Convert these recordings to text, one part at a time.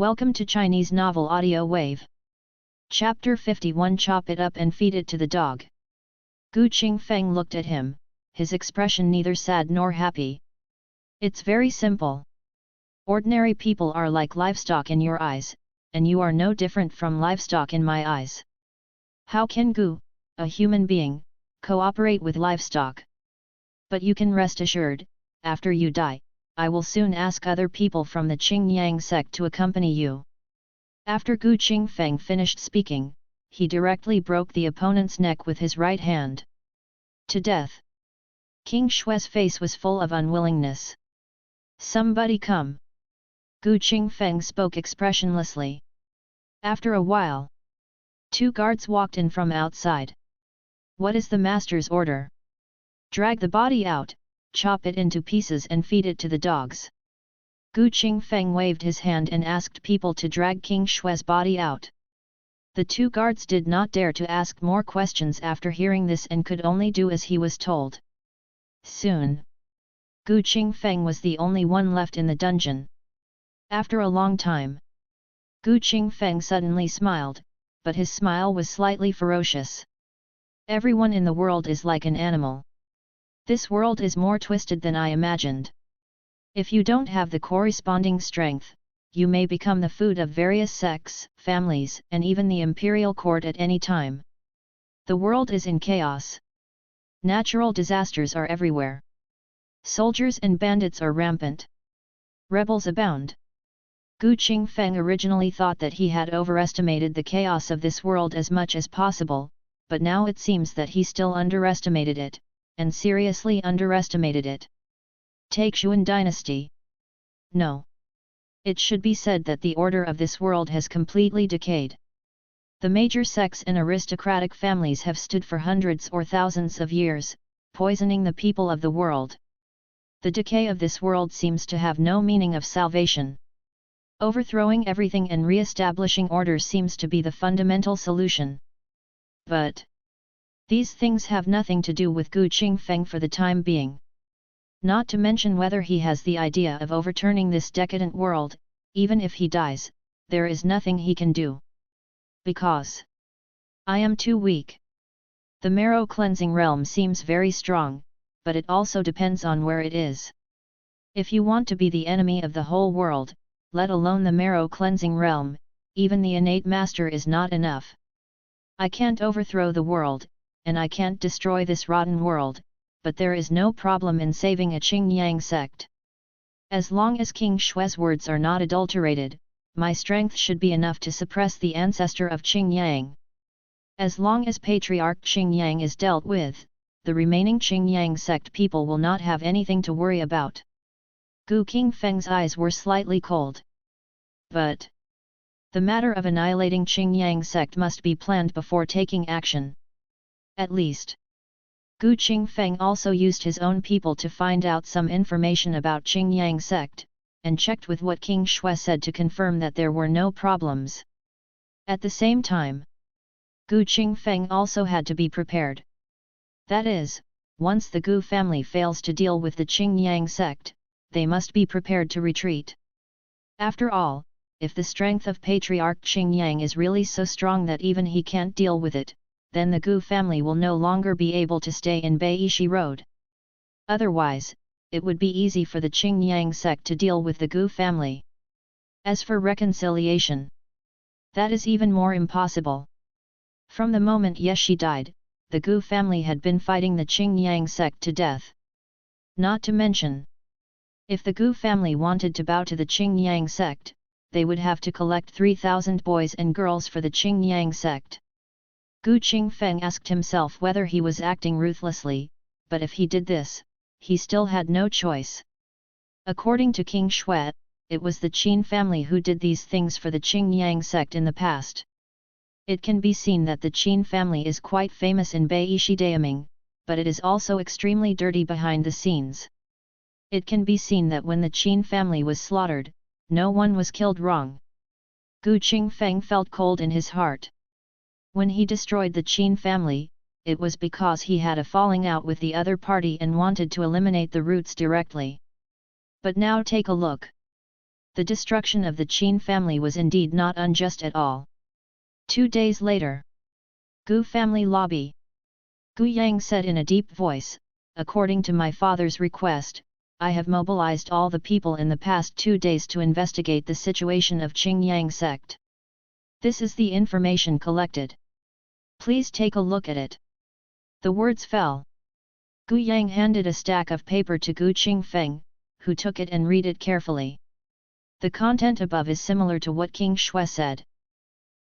Welcome to Chinese Novel Audio Wave. Chapter 51. Chop it up and feed it to the dog. Qingfeng looked at him, his expression neither sad nor happy. It's very simple. Ordinary people are like livestock in your eyes, and you are no different from livestock in my eyes. How can Gu, a human being, cooperate with livestock? But you can rest assured, after you die, I will soon ask other people from the Qingyang sect to accompany you. After Qingfeng finished speaking, he directly broke the opponent's neck with his right hand. To death. King Shui's face was full of unwillingness. Somebody come. Qingfeng spoke expressionlessly. After a while, two guards walked in from outside. What is the master's order? Drag the body out, chop it into pieces and feed it to the dogs. Qingfeng waved his hand and asked people to drag King Shui's body out. The two guards did not dare to ask more questions after hearing this and could only do as he was told. Soon, Qingfeng was the only one left in the dungeon. After a long time, Qingfeng suddenly smiled, but his smile was slightly ferocious. Everyone in the world is like an animal. This world is more twisted than I imagined. If you don't have the corresponding strength, you may become the food of various sects, families, and even the imperial court at any time. The world is in chaos. Natural disasters are everywhere. Soldiers and bandits are rampant. Rebels abound. Qingfeng originally thought that he had overestimated the chaos of this world as much as possible, but now it seems that he still underestimated it, and seriously underestimated it. Take Xuan dynasty. No. It should be said that the order of this world has completely decayed. The major sects and aristocratic families have stood for hundreds or thousands of years, poisoning the people of the world. The decay of this world seems to have no meaning of salvation. Overthrowing everything and re-establishing order seems to be the fundamental solution. But these things have nothing to do with Qingfeng for the time being. Not to mention whether he has the idea of overturning this decadent world, even if he dies, there is nothing he can do. Because I am too weak. The marrow cleansing realm seems very strong, but it also depends on where it is. If you want to be the enemy of the whole world, let alone the marrow cleansing realm, even the innate master is not enough. I can't overthrow the world, and I can't destroy this rotten world, but there is no problem in saving a Qingyang sect. As long as King Shui's words are not adulterated, my strength should be enough to suppress the ancestor of Qingyang. As long as Patriarch Qingyang is dealt with, the remaining Qingyang sect people will not have anything to worry about. Qingfeng's eyes were slightly cold. But the matter of annihilating Qingyang sect must be planned before taking action. At least, Qingfeng also used his own people to find out some information about Qingyang sect, and checked with what King Shui said to confirm that there were no problems. At the same time, Qingfeng also had to be prepared. That is, once the Gu family fails to deal with the Qingyang sect, they must be prepared to retreat. After all, if the strength of Patriarch Qingyang is really so strong that even he can't deal with it, then the Gu family will no longer be able to stay in Beishi Road. Otherwise, it would be easy for the Qingyang sect to deal with the Gu family. As for reconciliation, that is even more impossible. From the moment Yeshi died, the Gu family had been fighting the Qingyang sect to death. Not to mention, if the Gu family wanted to bow to the Qingyang sect, they would have to collect 3,000 boys and girls for the Qingyang sect. Qingfeng asked himself whether he was acting ruthlessly, but if he did this, he still had no choice. According to King Shui, it was the Qin family who did these things for the Qingyang sect in the past. It can be seen that the Qin family is quite famous in Beishi Daiming, but it is also extremely dirty behind the scenes. It can be seen that when the Qin family was slaughtered, no one was killed wrong. Qingfeng felt cold in his heart. When he destroyed the Qin family, it was because he had a falling out with the other party and wanted to eliminate the roots directly. But now take a look. The destruction of the Qin family was indeed not unjust at all. 2 days later. Gu family lobby. Gu Yang said in a deep voice, according to my father's request, I have mobilized all the people in the past 2 days to investigate the situation of Qingyang sect. This is the information collected. Please take a look at it. The words fell. Gu Yang handed a stack of paper to Gu Qingfeng, who took it and read it carefully. The content above is similar to what King Shui said.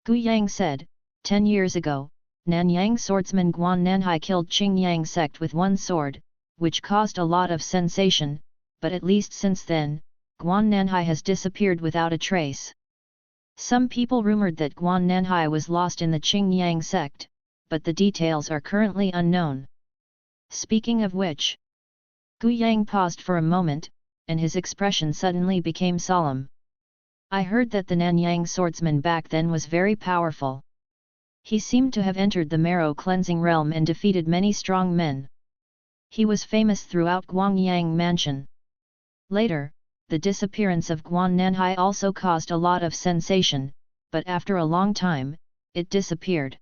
Gu Yang said, 10 years ago, Nanyang swordsman Guan Nanhai killed Qingyang sect with one sword, which caused a lot of sensation, but at least since then, Guan Nanhai has disappeared without a trace. Some people rumored that Guan Nanhai was lost in the Qingyang sect, but the details are currently unknown. Speaking of which, Gu Yang paused for a moment, and his expression suddenly became solemn. I heard that the Nanyang swordsman back then was very powerful. He seemed to have entered the marrow cleansing realm and defeated many strong men. He was famous throughout Guangyang Mansion. Later, the disappearance of Guan Nanhai also caused a lot of sensation, but after a long time, it disappeared.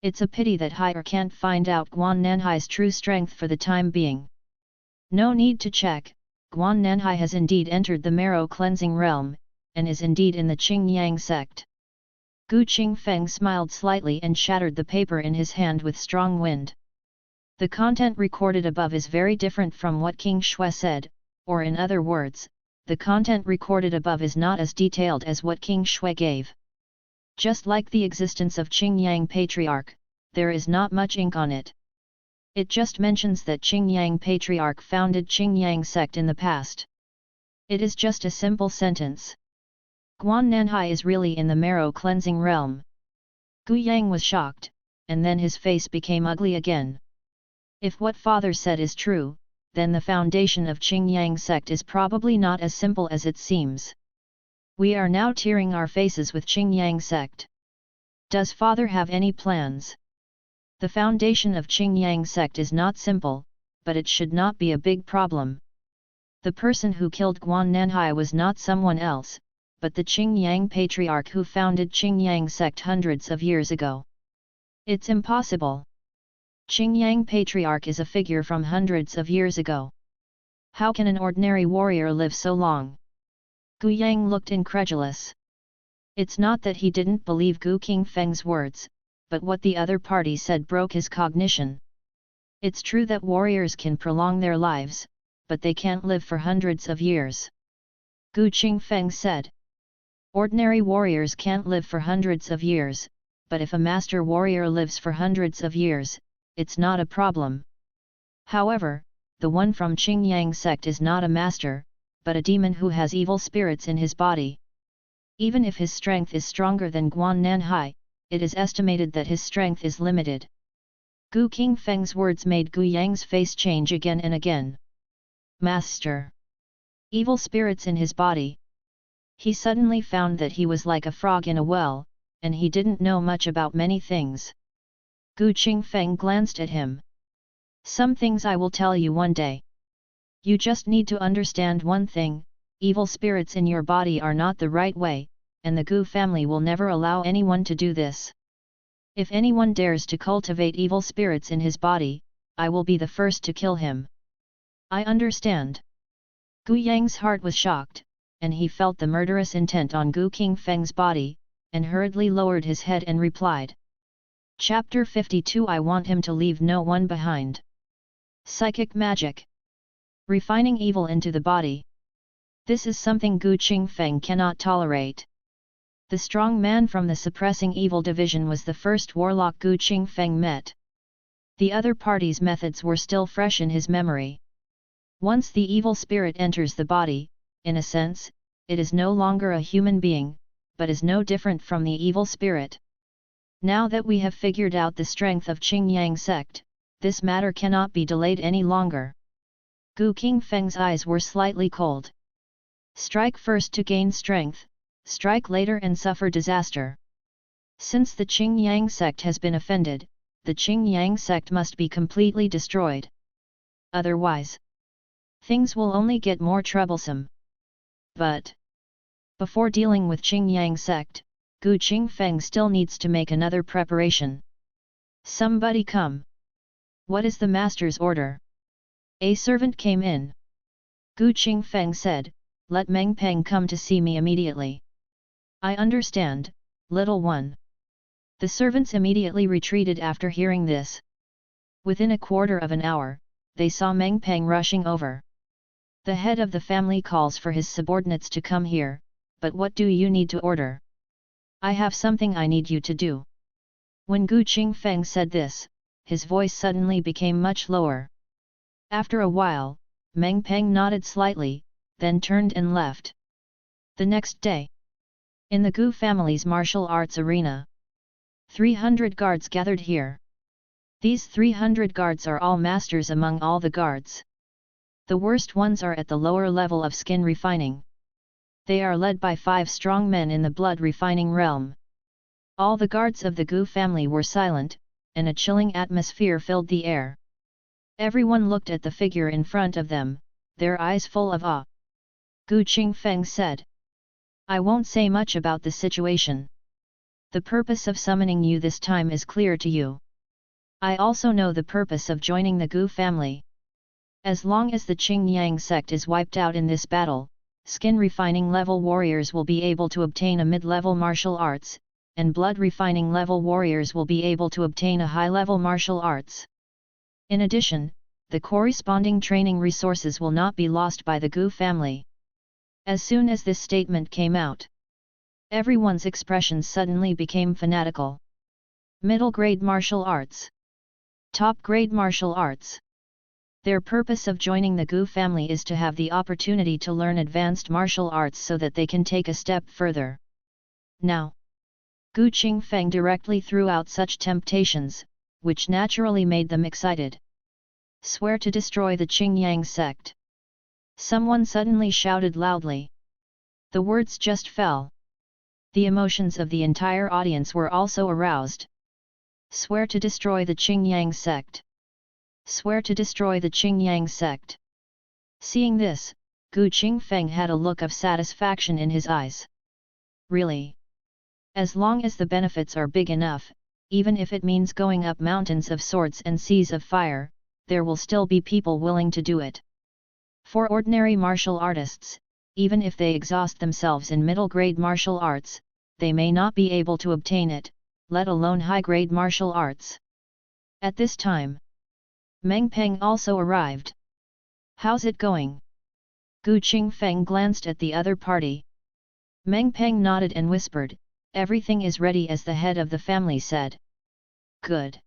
It's a pity that Haier can't find out Guan Nanhai's true strength for the time being. No need to check, Guan Nanhai has indeed entered the marrow cleansing realm, and is indeed in the Qingyang sect. Gu Qingfeng smiled slightly and shattered the paper in his hand with strong wind. The content recorded above is very different from what King Shui said, or in other words, the content recorded above is not as detailed as what King Shui gave. Just like the existence of Qingyang Patriarch, there is not much ink on it. It just mentions that Qingyang Patriarch founded Qingyang sect in the past. It is just a simple sentence. Guan Nanhai is really in the marrow cleansing realm. Gu Yang was shocked, and then his face became ugly again. If what father said is true, then the foundation of Qingyang sect is probably not as simple as it seems. We are now tearing our faces with Qingyang sect. Does father have any plans? The foundation of Qingyang sect is not simple, but it should not be a big problem. The person who killed Guan Nanhai was not someone else, but the Qingyang Patriarch who founded Qingyang sect hundreds of years ago. It's impossible. Qingyang Patriarch is a figure from hundreds of years ago. How can an ordinary warrior live so long? Gu Yang looked incredulous. It's not that he didn't believe Gu Qingfeng's words, but what the other party said broke his cognition. It's true that warriors can prolong their lives, but they can't live for hundreds of years. Gu Qingfeng said. Ordinary warriors can't live for hundreds of years, but if a master warrior lives for hundreds of years, it's not a problem. However, the one from Qingyang sect is not a master, but a demon who has evil spirits in his body. Even if his strength is stronger than Guan Nanhai, it is estimated that his strength is limited. Gu Qingfeng's words made Gu Yang's face change again and again. Master! Evil spirits in his body. He suddenly found that he was like a frog in a well, and he didn't know much about many things. Gu Qingfeng glanced at him. Some things I will tell you one day. You just need to understand one thing, evil spirits in your body are not the right way, and the Gu family will never allow anyone to do this. If anyone dares to cultivate evil spirits in his body, I will be the first to kill him. I understand. Gu Yang's heart was shocked, and he felt the murderous intent on Gu Qingfeng's body, and hurriedly lowered his head and replied. Chapter 52 I want him to leave no one behind. Psychic magic. Refining evil into the body. This is something Gu Qingfeng cannot tolerate. The strong man from the suppressing evil division was the first warlock Gu Qingfeng met. The other party's methods were still fresh in his memory. Once the evil spirit enters the body, in a sense, it is no longer a human being, but is no different from the evil spirit. Now that we have figured out the strength of Qingyang sect, this matter cannot be delayed any longer. Gu Qingfeng's eyes were slightly cold. Strike first to gain strength, strike later and suffer disaster. Since the Qingyang sect has been offended, the Qingyang sect must be completely destroyed. Otherwise, things will only get more troublesome. But Before dealing with Qingyang sect, Gu Qingfeng still needs to make another preparation. Somebody come. What is the master's order? A servant came in. Gu Qingfeng said, let Meng Peng come to see me immediately. I understand, little one. The servants immediately retreated after hearing this. Within a quarter of an hour, they saw Meng Peng rushing over. The head of the family calls for his subordinates to come here, but what do you need to order? I have something I need you to do. When Gu Qingfeng said this, his voice suddenly became much lower. After a while, Meng Peng nodded slightly, then turned and left. The next day, in the Gu family's martial arts arena, 300 guards gathered here. These 300 guards are all masters among all the guards. The worst ones are at the lower level of skin refining. They are led by 5 strong men in the blood refining realm. All the guards of the Gu family were silent, and a chilling atmosphere filled the air. Everyone looked at the figure in front of them, their eyes full of awe. Gu Qingfeng said, I won't say much about the situation. The purpose of summoning you this time is clear to you. I also know the purpose of joining the Gu family. As long as the Qingyang sect is wiped out in this battle, skin refining level warriors will be able to obtain a mid-level martial arts, and blood refining level warriors will be able to obtain a high-level martial arts. In addition, the corresponding training resources will not be lost by the Gu family. As soon as this statement came out, everyone's expressions suddenly became fanatical. Middle-grade martial arts. Top-grade martial arts. Their purpose of joining the Gu family is to have the opportunity to learn advanced martial arts so that they can take a step further. Now, Gu Qingfeng directly threw out such temptations, which naturally made them excited. Swear to destroy the Qingyang sect. Someone suddenly shouted loudly. The words just fell. The emotions of the entire audience were also aroused. Swear to destroy the Qingyang sect. Swear to destroy the Qingyang sect. Seeing this, Gu Qingfeng had a look of satisfaction in his eyes. Really? As long as the benefits are big enough, even if it means going up mountains of swords and seas of fire, there will still be people willing to do it. For ordinary martial artists, even if they exhaust themselves in middle-grade martial arts, they may not be able to obtain it, let alone high-grade martial arts. At this time, Meng Peng also arrived. How's it going? Gu Qingfeng glanced at the other party. Meng Peng nodded and whispered, everything is ready, as the head of the family said. Good.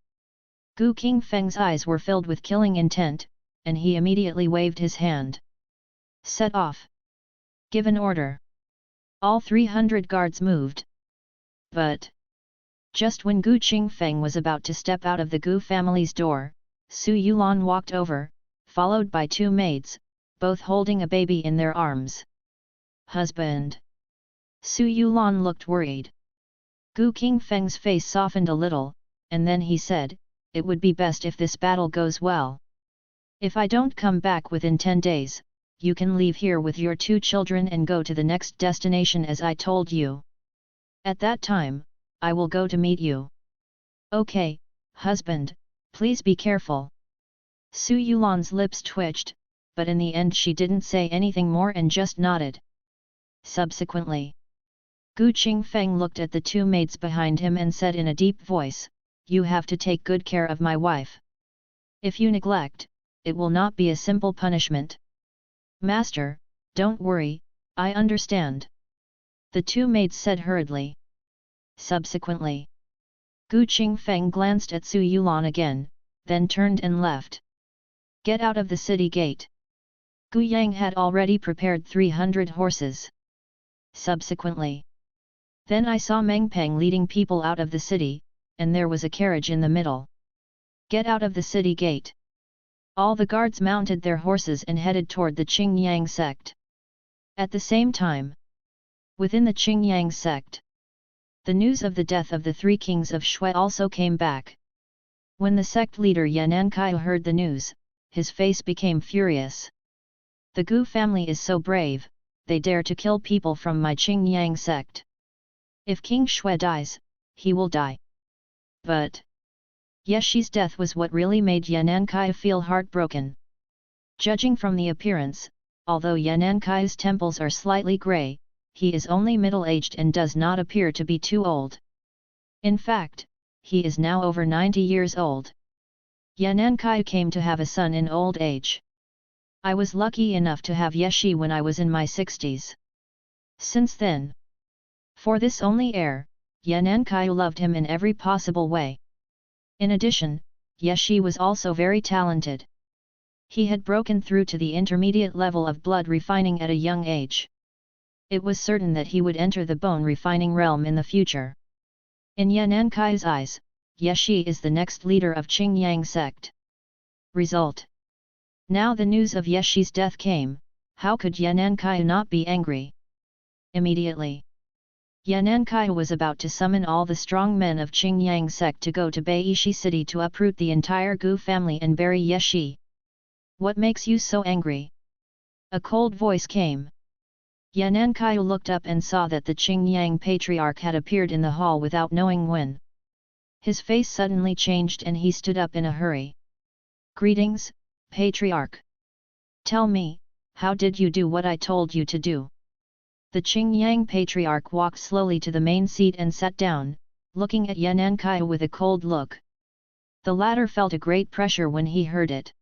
Gu Qingfeng's eyes were filled with killing intent, and he immediately waved his hand. Set off. Give an order. All 300 guards moved. But just when Gu Qingfeng was about to step out of the Gu family's door, Su Yulan walked over, followed by 2 maids, both holding a baby in their arms. Husband. Su Yulan looked worried. Gu Qingfeng's face softened a little, and then he said, it would be best if this battle goes well. If I don't come back within 10 days, you can leave here with your 2 children and go to the next destination as I told you. At that time, I will go to meet you. Okay, husband, please be careful. Su Yulan's lips twitched, but in the end she didn't say anything more and just nodded. Subsequently, Gu Qingfeng looked at the 2 maids behind him and said in a deep voice, you have to take good care of my wife. If you neglect, it will not be a simple punishment. Master, don't worry, I understand. The 2 maids said hurriedly. Subsequently, Gu Qingfeng glanced at Su Yulan again, then turned and left. Get out of the city gate. Gu Yang had already prepared 300 horses. Subsequently, then I saw Meng Peng leading people out of the city, and there was a carriage in the middle. Get out of the city gate. All the guards mounted their horses and headed toward the Qingyang sect. At the same time, within the Qingyang sect, the news of the death of the 3 kings of Shui also came back. When the sect leader Yanankai heard the news, his face became furious. The Gu family is so brave, they dare to kill people from my Qingyang sect. If King Shui dies, he will die. But Yeshi's death was what really made Yanankaya feel heartbroken. Judging from the appearance, although Yanankaya's temples are slightly grey, he is only middle-aged and does not appear to be too old. In fact, he is now over 90 years old. Yanankaya came to have a son in old age. I was lucky enough to have Yeshi when I was in my 60s. Since then, for this only heir, Yanankaya loved him in every possible way. In addition, Yeshi was also very talented. He had broken through to the intermediate level of blood refining at a young age. It was certain that he would enter the bone refining realm in the future. In Yanankaya's eyes, Yeshi is the next leader of Qingyang sect. Result. Now the news of Yeshi's death came, how could Yanankaya not be angry? Immediately, Yanankaya was about to summon all the strong men of Qingyang sect to go to Baishi city to uproot the entire Gu family and bury Yeshi. What makes you so angry? A cold voice came. Yanankaya looked up and saw that the Qingyang patriarch had appeared in the hall without knowing when. His face suddenly changed and he stood up in a hurry. Greetings, patriarch. Tell me, how did you do what I told you to do? The Qingyang patriarch walked slowly to the main seat and sat down, looking at Yanankaya with a cold look. The latter felt a great pressure when he heard it.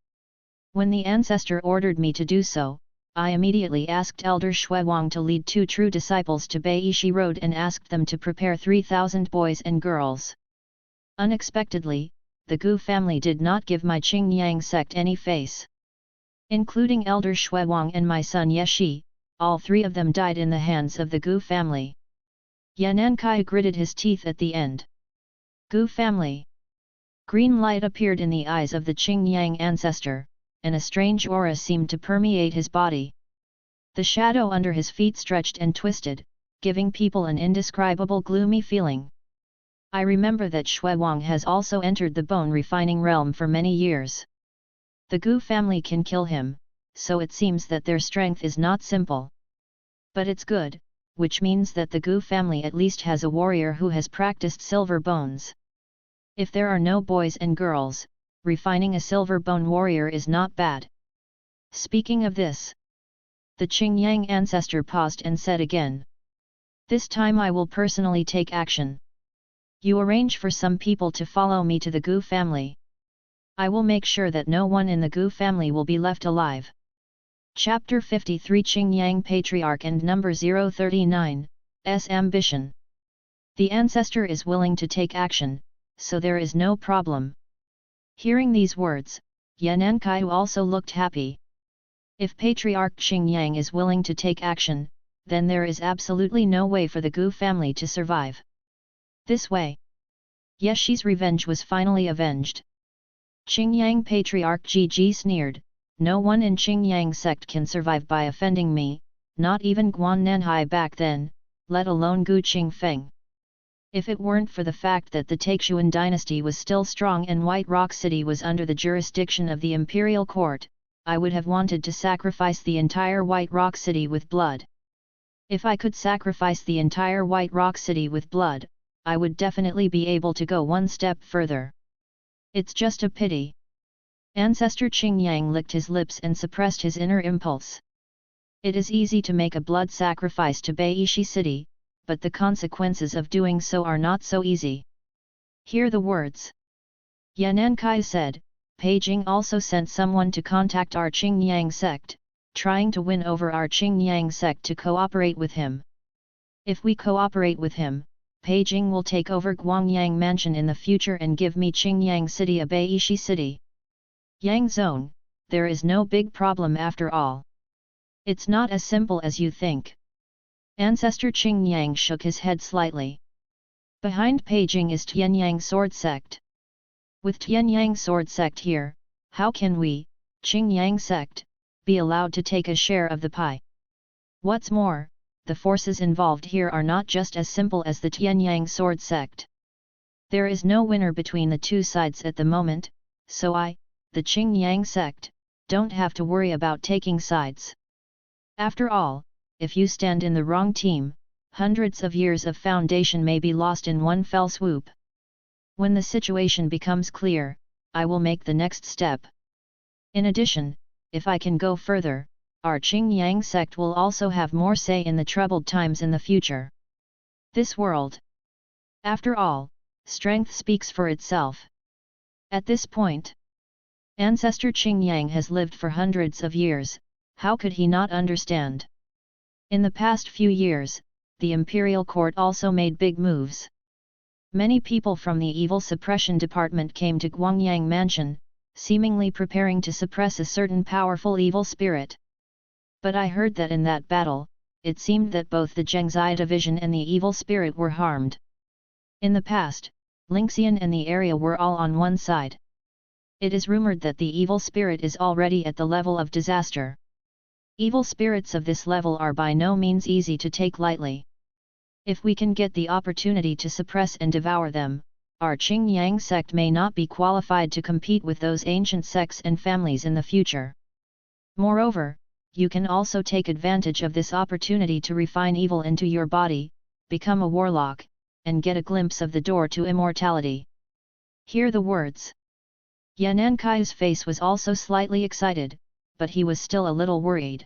When the ancestor ordered me to do so, I immediately asked Elder Shui Wang to lead 2 true disciples to Baishi Road and asked them to prepare 3,000 boys and girls. Unexpectedly, the Gu family did not give my Qingyang sect any face. Including Elder Shui Wang and my son Yeshi, all 3 of them died in the hands of the Gu family. Yanankaya gritted his teeth at the end. Gu family. Green light appeared in the eyes of the Qingyang ancestor, and a strange aura seemed to permeate his body. The shadow under his feet stretched and twisted, giving people an indescribable gloomy feeling. I remember that Shui Wang has also entered the bone refining realm for many years. The Gu family can kill him, so it seems that their strength is not simple. But it's good, which means that the Gu family at least has a warrior who has practiced silver bones. If there are no boys and girls, refining a silver bone warrior is not bad. Speaking of this, the Qingyang ancestor paused and said again. This time I will personally take action. You arrange for some people to follow me to the Gu family. I will make sure that no one in the Gu family will be left alive. Chapter 53 Qingyang Patriarch and Number 039, S. Ambition. The ancestor is willing to take action, so there is no problem. Hearing these words, Yanankaya also looked happy. If Patriarch Qingyang is willing to take action, then there is absolutely no way for the Gu family to survive. This way, Yeshi's revenge was finally avenged. Qingyang Patriarch Gg sneered, no one in Qingyang sect can survive by offending me, not even Guan Nanhai back then, let alone Gu Qingfeng. If it weren't for the fact that the Taixuan dynasty was still strong and White Rock City was under the jurisdiction of the imperial court, I would have wanted to sacrifice the entire White Rock City with blood. If I could sacrifice the entire White Rock City with blood, I would definitely be able to go one step further. It's just a pity. Ancestor Qingyang licked his lips and suppressed his inner impulse. It is easy to make a blood sacrifice to Baishi city, but the consequences of doing so are not so easy. Hear the words. Yanankaya said, Peijing also sent someone to contact our Qingyang sect, trying to win over our Qingyang sect to cooperate with him. If we cooperate with him, Peijing will take over Guangyang Mansion in the future and give me Qingyang city a Baishi city. Yang Zone, there is no big problem after all. It's not as simple as you think. Ancestor Qingyang shook his head slightly. Behind Peijing is Tianyang Sword Sect. With Tianyang Sword Sect here, how can we, Qingyang Sect, be allowed to take a share of the pie? What's more, the forces involved here are not just as simple as the Tianyang Sword Sect. There is no winner between the two sides at the moment, so I, the Qingyang Sect, don't have to worry about taking sides. After all, if you stand in the wrong team, hundreds of years of foundation may be lost in one fell swoop. When the situation becomes clear, I will make the next step. In addition, if I can go further, our Qingyang sect will also have more say in the troubled times in the future. This world. After all, strength speaks for itself. At this point, Ancestor Qingyang has lived for hundreds of years, how could he not understand? In the past few years, the imperial court also made big moves. Many people from the evil suppression department came to Guangyang Mansion, seemingly preparing to suppress a certain powerful evil spirit. But I heard that in that battle, it seemed that both the Zhengzai division and the evil spirit were harmed. In the past, Lingxian and the area were all on one side. It is rumored that the evil spirit is already at the level of disaster. Evil spirits of this level are by no means easy to take lightly. If we can get the opportunity to suppress and devour them, our Qingyang sect may not be qualified to compete with those ancient sects and families in the future. Moreover, you can also take advantage of this opportunity to refine evil into your body, become a warlock, and get a glimpse of the door to immortality. Hear the words. Yanankai's face was also slightly excited, but he was still a little worried.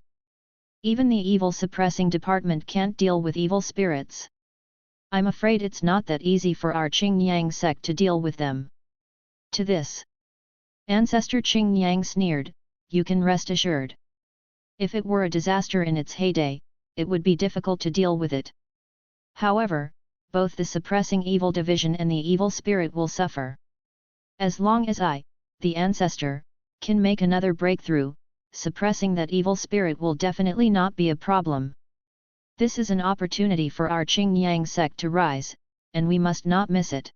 Even the evil suppressing department can't deal with evil spirits. I'm afraid it's not that easy for our Qingyang sect to deal with them. To this, Ancestor Qingyang sneered, you can rest assured. If it were a disaster in its heyday, it would be difficult to deal with it. However, both the suppressing evil division and the evil spirit will suffer. As long as I, the ancestor, can make another breakthrough, suppressing that evil spirit will definitely not be a problem. This is an opportunity for our Qingyang sect to rise, and we must not miss it.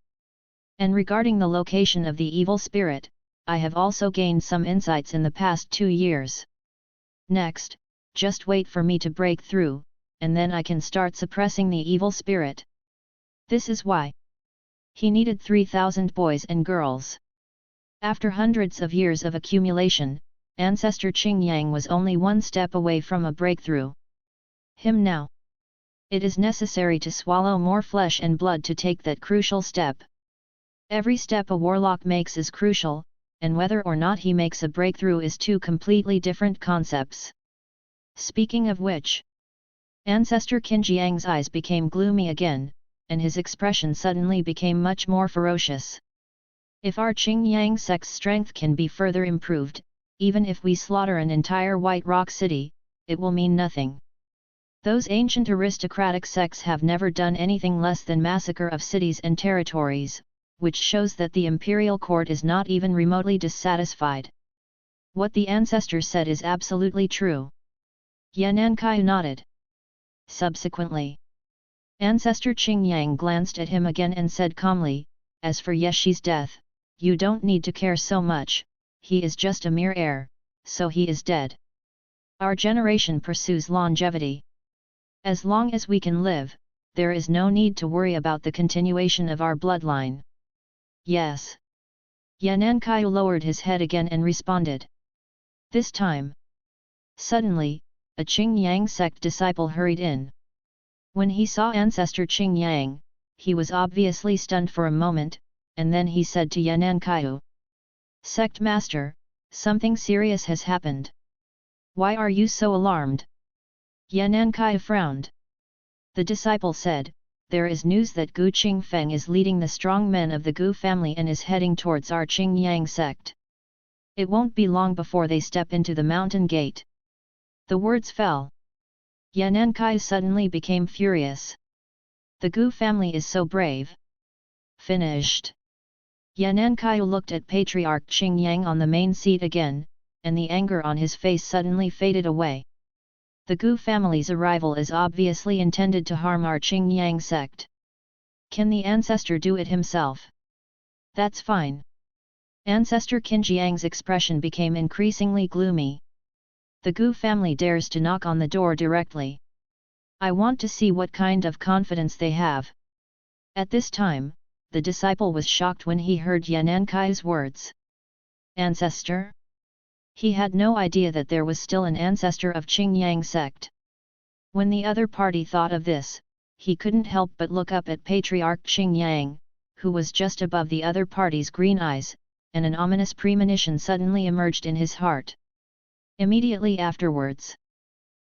And regarding the location of the evil spirit, I have also gained some insights in the past 2 years. Next, just wait for me to break through, and then I can start suppressing the evil spirit. This is why he needed 3,000 boys and girls. After hundreds of years of accumulation, Ancestor Qingyang was only one step away from a breakthrough. Him now. It is necessary to swallow more flesh and blood to take that crucial step. Every step a warlock makes is crucial, and whether or not he makes a breakthrough is two completely different concepts. Speaking of which, Ancestor Qinjiang's eyes became gloomy again, and his expression suddenly became much more ferocious. If our Qingyang sect's strength can be further improved, even if we slaughter an entire White Rock city, it will mean nothing. Those ancient aristocratic sects have never done anything less than massacre of cities and territories, which shows that the imperial court is not even remotely dissatisfied. What the ancestor said is absolutely true. Yanankai nodded. Subsequently, Ancestor Qingyang glanced at him again and said calmly, as for Yeshi's death, you don't need to care so much, he is just a mere heir, so he is dead. Our generation pursues longevity. As long as we can live, there is no need to worry about the continuation of our bloodline. Yes. Yanankai lowered his head again and responded. This time. Suddenly, a Qingyang sect disciple hurried in. When he saw Ancestor Qingyang, he was obviously stunned for a moment, and then he said to Yanankai, Sect Master, something serious has happened. Why are you so alarmed? Yanankai frowned. The disciple said, there is news that Gu Qingfeng is leading the strong men of the Gu family and is heading towards our Qingyang sect. It won't be long before they step into the mountain gate. The words fell. Yanankai suddenly became furious. The Gu family is so brave. Finished. Yanankai looked at Patriarch Qingyang on the main seat again, and the anger on his face suddenly faded away. The Gu family's arrival is obviously intended to harm our Qingyang sect. Can the ancestor do it himself? That's fine. Ancestor Qinjiang's expression became increasingly gloomy. The Gu family dares to knock on the door directly. I want to see what kind of confidence they have. At this time, the disciple was shocked when he heard Yanankai's words. Ancestor? He had no idea that there was still an ancestor of Qingyang sect. When the other party thought of this, he couldn't help but look up at Patriarch Qingyang, who was just above the other party's green eyes, and an ominous premonition suddenly emerged in his heart. Immediately afterwards,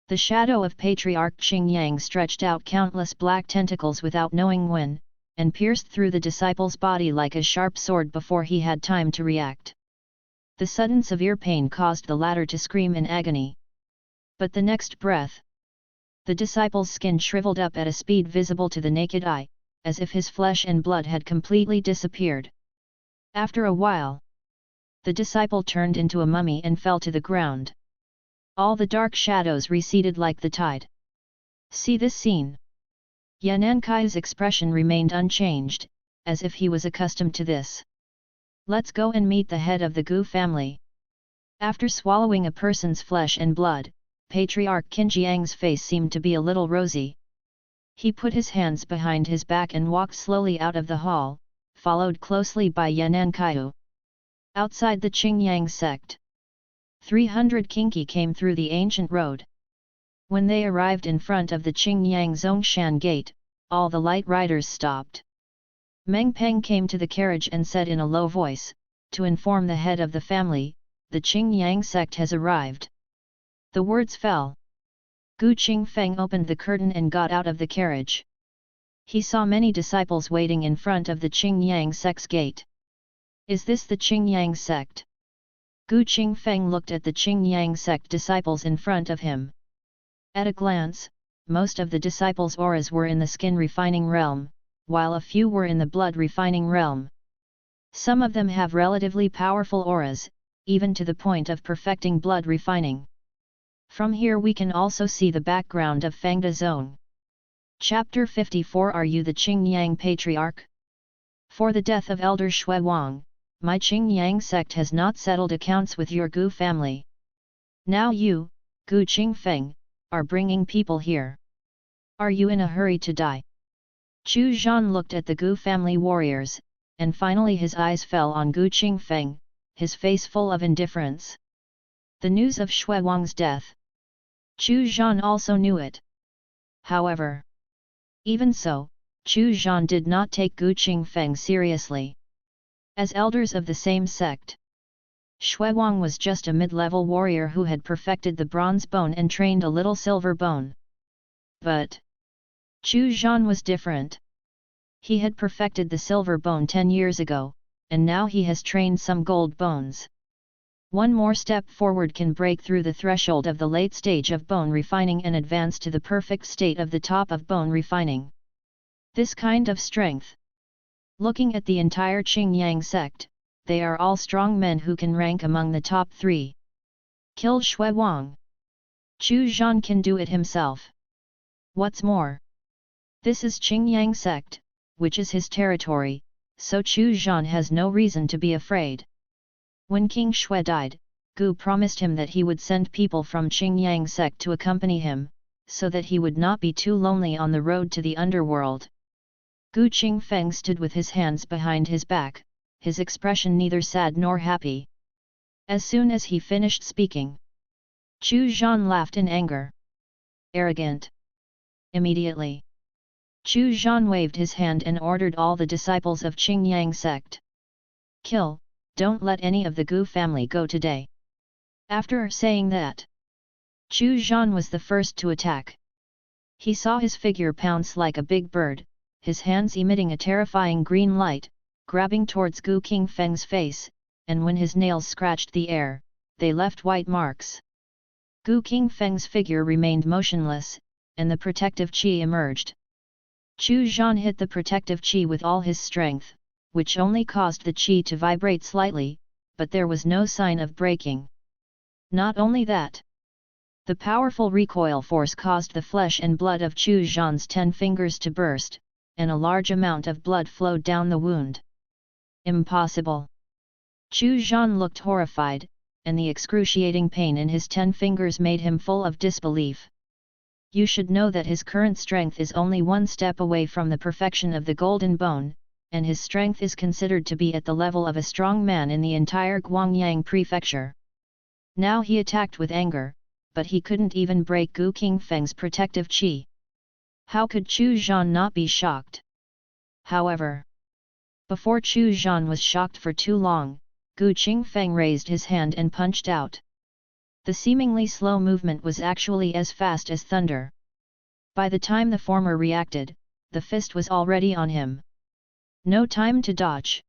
the shadow of Patriarch Qingyang stretched out countless black tentacles without knowing when, and pierced through the disciple's body like a sharp sword before he had time to react. The sudden severe pain caused the latter to scream in agony. But the next breath, the disciple's skin shriveled up at a speed visible to the naked eye, as if his flesh and blood had completely disappeared. After a while, the disciple turned into a mummy and fell to the ground. All the dark shadows receded like the tide. See this scene. Yanankai's expression remained unchanged, as if he was accustomed to this. Let's go and meet the head of the Gu family. After swallowing a person's flesh and blood, Patriarch Qinjiang's face seemed to be a little rosy. He put his hands behind his back and walked slowly out of the hall, followed closely by Yanankaiu. Outside the Qingyang sect, 300 Qingqi came through the ancient road. When they arrived in front of the Qingyang Zongshan gate, all the light riders stopped. Meng Peng came to the carriage and said in a low voice, to inform the head of the family, the Qingyang sect has arrived. The words fell. Gu Qingfeng opened the curtain and got out of the carriage. He saw many disciples waiting in front of the Qingyang sect's gate. Is this the Qingyang sect? Gu Qingfeng looked at the Qingyang sect disciples in front of him. At a glance, most of the disciples' auras were in the skin refining realm, while a few were in the blood refining realm. Some of them have relatively powerful auras, even to the point of perfecting blood refining. From here we can also see the background of Fangda Zone. Chapter 54. Are you the Qingyang Patriarch? For the death of Elder Shui Wang, my Qingyang sect has not settled accounts with your Gu family. Now you, Gu Qingfeng, are bringing people here. Are you in a hurry to die? Chu Zhan looked at the Gu family warriors, and finally his eyes fell on Gu Qingfeng, his face full of indifference. The news of Shui Wang's death. Chu Zhan also knew it. However, even so, Chu Zhan did not take Gu Qingfeng seriously. As elders of the same sect, Shui Wang was just a mid-level warrior who had perfected the bronze bone and trained a little silver bone. But Chu Zhan was different. He had perfected the silver bone 10 years ago, and now he has trained some gold bones. One more step forward can break through the threshold of the late stage of bone refining and advance to the perfect state of the top of bone refining. This kind of strength. Looking at the entire Qingyang sect, they are all strong men who can rank among the top 3. Kill Shui Wang. Chu Zhan can do it himself. What's more, this is Qingyang sect, which is his territory, so Chu Zhan has no reason to be afraid. When King Shui died, Gu promised him that he would send people from Qingyang sect to accompany him, so that he would not be too lonely on the road to the underworld. Gu Qingfeng stood with his hands behind his back, his expression neither sad nor happy. As soon as he finished speaking, Chu Zhan laughed in anger. Arrogant. Immediately, Chu Zhan waved his hand and ordered all the disciples of Qingyang sect. Kill, don't let any of the Gu family go today. After saying that, Chu Zhan was the first to attack. He saw his figure pounce like a big bird, his hands emitting a terrifying green light, grabbing towards Gu Qingfeng's face, and when his nails scratched the air, they left white marks. Gu Qingfeng's figure remained motionless, and the protective qi emerged. Chu Zhan hit the protective qi with all his strength, which only caused the qi to vibrate slightly, but there was no sign of breaking. Not only that, the powerful recoil force caused the flesh and blood of Chu Zhan's 10 fingers to burst, and a large amount of blood flowed down the wound. Impossible! Chu Zhan looked horrified, and the excruciating pain in his 10 fingers made him full of disbelief. You should know that his current strength is only one step away from the perfection of the golden bone, and his strength is considered to be at the level of a strong man in the entire Guangyang prefecture. Now he attacked with anger, but he couldn't even break Gu Qingfeng's protective qi. How could Chu Zhan not be shocked? However, before Chu Zhan was shocked for too long, Gu Qingfeng raised his hand and punched out. The seemingly slow movement was actually as fast as thunder. By the time the former reacted, the fist was already on him. No time to dodge.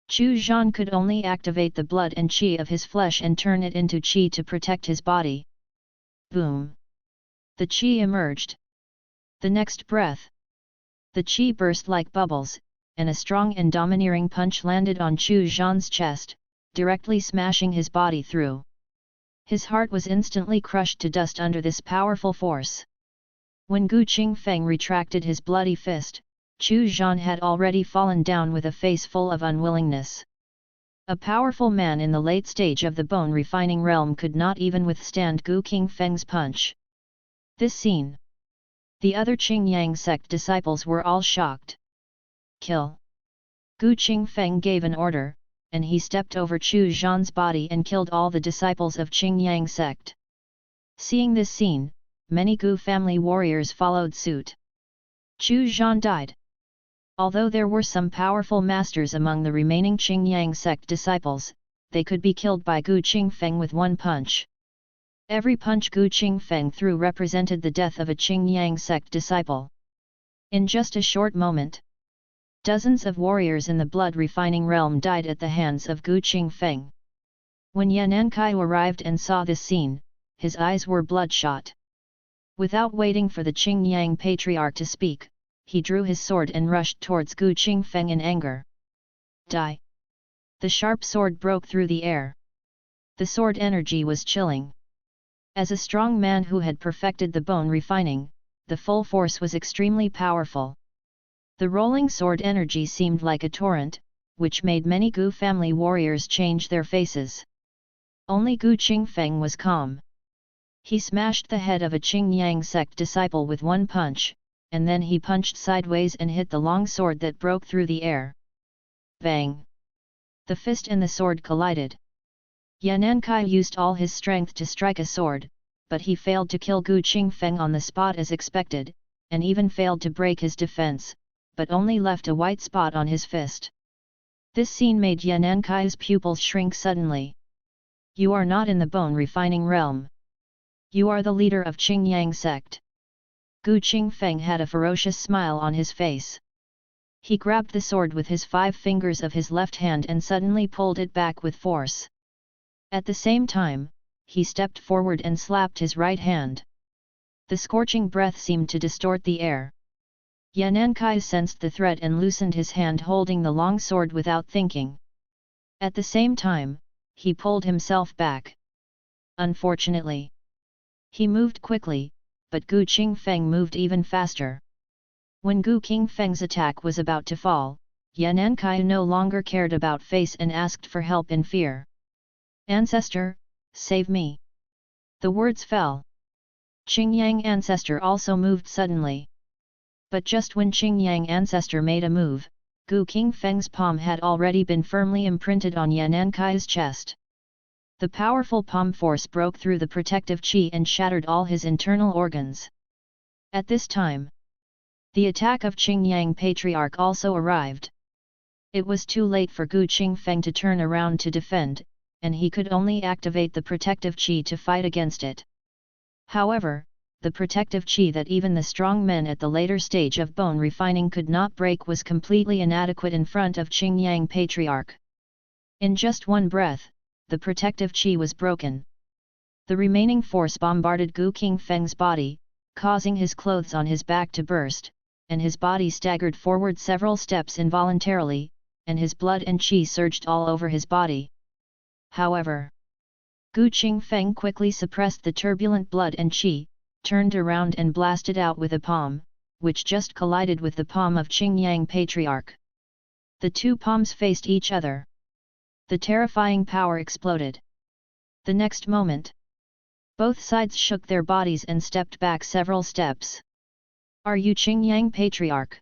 Chu Zhan could only activate the blood and qi of his flesh and turn it into qi to protect his body. Boom! The qi emerged. The next breath, the qi burst like bubbles, and a strong and domineering punch landed on Chu Zhan's chest, directly smashing his body through. His heart was instantly crushed to dust under this powerful force. When Gu Qingfeng retracted his bloody fist, Chu Zhan had already fallen down with a face full of unwillingness. A powerful man in the late stage of the bone refining realm could not even withstand Gu Qingfeng's punch. This scene. The other Qingyang sect disciples were all shocked. Kill! Gu Qingfeng gave an order, and he stepped over Chu Zhan's body and killed all the disciples of Qingyang sect. Seeing this scene, many Gu family warriors followed suit. Chu Zhan died. Although there were some powerful masters among the remaining Qingyang sect disciples, they could be killed by Gu Qingfeng with one punch. Every punch Gu Qingfeng threw represented the death of a Qingyang sect disciple. In just a short moment, dozens of warriors in the blood-refining realm died at the hands of Gu Qingfeng. When Yanan Kai arrived and saw this scene, his eyes were bloodshot. Without waiting for the Qingyang patriarch to speak, he drew his sword and rushed towards Gu Qingfeng in anger. Die! The sharp sword broke through the air. The sword energy was chilling. As a strong man who had perfected the bone refining, the full force was extremely powerful. The rolling sword energy seemed like a torrent, which made many Gu family warriors change their faces. Only Gu Qingfeng was calm. He smashed the head of a Qingyang sect disciple with one punch, and then he punched sideways and hit the long sword that broke through the air. Bang! The fist and the sword collided. Yanan Kai used all his strength to strike a sword, but he failed to kill Gu Qingfeng on the spot as expected, and even failed to break his defense, but only left a white spot on his fist. This scene made Yanan Kai's pupils shrink suddenly. You are not in the bone refining realm. You are the leader of Qingyang sect. Gu Qingfeng had a ferocious smile on his face. He grabbed the sword with his 5 fingers of his left hand and suddenly pulled it back with force. At the same time, he stepped forward and slapped his right hand. The scorching breath seemed to distort the air. Yanan Kai sensed the threat and loosened his hand holding the long sword without thinking. At the same time, he pulled himself back. Unfortunately, he moved quickly, but Gu Qingfeng moved even faster. When Gu Qingfeng's attack was about to fall, Yanan Kai no longer cared about face and asked for help in fear. Ancestor, save me! The words fell. Qingyang Ancestor also moved suddenly. But just when Qingyang Ancestor made a move, Gu Qingfeng's palm had already been firmly imprinted on Yanan Kai's chest. The powerful palm force broke through the protective qi and shattered all his internal organs. At this time, the attack of Qingyang Patriarch also arrived. It was too late for Gu Qingfeng to turn around to defend, and he could only activate the protective qi to fight against it. However, the protective qi that even the strong men at the later stage of bone refining could not break was completely inadequate in front of Qingyang Patriarch. In just one breath, the protective qi was broken. The remaining force bombarded Gu Qingfeng's body, causing his clothes on his back to burst, and his body staggered forward several steps involuntarily, and his blood and qi surged all over his body. However, Gu Qingfeng quickly suppressed the turbulent blood and qi, turned around and blasted out with a palm, which just collided with the palm of Qingyang Patriarch. The two palms faced each other. The terrifying power exploded. The next moment, both sides shook their bodies and stepped back several steps. Are you Qingyang Patriarch?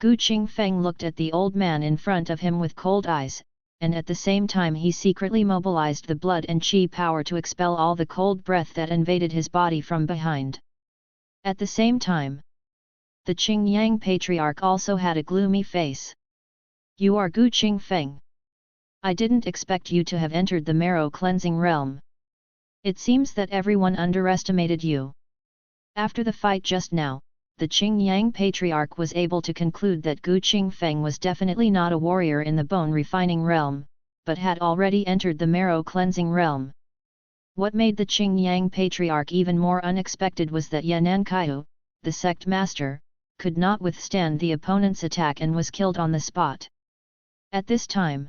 Gu Qingfeng looked at the old man in front of him with cold eyes, and at the same time he secretly mobilized the blood and qi power to expel all the cold breath that invaded his body from behind. At the same time, the Qingyang patriarch also had a gloomy face. "You are Gu Qingfeng. I didn't expect you to have entered the marrow cleansing realm. It seems that everyone underestimated you." After the fight just now, the Qingyang patriarch was able to conclude that Gu Qingfeng was definitely not a warrior in the bone refining realm, but had already entered the marrow cleansing realm. What made the Qingyang patriarch even more unexpected was that Yanan Kaiu, the sect master, could not withstand the opponent's attack and was killed on the spot. At this time,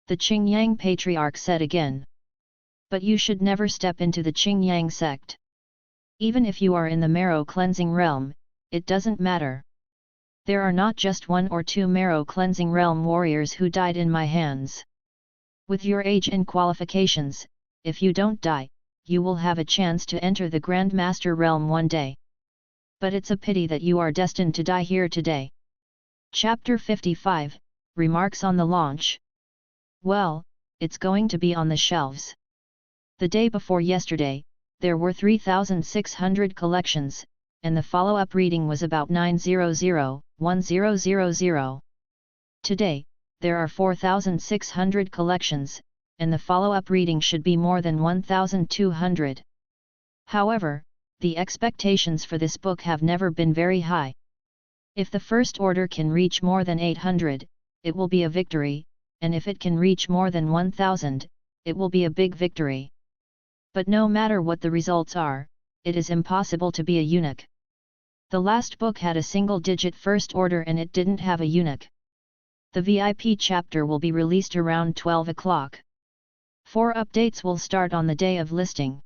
the Qingyang patriarch said again, "But you should never step into the Qingyang sect. Even if you are in the marrow cleansing realm, it doesn't matter. There are not just 1 or 2 marrow cleansing realm warriors who died in my hands. With your age and qualifications, if you don't die, you will have a chance to enter the Grand Master realm one day. But it's a pity that you are destined to die here today." Chapter 55, Remarks on the Launch. Well, it's going to be on the shelves. The day before yesterday, there were 3,600 collections, and the follow-up reading was about 900-1000. Today, there are 4,600 collections, and the follow-up reading should be more than 1,200. However, the expectations for this book have never been very high. If the first order can reach more than 800, it will be a victory, and if it can reach more than 1,000, it will be a big victory. But no matter what the results are, it is impossible to be a eunuch. The last book had a single-digit first order and it didn't have a eunuch. The VIP chapter will be released around 12 o'clock. 4 updates will start on the day of listing.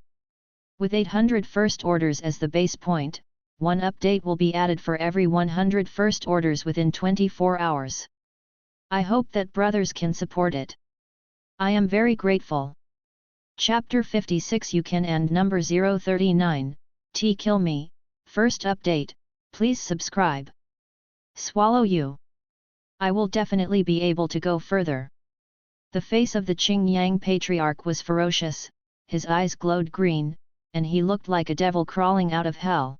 With 800 first orders as the base point, 1 update will be added for every 100 first orders within 24 hours. I hope that brothers can support it. I am very grateful. Chapter 56 You Can and number 039, T Kill Me, first update, please subscribe. Swallow you. I will definitely be able to go further. The face of the Qingyang patriarch was ferocious, his eyes glowed green, and he looked like a devil crawling out of hell.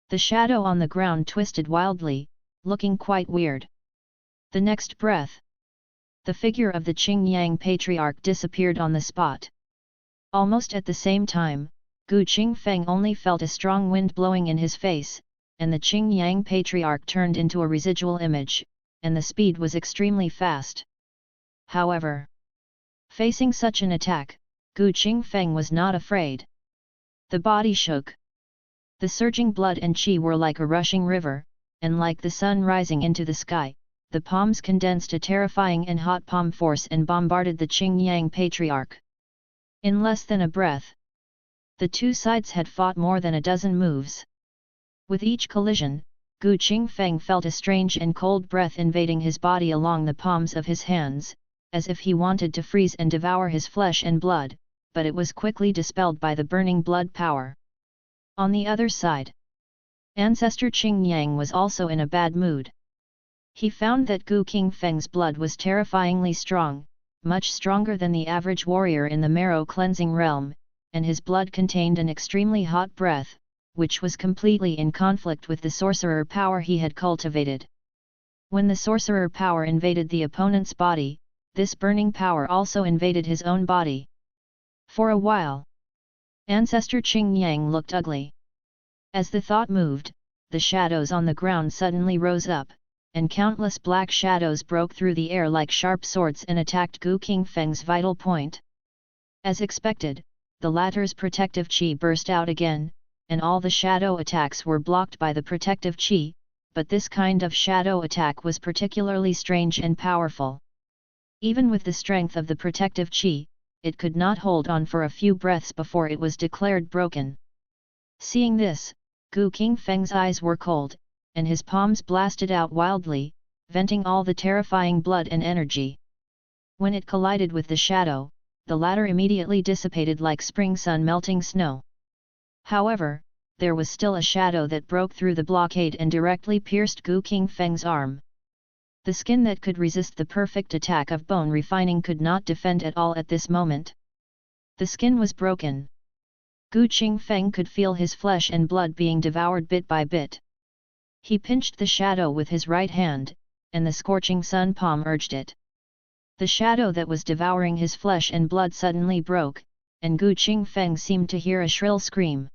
The shadow on the ground twisted wildly, looking quite weird. The next breath, the figure of the Qingyang patriarch disappeared on the spot. Almost at the same time, Gu Qingfeng only felt a strong wind blowing in his face, and the Qingyang patriarch turned into a residual image, and the speed was extremely fast. However, facing such an attack, Gu Qingfeng was not afraid. The body shook. The surging blood and qi were like a rushing river, and like the sun rising into the sky, the palms condensed a terrifying and hot palm force and bombarded the Qingyang patriarch. In less than a breath, the two sides had fought more than a dozen moves. With each collision, Gu Qingfeng felt a strange and cold breath invading his body along the palms of his hands, as if he wanted to freeze and devour his flesh and blood, but it was quickly dispelled by the burning blood power. On the other side, Ancestor Qingyang was also in a bad mood. He found that Gu Qingfeng's blood was terrifyingly strong, much stronger than the average warrior in the marrow cleansing realm, and his blood contained an extremely hot breath, which was completely in conflict with the sorcerer power he had cultivated. When the sorcerer power invaded the opponent's body, this burning power also invaded his own body. For a while, Ancestor Qingyang looked ugly. As the thought moved, the shadows on the ground suddenly rose up, and countless black shadows broke through the air like sharp swords and attacked Gu Qingfeng's vital point. As expected, the latter's protective qi burst out again, and all the shadow attacks were blocked by the protective qi, but this kind of shadow attack was particularly strange and powerful. Even with the strength of the protective qi, it could not hold on for a few breaths before it was declared broken. Seeing this, Gu Qingfeng's eyes were cold, and his palms blasted out wildly, venting all the terrifying blood and energy. When it collided with the shadow, the latter immediately dissipated like spring sun melting snow. However, there was still a shadow that broke through the blockade and directly pierced Gu Qingfeng's arm. The skin that could resist the perfect attack of bone refining could not defend at all at this moment. The skin was broken. Gu Qingfeng could feel his flesh and blood being devoured bit by bit. He pinched the shadow with his right hand, and the scorching sun palm urged it. The shadow that was devouring his flesh and blood suddenly broke, and Gu Qingfeng seemed to hear a shrill scream.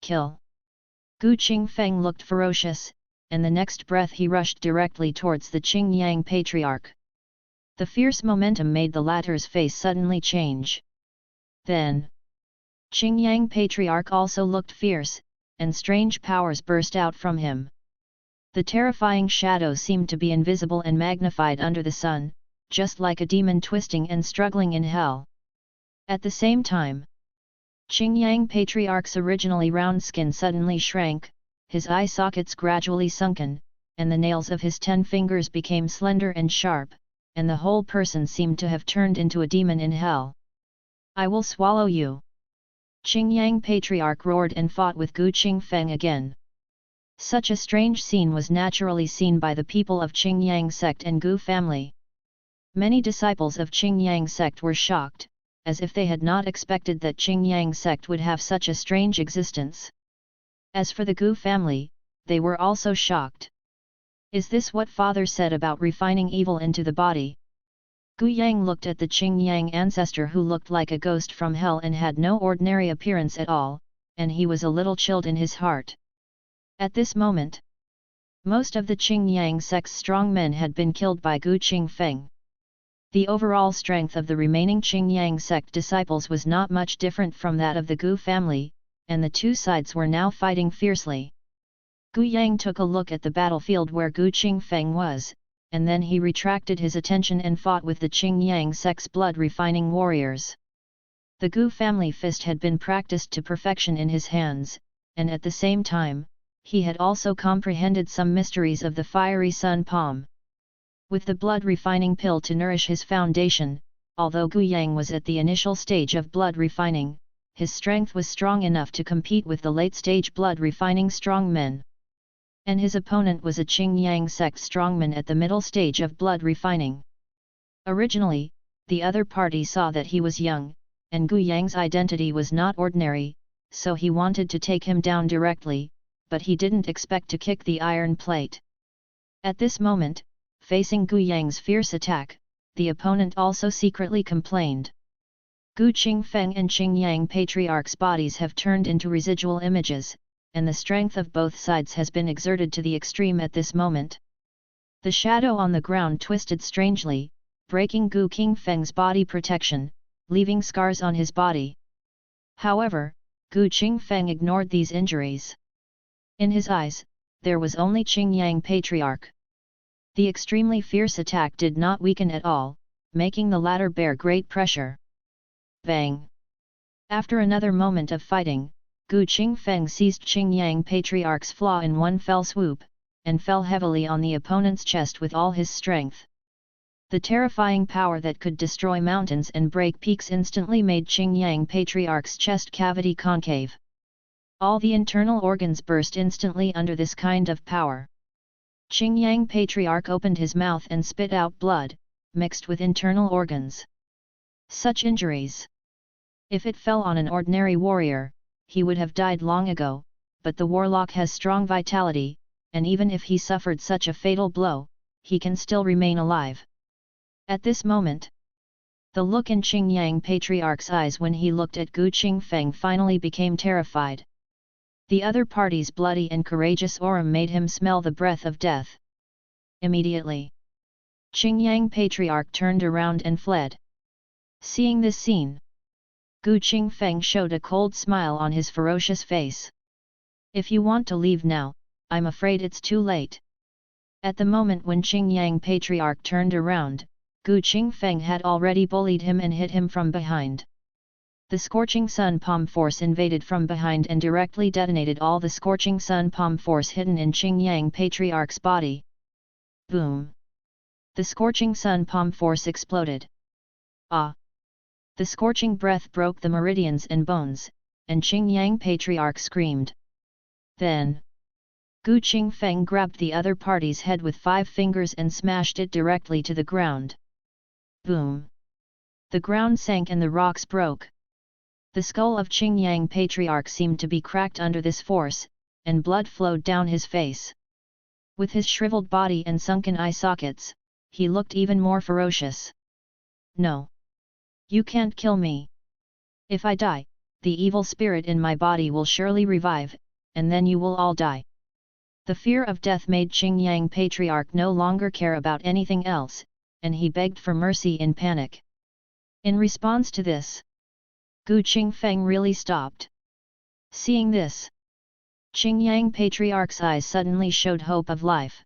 Kill! Gu Qingfeng looked ferocious, and the next breath he rushed directly towards the Qingyang patriarch. The fierce momentum made the latter's face suddenly change. Then, Qingyang patriarch also looked fierce, and strange powers burst out from him. The terrifying shadow seemed to be invisible and magnified under the sun, just like a demon twisting and struggling in hell. At the same time, Qingyang patriarch's originally round skin suddenly shrank, his eye sockets gradually sunken, and the nails of his 10 fingers became slender and sharp, and the whole person seemed to have turned into a demon in hell. I will swallow you! Qingyang patriarch roared and fought with Gu Qingfeng again. Such a strange scene was naturally seen by the people of Qingyang sect and Gu family. Many disciples of Qingyang sect were shocked, as if they had not expected that Qingyang sect would have such a strange existence. As for the Gu family, they were also shocked. Is this what father said about refining evil into the body? Gu Yang looked at the Qingyang ancestor who looked like a ghost from hell and had no ordinary appearance at all, and he was a little chilled in his heart. At this moment, most of the Qingyang sect's strong men had been killed by Gu Qingfeng. The overall strength of the remaining Qingyang sect disciples was not much different from that of the Gu family, and the two sides were now fighting fiercely. Gu Yang took a look at the battlefield where Gu Qingfeng was, and then he retracted his attention and fought with the Qingyang sect's blood-refining warriors. The Gu family fist had been practiced to perfection in his hands, and at the same time, he had also comprehended some mysteries of the fiery sun palm. With the blood-refining pill to nourish his foundation, although Gu Yang was at the initial stage of blood refining, his strength was strong enough to compete with the late-stage blood-refining strongmen. And his opponent was a Qingyang sect strongman at the middle stage of blood refining. Originally, the other party saw that he was young, and Gu Yang's identity was not ordinary, so he wanted to take him down directly, but he didn't expect to kick the iron plate. At this moment, facing Gu Yang's fierce attack, the opponent also secretly complained. Gu Qingfeng and Qingyang patriarch's bodies have turned into residual images, and the strength of both sides has been exerted to the extreme at this moment. The shadow on the ground twisted strangely, breaking Gu Qingfeng's body protection, leaving scars on his body. However, Gu Qingfeng ignored these injuries. In his eyes, there was only Qingyang patriarch. The extremely fierce attack did not weaken at all, making the latter bear great pressure. Bang! After another moment of fighting, Gu Qingfeng seized Qingyang patriarch's flaw in one fell swoop, and fell heavily on the opponent's chest with all his strength. The terrifying power that could destroy mountains and break peaks instantly made Qingyang patriarch's chest cavity concave. All the internal organs burst instantly under this kind of power. Qingyang patriarch opened his mouth and spit out blood, mixed with internal organs. Such injuries! If it fell on an ordinary warrior, he would have died long ago, but the warlock has strong vitality, and even if he suffered such a fatal blow, he can still remain alive. At this moment, the look in Qingyang patriarch's eyes when he looked at Gu Qingfeng finally became terrified. The other party's bloody and courageous aura made him smell the breath of death. Immediately, Qingyang patriarch turned around and fled. Seeing this scene, Gu Qingfeng showed a cold smile on his ferocious face. If you want to leave now, I'm afraid it's too late. At the moment when Qingyang patriarch turned around, Gu Qingfeng had already bullied him and hit him from behind. The scorching sun palm force invaded from behind and directly detonated all the scorching sun palm force hidden in Qingyang patriarch's body. Boom! The scorching sun palm force exploded. Ah! The scorching breath broke the meridians and bones, and Qingyang patriarch screamed. Then, Gu Qingfeng grabbed the other party's head with 5 fingers and smashed it directly to the ground. Boom! The ground sank and the rocks broke. The skull of Qingyang Patriarch seemed to be cracked under this force, and blood flowed down his face. With his shriveled body and sunken eye sockets, he looked even more ferocious. No! You can't kill me. If I die, the evil spirit in my body will surely revive, and then you will all die. The fear of death made Qingyang Patriarch no longer care about anything else, and he begged for mercy in panic. In response to this, Gu Qingfeng really stopped. Seeing this, Qingyang Patriarch's eyes suddenly showed hope of life.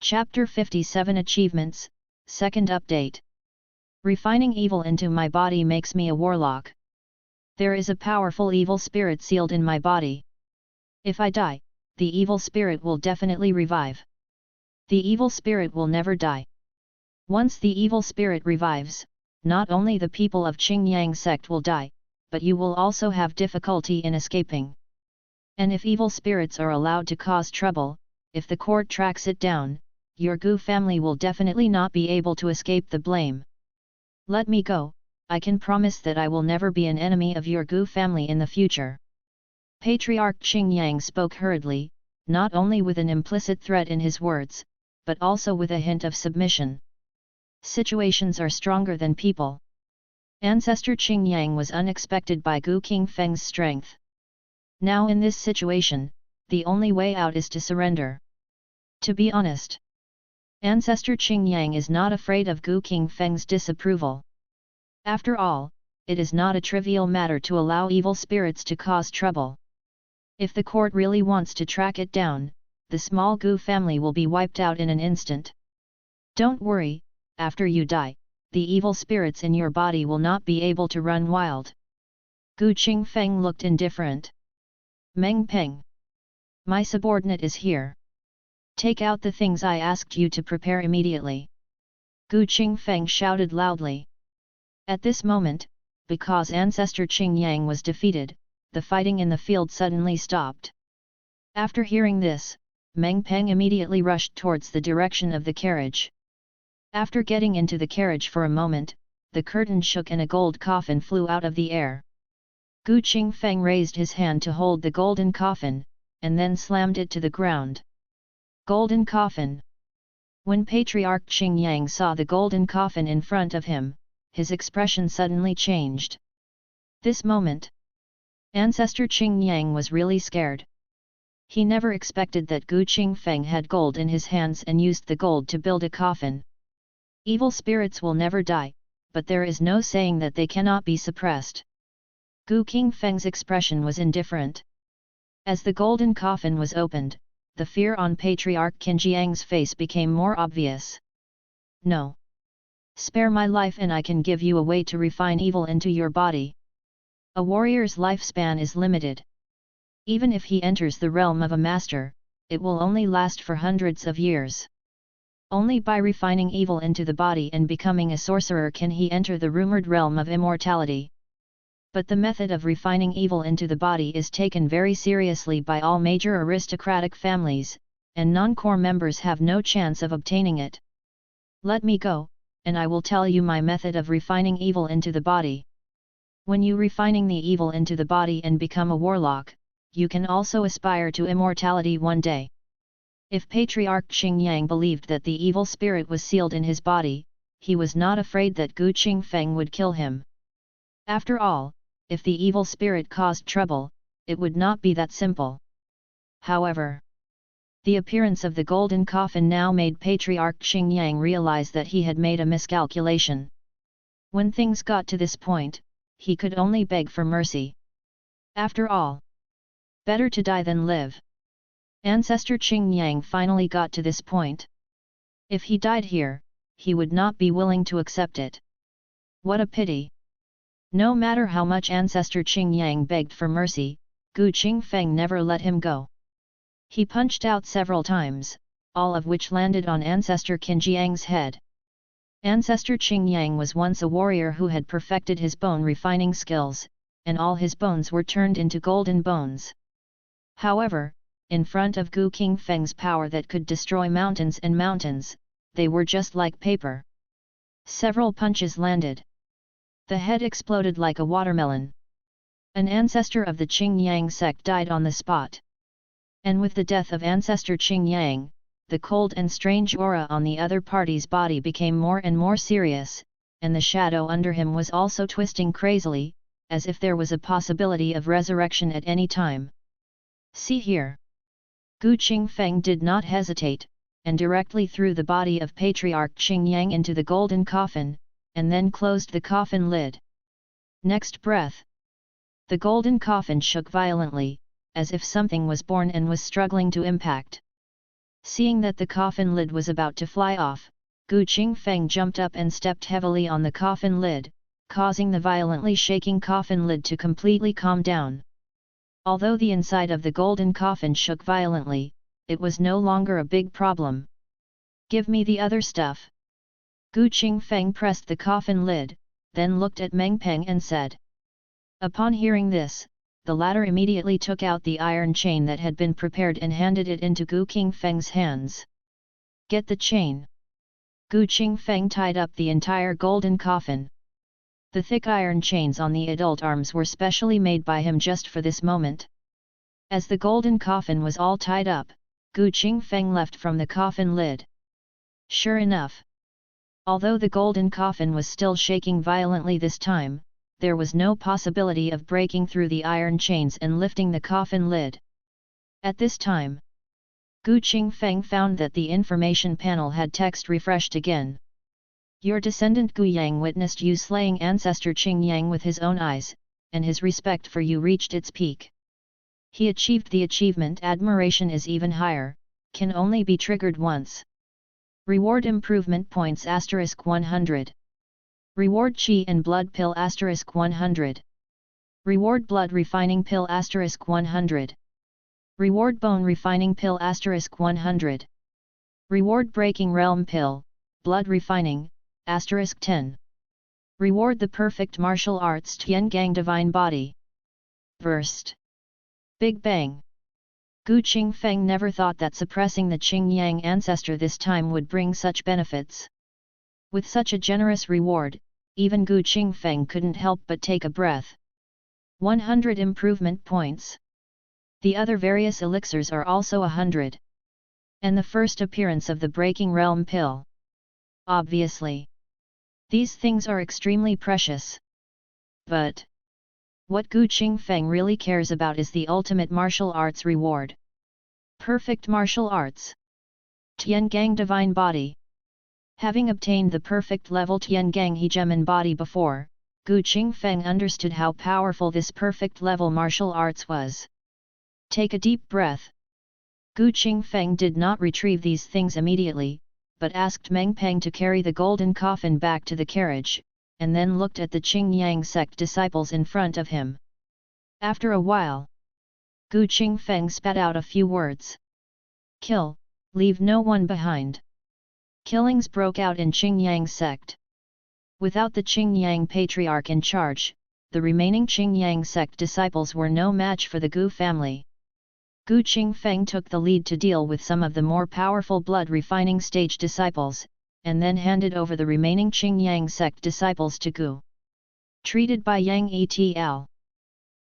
Chapter 57 Achievements, Second Update. Refining evil into my body makes me a warlock. There is a powerful evil spirit sealed in my body. If I die, the evil spirit will definitely revive. The evil spirit will never die. Once the evil spirit revives, not only the people of Qingyang sect will die, but you will also have difficulty in escaping. And if evil spirits are allowed to cause trouble, if the court tracks it down, your Gu family will definitely not be able to escape the blame. Let me go, I can promise that I will never be an enemy of your Gu family in the future. Patriarch Qingyang spoke hurriedly, not only with an implicit threat in his words, but also with a hint of submission. Situations are stronger than people. Ancestor Qingyang was unexpected by Gu Qingfeng's strength. Now in this situation, the only way out is to surrender. To be honest, Ancestor Qingyang is not afraid of Gu Qingfeng's disapproval. After all, it is not a trivial matter to allow evil spirits to cause trouble. If the court really wants to track it down, the small Gu family will be wiped out in an instant. Don't worry, after you die, the evil spirits in your body will not be able to run wild. Gu Qingfeng looked indifferent. Meng Peng. My subordinate is here. Take out the things I asked you to prepare immediately. Gu Qingfeng shouted loudly. At this moment, because Ancestor Qingyang was defeated, the fighting in the field suddenly stopped. After hearing this, Meng Peng immediately rushed towards the direction of the carriage. After getting into the carriage for a moment, the curtain shook and a gold coffin flew out of the air. Gu Qingfeng raised his hand to hold the golden coffin, and then slammed it to the ground. Golden coffin. When Patriarch Qingyang saw the golden coffin in front of him, his expression suddenly changed. This moment, Ancestor Qingyang was really scared. He never expected that Gu Qingfeng had gold in his hands and used the gold to build a coffin. Evil spirits will never die, but there is no saying that they cannot be suppressed. Gu Qingfeng's expression was indifferent. As the golden coffin was opened, the fear on Patriarch Qinjiang's face became more obvious. No. Spare my life and I can give you a way to refine evil into your body. A warrior's lifespan is limited. Even if he enters the realm of a master, it will only last for hundreds of years. Only by refining evil into the body and becoming a sorcerer can he enter the rumored realm of immortality. But the method of refining evil into the body is taken very seriously by all major aristocratic families, and non-core members have no chance of obtaining it. Let me go, and I will tell you my method of refining evil into the body. When you refining the evil into the body and become a warlock, you can also aspire to immortality one day. If Patriarch Qingyang believed that the evil spirit was sealed in his body, he was not afraid that Gu Qingfeng would kill him. After all, if the evil spirit caused trouble, it would not be that simple. However, the appearance of the golden coffin now made Patriarch Qingyang realize that he had made a miscalculation. When things got to this point, he could only beg for mercy. After all, better to die than live. Ancestor Qingyang finally got to this point. If he died here, he would not be willing to accept it. What a pity! No matter how much Ancestor Qingyang begged for mercy, Gu Qingfeng never let him go. He punched out several times, all of which landed on Ancestor Qinjiang's head. Ancestor Qingyang was once a warrior who had perfected his bone refining skills, and all his bones were turned into golden bones. However, in front of Gu Qingfeng's power that could destroy mountains and mountains, they were just like paper. Several punches landed. The head exploded like a watermelon. An ancestor of the Qingyang sect died on the spot. And with the death of ancestor Qingyang, the cold and strange aura on the other party's body became more and more serious, and the shadow under him was also twisting crazily, as if there was a possibility of resurrection at any time. See here. Gu Qingfeng did not hesitate, and directly threw the body of Patriarch Qingyang into the golden coffin, and then closed the coffin lid. Next breath. The golden coffin shook violently, as if something was born and was struggling to impact. Seeing that the coffin lid was about to fly off, Gu Qingfeng jumped up and stepped heavily on the coffin lid, causing the violently shaking coffin lid to completely calm down. Although the inside of the golden coffin shook violently, it was no longer a big problem. Give me the other stuff. Gu Qingfeng pressed the coffin lid, then looked at Meng Peng and said. Upon hearing this, the latter immediately took out the iron chain that had been prepared and handed it into Gu Qingfeng's hands. Get the chain. Gu Qingfeng tied up the entire golden coffin. The thick iron chains on the adult arms were specially made by him just for this moment. As the golden coffin was all tied up, Gu Qingfeng left from the coffin lid. Sure enough. Although the golden coffin was still shaking violently this time, there was no possibility of breaking through the iron chains and lifting the coffin lid. At this time, Gu Qingfeng found that the information panel had text refreshed again. Your descendant Gu Yang witnessed you slaying ancestor Qingyang with his own eyes, and his respect for you reached its peak. He achieved the achievement. Admiration is even higher, can only be triggered once. Reward improvement points *100. Reward Qi and Blood Pill *100. Reward Blood Refining Pill *100. Reward Bone Refining Pill *100. Reward Breaking Realm Pill, Blood Refining, *10. Reward the Perfect Martial Arts Tiangang Divine Body. Burst. Big Bang. Gu Qingfeng never thought that suppressing the Qingyang ancestor this time would bring such benefits. With such a generous reward, even Gu Qingfeng couldn't help but take a breath. 100 improvement points. The other various elixirs are also 100. And the first appearance of the Breaking Realm Pill. Obviously. These things are extremely precious. But what Gu Qingfeng really cares about is the ultimate martial arts reward. Perfect martial arts. Tiangang Divine Body. Having obtained the perfect level Tiangang Hegemon Body before, Gu Qingfeng understood how powerful this perfect level martial arts was. Take a deep breath. Gu Qingfeng did not retrieve these things immediately, but asked Meng Peng to carry the golden coffin back to the carriage, and then looked at the Qingyang sect disciples in front of him. After a while, Gu Qingfeng spat out a few words. Kill, leave no one behind. Killings broke out in Qingyang sect. Without the Qingyang patriarch in charge, the remaining Qingyang sect disciples were no match for the Gu family. Gu Qingfeng took the lead to deal with some of the more powerful blood refining stage disciples, and then handed over the remaining Qingyang sect disciples to Gu. Treated by Yang et.al.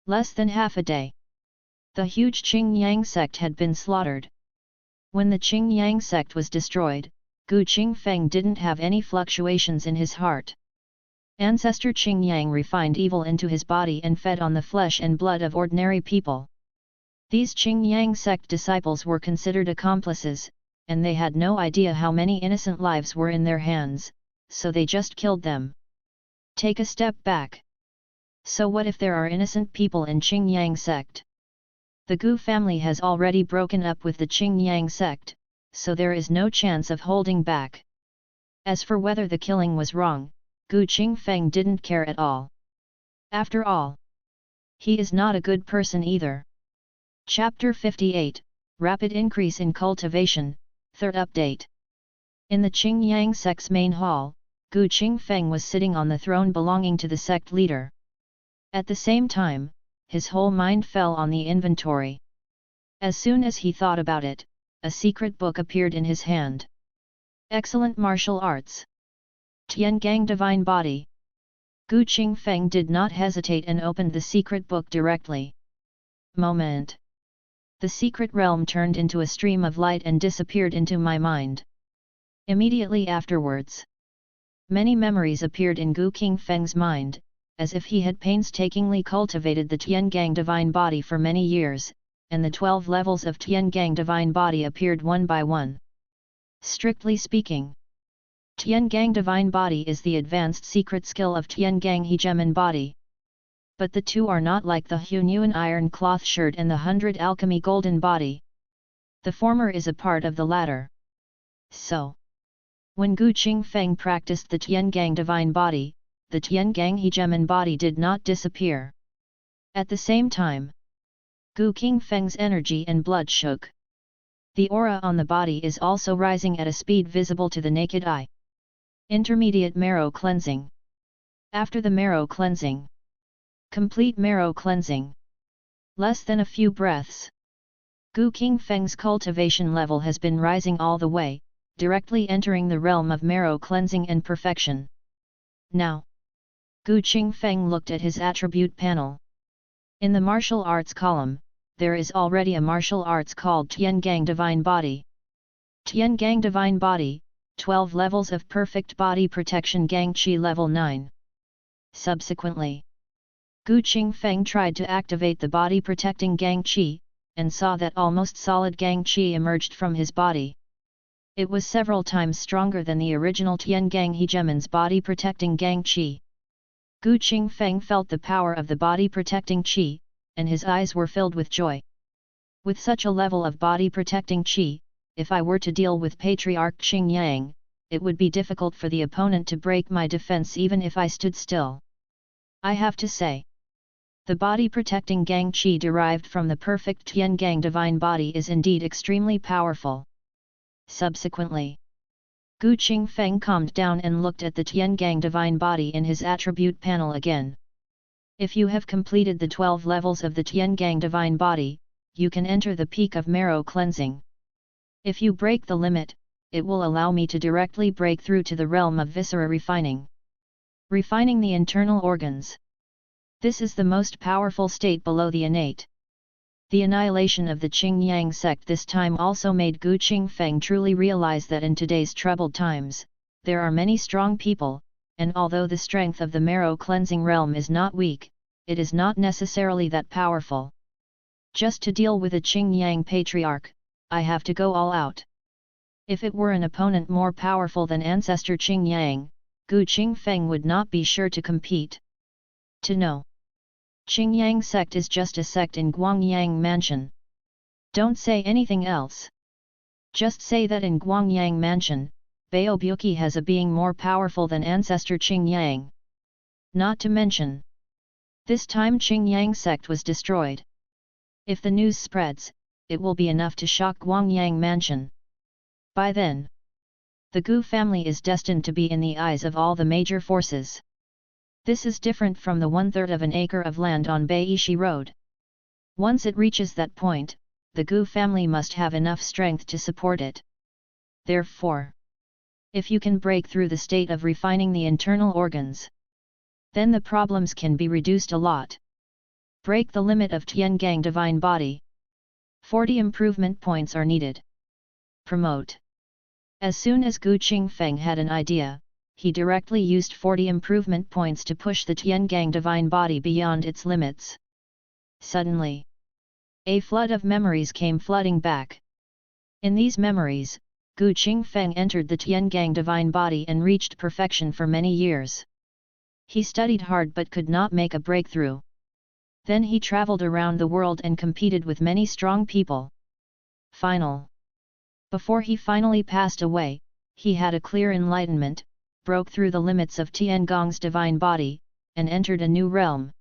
Less than half a day. The huge Qingyang sect had been slaughtered. When the Qingyang sect was destroyed, Gu Qingfeng didn't have any fluctuations in his heart. Ancestor Qingyang refined evil into his body and fed on the flesh and blood of ordinary people. These Qingyang sect disciples were considered accomplices, and they had no idea how many innocent lives were in their hands, so they just killed them. Take a step back. So what if there are innocent people in Qingyang sect? The Gu family has already broken up with the Qingyang sect, so there is no chance of holding back. As for whether the killing was wrong, Gu Qingfeng didn't care at all. After all, he is not a good person either. Chapter 58, Rapid Increase in Cultivation, Third Update. In the Qingyang sect's main hall, Gu Qingfeng was sitting on the throne belonging to the sect leader. At the same time, his whole mind fell on the inventory. As soon as he thought about it, a secret book appeared in his hand. Excellent martial arts. Tiangang Divine Body. Qingfeng did not hesitate and opened the secret book directly. Moment. The secret realm turned into a stream of light and disappeared into my mind. Immediately afterwards, many memories appeared in Qingfeng's mind, as if he had painstakingly cultivated the Tiangang Divine Body for many years, and the 12 levels of Tiangang Divine Body appeared one by one. Strictly speaking, Tiangang Divine Body is the advanced secret skill of Tiangang Hegemon Body. But the two are not like the Hunyuan Iron Cloth Shirt and the 100 Alchemy Golden Body. The former is a part of the latter. So, when Qingfeng practiced the Tiangang Divine Body, the Tiangang Hegemon Body did not disappear. At the same time, Qingfeng's energy and blood shook. The aura on the body is also rising at a speed visible to the naked eye. Intermediate marrow cleansing. After the marrow cleansing. Complete marrow cleansing. Less than a few breaths. Qingfeng's cultivation level has been rising all the way, directly entering the realm of marrow cleansing and perfection. Now, Qingfeng looked at his attribute panel. In the martial arts column, there is already a martial arts called Tiangang Divine Body. Tiangang Divine Body, 12 levels of perfect body protection Gang Qi level 9. Subsequently, Qingfeng tried to activate the body protecting Gang Qi, and saw that almost solid Gang Qi emerged from his body. It was several times stronger than the original Tiangang Hegemon's body protecting Gang Qi. Qingfeng felt the power of the body protecting Qi, and his eyes were filled with joy. With such a level of body protecting Qi, if I were to deal with Patriarch Qingyang, it would be difficult for the opponent to break my defense even if I stood still. I have to say, the body protecting Gang Qi derived from the perfect Tiangang Divine Body is indeed extremely powerful. Subsequently, Qingfeng calmed down and looked at the Tiangang Divine Body in his attribute panel again. If you have completed the 12 levels of the Tiangang Divine Body, you can enter the peak of marrow cleansing. If you break the limit, it will allow me to directly break through to the realm of viscera refining. Refining the internal organs. This is the most powerful state below the innate. The annihilation of the Qingyang sect this time also made Qingfeng truly realize that in today's troubled times, there are many strong people, and although the strength of the marrow cleansing realm is not weak, it is not necessarily that powerful. Just to deal with a Qingyang patriarch, I have to go all out. If it were an opponent more powerful than ancestor Qingyang, Qingfeng would not be sure to compete. To know. Qingyang sect is just a sect in Guangyang Mansion. Don't say anything else. Just say that in Guangyang Mansion, Baobuki has a being more powerful than ancestor Qingyang. Not to mention, this time Qingyang sect was destroyed. If the news spreads, it will be enough to shock Guangyang Mansion. By then, the Gu family is destined to be in the eyes of all the major forces. This is different from the 1/3 of an acre of land on Beishi Road. Once it reaches that point, the Gu family must have enough strength to support it. Therefore, if you can break through the state of refining the internal organs, then the problems can be reduced a lot. Break the limit of Tiangang Divine Body. 40 improvement points are needed. Promote. As soon as Qingfeng had an idea, he directly used 40 improvement points to push the Tiangang Divine Body beyond its limits. Suddenly, a flood of memories came flooding back. In these memories, Qingfeng entered the Tiangang Divine Body and reached perfection for many years. He studied hard but could not make a breakthrough. Then he traveled around the world and competed with many strong people. Before he finally passed away, he had a clear enlightenment, broke through the limits of Tiangong's divine body, and entered a new realm.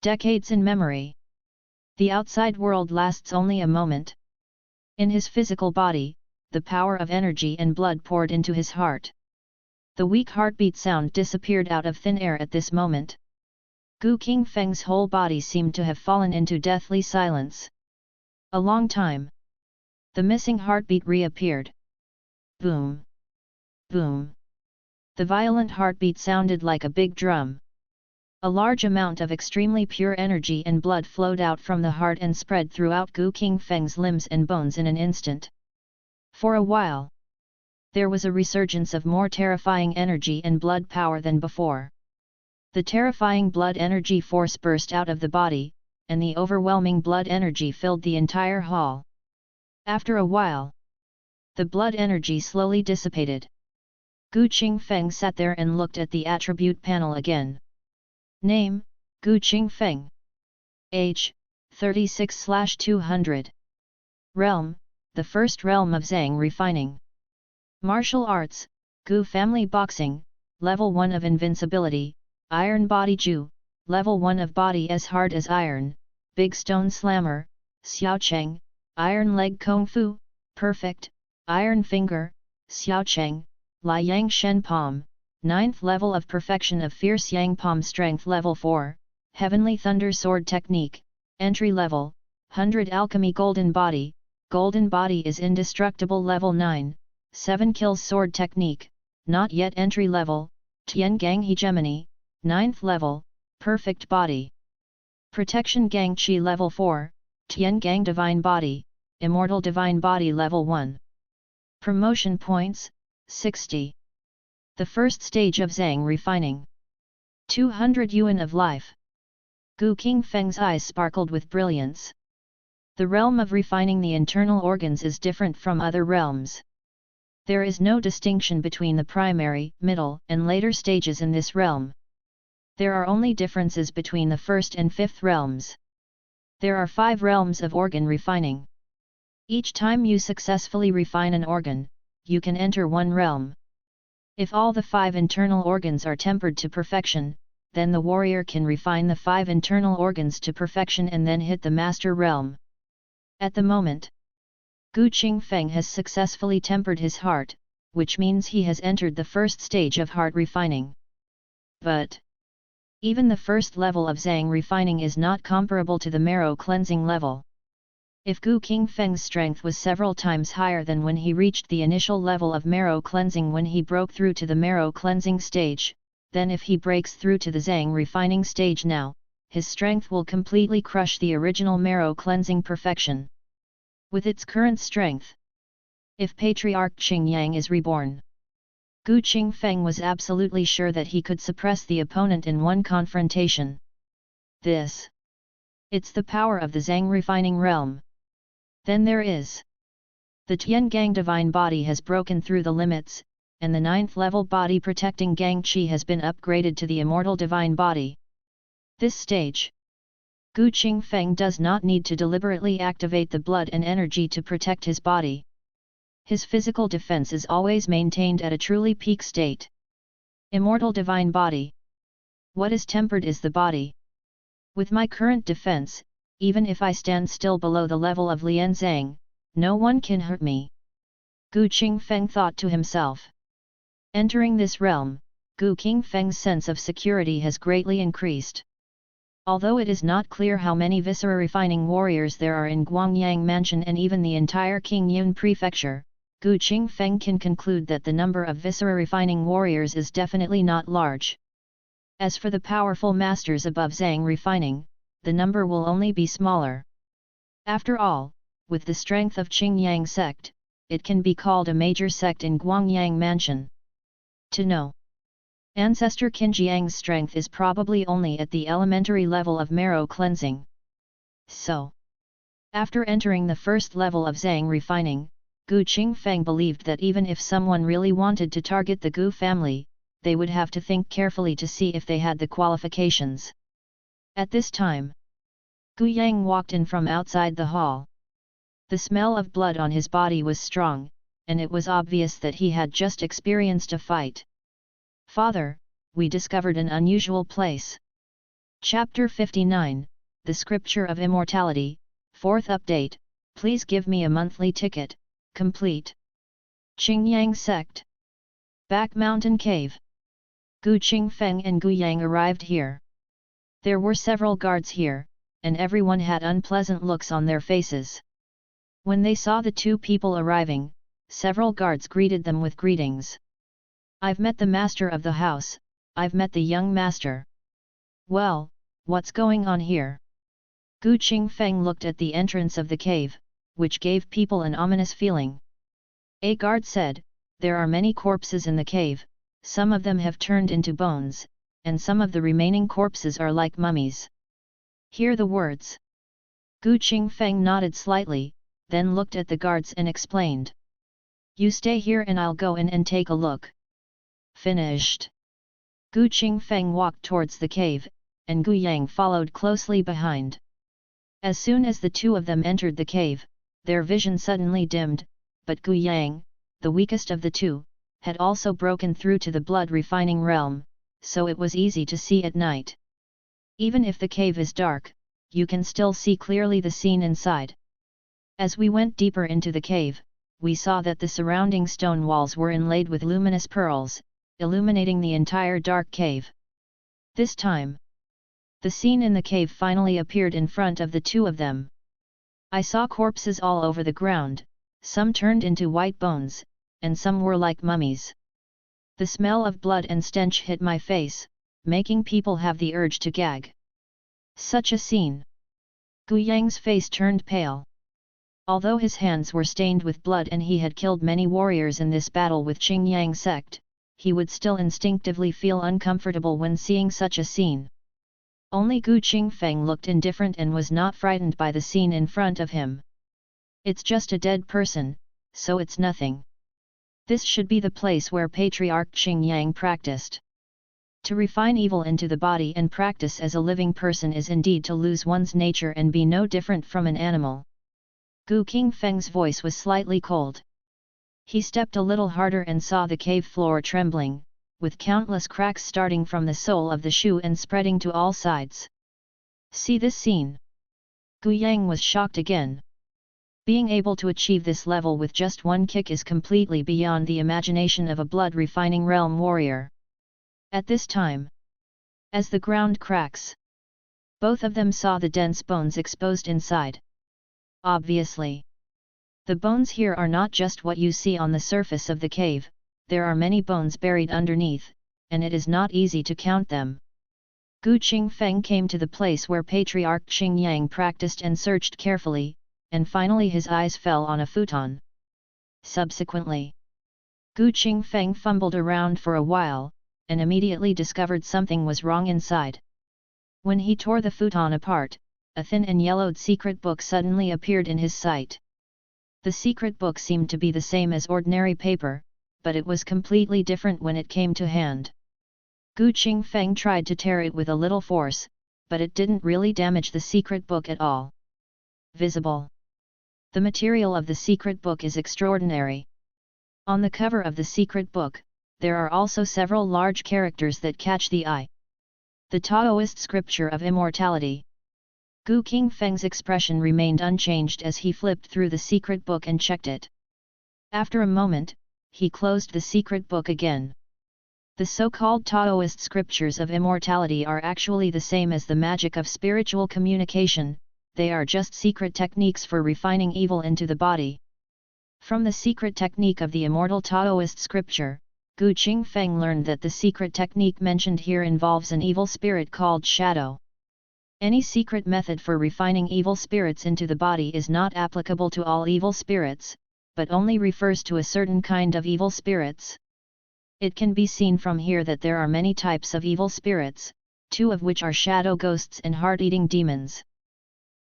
Decades in memory. The outside world lasts only a moment. In his physical body, the power of energy and blood poured into his heart. The weak heartbeat sound disappeared out of thin air at this moment. Qingfeng's whole body seemed to have fallen into deathly silence. A long time. The missing heartbeat reappeared. Boom! Boom! The violent heartbeat sounded like a big drum. A large amount of extremely pure energy and blood flowed out from the heart and spread throughout Qingfeng's limbs and bones in an instant. For a while, there was a resurgence of more terrifying energy and blood power than before. The terrifying blood energy force burst out of the body, and the overwhelming blood energy filled the entire hall. After a while, the blood energy slowly dissipated. Qingfeng sat there and looked at the attribute panel again. Name, Qingfeng. Age, 36/200. Realm, the first realm of Zhang refining. Martial arts, Gu family boxing, level 1 of invincibility, iron body Ju, level 1 of body as hard as iron, big stone slammer, Xiaocheng, iron leg kung fu, perfect, iron finger, Xiaocheng, Li Yang Shen Palm, 9th level of perfection of fierce Yang Palm strength level 4, heavenly thunder sword technique, entry level, 100 alchemy golden body is indestructible level 9, 7 kills sword technique, not yet entry level, Tian Gang hegemony, 9th level, perfect body. Protection Gang Qi level 4, Tian Gang divine body, immortal divine body level 1. Promotion points, 60. The first stage of Zhang refining. 200 yuan of life. Qingfeng's eyes sparkled with brilliance. The realm of refining the internal organs is different from other realms. There is no distinction between the primary, middle, and later stages in this realm. There are only differences between the first and fifth realms. There are 5 realms of organ refining. Each time you successfully refine an organ, you can enter one realm. If all the 5 internal organs are tempered to perfection, then the warrior can refine the 5 internal organs to perfection and then hit the master realm. At the moment, Qingfeng has successfully tempered his heart, which means he has entered the first stage of heart refining. But even the first level of Zhang refining is not comparable to the marrow cleansing level. If Qingfeng's strength was several times higher than when he reached the initial level of marrow cleansing when he broke through to the marrow cleansing stage, then if he breaks through to the Zhang refining stage now, his strength will completely crush the original marrow cleansing perfection. With its current strength, if Patriarch Qingyang is reborn, Qingfeng was absolutely sure that he could suppress the opponent in one confrontation. It's the power of the Zhang refining realm. Then there is the Tian Gang divine body has broken through the limits, and the 9th level body protecting Gang Qi has been upgraded to the immortal divine body. This stage, Qingfeng does not need to deliberately activate the blood and energy to protect his body. His physical defense is always maintained at a truly peak state. Immortal divine body. What is tempered is the body. With my current defense, even if I stand still below the level of Lian Zhang, no one can hurt me. Qingfeng thought to himself. Entering this realm, Qingfeng's sense of security has greatly increased. Although it is not clear how many viscera refining warriors there are in Guangyang Mansion and even the entire Qingyun Prefecture, Qingfeng can conclude that the number of viscera refining warriors is definitely not large. As for the powerful masters above Zhang refining, the number will only be smaller. After all, with the strength of Qingyang sect, it can be called a major sect in Guangyang Mansion. To know Ancestor Qinjiang's strength is probably only at the elementary level of marrow cleansing. So, after entering the first level of Zhang refining, Qingfeng believed that even if someone really wanted to target the Gu family, they would have to think carefully to see if they had the qualifications. At this time, Gu Yang walked in from outside the hall. The smell of blood on his body was strong, and it was obvious that he had just experienced a fight. Father, we discovered an unusual place. Chapter 59, The Scripture of Immortality, 4th update, please give me a monthly ticket, complete. Qingyang Sect. Back Mountain Cave. Qingfeng and Gu Yang arrived here. There were several guards here, and everyone had unpleasant looks on their faces. When they saw the two people arriving, several guards greeted them with greetings. "I've met the master of the house, I've met the young master. Well, what's going on here?" Qingfeng looked at the entrance of the cave, which gave people an ominous feeling. A guard said, "There are many corpses in the cave, some of them have turned into bones, and some of the remaining corpses are like mummies." Hear the words. Qingfeng nodded slightly, then looked at the guards and explained. "You stay here and I'll go in and take a look." Finished. Qingfeng walked towards the cave, and Gu Yang followed closely behind. As soon as the two of them entered the cave, their vision suddenly dimmed, but Gu Yang, the weakest of the two, had also broken through to the blood-refining realm, so it was easy to see at night. Even if the cave is dark, you can still see clearly the scene inside. As we went deeper into the cave, we saw that the surrounding stone walls were inlaid with luminous pearls, illuminating the entire dark cave. This time, the scene in the cave finally appeared in front of the two of them. I saw corpses all over the ground, some turned into white bones, and some were like mummies. The smell of blood and stench hit my face, making people have the urge to gag. Such a scene. Gu Yang's face turned pale. Although his hands were stained with blood and he had killed many warriors in this battle with Qingyang sect, he would still instinctively feel uncomfortable when seeing such a scene. Only Qingfeng looked indifferent and was not frightened by the scene in front of him. "It's just a dead person, so it's nothing. This should be the place where Patriarch Qingyang practiced." To refine evil into the body and practice as a living person is indeed to lose one's nature and be no different from an animal. Qingfeng's voice was slightly cold. He stepped a little harder and saw the cave floor trembling, with countless cracks starting from the sole of the shoe and spreading to all sides. "See this scene?" Gu Yang was shocked again. Being able to achieve this level with just one kick is completely beyond the imagination of a blood-refining realm warrior. At this time, as the ground cracks, both of them saw the dense bones exposed inside. Obviously, the bones here are not just what you see on the surface of the cave, there are many bones buried underneath, and it is not easy to count them. Qingfeng came to the place where Patriarch Qingyang practiced and searched carefully, and finally his eyes fell on a futon. Subsequently, Qingfeng fumbled around for a while, and immediately discovered something was wrong inside. When he tore the futon apart, a thin and yellowed secret book suddenly appeared in his sight. The secret book seemed to be the same as ordinary paper, but it was completely different when it came to hand. Qingfeng tried to tear it with a little force, but it didn't really damage the secret book at all. Visible. The material of the secret book is extraordinary. On the cover of the secret book, there are also several large characters that catch the eye. The Taoist scripture of immortality. Qingfeng's expression remained unchanged as he flipped through the secret book and checked it. After a moment, he closed the secret book again. The so-called Taoist scriptures of immortality are actually the same as the magic of spiritual communication, they are just secret techniques for refining evil into the body. From the secret technique of the immortal Taoist scripture, Qingfeng learned that the secret technique mentioned here involves an evil spirit called shadow. Any secret method for refining evil spirits into the body is not applicable to all evil spirits, but only refers to a certain kind of evil spirits. It can be seen from here that there are many types of evil spirits, two of which are shadow ghosts and heart-eating demons.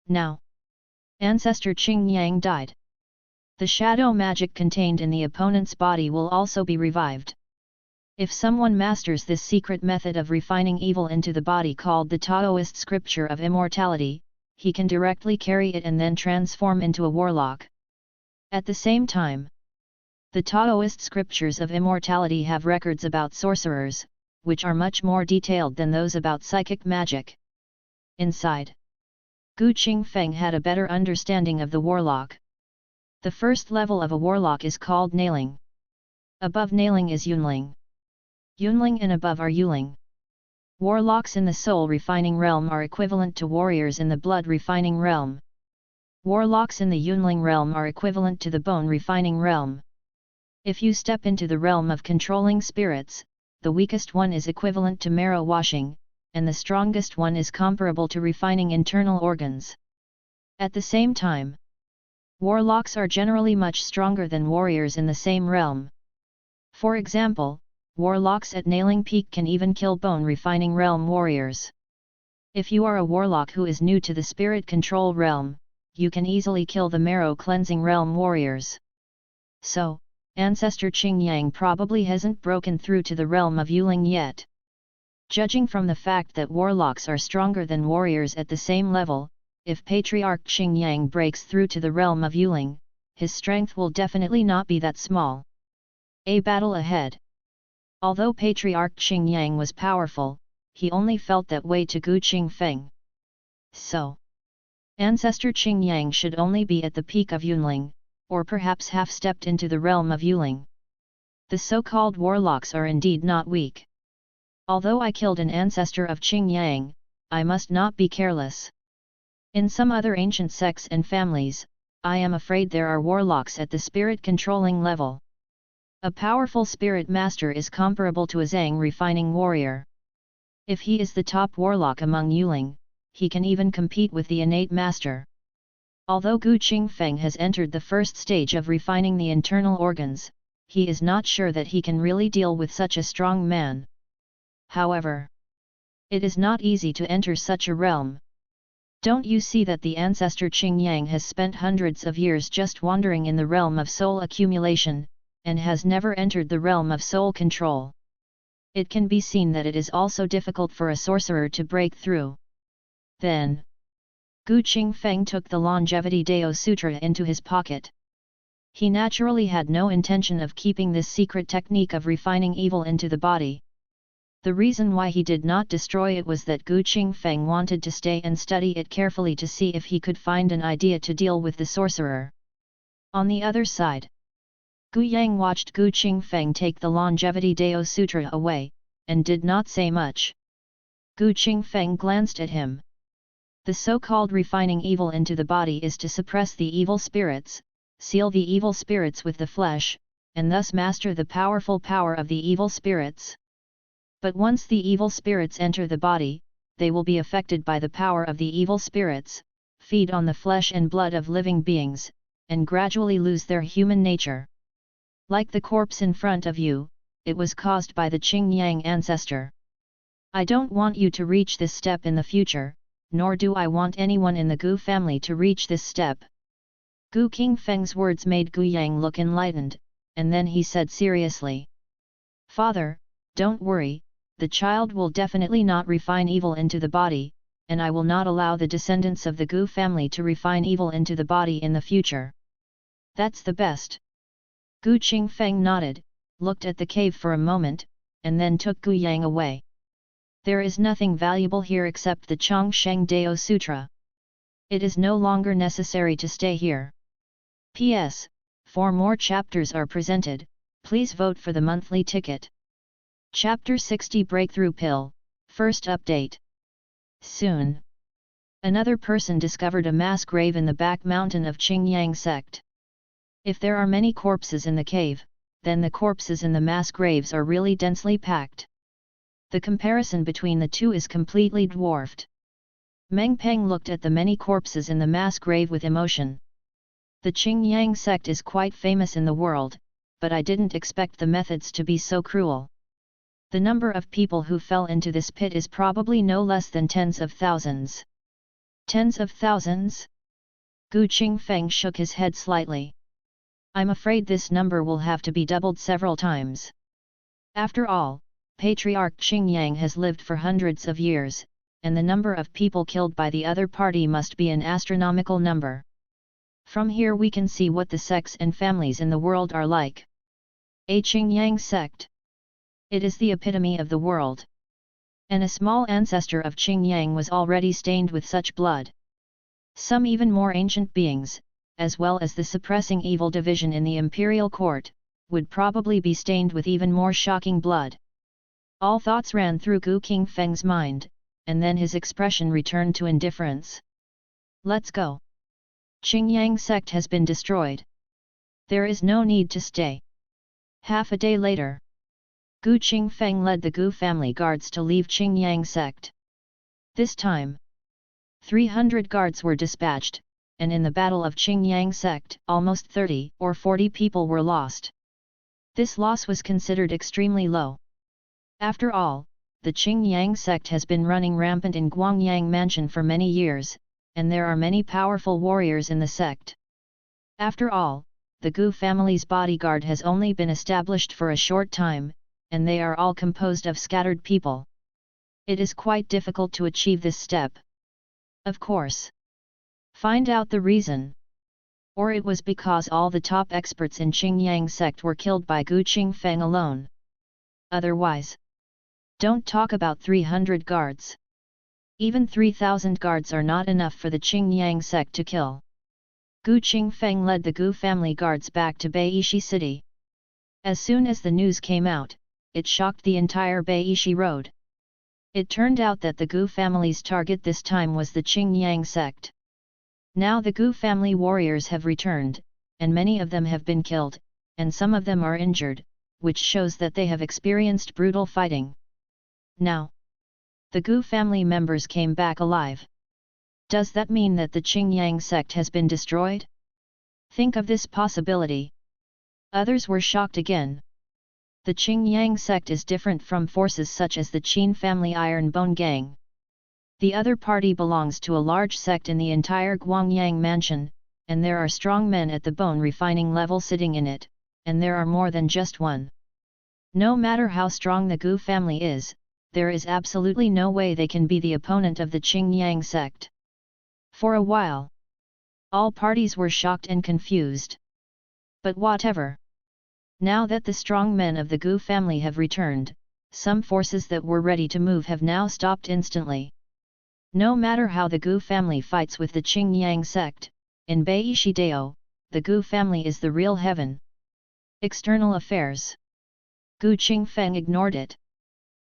Now, Ancestor Qingyang died. The shadow magic contained in the opponent's body will also be revived. If someone masters this secret method of refining evil into the body called the Taoist scripture of immortality, he can directly carry it and then transform into a warlock. At the same time, the Taoist scriptures of immortality have records about sorcerers, which are much more detailed than those about psychic magic. Inside, Qingfeng had a better understanding of the warlock. The first level of a warlock is called nailing. Above nailing is yunling. Yunling and above are yuling. Warlocks in the soul refining realm are equivalent to warriors in the blood refining realm. Warlocks in the Yunling realm are equivalent to the bone refining realm. If you step into the realm of controlling spirits, the weakest one is equivalent to marrow washing, and the strongest one is comparable to refining internal organs. At the same time, warlocks are generally much stronger than warriors in the same realm. For example, warlocks at Nailing Peak can even kill bone refining realm warriors. If you are a warlock who is new to the spirit control realm, you can easily kill the marrow cleansing realm warriors. So, Ancestor Qingyang probably hasn't broken through to the realm of Yuling yet. Judging from the fact that warlocks are stronger than warriors at the same level, if Patriarch Qingyang breaks through to the realm of Yuling, his strength will definitely not be that small. A battle ahead. Although Patriarch Qingyang was powerful, he only felt that way to Gu Qingfeng. So, Ancestor Qingyang should only be at the peak of Yunling, or perhaps half-stepped into the realm of Yuling. The so-called warlocks are indeed not weak. Although I killed an ancestor of Qingyang, I must not be careless. In some other ancient sects and families, I am afraid there are warlocks at the spirit-controlling level. A powerful spirit master is comparable to a Zhang refining warrior. If he is the top warlock among Yuling, he can even compete with the innate master. Although Gu Qingfeng has entered the first stage of refining the internal organs, he is not sure that he can really deal with such a strong man. However, it is not easy to enter such a realm. Don't you see that the ancestor Qingyang has spent hundreds of years just wandering in the realm of soul accumulation, and has never entered the realm of soul control? It can be seen that it is also difficult for a sorcerer to break through. Then, Gu Qingfeng took the Longevity Dao Sutra into his pocket. He naturally had no intention of keeping this secret technique of refining evil into the body. The reason why he did not destroy it was that Gu Qingfeng wanted to stay and study it carefully to see if he could find an idea to deal with the sorcerer. On the other side, Gu Yang watched Gu Qingfeng take the Longevity Dao Sutra away, and did not say much. Gu Qingfeng glanced at him. The so-called refining evil into the body is to suppress the evil spirits, seal the evil spirits with the flesh, and thus master the powerful power of the evil spirits. But once the evil spirits enter the body, they will be affected by the power of the evil spirits, feed on the flesh and blood of living beings, and gradually lose their human nature. Like the corpse in front of you, it was caused by the Qingyang ancestor. I don't want you to reach this step in the future, nor do I want anyone in the Gu family to reach this step. Gu Qingfeng's words made Gu Yang look enlightened, and then he said seriously, "Father, don't worry, the child will definitely not refine evil into the body, and I will not allow the descendants of the Gu family to refine evil into the body in the future." "That's the best." Gu Qingfeng nodded, looked at the cave for a moment, and then took Gu Yang away. "There is nothing valuable here except the Chongsheng Dao Sutra. It is no longer necessary to stay here. P.S. 4 more chapters are presented, please vote for the monthly ticket." Chapter 60 Breakthrough Pill, First Update. Soon, another person discovered a mass grave in the back mountain of Qingyang sect. If there are many corpses in the cave, then the corpses in the mass graves are really densely packed. The comparison between the two is completely dwarfed. Meng Peng looked at the many corpses in the mass grave with emotion. The Qingyang sect is quite famous in the world, but I didn't expect the methods to be so cruel. The number of people who fell into this pit is probably no less than tens of thousands. Tens of thousands? Gu Qingfeng shook his head slightly. I'm afraid this number will have to be doubled several times. After all, Patriarch Qingyang has lived for hundreds of years, and the number of people killed by the other party must be an astronomical number. From here we can see what the sects and families in the world are like. A Qingyang sect. It is the epitome of the world. And a small ancestor of Qingyang was already stained with such blood. Some even more ancient beings, as well as the suppressing evil division in the imperial court, would probably be stained with even more shocking blood. All thoughts ran through Gu Qingfeng's mind, and then his expression returned to indifference. "Let's go." Qingyang sect has been destroyed. There is no need to stay. Half a day later, Gu Qingfeng led the Gu family guards to leave Qingyang sect. This time, 300 guards were dispatched, and in the battle of Qingyang sect, almost 30 or 40 people were lost. This loss was considered extremely low. After all, the Qingyang sect has been running rampant in Guangyang Mansion for many years, and there are many powerful warriors in the sect. After all, the Gu family's bodyguard has only been established for a short time, and they are all composed of scattered people. It is quite difficult to achieve this step. Of course. Find out the reason. Or it was because all the top experts in Qingyang sect were killed by Gu Qingfeng alone. Otherwise, don't talk about 300 guards. Even 3,000 guards are not enough for the Qingyang sect to kill. Gu Qingfeng led the Gu family guards back to Beishi city. As soon as the news came out, it shocked the entire Beishi road. It turned out that the Gu family's target this time was the Qingyang sect. Now the Gu family warriors have returned, and many of them have been killed, and some of them are injured, which shows that they have experienced brutal fighting. Now, the Gu family members came back alive. Does that mean that the Qingyang sect has been destroyed? Think of this possibility. Others were shocked again. The Qingyang sect is different from forces such as the Qin family Iron Bone Gang. The other party belongs to a large sect in the entire Guangyang Mansion, and there are strong men at the bone refining level sitting in it, and there are more than just one. No matter how strong the Gu family is, there is absolutely no way they can be the opponent of the Qingyang sect. For a while, all parties were shocked and confused. But whatever. Now that the strong men of the Gu family have returned, some forces that were ready to move have now stopped instantly. No matter how the Gu family fights with the Qingyang sect, in Beishi Dao, the Gu family is the real heaven. External affairs. Gu Qingfeng ignored it.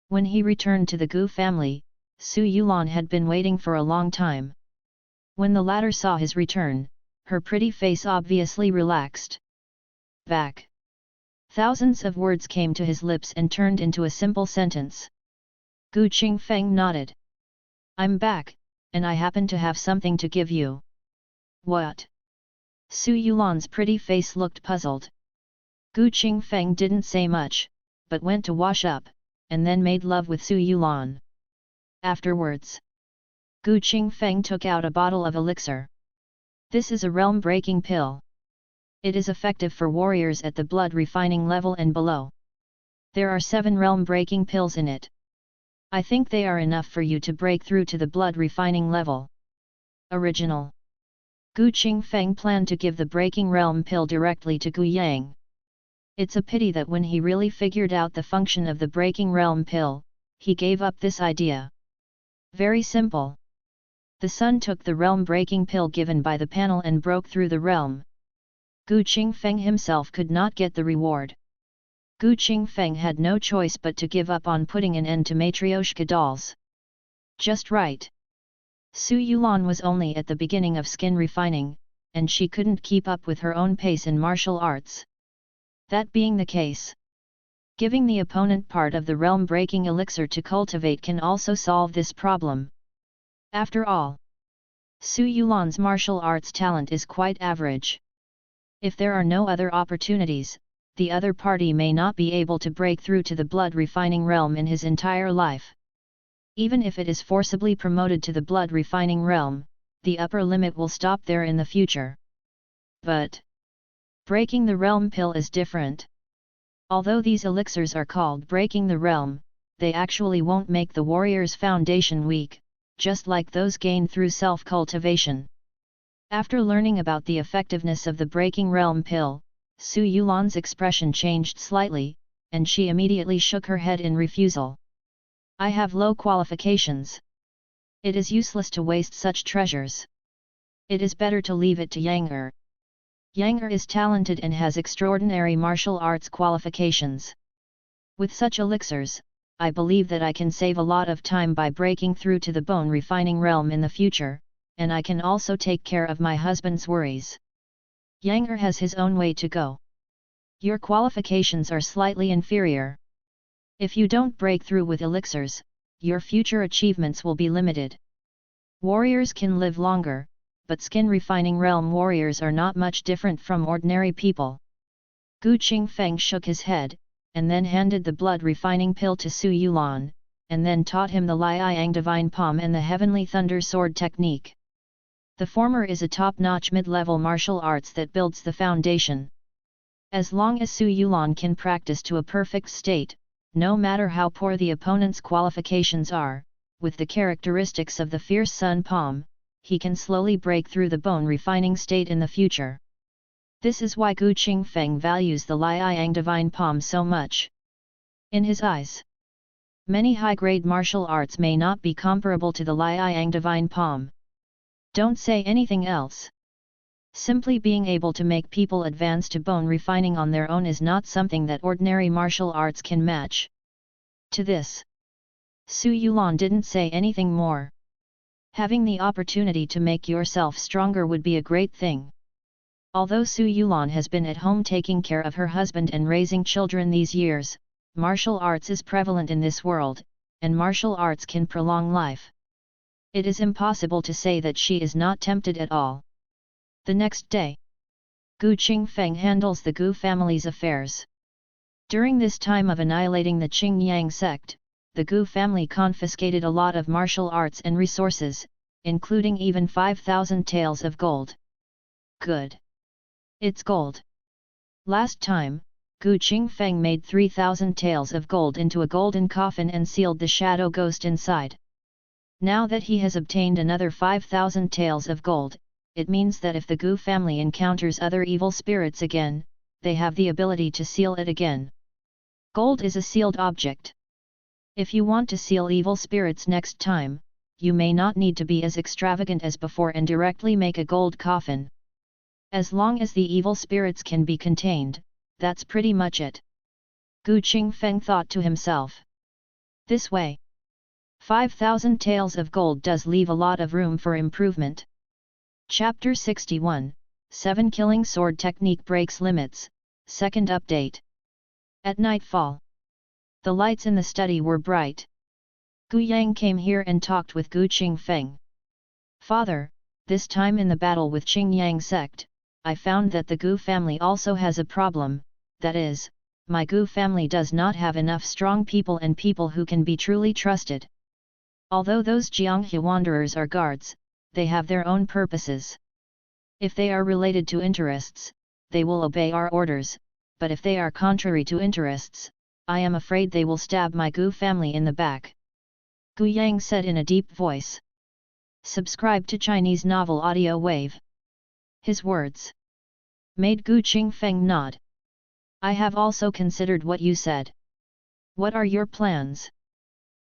When he returned to the Gu family, Su Yulan had been waiting for a long time. When the latter saw his return, her pretty face obviously relaxed. Back. Thousands of words came to his lips and turned into a simple sentence. Gu Qingfeng nodded. I'm back, and I happen to have something to give you. What? Su Yulan's pretty face looked puzzled. Gu Qingfeng didn't say much, but went to wash up, and then made love with Su Yulan. Afterwards, Gu Qingfeng took out a bottle of elixir. This is a realm-breaking pill. It is effective for warriors at the blood refining level and below. There are 7 realm-breaking pills in it. I think they are enough for you to break through to the blood refining level. Original. Gu Qingfeng planned to give the breaking realm pill directly to Gu Yang. It's a pity that when he really figured out the function of the breaking realm pill, he gave up this idea. Very simple. The sun took the realm-breaking pill given by the panel and broke through the realm. Gu Qingfeng himself could not get the reward. Gu Qingfeng had no choice but to give up on putting an end to Matryoshka dolls. Just right. Su Yulan was only at the beginning of skin refining, and she couldn't keep up with her own pace in martial arts. That being the case, giving the opponent part of the realm-breaking elixir to cultivate can also solve this problem. After all, Su Yulan's martial arts talent is quite average. If there are no other opportunities, the other party may not be able to break through to the blood refining realm in his entire life. Even if it is forcibly promoted to the blood refining realm, the upper limit will stop there in the future. But breaking the realm pill is different. Although these elixirs are called breaking the realm, they actually won't make the warrior's foundation weak, just like those gained through self-cultivation. After learning about the effectiveness of the breaking realm pill, Su Yulan's expression changed slightly, and she immediately shook her head in refusal. I have low qualifications. It is useless to waste such treasures. It is better to leave it to Yang. Yang is talented and has extraordinary martial arts qualifications. With such elixirs, I believe that I can save a lot of time by breaking through to the bone refining realm in the future, and I can also take care of my husband's worries. Yang has his own way to go. Your qualifications are slightly inferior. If you don't break through with elixirs, your future achievements will be limited. Warriors can live longer, but skin refining realm warriors are not much different from ordinary people. Gu Qingfeng shook his head, and then handed the blood refining pill to Su Yulan, and then taught him the Liang Divine Palm and the Heavenly Thunder Sword technique. The former is a top-notch mid-level martial arts that builds the foundation. As long as Su Yulan can practice to a perfect state, no matter how poor the opponent's qualifications are, with the characteristics of the fierce sun palm, he can slowly break through the bone refining state in the future. This is why Gu Qingfeng values the Liang Divine Palm so much. In his eyes, many high-grade martial arts may not be comparable to the Liang Divine Palm. Don't say anything else. Simply being able to make people advance to bone refining on their own is not something that ordinary martial arts can match. To this, Su Yulan didn't say anything more. Having the opportunity to make yourself stronger would be a great thing. Although Su Yulan has been at home taking care of her husband and raising children these years, martial arts is prevalent in this world, and martial arts can prolong life. It is impossible to say that she is not tempted at all. The next day, Gu Qingfeng handles the Gu family's affairs. During this time of annihilating the Qingyang sect, the Gu family confiscated a lot of martial arts and resources, including even 5,000 taels of gold. Good. It's gold. Last time, Gu Qingfeng made 3,000 taels of gold into a golden coffin and sealed the shadow ghost inside. Now that he has obtained another 5,000 taels of gold, it means that if the Gu family encounters other evil spirits again, they have the ability to seal it again. Gold is a sealed object. If you want to seal evil spirits next time, you may not need to be as extravagant as before and directly make a gold coffin. As long as the evil spirits can be contained, that's pretty much it. Gu Qingfeng thought to himself. This way, 5,000 taels of gold does leave a lot of room for improvement. Chapter 61, 7 Killing Sword Technique Breaks Limits, Second Update. At nightfall, the lights in the study were bright. Gu Yang came here and talked with Gu Qingfeng. Father, this time in the battle with Qingyang sect, I found that the Gu family also has a problem, that is, my Gu family does not have enough strong people and people who can be truly trusted. Although those Jianghe wanderers are guards, they have their own purposes. If they are related to interests, they will obey our orders, but if they are contrary to interests, I am afraid they will stab my Gu family in the back. Gu Yang said in a deep voice. Subscribe to Chinese Novel Audio Wave. His words made Gu Qingfeng nod. I have also considered what you said. What are your plans?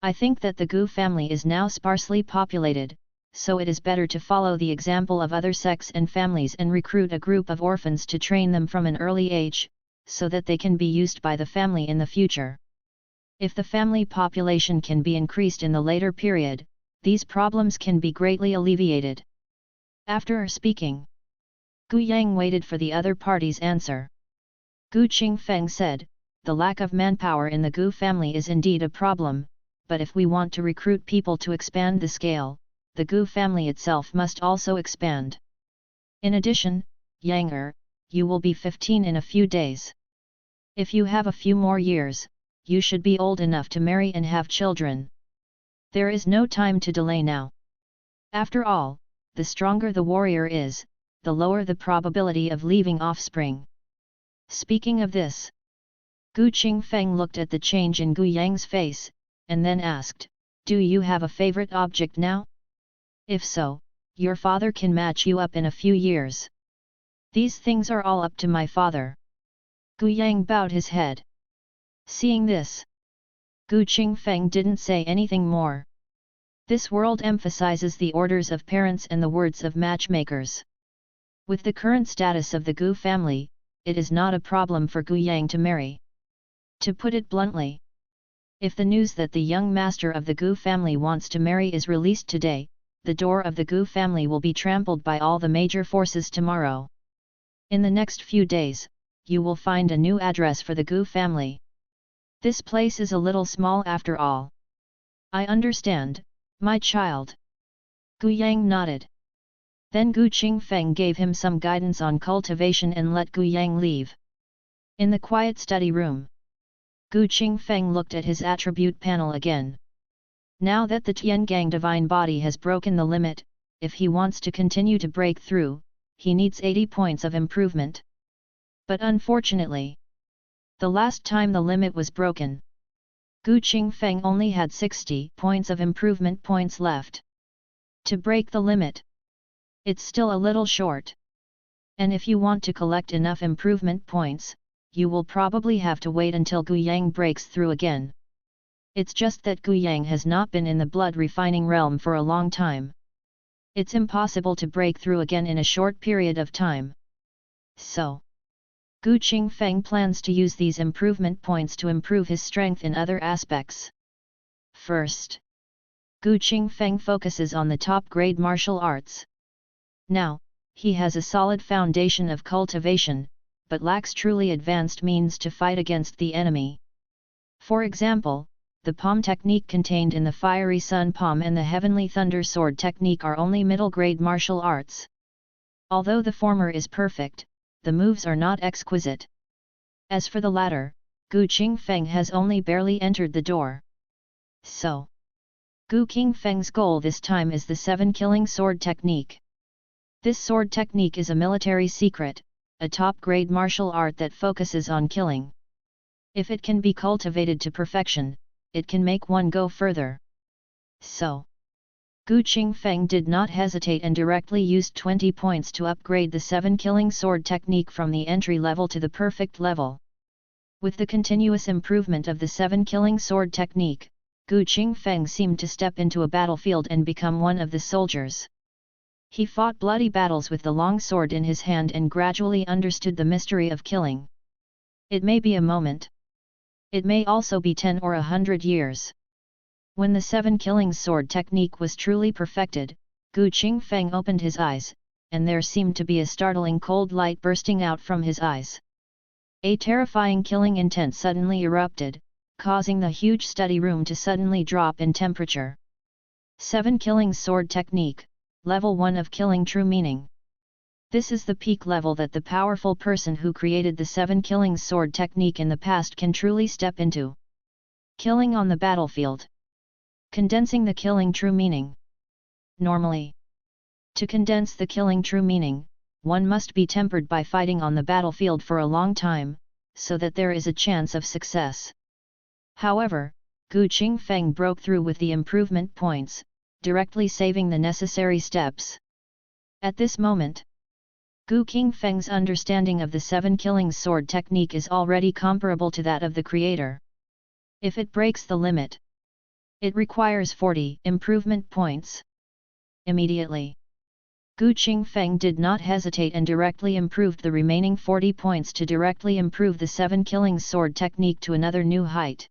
I think that the Gu family is now sparsely populated, so it is better to follow the example of other sects and families and recruit a group of orphans to train them from an early age, so that they can be used by the family in the future. If the family population can be increased in the later period, these problems can be greatly alleviated. After speaking, Gu Yang waited for the other party's answer. Gu Qingfeng said, the lack of manpower in the Gu family is indeed a problem, but if we want to recruit people to expand the scale, the Gu family itself must also expand. In addition, Yang, you will be 15 in a few days. If you have a few more years, you should be old enough to marry and have children. There is no time to delay now. After all, the stronger the warrior is, the lower the probability of leaving offspring. Speaking of this, Gu Qingfeng looked at the change in Gu Yang's face, and then asked, do you have a favorite object now? If so, your father can match you up in a few years. These things are all up to my father. Gu Yang bowed his head. Seeing this, Gu Qingfeng didn't say anything more. This world emphasizes the orders of parents and the words of matchmakers. With the current status of the Gu family, it is not a problem for Gu Yang to marry. To put it bluntly, if the news that the young master of the Gu family wants to marry is released today, the door of the Gu family will be trampled by all the major forces tomorrow. In the next few days, you will find a new address for the Gu family. This place is a little small after all. I understand, my child. Gu Yang nodded. Then Gu Qingfeng gave him some guidance on cultivation and let Gu Yang leave. In the quiet study room, Gu Qingfeng looked at his attribute panel again. Now that the Tiangang divine body has broken the limit, if he wants to continue to break through, he needs 80 points of improvement. But unfortunately, the last time the limit was broken, Gu Qingfeng only had 60 points of improvement points left. To break the limit, it's still a little short. And if you want to collect enough improvement points, you will probably have to wait until Gu Yang breaks through again. It's just that Gu Yang has not been in the blood refining realm for a long time. It's impossible to break through again in a short period of time. So, Gu Qingfeng plans to use these improvement points to improve his strength in other aspects. First, Gu Qingfeng focuses on the top-grade martial arts. Now, he has a solid foundation of cultivation, but lacks truly advanced means to fight against the enemy. For example, the palm technique contained in the fiery sun palm and the heavenly thunder sword technique are only middle-grade martial arts. Although the former is perfect, the moves are not exquisite. As for the latter, Gu Qingfeng has only barely entered the door. So, Gu Qingfeng's goal this time is the 7-killing sword technique. This sword technique is a military secret, a top-grade martial art that focuses on killing. If it can be cultivated to perfection, it can make one go further. So, Gu Qingfeng did not hesitate and directly used 20 points to upgrade the 7-killing sword technique from the entry level to the perfect level. With the continuous improvement of the 7-killing sword technique, Gu Qingfeng seemed to step into a battlefield and become one of the soldiers. He fought bloody battles with the long sword in his hand and gradually understood the mystery of killing. It may be a moment. It may also be 10 or 100 years. When the 7-killing sword technique was truly perfected, Gu Qingfeng opened his eyes, and there seemed to be a startling cold light bursting out from his eyes. A terrifying killing intent suddenly erupted, causing the huge study room to suddenly drop in temperature. 7-killing sword technique. Level 1 of killing true meaning. This is the peak level that the powerful person who created the 7-killing sword technique in the past can truly step into. Killing on the battlefield. Condensing the killing true meaning. Normally, to condense the killing true meaning, one must be tempered by fighting on the battlefield for a long time, so that there is a chance of success. However, Gu Qingfeng broke through with the improvement points, directly saving the necessary steps. At this moment, Gu Qingfeng's understanding of the 7-killing sword technique is already comparable to that of the creator. If it breaks the limit, it requires 40 improvement points. Immediately, Gu Qingfeng did not hesitate and directly improved the remaining 40 points to directly improve the 7-killing sword technique to another new height.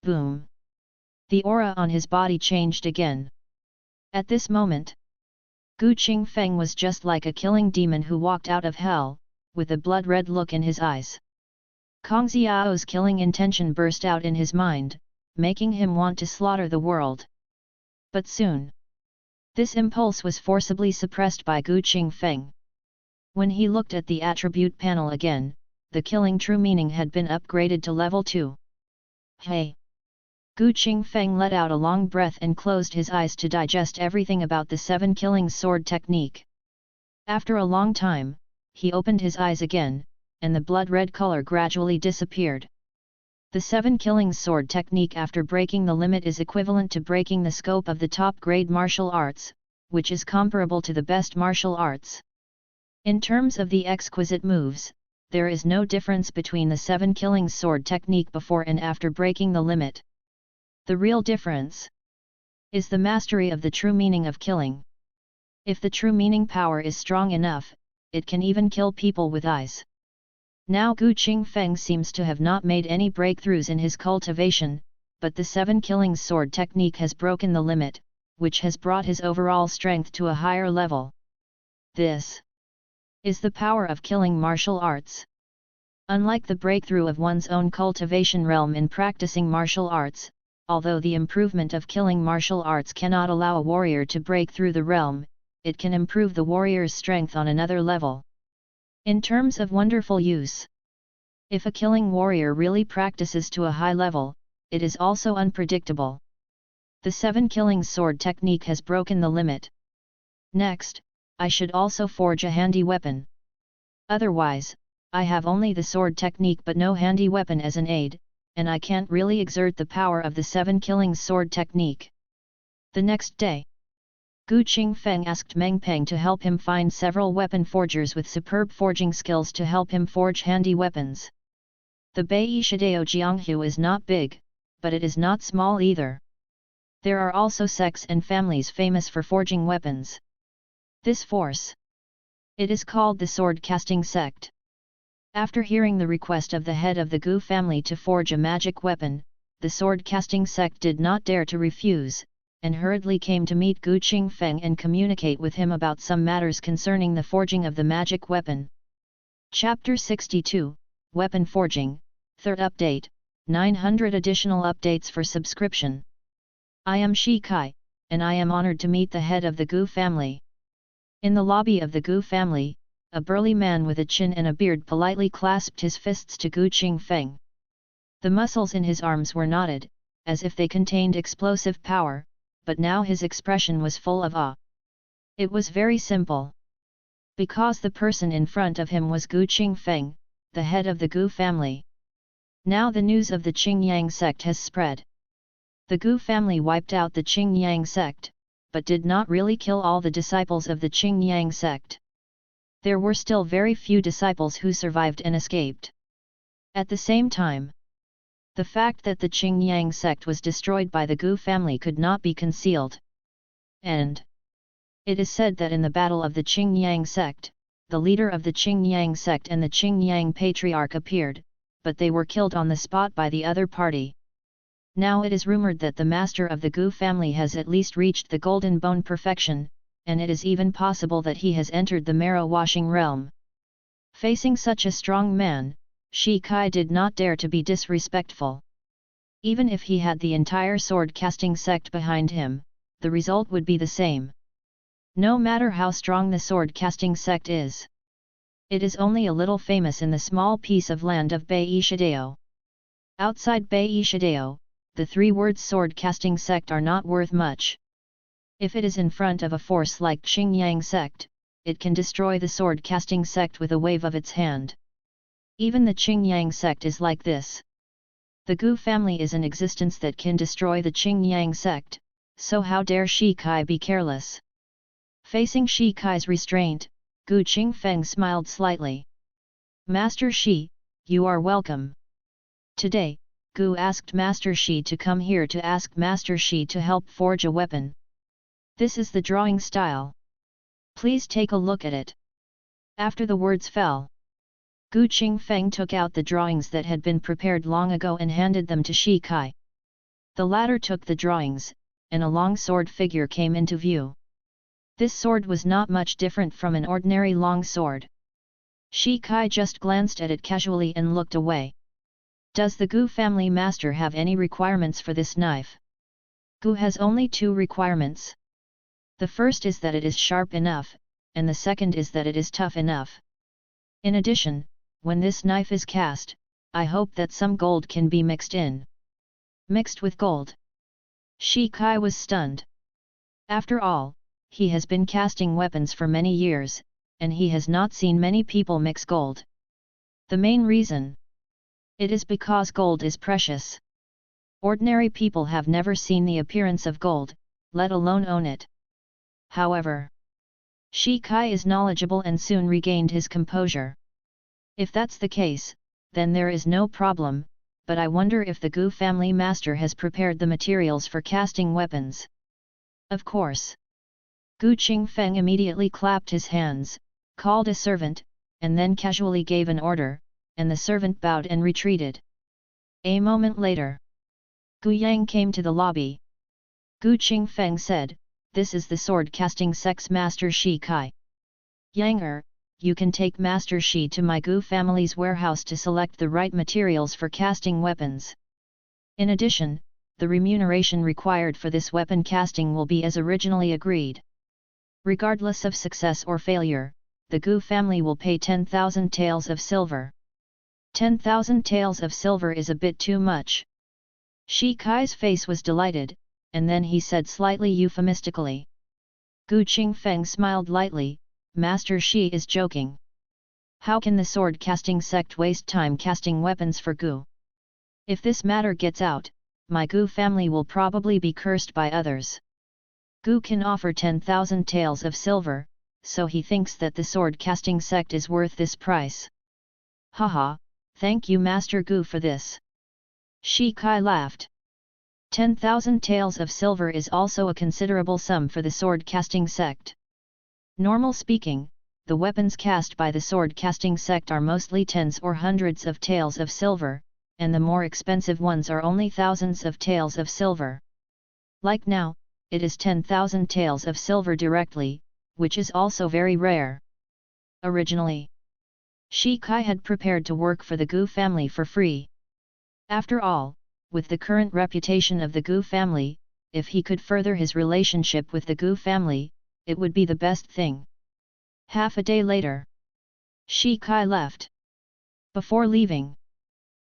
Boom! The aura on his body changed again. At this moment, Gu Qingfeng was just like a killing demon who walked out of hell, with a blood-red look in his eyes. Kong Xiao's killing intention burst out in his mind, making him want to slaughter the world. But soon, this impulse was forcibly suppressed by Gu Qingfeng. When he looked at the attribute panel again, the killing true meaning had been upgraded to level 2. Hey! Gu Qingfeng let out a long breath and closed his eyes to digest everything about the 7-killing sword technique. After a long time, he opened his eyes again, and the blood-red color gradually disappeared. The 7-killing sword technique after breaking the limit is equivalent to breaking the scope of the top-grade martial arts, which is comparable to the best martial arts. In terms of the exquisite moves, there is no difference between the 7-killing sword technique before and after breaking the limit. The real difference is the mastery of the true meaning of killing. If the true meaning power is strong enough, it can even kill people with eyes. Now Gu Qingfeng seems to have not made any breakthroughs in his cultivation, but the 7-killing sword technique has broken the limit, which has brought his overall strength to a higher level. This is the power of killing martial arts. Unlike the breakthrough of one's own cultivation realm in practicing martial arts, although the improvement of killing martial arts cannot allow a warrior to break through the realm, it can improve the warrior's strength on another level. In terms of wonderful use, if a killing warrior really practices to a high level, it is also unpredictable. The 7 killings sword technique has broken the limit. Next, I should also forge a handy weapon. Otherwise, I have only the sword technique but no handy weapon as an aid, and I can't really exert the power of the 7 killings sword technique. The next day, Qingfeng asked Meng Peng to help him find several weapon forgers with superb forging skills to help him forge handy weapons. The Bai Shidao Jianghu is not big, but it is not small either. There are also sects and families famous for forging weapons. This force, it is called the sword casting sect. After hearing the request of the head of the Gu family to forge a magic weapon, the sword casting sect did not dare to refuse, and hurriedly came to meet Qingfeng and communicate with him about some matters concerning the forging of the magic weapon. Chapter 62, Weapon Forging, 3rd Update, 900 additional updates for subscription. I am Shi Kai, and I am honored to meet the head of the Gu family. In the lobby of the Gu family, a burly man with a chin and a beard politely clasped his fists to Qingfeng. The muscles in his arms were knotted, as if they contained explosive power, but now his expression was full of awe. It was very simple. Because the person in front of him was Qingfeng, the head of the Gu family. Now the news of the Qingyang sect has spread. The Gu family wiped out the Qingyang sect, but did not really kill all the disciples of the Qingyang sect. There were still very few disciples who survived and escaped. At the same time, the fact that the Qingyang sect was destroyed by the Gu family could not be concealed. And it is said that in the battle of the Qingyang sect, the leader of the Qingyang sect and the Qingyang patriarch appeared, but they were killed on the spot by the other party. Now it is rumored that the master of the Gu family has at least reached the golden bone perfection, and it is even possible that he has entered the marrow-washing realm. Facing such a strong man, Shi Kai did not dare to be disrespectful. Even if he had the entire sword-casting sect behind him, the result would be the same. No matter how strong the sword-casting sect is, it is only a little famous in the small piece of land of Bai Shidao. Outside Bai Shidao, the 3 words sword-casting sect are not worth much. If it is in front of a force like Qingyang sect, it can destroy the sword-casting sect with a wave of its hand. Even the Qingyang sect is like this. The Gu family is an existence that can destroy the Qingyang sect, so how dare Shi Kai be careless? Facing Shi Kai's restraint, Qingfeng smiled slightly. Master Shi, you are welcome. Today, Gu asked Master Shi to come here to ask Master Shi to help forge a weapon. This is the drawing style. Please take a look at it. After the words fell, Qingfeng took out the drawings that had been prepared long ago and handed them to Shi Kai. The latter took the drawings, and a long sword figure came into view. This sword was not much different from an ordinary long sword. Shi Kai just glanced at it casually and looked away. Does the Gu family master have any requirements for this knife? Gu has only 2 requirements. The first is that it is sharp enough, and the second is that it is tough enough. In addition, when this knife is cast, I hope that some gold can be mixed in. Mixed with gold? Shi Kai was stunned. After all, he has been casting weapons for many years, and he has not seen many people mix gold. The main reason? It is because gold is precious. Ordinary people have never seen the appearance of gold, let alone own it. However, Shi Kai is knowledgeable and soon regained his composure. If that's the case, then there is no problem, but I wonder if the Gu family master has prepared the materials for casting weapons. Of course. Qingfeng immediately clapped his hands, called a servant, and then casually gave an order, and the servant bowed and retreated. A moment later, Gu Yang came to the lobby. Qingfeng said, this is the sword casting sect's Master Shi Kai. Yang you can take Master Shi to my Gu family's warehouse to select the right materials for casting weapons. In addition, the remuneration required for this weapon casting will be as originally agreed. Regardless of success or failure, the Gu family will pay 10,000 taels of silver. 10,000 taels of silver is a bit too much. Shi Kai's face was delighted, and then he said slightly euphemistically. Gu Qingfeng smiled lightly, Master Shi is joking. How can the sword casting sect waste time casting weapons for Gu? If this matter gets out, my Gu family will probably be cursed by others. Gu can offer 10,000 taels of silver, so he thinks that the sword casting sect is worth this price. Haha, thank you Master Gu for this. Shi Kai laughed. 10,000 taels of silver is also a considerable sum for the sword casting sect. Normal speaking, the weapons cast by the sword casting sect are mostly tens or hundreds of taels of silver, and the more expensive ones are only thousands of taels of silver. Like now, it is 10,000 taels of silver directly, which is also very rare. Originally, Shi Kai had prepared to work for the Gu family for free. After all, with the current reputation of the Gu family, if he could further his relationship with the Gu family, it would be the best thing. Half a day later, Shi Kai left. Before leaving,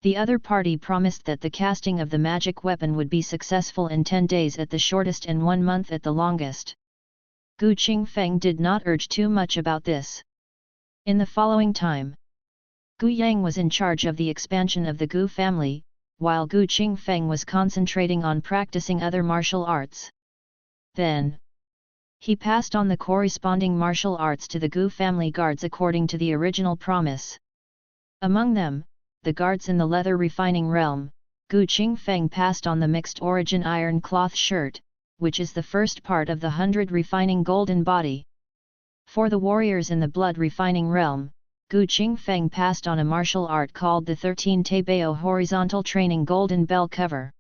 the other party promised that the casting of the magic weapon would be successful in 10 days at the shortest and 1 month at the longest. Gu Qingfeng did not urge too much about this. In the following time, Gu Yang was in charge of the expansion of the Gu family, while Gu Qingfeng was concentrating on practicing other martial arts. Then, he passed on the corresponding martial arts to the Gu family guards according to the original promise. Among them, the guards in the leather refining realm, Gu Qingfeng passed on the mixed origin iron cloth shirt, which is the first part of the 100 refining golden body. For the warriors in the blood refining realm, Gu Qingfeng passed on a martial art called the 13 Taibao horizontal training golden bell cover.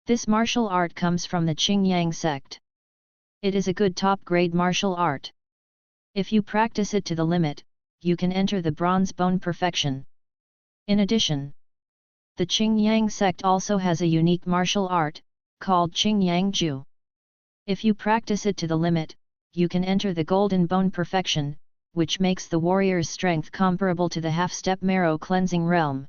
This martial art comes from the Qingyang sect. It is a good top-grade martial art. If you practice it to the limit, you can enter the bronze bone perfection. In addition, the Qingyang sect also has a unique martial art, called Qingyang Ju. If you practice it to the limit, you can enter the golden bone perfection, which makes the warrior's strength comparable to the half-step marrow cleansing realm.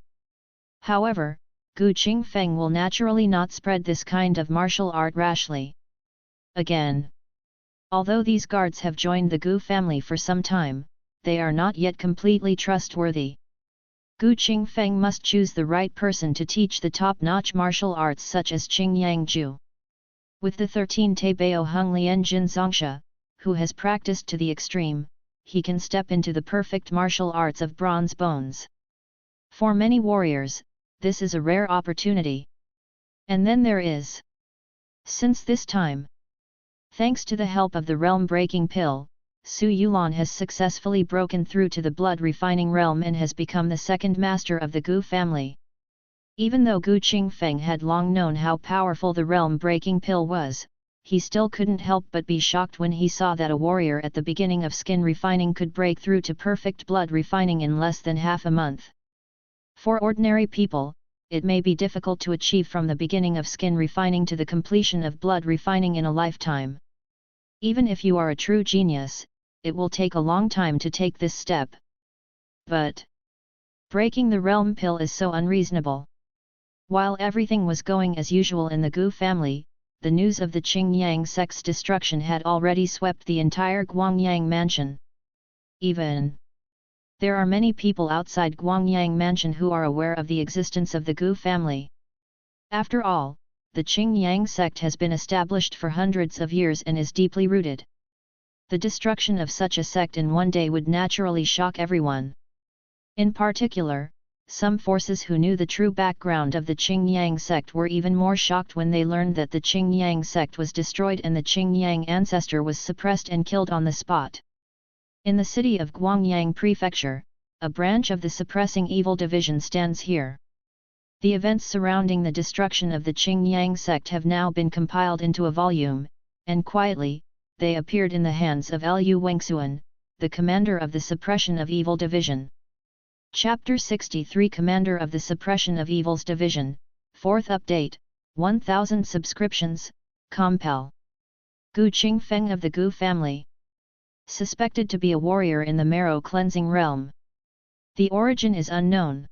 However, Gu Qingfeng will naturally not spread this kind of martial art rashly. Again, although these guards have joined the Gu family for some time, they are not yet completely trustworthy. Gu Qingfeng must choose the right person to teach the top-notch martial arts such as Qingyang Ju. With the 13 Taibao Hung Lian Jin Zongsha, who has practiced to the extreme, he can step into the perfect martial arts of bronze bones. For many warriors, this is a rare opportunity. And then there is. Since this time, thanks to the help of the realm-breaking pill, Su Yulan has successfully broken through to the blood refining realm and has become the second master of the Gu family. Even though Gu Qingfeng had long known how powerful the realm-breaking pill was, he still couldn't help but be shocked when he saw that a warrior at the beginning of skin refining could break through to perfect blood refining in less than half a month. For ordinary people, it may be difficult to achieve from the beginning of skin refining to the completion of blood refining in a lifetime. Even if you are a true genius, it will take a long time to take this step. But breaking the realm pill is so unreasonable. While everything was going as usual in the Gu family, the news of the Qingyang sect's destruction had already swept the entire Guangyang mansion. Even there are many people outside Guangyang mansion who are aware of the existence of the Gu family. After all, the Qingyang sect has been established for hundreds of years and is deeply rooted. The destruction of such a sect in one day would naturally shock everyone. In particular, some forces who knew the true background of the Qingyang sect were even more shocked when they learned that the Qingyang sect was destroyed and the Qingyang ancestor was suppressed and killed on the spot. In the city of Guangyang Prefecture, a branch of the Suppressing Evil Division stands here. The events surrounding the destruction of the Qingyang sect have now been compiled into a volume, and quietly, they appeared in the hands of Lu Wengxuan, the commander of the Suppression of Evil Division. Chapter 63 Commander of the Suppression of Evils Division, 4th Update, 1000 subscriptions, Compel. Gu Qingfeng of the Gu family. Suspected to be a warrior in the marrow cleansing realm. The origin is unknown.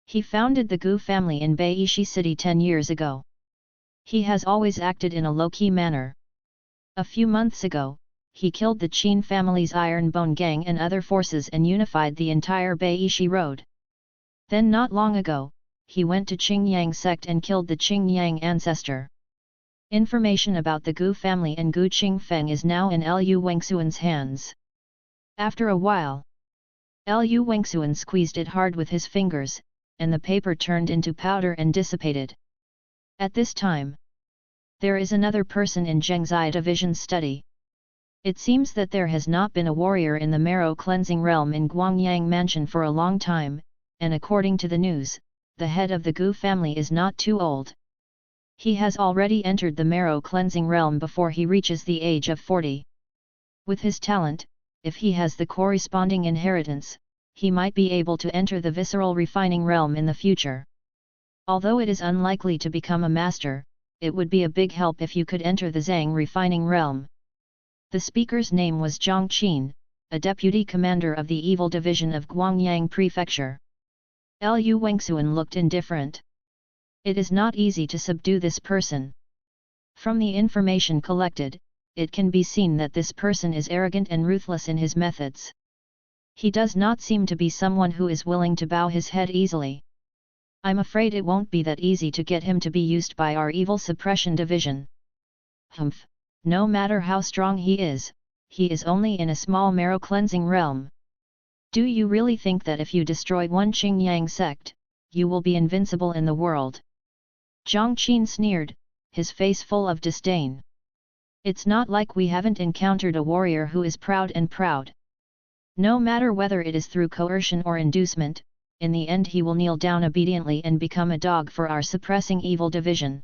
He founded the Gu family in Beishi City 10 years ago. He has always acted in a low-key manner. A few months ago, he killed the Qin family's Iron Bone gang and other forces and unified the entire Beishi road. Then not long ago, he went to Qingyang sect and killed the Qingyang ancestor. Information about the Gu family and Gu Qingfeng is now in Lu Wengxuan's hands. After a while, Lu Wengxuan squeezed it hard with his fingers, and the paper turned into powder and dissipated. At this time, there is another person in Zhengzai Division's study. It seems that there has not been a warrior in the marrow cleansing realm in Guangyang Mansion for a long time, and according to the news, the head of the Gu family is not too old. He has already entered the marrow cleansing realm before he reaches the age of 40. With his talent, if he has the corresponding inheritance, he might be able to enter the visceral refining realm in the future. Although it is unlikely to become a master, it would be a big help if you could enter the Zhang refining realm. The speaker's name was Zhang Qin, a deputy commander of the Evil Division of Guangyang Prefecture. Lu Wengxuan looked indifferent. It is not easy to subdue this person. From the information collected, it can be seen that this person is arrogant and ruthless in his methods. He does not seem to be someone who is willing to bow his head easily. I'm afraid it won't be that easy to get him to be used by our Evil Suppression Division. Humph, no matter how strong he is only in a small marrow cleansing realm. Do you really think that if you destroy one Qingyang sect, you will be invincible in the world? Zhang Qin sneered, his face full of disdain. It's not like we haven't encountered a warrior who is proud. No matter whether it is through coercion or inducement, in the end he will kneel down obediently and become a dog for our suppressing evil division.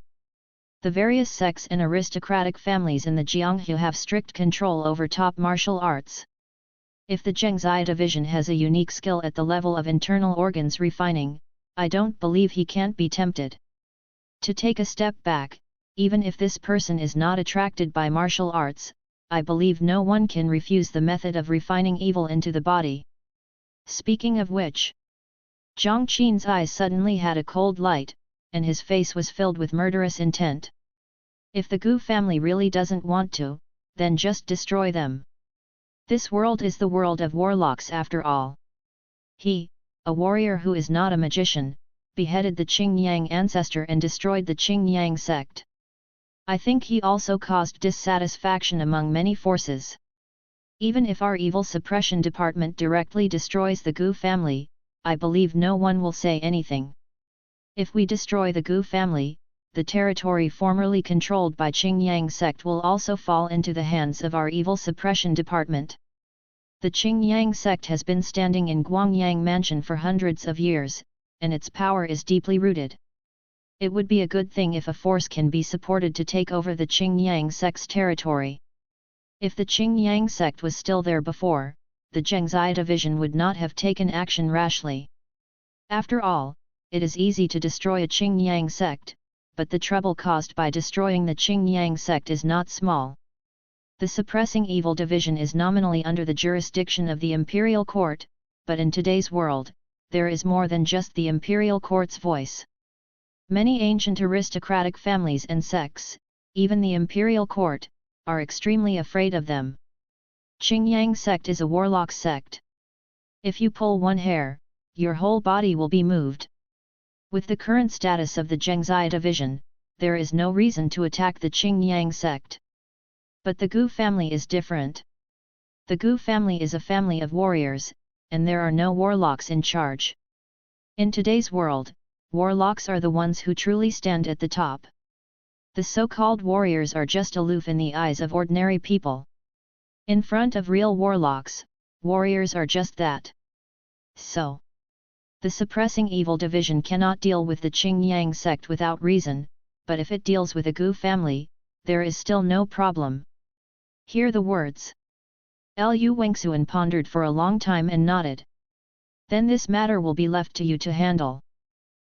The various sects and aristocratic families in the Jianghu have strict control over top martial arts. If the Zhengzai division has a unique skill at the level of internal organs refining, I don't believe he can't be tempted to take a step back. Even if this person is not attracted by martial arts, I believe no one can refuse the method of refining evil into the body. Speaking of which, Zhang Qin's eyes suddenly had a cold light, and his face was filled with murderous intent. If the Gu family really doesn't want to, then just destroy them. This world is the world of warlocks after all. He, a warrior who is not a magician, beheaded the Qingyang ancestor and destroyed the Qingyang sect. I think he also caused dissatisfaction among many forces. Even if our evil suppression department directly destroys the Gu family, I believe no one will say anything. If we destroy the Gu family, the territory formerly controlled by Qingyang sect will also fall into the hands of our evil suppression department. The Qingyang sect has been standing in Guangyang Mansion for hundreds of years, and its power is deeply rooted. It would be a good thing if a force can be supported to take over the Qingyang sect's territory. If the Qingyang sect was still there before, the Zhengzai division would not have taken action rashly. After all, it is easy to destroy a Qingyang sect, but the trouble caused by destroying the Qingyang sect is not small. The Suppressing Evil Division is nominally under the jurisdiction of the Imperial Court, but in today's world, there is more than just the Imperial Court's voice. Many ancient aristocratic families and sects, even the Imperial Court, are extremely afraid of them. Qingyang sect is a warlock sect. If you pull one hair, your whole body will be moved. With the current status of the Zhengzai division, there is no reason to attack the Qingyang sect. But the Gu family is different. The Gu family is a family of warriors, and there are no warlocks in charge. In today's world, warlocks are the ones who truly stand at the top. The so-called warriors are just aloof in the eyes of ordinary people. In front of real warlocks, warriors are just that. So, the Suppressing Evil Division cannot deal with the Qingyang sect without reason, but if it deals with a Gu family, there is still no problem. Hear the words. Lu Wengsuan pondered for a long time and nodded. Then this matter will be left to you to handle.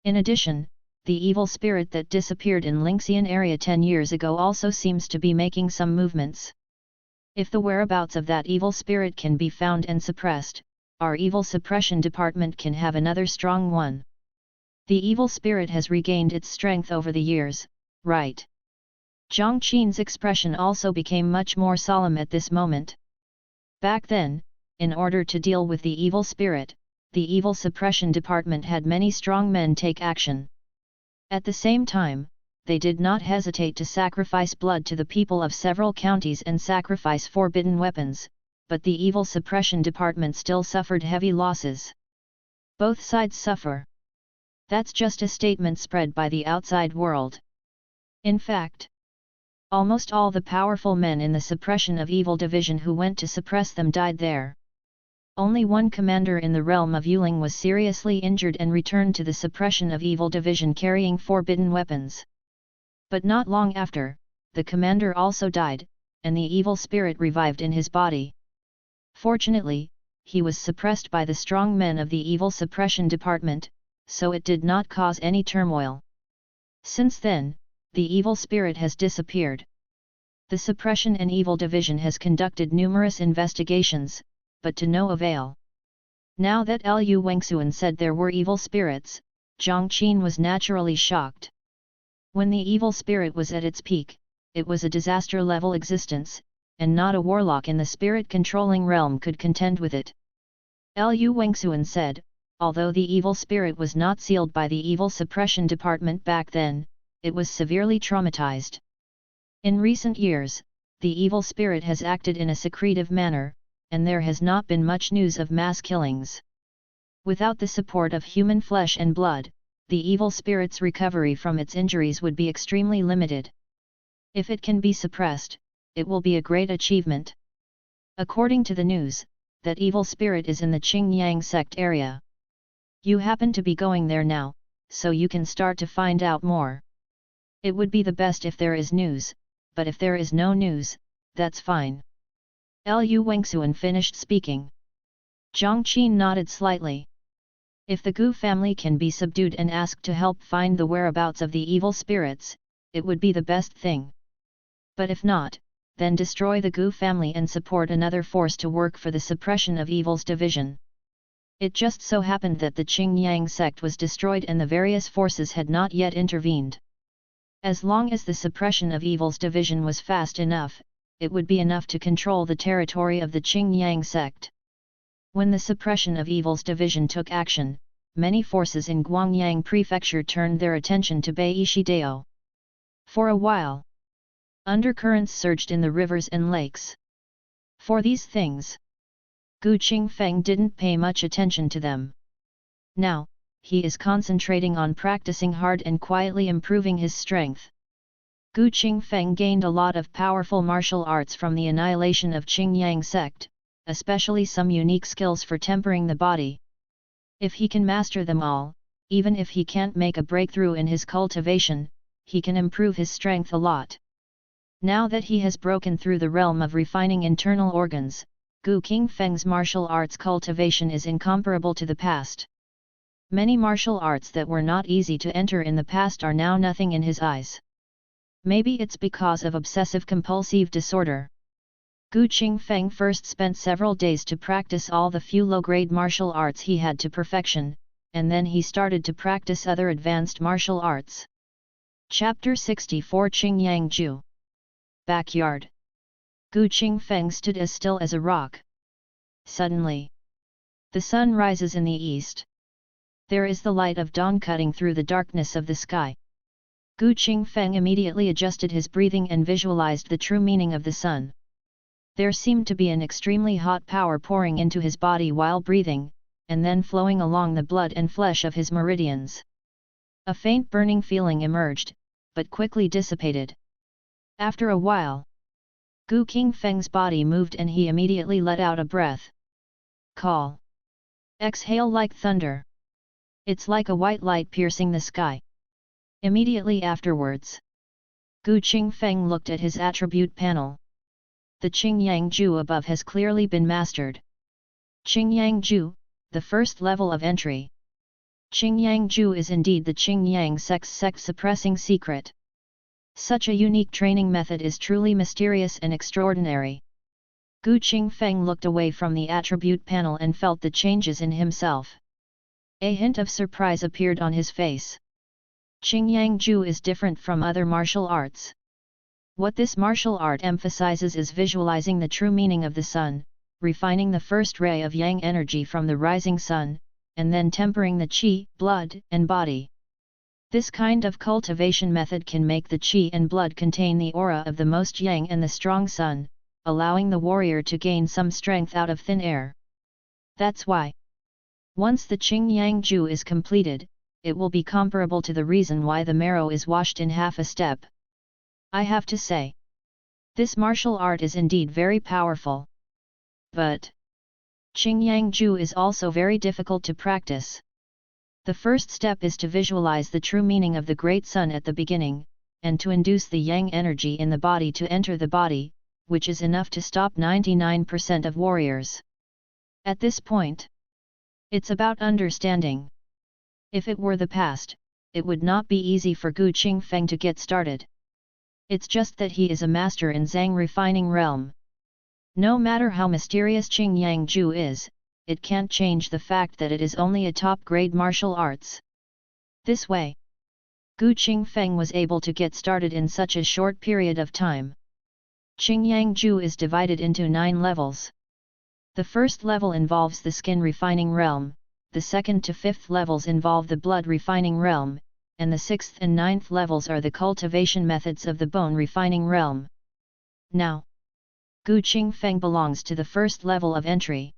In addition, the evil spirit that disappeared in Lingxian area 10 years ago also seems to be making some movements. If the whereabouts of that evil spirit can be found and suppressed, our evil suppression department can have another strong one. The evil spirit has regained its strength over the years, right? Jiang Qin's expression also became much more solemn at this moment. Back then, in order to deal with the evil spirit, the evil suppression department had many strong men take action. At the same time, they did not hesitate to sacrifice blood to the people of several counties and sacrifice forbidden weapons, but the evil suppression department still suffered heavy losses. Both sides suffer. That's just a statement spread by the outside world. In fact, almost all the powerful men in the suppression of evil division who went to suppress them died there. Only one commander in the realm of Yuling was seriously injured and returned to the suppression of evil division carrying forbidden weapons. But not long after, the commander also died, and the evil spirit revived in his body. Fortunately, he was suppressed by the strong men of the evil suppression department, so it did not cause any turmoil. Since then, the evil spirit has disappeared. The suppression and evil division has conducted numerous investigations, but to no avail. Now that Lu Wengsuan said there were evil spirits, Jiang Qin was naturally shocked. When the evil spirit was at its peak, it was a disaster-level existence, and not a warlock in the spirit-controlling realm could contend with it. Lu Wengsuan said, although the evil spirit was not sealed by the evil suppression department back then, it was severely traumatized. In recent years, the evil spirit has acted in a secretive manner, and there has not been much news of mass killings. Without the support of human flesh and blood, the evil spirit's recovery from its injuries would be extremely limited. If it can be suppressed, it will be a great achievement. According to the news, that evil spirit is in the Qingyang sect area. You happen to be going there now, so you can start to find out more. It would be the best if there is news, but if there is no news, that's fine. Lu Wengsuan finished speaking. Jiang Qin nodded slightly. If the Gu family can be subdued and asked to help find the whereabouts of the evil spirits, it would be the best thing. But if not, then destroy the Gu family and support another force to work for the suppression of evil's division. It just so happened that the Qingyang sect was destroyed and the various forces had not yet intervened. As long as the suppression of evil's division was fast enough, it would be enough to control the territory of the Qingyang sect. When the suppression of evil's division took action, many forces in Guangyang prefecture turned their attention to Baishidao. For a while, undercurrents surged in the rivers and lakes. For these things, Gu Qingfeng didn't pay much attention to them. Now, he is concentrating on practicing hard and quietly improving his strength. Gu Qingfeng gained a lot of powerful martial arts from the annihilation of Qingyang sect, especially some unique skills for tempering the body. If he can master them all, even if he can't make a breakthrough in his cultivation, he can improve his strength a lot. Now that he has broken through the realm of refining internal organs, Gu Qingfeng's martial arts cultivation is incomparable to the past. Many martial arts that were not easy to enter in the past are now nothing in his eyes. Maybe it's because of obsessive-compulsive disorder. Gu Qingfeng first spent several days to practice all the few low-grade martial arts he had to perfection, and then he started to practice other advanced martial arts. Chapter 64 Qingyang Ju. Backyard. Gu Qingfeng stood as still as a rock. Suddenly, the sun rises in the east. There is the light of dawn cutting through the darkness of the sky. Gu Qingfeng immediately adjusted his breathing and visualized the true meaning of the sun. There seemed to be an extremely hot power pouring into his body while breathing, and then flowing along the blood and flesh of his meridians. A faint burning feeling emerged, but quickly dissipated. After a while, Gu Qingfeng's body moved and he immediately let out a breath. Call. Exhale like thunder. It's like a white light piercing the sky. Immediately afterwards, Gu Qingfeng looked at his attribute panel. the Qingyang Ju above has clearly been mastered. Qingyang Ju, the first level of entry. Qingyang Ju is indeed the Qingyang sex suppressing secret. Such a unique training method is truly mysterious and extraordinary. Gu Qingfeng looked away from the attribute panel and felt the changes in himself. A hint of surprise appeared on his face. Qingyang Ju is different from other martial arts. What this martial art emphasizes is visualizing the true meaning of the sun, refining the first ray of yang energy from the rising sun, and then tempering the qi, blood, and body. This kind of cultivation method can make the qi and blood contain the aura of the most yang and the strong sun, allowing the warrior to gain some strength out of thin air. That's why, once the Qingyang Ju is completed, it will be comparable to the reason why the marrow is washed in half a step. I have to say, this martial art is indeed very powerful. But Qingyang Ju is also very difficult to practice. The first step is to visualize the true meaning of the great sun at the beginning, and to induce the yang energy in the body to enter the body, which is enough to stop 99% of warriors. At this point, it's about understanding. If it were the past, it would not be easy for Gu Qingfeng to get started. It's just that he is a master in Zhang refining realm. No matter how mysterious Qingyang Ju is, it can't change the fact that it is only a top-grade martial arts. This way, Gu Qingfeng was able to get started in such a short period of time. Qingyang Ju is divided into 9 levels. The first level involves the skin refining realm, the second to 5th levels involve the blood refining realm, and the 6th and 9th levels are the cultivation methods of the bone refining realm. Now, Gu Qingfeng belongs to the first level of entry.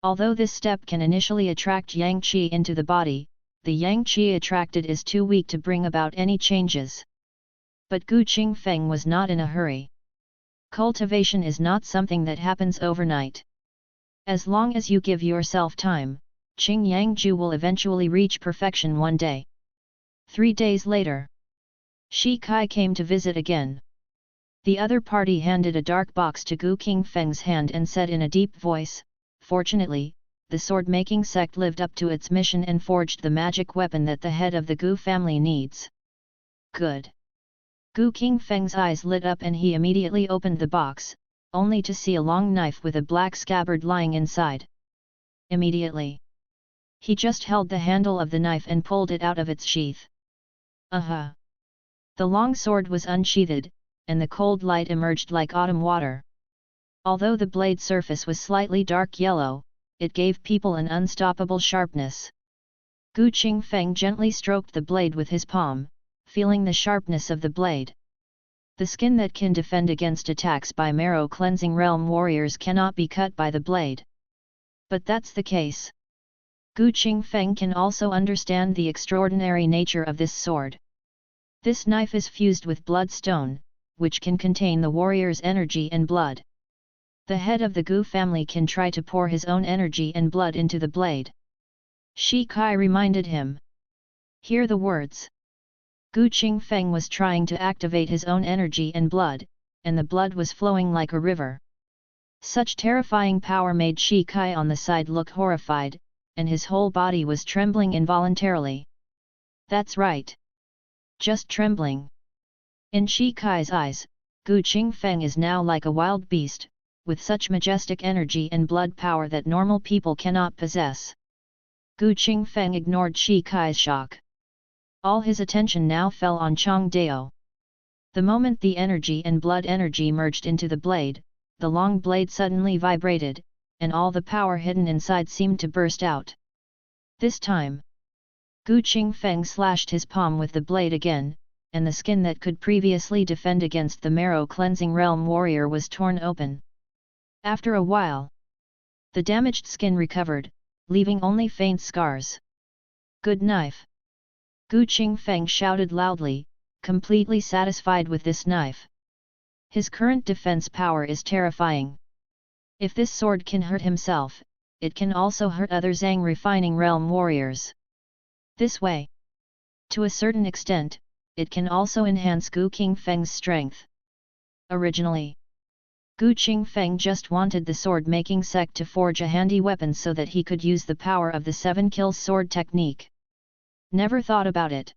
Although this step can initially attract yang qi into the body, the yang qi attracted is too weak to bring about any changes. But Gu Qingfeng was not in a hurry. Cultivation is not something that happens overnight. As long as you give yourself time, Qingyang Ju will eventually reach perfection one day. 3 days later, Shi Kai came to visit again. The other party handed a dark box to Gu Qingfeng's hand and said in a deep voice, "Fortunately, the sword-making sect lived up to its mission and forged the magic weapon that the head of the Gu family needs." Good. Gu Qingfeng's eyes lit up and he immediately opened the box, only to see a long knife with a black scabbard lying inside. Immediately, he just held the handle of the knife and pulled it out of its sheath. Aha! The long sword was unsheathed, and the cold light emerged like autumn water. Although the blade surface was slightly dark yellow, it gave people an unstoppable sharpness. Gu Qingfeng gently stroked the blade with his palm, feeling the sharpness of the blade. The skin that can defend against attacks by marrow cleansing realm warriors cannot be cut by the blade. But that's the case. Gu Qingfeng can also understand the extraordinary nature of this sword. This knife is fused with bloodstone, which can contain the warrior's energy and blood. The head of the Gu family can try to pour his own energy and blood into the blade. Shi Kai reminded him. Hear the words. Gu Qingfeng was trying to activate his own energy and blood, and the blood was flowing like a river. Such terrifying power made Shi Kai on the side look horrified, and his whole body was trembling involuntarily. That's right. Just trembling. In Shi Kai's eyes, Gu Qingfeng is now like a wild beast, with such majestic energy and blood power that normal people cannot possess. Gu Qingfeng ignored Shi Kai's shock. All his attention now fell on Chang Dao. The moment the energy and blood energy merged into the blade, the long blade suddenly vibrated, and all the power hidden inside seemed to burst out. This time, Gu Qingfeng slashed his palm with the blade again, and the skin that could previously defend against the marrow cleansing realm warrior was torn open. After a while, the damaged skin recovered, leaving only faint scars. Good knife! Gu Qingfeng shouted loudly, completely satisfied with this knife. His current defense power is terrifying. If this sword can hurt himself, it can also hurt other Zhang refining realm warriors. This way, to a certain extent, it can also enhance Gu Qingfeng's strength. Originally, Gu Qingfeng just wanted the sword-making sect to forge a handy weapon so that he could use the power of the 7 kills sword technique. Never thought about it.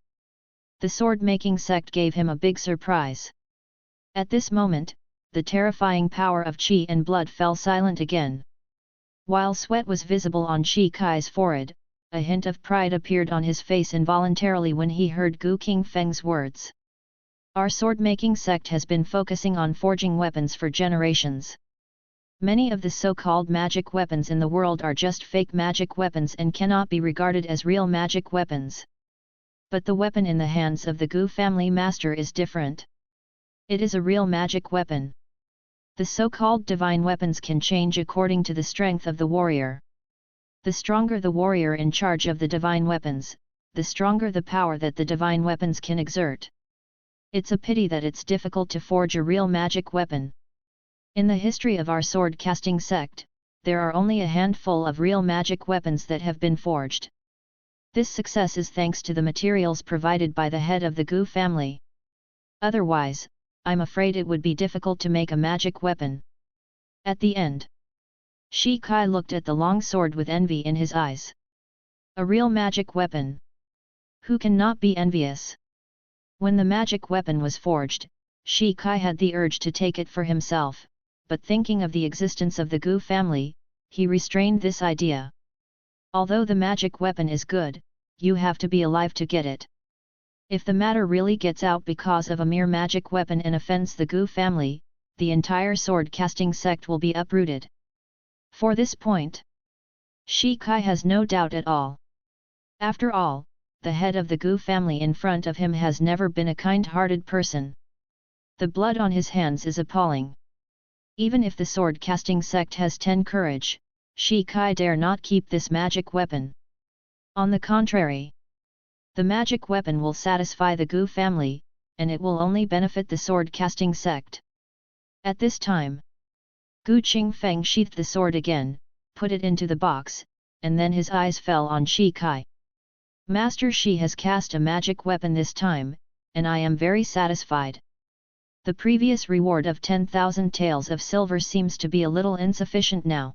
The sword-making sect gave him a big surprise. At this moment, the terrifying power of qi and blood fell silent again. While sweat was visible on Shi Kai's forehead, a hint of pride appeared on his face involuntarily when he heard Gu Qingfeng's words. Our sword-making sect has been focusing on forging weapons for generations. Many of the so-called magic weapons in the world are just fake magic weapons and cannot be regarded as real magic weapons. But the weapon in the hands of the Gu family master is different. It is a real magic weapon. The so-called divine weapons can change according to the strength of the warrior. The stronger the warrior in charge of the divine weapons, the stronger the power that the divine weapons can exert. It's a pity that it's difficult to forge a real magic weapon. In the history of our sword-casting sect, there are only a handful of real magic weapons that have been forged. This success is thanks to the materials provided by the head of the Gu family. Otherwise, I'm afraid it would be difficult to make a magic weapon. At the end, Shi Kai looked at the long sword with envy in his eyes. A real magic weapon. Who can not be envious? When the magic weapon was forged, Shi Kai had the urge to take it for himself, but thinking of the existence of the Gu family, he restrained this idea. Although the magic weapon is good, you have to be alive to get it. If the matter really gets out because of a mere magic weapon and offends the Gu family, the entire sword-casting sect will be uprooted. For this point, Shi Kai has no doubt at all. After all, the head of the Gu family in front of him has never been a kind-hearted person. The blood on his hands is appalling. Even if the sword-casting sect has 10 courage, Shi Kai dare not keep this magic weapon. On the contrary, the magic weapon will satisfy the Gu family, and it will only benefit the sword-casting sect. At this time, Gu Qingfeng sheathed the sword again, put it into the box, and then his eyes fell on Shi Kai. Master Shi has cast a magic weapon this time, and I am very satisfied. The previous reward of 10,000 taels of silver seems to be a little insufficient now.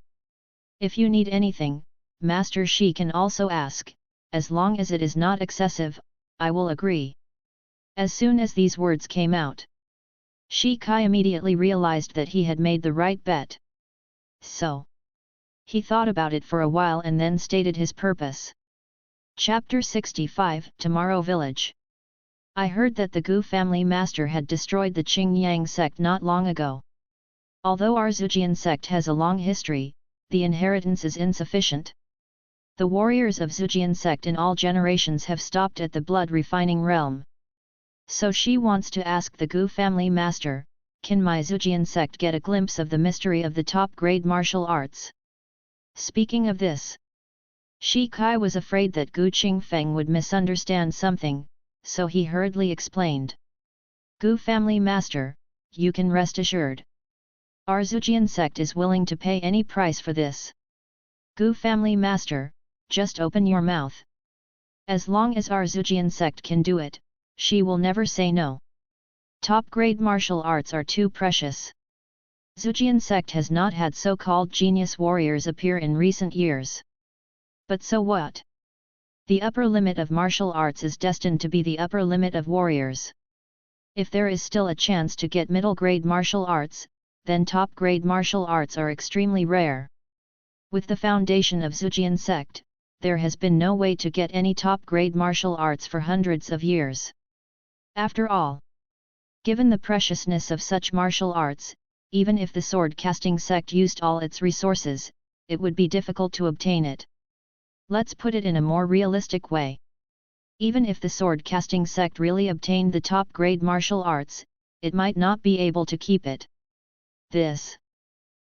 If you need anything, Master Shi can also ask, as long as it is not excessive, I will agree. As soon as these words came out, Shi Kai immediately realized that he had made the right bet. So, he thought about it for a while and then stated his purpose. Chapter 65, Tomorrow Village. I heard that the Gu family master had destroyed the Qingyang sect not long ago. Although our Zhujian sect has a long history, the inheritance is insufficient. The warriors of Zhujian sect in all generations have stopped at the blood refining realm. So she wants to ask the Gu family master, can my Zhujian sect get a glimpse of the mystery of the top-grade martial arts? Speaking of this, Shi Kai was afraid that Gu Qingfeng would misunderstand something, so he hurriedly explained. Gu family master, you can rest assured. Our Zhujian sect is willing to pay any price for this. Gu family master, just open your mouth. As long as our Zhujian sect can do it, she will never say no. Top-grade martial arts are too precious. Zhujian sect has not had so-called genius warriors appear in recent years. But so what? The upper limit of martial arts is destined to be the upper limit of warriors. If there is still a chance to get middle-grade martial arts, then top-grade martial arts are extremely rare. With the foundation of Zhujian sect, there has been no way to get any top-grade martial arts for hundreds of years. After all, given the preciousness of such martial arts, even if the sword-casting sect used all its resources, it would be difficult to obtain it. Let's put it in a more realistic way. Even if the sword-casting sect really obtained the top-grade martial arts, it might not be able to keep it. This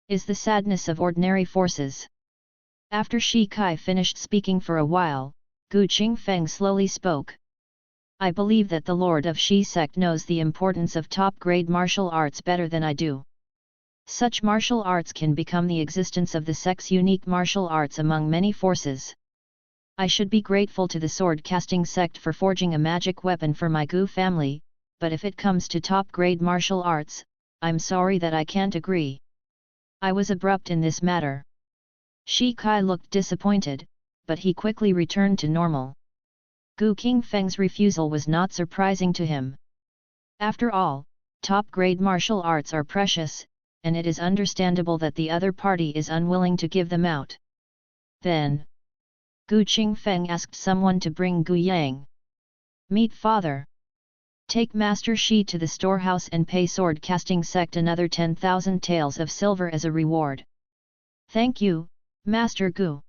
is the sadness of ordinary forces. After Shi Kai finished speaking for a while, Gu Qingfeng slowly spoke. I believe that the Lord of Shi sect knows the importance of top-grade martial arts better than I do. Such martial arts can become the existence of the sect's unique martial arts among many forces. I should be grateful to the sword-casting sect for forging a magic weapon for my Gu family, but if it comes to top-grade martial arts, I'm sorry that I can't agree. I was abrupt in this matter. Shi Kai looked disappointed, but he quickly returned to normal. Gu Qingfeng's refusal was not surprising to him. After all, top-grade martial arts are precious, and it is understandable that the other party is unwilling to give them out. Then, Gu Qingfeng asked someone to bring Gu Yang. Meet father. Take Master Shi to the storehouse and pay sword casting sect another 10,000 taels of silver as a reward. Thank you, Master Gu.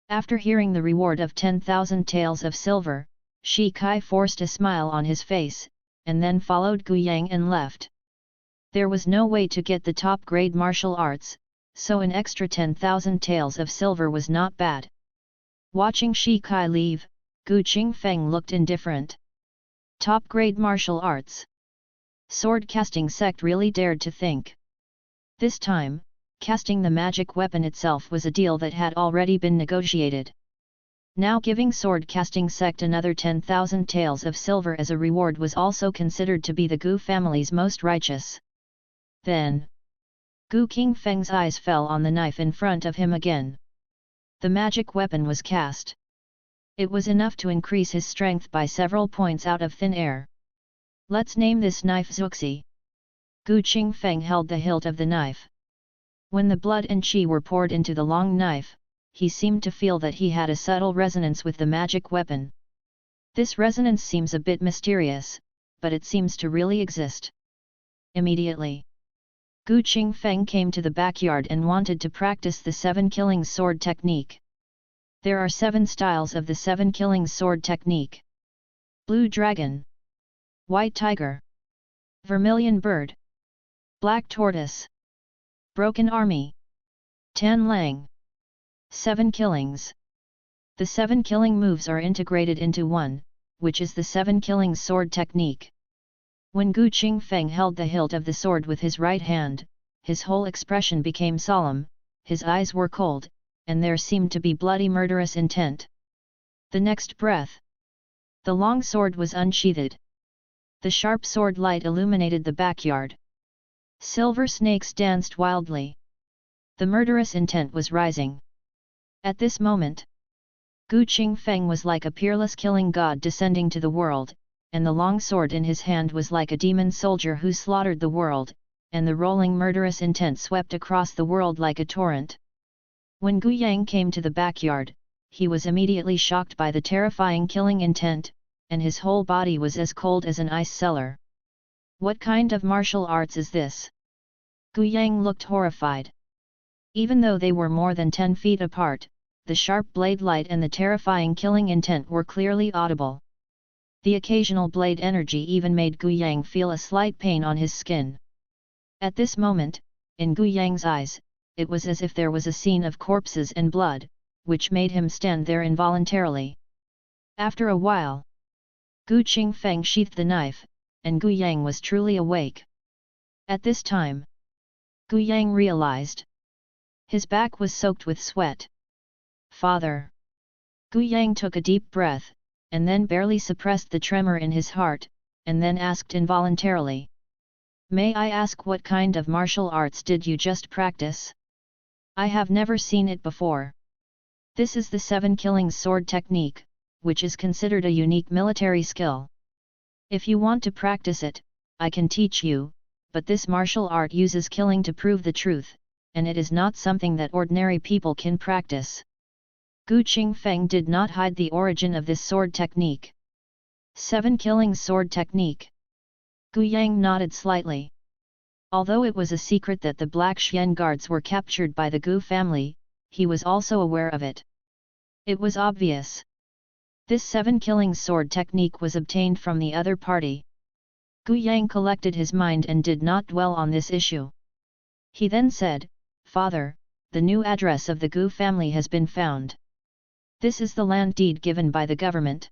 After hearing the reward of 10,000 taels of silver, Shi Kai forced a smile on his face, and then followed Gu Yang and left. There was no way to get the top-grade martial arts, so an extra 10,000 taels of silver was not bad. Watching Shi Kai leave, Gu Qingfeng looked indifferent. Top-grade martial arts. Sword casting sect really dared to think. This time, casting the magic weapon itself was a deal that had already been negotiated. Now giving sword casting sect another 10,000 taels of silver as a reward was also considered to be the Gu family's most righteous. Then, Gu Qingfeng's eyes fell on the knife in front of him again. The magic weapon was cast. It was enough to increase his strength by several points out of thin air. Let's name this knife Zuxi. Gu Qingfeng held the hilt of the knife. When the blood and qi were poured into the long knife, he seemed to feel that he had a subtle resonance with the magic weapon. This resonance seems a bit mysterious, but it seems to really exist. Immediately, Gu Qingfeng came to the backyard and wanted to practice the 7 killing sword technique. There are 7 styles of the 7 killing sword technique. Blue Dragon, White Tiger, Vermilion Bird, Black Tortoise, Broken Army, Tan Lang. 7 killings. The 7 killing moves are integrated into one, which is the 7 killing sword technique. When Gu Qingfeng held the hilt of the sword with his right hand, his whole expression became solemn, his eyes were cold, and there seemed to be bloody murderous intent. The next breath, the long sword was unsheathed. The sharp sword light illuminated the backyard. Silver snakes danced wildly. The murderous intent was rising. At this moment, Gu Qingfeng was like a peerless killing god descending to the world, and the long sword in his hand was like a demon soldier who slaughtered the world, and the rolling murderous intent swept across the world like a torrent. When Gu Yang came to the backyard, he was immediately shocked by the terrifying killing intent, and his whole body was as cold as an ice cellar. What kind of martial arts is this? Gu Yang looked horrified. Even though they were more than 10 feet apart, the sharp blade light and the terrifying killing intent were clearly audible. The occasional blade energy even made Gu Yang feel a slight pain on his skin. At this moment, in Gu Yang's eyes, it was as if there was a scene of corpses and blood, which made him stand there involuntarily. After a while, Gu Qingfeng sheathed the knife, and Gu Yang was truly awake. At this time, Gu Yang realized. His back was soaked with sweat. Father! Gu Yang took a deep breath, and then barely suppressed the tremor in his heart, and then asked involuntarily. May I ask what kind of martial arts did you just practice? I have never seen it before. This is the 7 killing sword technique, which is considered a unique military skill. If you want to practice it, I can teach you, but this martial art uses killing to prove the truth, and it is not something that ordinary people can practice. Gu Qingfeng did not hide the origin of this sword technique. 7 killing sword technique. Gu Yang nodded slightly. Although it was a secret that the Black Xian guards were captured by the Gu family, he was also aware of it. It was obvious. This 7 killing sword technique was obtained from the other party. Gu Yang collected his mind and did not dwell on this issue. He then said, Father, the new address of the Gu family has been found. This is the land deed given by the government.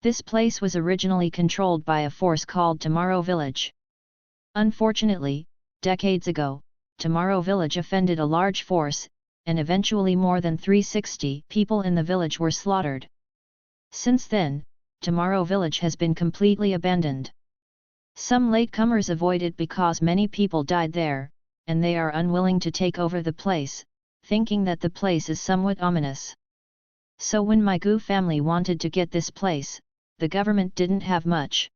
This place was originally controlled by a force called Tomorrow Village. Unfortunately, decades ago, Tomorrow Village offended a large force, and eventually more than 360 people in the village were slaughtered. Since then, Tomorrow Village has been completely abandoned. Some latecomers avoid it because many people died there, and they are unwilling to take over the place, thinking that the place is somewhat ominous. So when my Gu family wanted to get this place, the government didn't have much.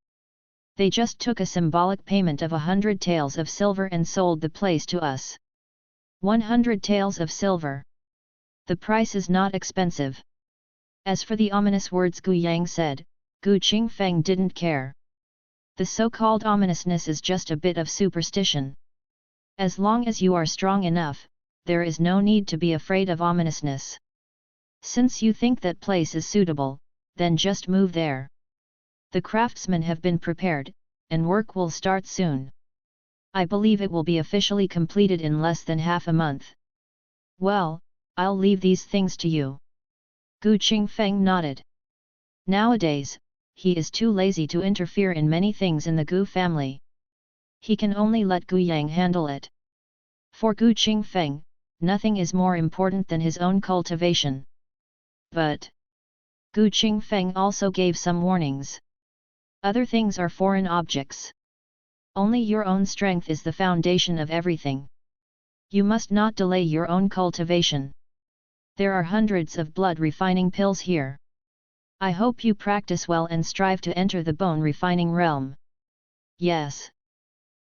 They just took a symbolic payment of 100 taels of silver and sold the place to us. 100 taels of silver. The price is not expensive. As for the ominous words Gu Yang said, Gu Qingfeng didn't care. The so-called ominousness is just a bit of superstition. As long as you are strong enough, there is no need to be afraid of ominousness. Since you think that place is suitable, then just move there. The craftsmen have been prepared, and work will start soon. I believe it will be officially completed in less than half a month. Well, I'll leave these things to you. Gu Qingfeng nodded. Nowadays, he is too lazy to interfere in many things in the Gu family. He can only let Gu Yang handle it. For Gu Qingfeng, nothing is more important than his own cultivation. But Gu Qingfeng also gave some warnings. Other things are foreign objects. Only your own strength is the foundation of everything. You must not delay your own cultivation. There are hundreds of blood refining pills here. I hope you practice well and strive to enter the bone refining realm. Yes.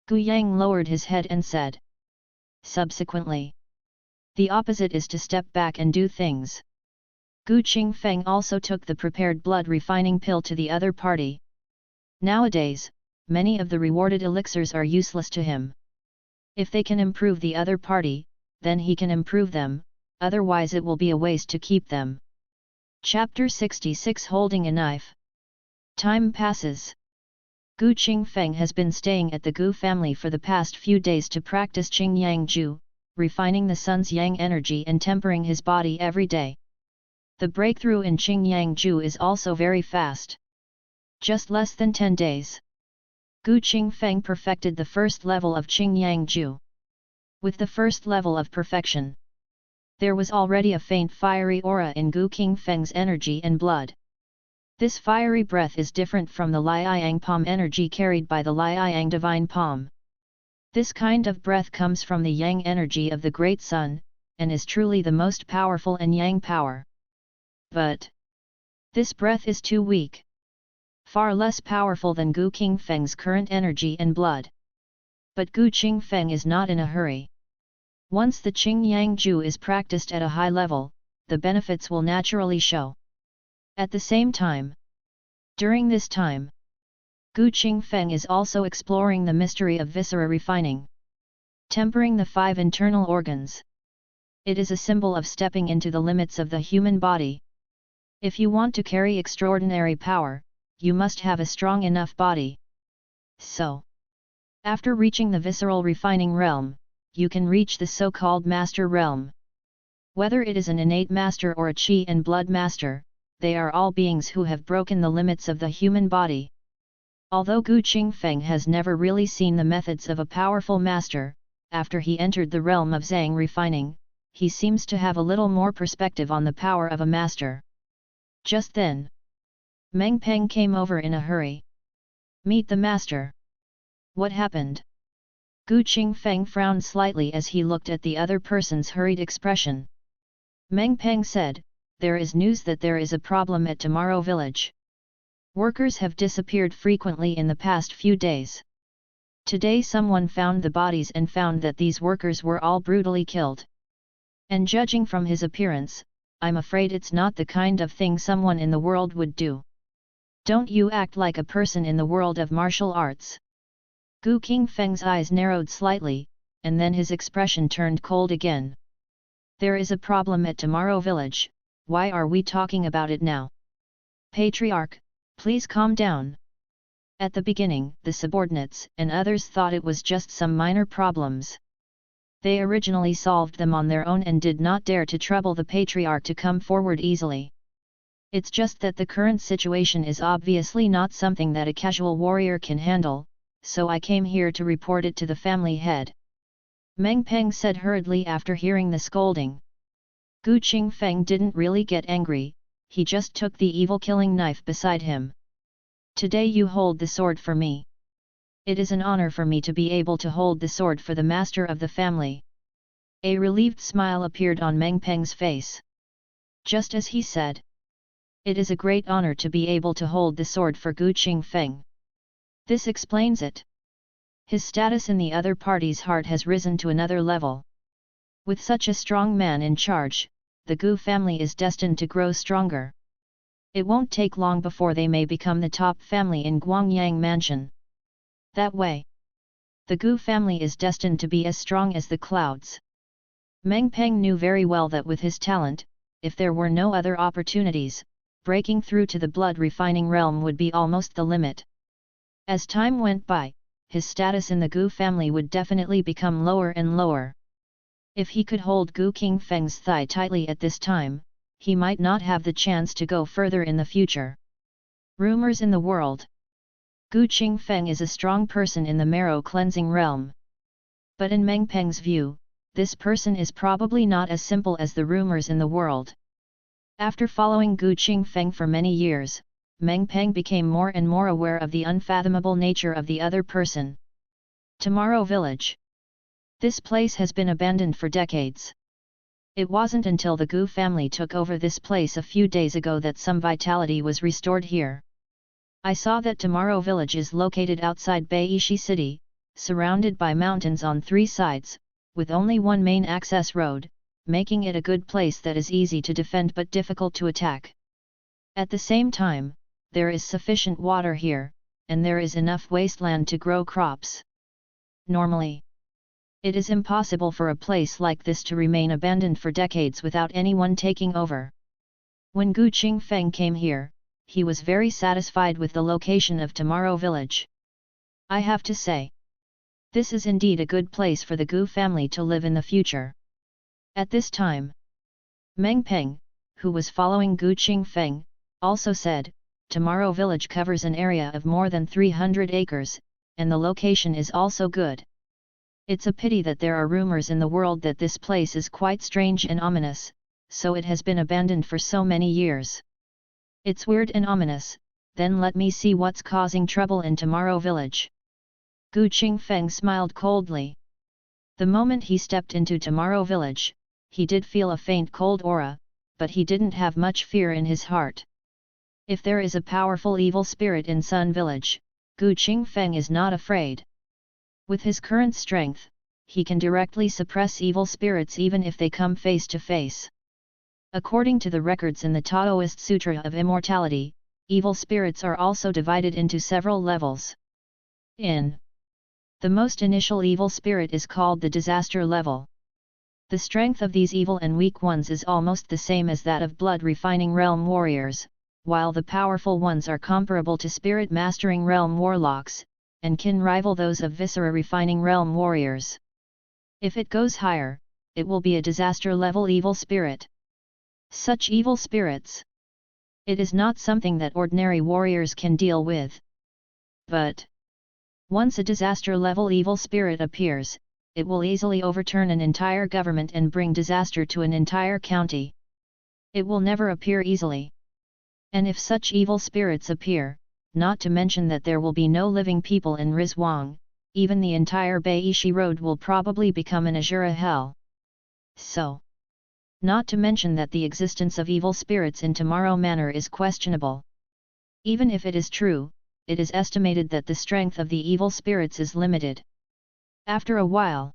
Gu Yang lowered his head and said. Subsequently, the opposite is to step back and do things. Gu Qingfeng also took the prepared blood refining pill to the other party. Nowadays, many of the rewarded elixirs are useless to him. If they can improve the other party, then he can improve them, otherwise it will be a waste to keep them. Chapter 66 Holding a Knife. Time passes. Gu Qingfeng has been staying at the Gu family for the past few days to practice Qing Yang Ju, refining the sun's yang energy and tempering his body every day. The breakthrough in Qing Yang Ju is also very fast. Just less than 10 days. Gu Qingfeng perfected the first level of Qing Yang Ju. With the first level of perfection, there was already a faint fiery aura in Gu Qingfeng's energy and blood. This fiery breath is different from the Liang Palm energy carried by the Liang Divine Palm. This kind of breath comes from the Yang energy of the Great Sun, and is truly the most powerful and Yang power. But this breath is too weak. Far less powerful than Gu Qingfeng's current energy and blood. But Gu Qingfeng is not in a hurry. Once the Qing Yang Ju is practiced at a high level, the benefits will naturally show. At the same time, during this time, Gu Qingfeng is also exploring the mystery of viscera refining. Tempering the 5 internal organs. It is a symbol of stepping into the limits of the human body. If you want to carry extraordinary power, you must have a strong enough body. So, after reaching the visceral refining realm, you can reach the so-called master realm. Whether it is an innate master or a qi and blood master, they are all beings who have broken the limits of the human body. Although Gu Qingfeng has never really seen the methods of a powerful master, after he entered the realm of Zhang refining, he seems to have a little more perspective on the power of a master. Just then, Meng Peng came over in a hurry. Meet the master. What happened? Gu Qingfeng frowned slightly as he looked at the other person's hurried expression. Meng Peng said, there is news that there is a problem at Tomorrow Village. Workers have disappeared frequently in the past few days. Today someone found the bodies and found that these workers were all brutally killed. And judging from his appearance, I'm afraid it's not the kind of thing someone in the world would do. Don't you act like a person in the world of martial arts. Gu Qingfeng's eyes narrowed slightly, and then his expression turned cold again. There is a problem at Tomorrow Village, why are we talking about it now? Patriarch, please calm down. At the beginning, the subordinates and others thought it was just some minor problems. They originally solved them on their own and did not dare to trouble the Patriarch to come forward easily. It's just that the current situation is obviously not something that a casual warrior can handle, so I came here to report it to the family head. Meng Peng said hurriedly after hearing the scolding. Gu Qingfeng didn't really get angry, he just took the evil killing knife beside him. Today you hold the sword for me. It is an honor for me to be able to hold the sword for the master of the family. A relieved smile appeared on Meng Peng's face. Just as he said. It is a great honor to be able to hold the sword for Gu Qingfeng. This explains it. His status in the other party's heart has risen to another level. With such a strong man in charge, the Gu family is destined to grow stronger. It won't take long before they may become the top family in Guangyang Mansion. That way, the Gu family is destined to be as strong as the clouds. Meng Peng knew very well that with his talent, if there were no other opportunities, breaking through to the blood refining realm would be almost the limit. As time went by, his status in the Gu family would definitely become lower and lower. If he could hold Gu Qingfeng's thigh tightly at this time, he might not have the chance to go further in the future. Rumors in the world. Gu Qingfeng is a strong person in the marrow cleansing realm. But in Meng Peng's view, this person is probably not as simple as the rumors in the world. After following Gu Qingfeng for many years, Meng Peng became more and more aware of the unfathomable nature of the other person. Tomorrow Village. This place has been abandoned for decades. It wasn't until the Gu family took over this place a few days ago that some vitality was restored here. I saw that Tomorrow Village is located outside Beishi City, surrounded by mountains on three sides, with only one main access road, making it a good place that is easy to defend but difficult to attack. At the same time, there is sufficient water here, and there is enough wasteland to grow crops. Normally, it is impossible for a place like this to remain abandoned for decades without anyone taking over. When Gu Qingfeng came here, he was very satisfied with the location of Tomorrow Village. I have to say, this is indeed a good place for the Gu family to live in the future. At this time, Meng Peng, who was following Gu Qingfeng, also said, Tomorrow Village covers an area of more than 300 acres, and the location is also good. It's a pity that there are rumors in the world that this place is quite strange and ominous, so it has been abandoned for so many years. It's weird and ominous, then let me see what's causing trouble in Tomorrow Village. Gu Qingfeng smiled coldly. The moment he stepped into Tomorrow Village, he did feel a faint cold aura, but he didn't have much fear in his heart. If there is a powerful evil spirit in Sun Village, Gu Qingfeng is not afraid. With his current strength, he can directly suppress evil spirits even if they come face to face. According to the records in the Taoist Sutra of Immortality, evil spirits are also divided into several levels. The most initial evil spirit is called the disaster level. The strength of these evil and weak ones is almost the same as that of blood refining realm warriors, while the powerful ones are comparable to spirit mastering realm warlocks, and can rival those of viscera refining realm warriors. If it goes higher, it will be a disaster level evil spirit. Such evil spirits. It is not something that ordinary warriors can deal with. But once a disaster level evil spirit appears, it will easily overturn an entire government and bring disaster to an entire county. It will never appear easily. And if such evil spirits appear, not to mention that there will be no living people in Rizhuang, even the entire Beishi Road will probably become an Azura hell. So, not to mention that the existence of evil spirits in Tomorrow Manor is questionable. Even if it is true, it is estimated that the strength of the evil spirits is limited. After a while,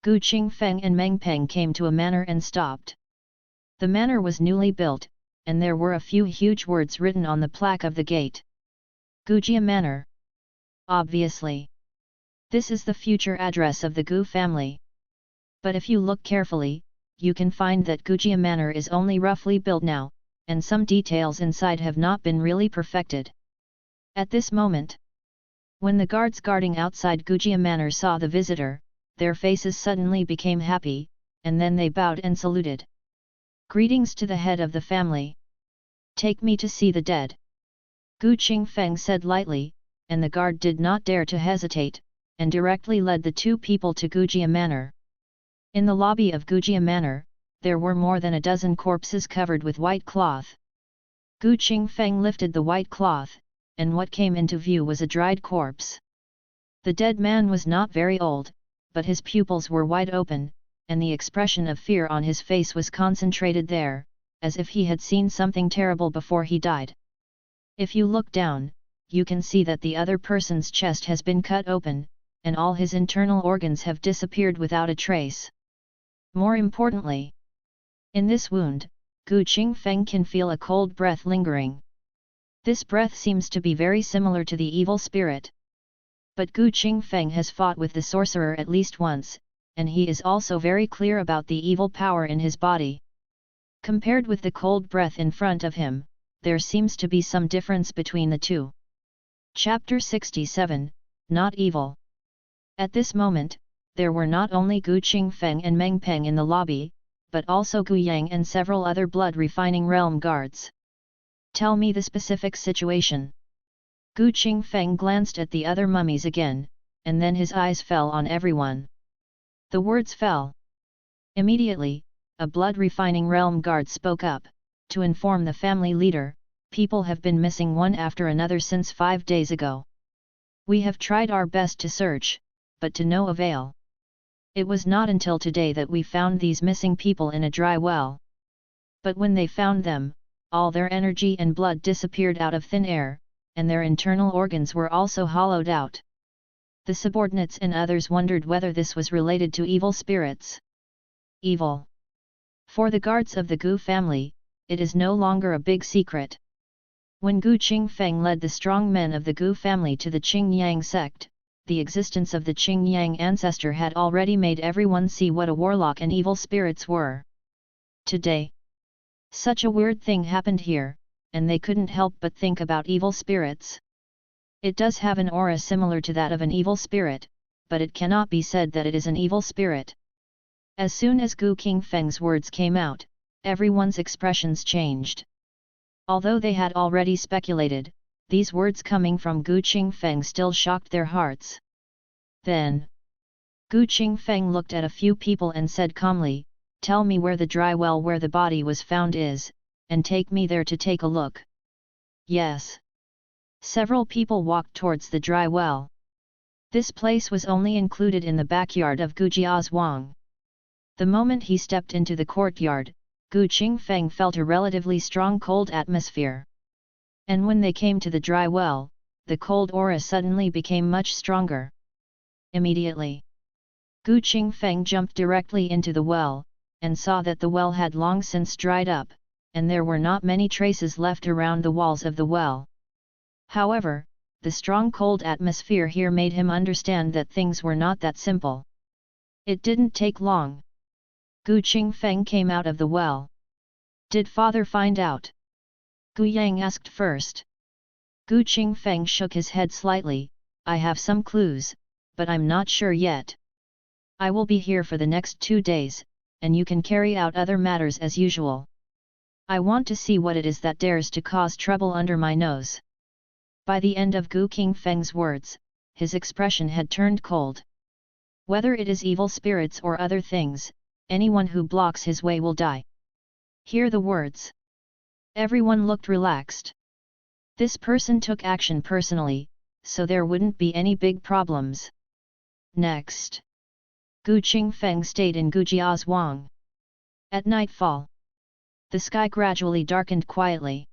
Gu Qingfeng and Meng Peng came to a manor and stopped. The manor was newly built, and there were a few huge words written on the plaque of the gate. Qidian Manor. Obviously, this is the future address of the Gu family. But if you look carefully, you can find that Qidian Manor is only roughly built now, and some details inside have not been really perfected. At this moment, when the guards guarding outside Qidian Manor saw the visitor, their faces suddenly became happy, and then they bowed and saluted. Greetings to the head of the family. Take me to see the dead. Gu Qingfeng said lightly, and the guard did not dare to hesitate, and directly led the two people to Qidian Manor. In the lobby of Qidian Manor, there were more than a dozen corpses covered with white cloth. Gu Qingfeng lifted the white cloth, and what came into view was a dried corpse. The dead man was not very old, but his pupils were wide open, and the expression of fear on his face was concentrated there, as if he had seen something terrible before he died. If you look down, you can see that the other person's chest has been cut open, and all his internal organs have disappeared without a trace. More importantly, in this wound, Qingfeng can feel a cold breath lingering. This breath seems to be very similar to the evil spirit. But Qingfeng has fought with the sorcerer at least once, and he is also very clear about the evil power in his body. Compared with the cold breath in front of him, there seems to be some difference between the two. Chapter 67, Not Evil. At this moment, there were not only Qingfeng and Meng Peng in the lobby, but also Gu Yang and several other blood-refining realm guards. Tell me the specific situation. Qingfeng glanced at the other mummies again, and then his eyes fell on everyone. The words fell. Immediately, a blood-refining realm guard spoke up, to inform the family leader, people have been missing one after another since 5 days ago. We have tried our best to search, but to no avail. It was not until today that we found these missing people in a dry well. But when they found them, all their energy and blood disappeared out of thin air, and their internal organs were also hollowed out. The subordinates and others wondered whether this was related to evil spirits. Evil. For the guards of the Gu family, it is no longer a big secret. When Qingfeng led the strong men of the Gu family to the Qingyang sect, the existence of the Qingyang ancestor had already made everyone see what a warlock and evil spirits were. Today, such a weird thing happened here, and they couldn't help but think about evil spirits. It does have an aura similar to that of an evil spirit, but it cannot be said that it is an evil spirit. As soon as Qingfeng's words came out, everyone's expressions changed. Although they had already speculated, these words coming from Qingfeng still shocked their hearts. Then, Qingfeng looked at a few people and said calmly, "Tell me where the dry well where the body was found is, and take me there to take a look." Yes. Several people walked towards the dry well. This place was only included in the backyard of Gujia's Wang. The moment he stepped into the courtyard, Qingfeng felt a relatively strong cold atmosphere. And when they came to the dry well, the cold aura suddenly became much stronger. Immediately, Qingfeng jumped directly into the well, and saw that the well had long since dried up, and there were not many traces left around the walls of the well. However, the strong cold atmosphere here made him understand that things were not that simple. It didn't take long. Qingfeng came out of the well. Did father find out? Gu Yang asked first. Qingfeng shook his head slightly. I have some clues, but I'm not sure yet. I will be here for the next 2 days, and you can carry out other matters as usual. I want to see what it is that dares to cause trouble under my nose. By the end of Qingfeng's words, his expression had turned cold. Whether it is evil spirits or other things, anyone who blocks his way will die. Hear the words. Everyone looked relaxed. This person took action personally, so there wouldn't be any big problems. Next, Qingfeng stayed in Gujia's Wang. At nightfall, the sky gradually darkened quietly.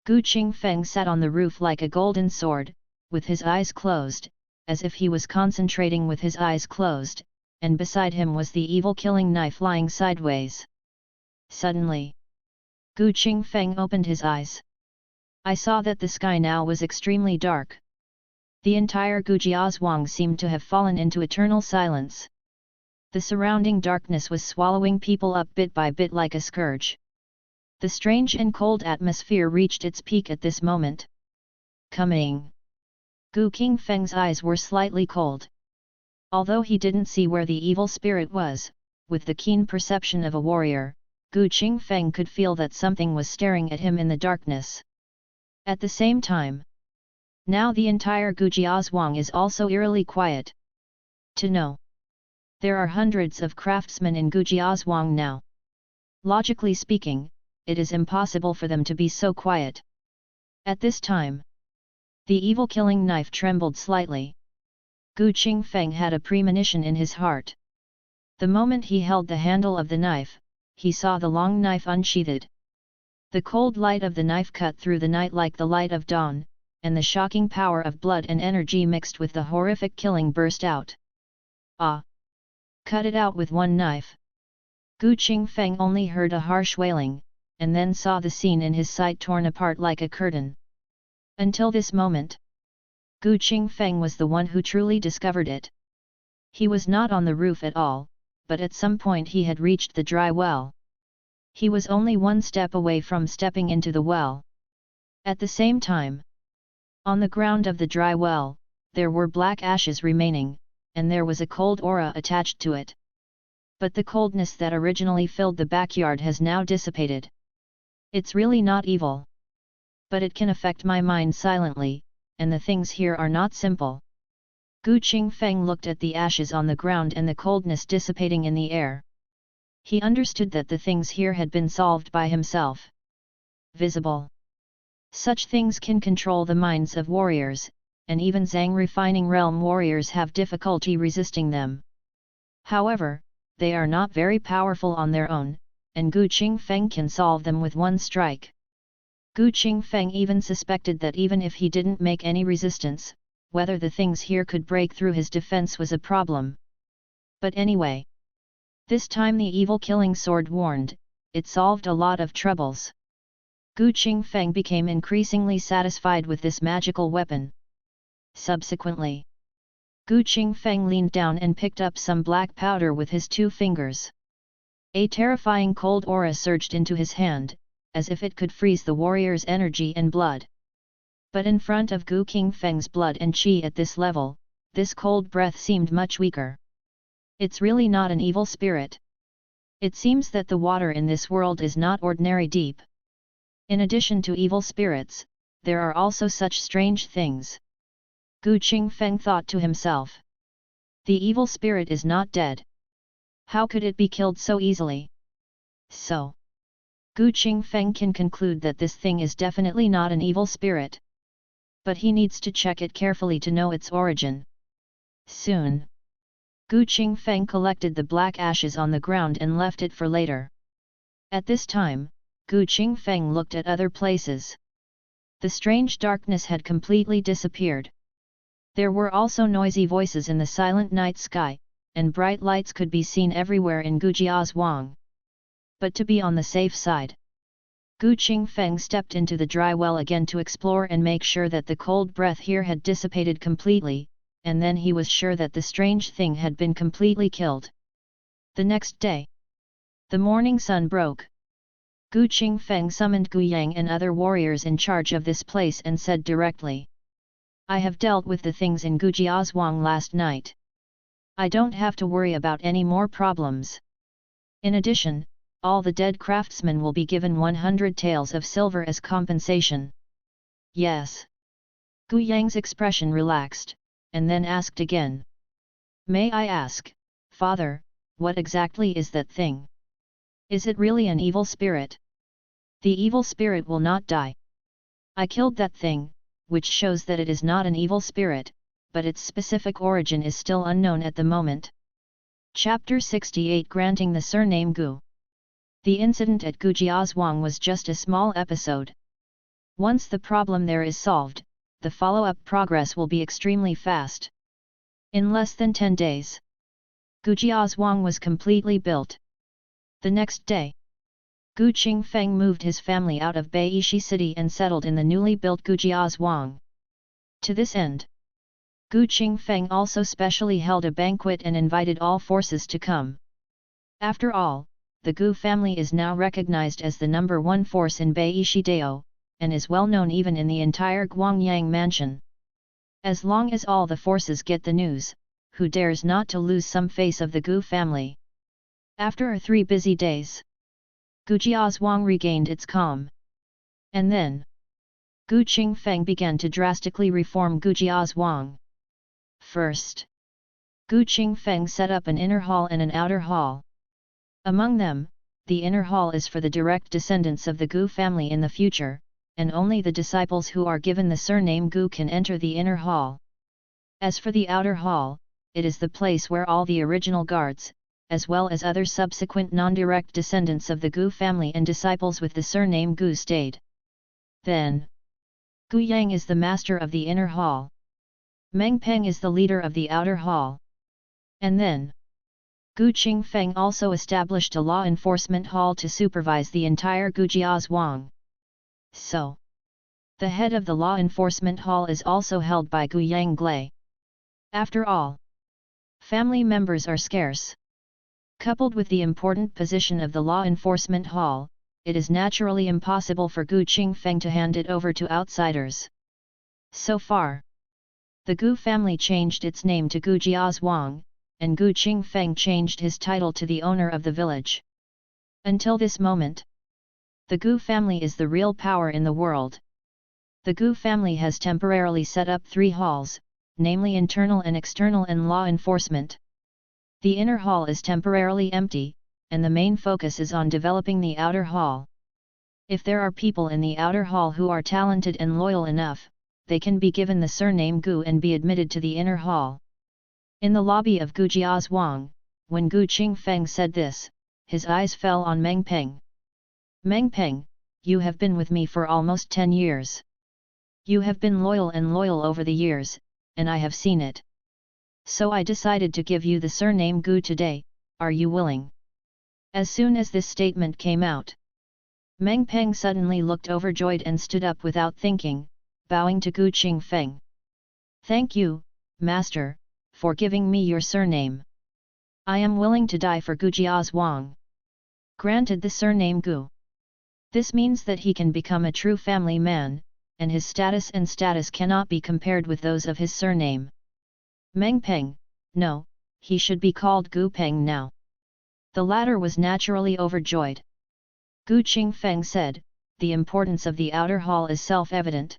Qingfeng sat on the roof like a golden sword, with his eyes closed, as if he was concentrating with his eyes closed, and beside him was the evil killing knife lying sideways. Suddenly, Qingfeng opened his eyes. I saw that the sky now was extremely dark. The entire Gujia's Wang seemed to have fallen into eternal silence. The surrounding darkness was swallowing people up bit by bit like a scourge. The strange and cold atmosphere reached its peak at this moment. Coming. Qingfeng's eyes were slightly cold. Although he didn't see where the evil spirit was, with the keen perception of a warrior, Qingfeng could feel that something was staring at him in the darkness. At the same time, now the entire Gujia's Wang is also eerily quiet. To know. There are hundreds of craftsmen in Gujia's Wang now. Logically speaking, it is impossible for them to be so quiet. At this time, the evil killing knife trembled slightly. Gu Qingfeng had a premonition in his heart. The moment he held the handle of the knife, he saw the long knife unsheathed. The cold light of the knife cut through the night like the light of dawn, and the shocking power of blood and energy mixed with the horrific killing burst out. Ah! Cut it out with one knife. Gu Qingfeng only heard a harsh wailing, and then saw the scene in his sight torn apart like a curtain. Until this moment, Gu Qingfeng was the one who truly discovered it. He was not on the roof at all, but at some point he had reached the dry well. He was only one step away from stepping into the well. At the same time, on the ground of the dry well, there were black ashes remaining, and there was a cold aura attached to it. But the coldness that originally filled the backyard has now dissipated. It's really not evil. But it can affect my mind silently, and the things here are not simple. Gu Qingfeng looked at the ashes on the ground and the coldness dissipating in the air. He understood that the things here had been solved by himself. Visible. Such things can control the minds of warriors, and even Zhang refining realm warriors have difficulty resisting them. However, they are not very powerful on their own, and Gu Qingfeng can solve them with one strike. Gu Qingfeng even suspected that even if he didn't make any resistance, whether the things here could break through his defense was a problem. But anyway, this time the evil killing sword warned, it solved a lot of troubles. Gu Qingfeng became increasingly satisfied with this magical weapon. Subsequently, Gu Qingfeng leaned down and picked up some black powder with his 2 fingers. A terrifying cold aura surged into his hand, as if it could freeze the warrior's energy and blood. But in front of Gu Qingfeng's blood and qi at this level, this cold breath seemed much weaker. It's really not an evil spirit. It seems that the water in this world is not ordinary deep. In addition to evil spirits, there are also such strange things. Gu Qingfeng thought to himself. The evil spirit is not dead. How could it be killed so easily? So, Gu Qingfeng can conclude that this thing is definitely not an evil spirit. But he needs to check it carefully to know its origin. Soon, Gu Qingfeng collected the black ashes on the ground and left it for later. At this time, Gu Qingfeng looked at other places. The strange darkness had completely disappeared. There were also noisy voices in the silent night sky, and bright lights could be seen everywhere in Gujiazhuang. But to be on the safe side, Gu Qingfeng stepped into the dry well again to explore and make sure that the cold breath here had dissipated completely, and then he was sure that the strange thing had been completely killed. The next day, the morning sun broke. Gu Qingfeng summoned Gu Yang and other warriors in charge of this place and said directly, I have dealt with the things in Gujiazhuang last night. I don't have to worry about any more problems. In addition, all the dead craftsmen will be given 100 taels of silver as compensation. Yes. Gu Yang's expression relaxed, and then asked again. May I ask, Father, what exactly is that thing? Is it really an evil spirit? The evil spirit will not die. I killed that thing, which shows that it is not an evil spirit, but its specific origin is still unknown at the moment. Chapter 68 Granting the surname Gu. The incident at Gujiazhuang was just a small episode. Once the problem there is solved, the follow-up progress will be extremely fast. In less than 10 days, Gujiazhuang was completely built. The next day, Gu Qingfeng moved his family out of Beishi city and settled in the newly built Gujiazhuang. To this end, Gu Qingfeng also specially held a banquet and invited all forces to come. After all, the Gu family is now recognized as the number 1 force in Beishi Dao, and is well known even in the entire Guangyang mansion. As long as all the forces get the news, who dares not to lose some face of the Gu family? After 3 busy days, Gujiazhuang regained its calm. And then, Gu Qingfeng began to drastically reform Gujiazhuang. First, Gu Qingfeng set up an inner hall and an outer hall. Among them, the inner hall is for the direct descendants of the Gu family in the future, and only the disciples who are given the surname Gu can enter the inner hall. As for the outer hall, it is the place where all the original guards, as well as other subsequent non-direct descendants of the Gu family and disciples with the surname Gu stayed. Then, Gu Yang is the master of the inner hall. Meng Peng is the leader of the outer hall. And then, Gu Qingfeng also established a law enforcement hall to supervise the entire Gujiazhuang. So, the head of the law enforcement hall is also held by Gu Yanglei. After all, family members are scarce. Coupled with the important position of the law enforcement hall, it is naturally impossible for Gu Qingfeng to hand it over to outsiders. So far, the Gu family changed its name to Gu Jiazhuang, and Gu Qingfeng changed his title to the owner of the village. Until this moment, the Gu family is the real power in the world. The Gu family has temporarily set up 3 halls, namely internal and external and law enforcement. The inner hall is temporarily empty, and the main focus is on developing the outer hall. If there are people in the outer hall who are talented and loyal enough, they can be given the surname Gu and be admitted to the inner hall. In the lobby of Gujiazhuang, when Gu Qingfeng said this, his eyes fell on Meng Peng. Meng Peng, you have been with me for almost 10 years. You have been loyal over the years, and I have seen it. So I decided to give you the surname Gu today, are you willing? As soon as this statement came out, Meng Peng suddenly looked overjoyed and stood up without thinking, bowing to Gu Qingfeng. Thank you, Master, for giving me your surname. I am willing to die for Gujiazhuang. Granted the surname Gu. This means that he can become a true family man, and his status cannot be compared with those of his surname. Meng Peng, no, he should be called Gu Peng now. The latter was naturally overjoyed. Gu Qingfeng said, the importance of the outer hall is self-evident.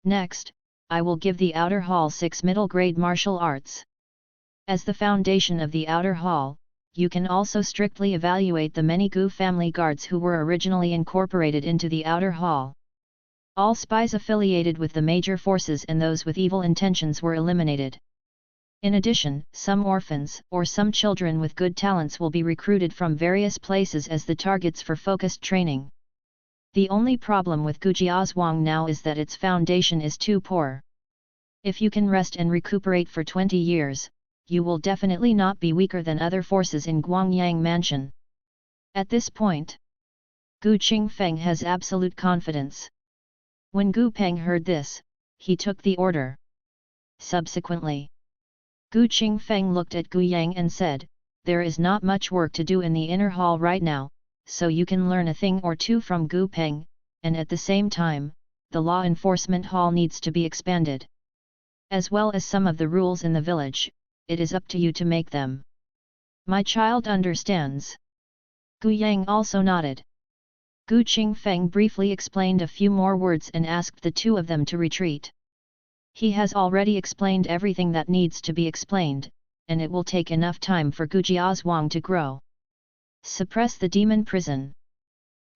Next, I will give the outer hall 6 middle-grade martial arts. As the foundation of the outer hall, you can also strictly evaluate the many Gu family guards who were originally incorporated into the outer hall. All spies affiliated with the major forces and those with evil intentions were eliminated. In addition, some orphans or some children with good talents will be recruited from various places as the targets for focused training. The only problem with Gujiazhuang now is that its foundation is too poor. If you can rest and recuperate for 20 years, you will definitely not be weaker than other forces in Guangyang Mansion. At this point, Gu Qingfeng has absolute confidence. When Gu Peng heard this, he took the order. Subsequently, Gu Qingfeng looked at Gu Yang and said, there is not much work to do in the inner hall right now, so you can learn a thing or two from Gu Peng, and at the same time, the law enforcement hall needs to be expanded. As well as some of the rules in the village, it is up to you to make them. My child understands. Gu Yang also nodded. Gu Qingfeng briefly explained a few more words and asked the 2 of them to retreat. He has already explained everything that needs to be explained, and it will take enough time for Gujiazhuang to grow. Suppress the demon prison.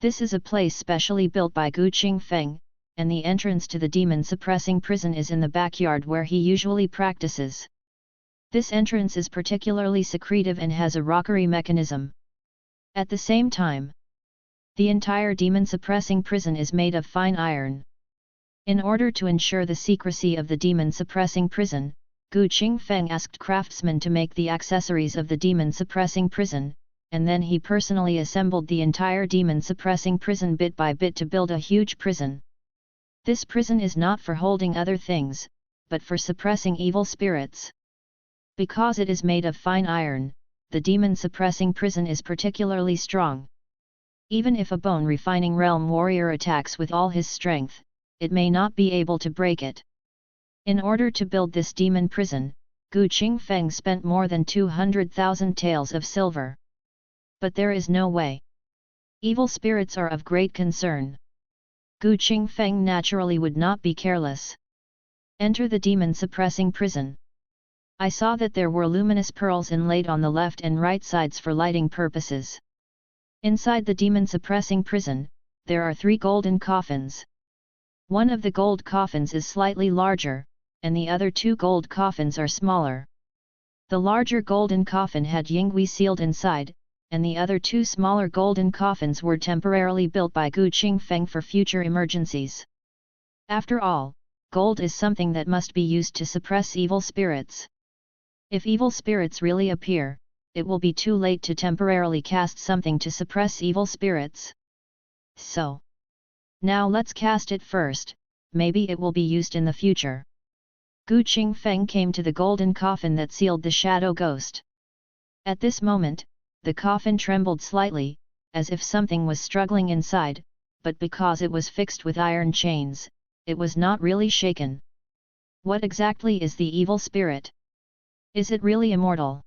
This is a place specially built by Gu Qingfeng, and the entrance to the demon suppressing prison is in the backyard where he usually practices. This entrance is particularly secretive and has a rockery mechanism. At the same time, the entire demon suppressing prison is made of fine iron. In order to ensure the secrecy of the demon suppressing prison, Gu Qingfeng asked craftsmen to make the accessories of the demon suppressing prison, and then he personally assembled the entire demon suppressing prison bit by bit to build a huge prison. This prison is not for holding other things, but for suppressing evil spirits. Because it is made of fine iron, the demon suppressing prison is particularly strong. Even if a bone refining realm warrior attacks with all his strength, it may not be able to break it. In order to build this demon prison, Gu Qingfeng spent more than 200,000 taels of silver. But there is no way. Evil spirits are of great concern. Gu Qingfeng naturally would not be careless. Enter the demon suppressing prison. I saw that there were luminous pearls inlaid on the left and right sides for lighting purposes. Inside the demon suppressing prison, there are 3 golden coffins. One of the gold coffins is slightly larger, and the other 2 gold coffins are smaller. The larger golden coffin had Yinghui sealed inside, and the other 2 smaller golden coffins were temporarily built by Gu Qingfeng for future emergencies. After all, gold is something that must be used to suppress evil spirits. If evil spirits really appear, it will be too late to temporarily cast something to suppress evil spirits. So, now let's cast it first, maybe it will be used in the future. Gu Qingfeng came to the golden coffin that sealed the shadow ghost. At this moment, the coffin trembled slightly, as if something was struggling inside, but because it was fixed with iron chains, it was not really shaken. What exactly is the evil spirit? Is it really immortal?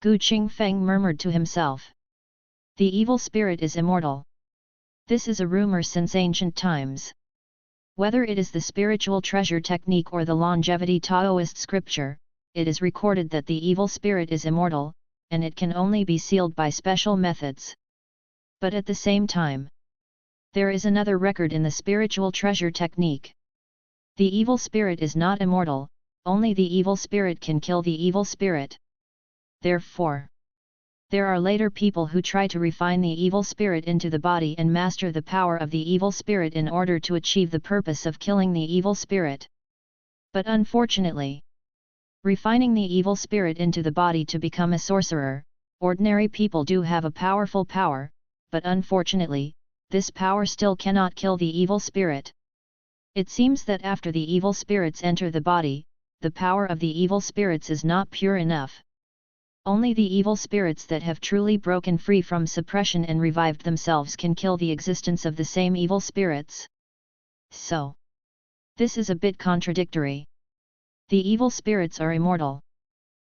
Gu Qingfeng murmured to himself. The evil spirit is immortal. This is a rumor since ancient times. Whether it is the spiritual treasure technique or the longevity Taoist scripture, it is recorded that the evil spirit is immortal, and it can only be sealed by special methods. But at the same time, there is another record in the spiritual treasure technique. The evil spirit is not immortal, only the evil spirit can kill the evil spirit. Therefore, there are later people who try to refine the evil spirit into the body and master the power of the evil spirit in order to achieve the purpose of killing the evil spirit. But unfortunately, refining the evil spirit into the body to become a sorcerer, ordinary people do have a powerful power, but unfortunately, this power still cannot kill the evil spirit. It seems that after the evil spirits enter the body, the power of the evil spirits is not pure enough. Only the evil spirits that have truly broken free from suppression and revived themselves can kill the existence of the same evil spirits. So, this is a bit contradictory. The evil spirits are immortal.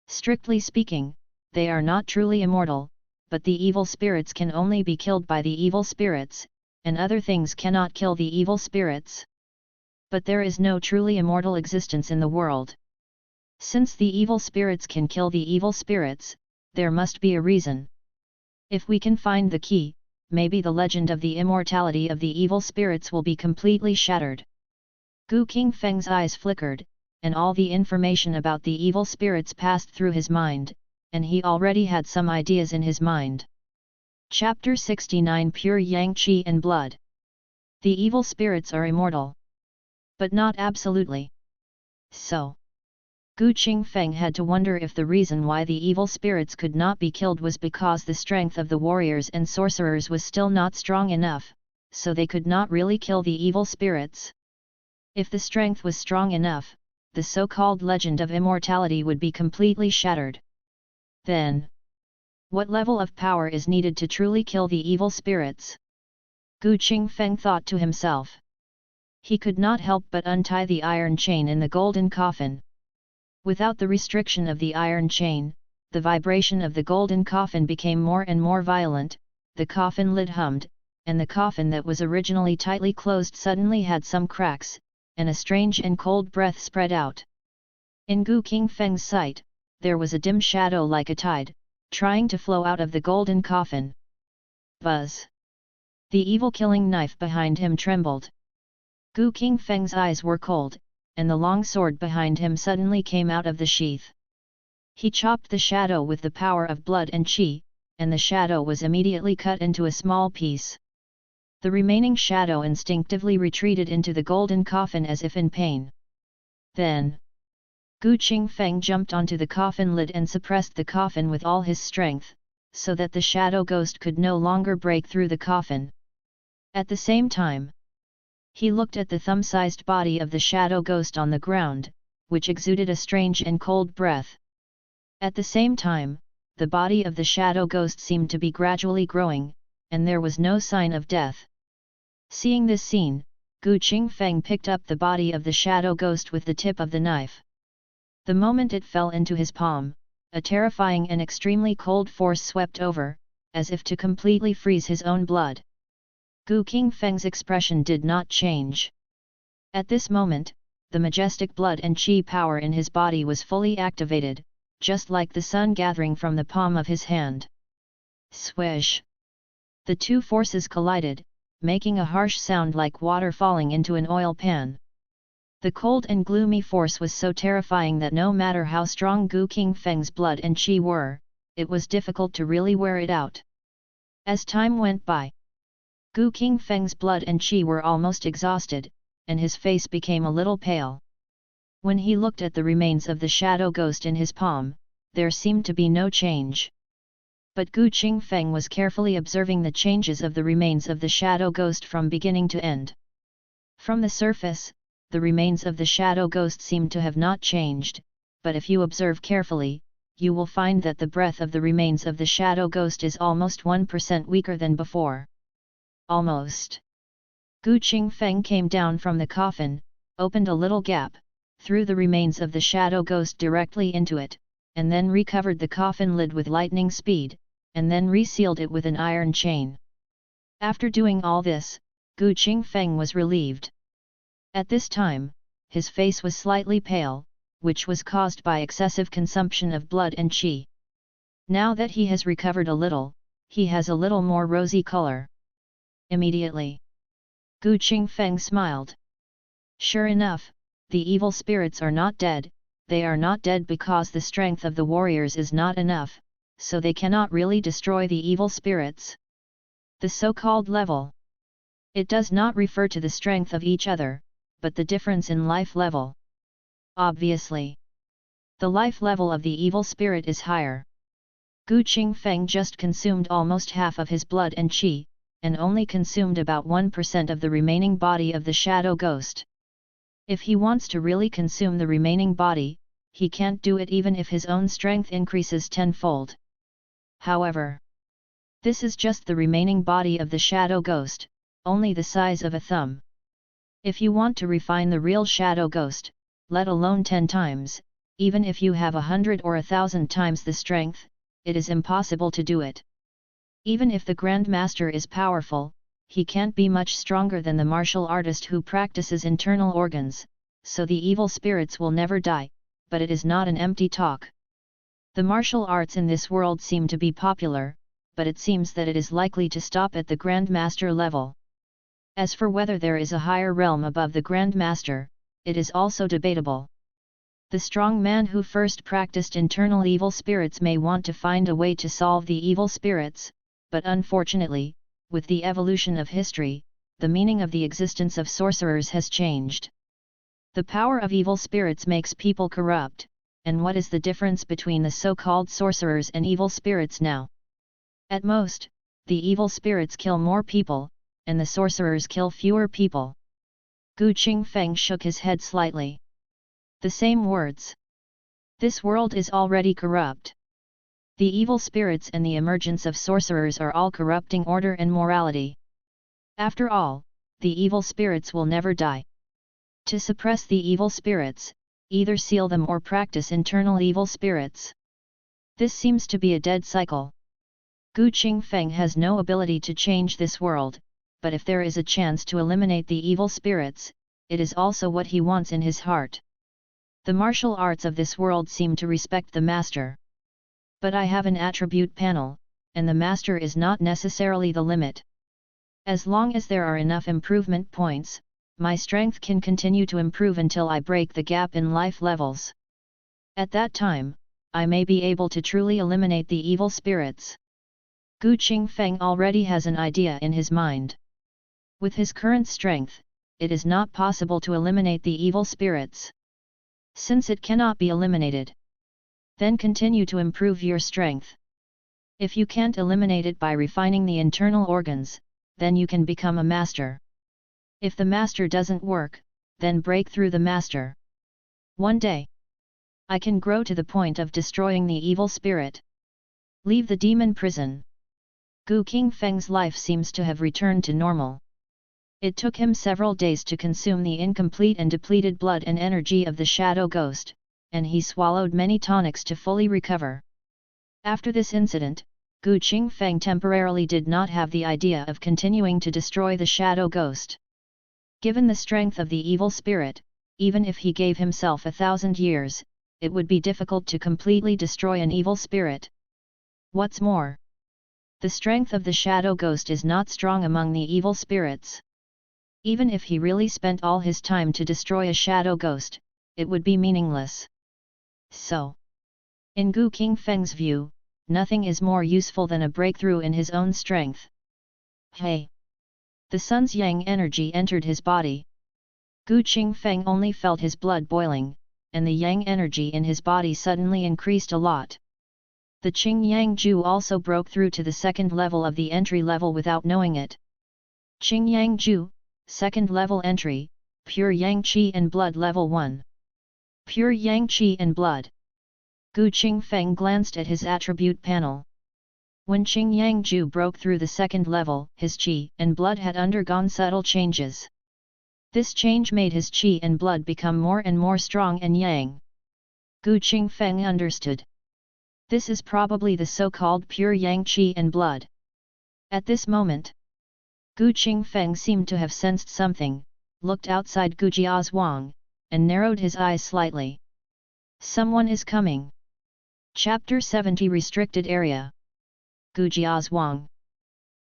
Strictly speaking, they are not truly immortal, but the evil spirits can only be killed by the evil spirits, and other things cannot kill the evil spirits. But there is no truly immortal existence in the world. Since the evil spirits can kill the evil spirits, there must be a reason. If we can find the key, maybe the legend of the immortality of the evil spirits will be completely shattered. Gu Qingfeng's eyes flickered, and all the information about the evil spirits passed through his mind, and he already had some ideas in his mind. Chapter 69 Pure Yang Qi and Blood. The evil spirits are immortal, but not absolutely. So, Gu Qingfeng had to wonder if the reason why the evil spirits could not be killed was because the strength of the warriors and sorcerers was still not strong enough, so they could not really kill the evil spirits. If the strength was strong enough, the so-called legend of immortality would be completely shattered. Then, what level of power is needed to truly kill the evil spirits? Gu Qingfeng thought to himself. He could not help but untie the iron chain in the golden coffin. Without the restriction of the iron chain, the vibration of the golden coffin became more and more violent, the coffin lid hummed, and the coffin that was originally tightly closed suddenly had some cracks, and a strange and cold breath spread out. In Gu Qingfeng's sight, there was a dim shadow like a tide, trying to flow out of the golden coffin. Buzz! The evil killing knife behind him trembled. Gu Qingfeng's eyes were cold, and the long sword behind him suddenly came out of the sheath. He chopped the shadow with the power of blood and qi, and the shadow was immediately cut into a small piece. The remaining shadow instinctively retreated into the golden coffin as if in pain. Then, Gu Qingfeng jumped onto the coffin lid and suppressed the coffin with all his strength, so that the shadow ghost could no longer break through the coffin. At the same time, he looked at the thumb-sized body of the shadow ghost on the ground, which exuded a strange and cold breath. At the same time, the body of the shadow ghost seemed to be gradually growing, and there was no sign of death. Seeing this scene, Gu Qingfeng picked up the body of the shadow ghost with the tip of the knife. The moment it fell into his palm, a terrifying and extremely cold force swept over, as if to completely freeze his own blood. Gu Qingfeng's expression did not change. At this moment, the majestic blood and qi power in his body was fully activated, just like the sun gathering from the palm of his hand. Swish! The two forces collided, making a harsh sound like water falling into an oil pan. The cold and gloomy force was so terrifying that no matter how strong Gu Qingfeng's blood and qi were, it was difficult to really wear it out. As time went by, Gu Qingfeng's blood and qi were almost exhausted, and his face became a little pale. When he looked at the remains of the shadow ghost in his palm, there seemed to be no change. But Gu Qingfeng was carefully observing the changes of the remains of the shadow ghost from beginning to end. From the surface, the remains of the shadow ghost seemed to have not changed, but if you observe carefully, you will find that the breath of the remains of the shadow ghost is almost 1% weaker than before. Almost. Gu Qingfeng came down from the coffin, opened a little gap, threw the remains of the shadow ghost directly into it, and then recovered the coffin lid with lightning speed, and then resealed it with an iron chain. After doing all this, Gu Qingfeng was relieved. At this time, his face was slightly pale, which was caused by excessive consumption of blood and qi. Now that he has recovered a little, he has a little more rosy color. Immediately, Gu Qingfeng smiled. Sure enough, the evil spirits are not dead. They are not dead because the strength of the warriors is not enough, so they cannot really destroy the evil spirits. The so-called level. It does not refer to the strength of each other, but the difference in life level. Obviously, the life level of the evil spirit is higher. Gu Qingfeng just consumed almost half of his blood and qi, and only consumed about 1% of the remaining body of the shadow ghost. If he wants to really consume the remaining body, he can't do it even if his own strength increases tenfold. However, this is just the remaining body of the shadow ghost, only the size of a thumb. If you want to refine the real shadow ghost, let alone 10 times, even if you have 100 or 1,000 times the strength, it is impossible to do it. Even if the Grand Master is powerful, he can't be much stronger than the martial artist who practices internal organs, so the evil spirits will never die, but it is not an empty talk. The martial arts in this world seem to be popular, but it seems that it is likely to stop at the Grand Master level. As for whether there is a higher realm above the Grand Master, it is also debatable. The strong man who first practiced internal evil spirits may want to find a way to solve the evil spirits, but unfortunately, with the evolution of history, the meaning of the existence of sorcerers has changed. The power of evil spirits makes people corrupt, and what is the difference between the so-called sorcerers and evil spirits now? At most, the evil spirits kill more people, and the sorcerers kill fewer people. Gu Qingfeng shook his head slightly. The same words. This world is already corrupt. The evil spirits and the emergence of sorcerers are all corrupting order and morality. After all, the evil spirits will never die. To suppress the evil spirits, either seal them or practice internal evil spirits. This seems to be a dead cycle. Gu Qingfeng has no ability to change this world, but if there is a chance to eliminate the evil spirits, it is also what he wants in his heart. The martial arts of this world seem to respect the master. But I have an attribute panel, and the master is not necessarily the limit. As long as there are enough improvement points, my strength can continue to improve until I break the gap in life levels. At that time, I may be able to truly eliminate the evil spirits. Gu Qingfeng already has an idea in his mind. With his current strength, it is not possible to eliminate the evil spirits. Since it cannot be eliminated, then continue to improve your strength. If you can't eliminate it by refining the internal organs, then you can become a master. If the master doesn't work, then break through the master. One day, I can grow to the point of destroying the evil spirit. Leave the demon prison. Gu Qingfeng's life seems to have returned to normal. It took him several days to consume the incomplete and depleted blood and energy of the shadow ghost, and he swallowed many tonics to fully recover. After this incident, Gu Qingfeng temporarily did not have the idea of continuing to destroy the shadow ghost. Given the strength of the evil spirit, even if he gave himself 1,000 years, it would be difficult to completely destroy an evil spirit. What's more, the strength of the shadow ghost is not strong among the evil spirits. Even if he really spent all his time to destroy a shadow ghost, it would be meaningless. So, in Gu Qingfeng's view, nothing is more useful than a breakthrough in his own strength. Hey! The sun's yang energy entered his body. Gu Qingfeng only felt his blood boiling, and the yang energy in his body suddenly increased a lot. The Qing Yang Ju also broke through to the second level of the entry level without knowing it. Qing Yang Ju, second level entry, pure Yang Qi and blood level 1. Pure Yang Qi and blood. Gu Qingfeng glanced at his attribute panel. When Qing Yang Ju broke through the second level, his Qi and blood had undergone subtle changes. This change made his Qi and blood become more and more strong and yang. Gu Qingfeng understood. This is probably the so-called pure Yang Qi and blood. At this moment, Gu Qingfeng seemed to have sensed something, looked outside Gu Jiazhuang, and narrowed his eyes slightly. Someone is coming. Chapter 70 Restricted Area. Gu Jiazhuang.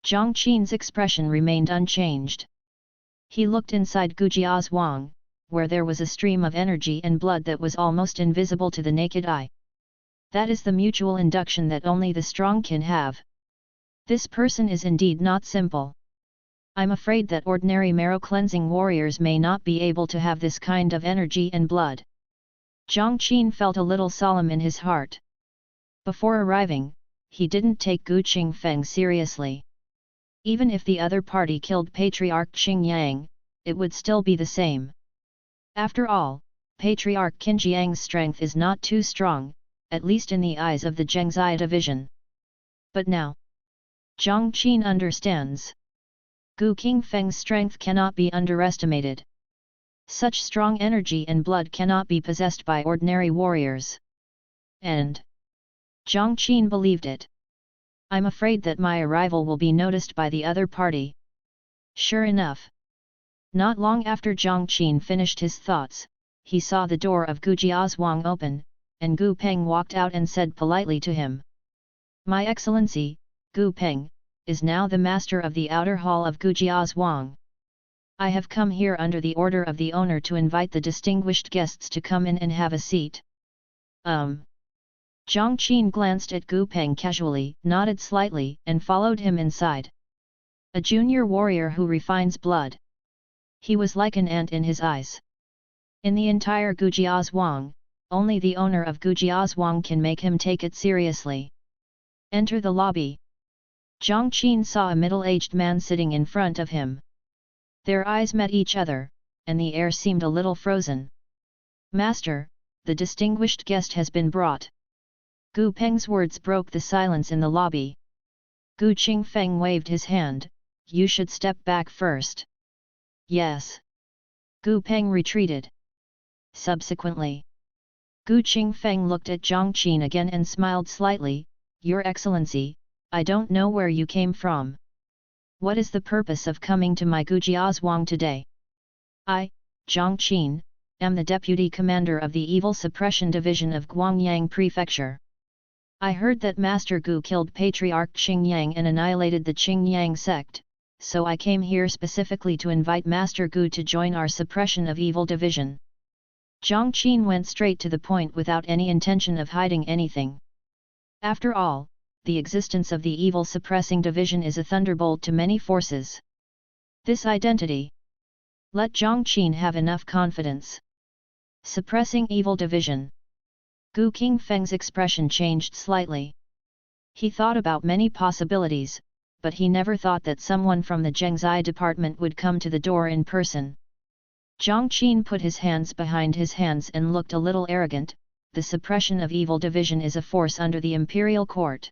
Zhang Qin's expression remained unchanged. He looked inside Gu Jiazhuang, where there was a stream of energy and blood that was almost invisible to the naked eye. That is the mutual induction that only the strong can have. This person is indeed not simple. I'm afraid that ordinary marrow-cleansing warriors may not be able to have this kind of energy and blood. Zhang Qin felt a little solemn in his heart. Before arriving, he didn't take Gu Qingfeng seriously. Even if the other party killed Patriarch Qingyang, it would still be the same. After all, Patriarch Qinjiang's strength is not too strong, at least in the eyes of the Zhengzai division. But now, Zhang Qin understands. Gu Qingfeng's strength cannot be underestimated. Such strong energy and blood cannot be possessed by ordinary warriors. And Zhang Qin believed it. I'm afraid that my arrival will be noticed by the other party. Sure enough. Not long after Zhang Qin finished his thoughts, he saw the door of Gu Jiazhuang open, and Gu Peng walked out and said politely to him. My Excellency, Gu Peng, is now the master of the outer hall of Gu Jiazhuang. I have come here under the order of the owner to invite the distinguished guests to come in and have a seat. Zhang Qin glanced at Gu Peng casually, nodded slightly, and followed him inside. A junior warrior who refines blood. He was like an ant in his eyes. In the entire Gu Jiazhuang, only the owner of Gu Jiazhuang can make him take it seriously. Enter the lobby. Zhang Qin saw a middle-aged man sitting in front of him. Their eyes met each other, and the air seemed a little frozen. Master, the distinguished guest has been brought. Gu Peng's words broke the silence in the lobby. Gu Qingfeng waved his hand. You should step back first. Yes. Gu Peng retreated. Subsequently, Gu Qingfeng looked at Zhang Qin again and smiled slightly. Your Excellency, I don't know where you came from. What is the purpose of coming to my Gu Jiazhuang today? I, Zhang Qin, am the Deputy Commander of the Evil Suppression Division of Guangyang Prefecture. I heard that Master Gu killed Patriarch Qingyang and annihilated the Qingyang sect, so I came here specifically to invite Master Gu to join our Suppression of Evil Division. Zhang Qin went straight to the point without any intention of hiding anything. After all, the existence of the Evil Suppressing Division is a thunderbolt to many forces. This identity. Let Zhang Qin have enough confidence. Suppressing Evil Division. Gu Qingfeng's expression changed slightly. He thought about many possibilities, but he never thought that someone from the Zhengzai department would come to the door in person. Zhang Qin put his hands behind his hands and looked a little arrogant. The Suppression of Evil Division is a force under the Imperial Court.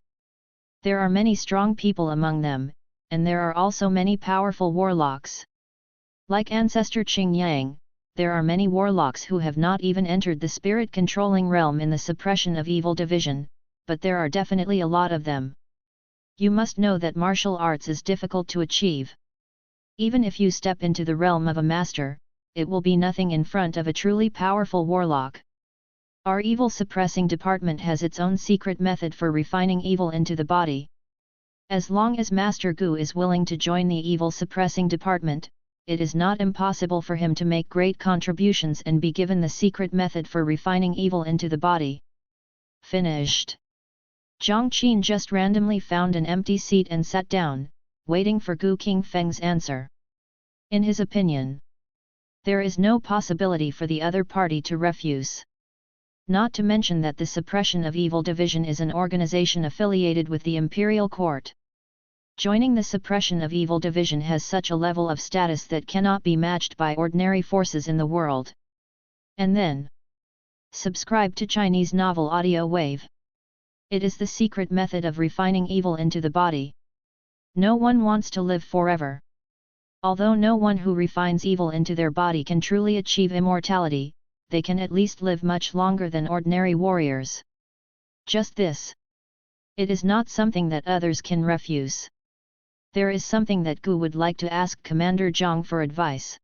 There are many strong people among them, and there are also many powerful warlocks. Like Ancestor Qingyang, there are many warlocks who have not even entered the spirit-controlling realm in the Suppression of Evil Division, but there are definitely a lot of them. You must know that martial arts is difficult to achieve. Even if you step into the realm of a master, it will be nothing in front of a truly powerful warlock. Our evil suppressing department has its own secret method for refining evil into the body. As long as Master Gu is willing to join the evil suppressing department, it is not impossible for him to make great contributions and be given the secret method for refining evil into the body. Finished. Jiang Qin just randomly found an empty seat and sat down, waiting for Gu Qingfeng's answer. In his opinion, there is no possibility for the other party to refuse. Not to mention that the Suppression of Evil Division is an organization affiliated with the Imperial Court. Joining the Suppression of Evil Division has such a level of status that cannot be matched by ordinary forces in the world. And then, subscribe to Chinese Novel Audio Wave. It is the secret method of refining evil into the body. No one wants to live forever. Although no one who refines evil into their body can truly achieve immortality, they can at least live much longer than ordinary warriors. Just this. It is not something that others can refuse. There is something that Gu would like to ask Commander Zhang for advice.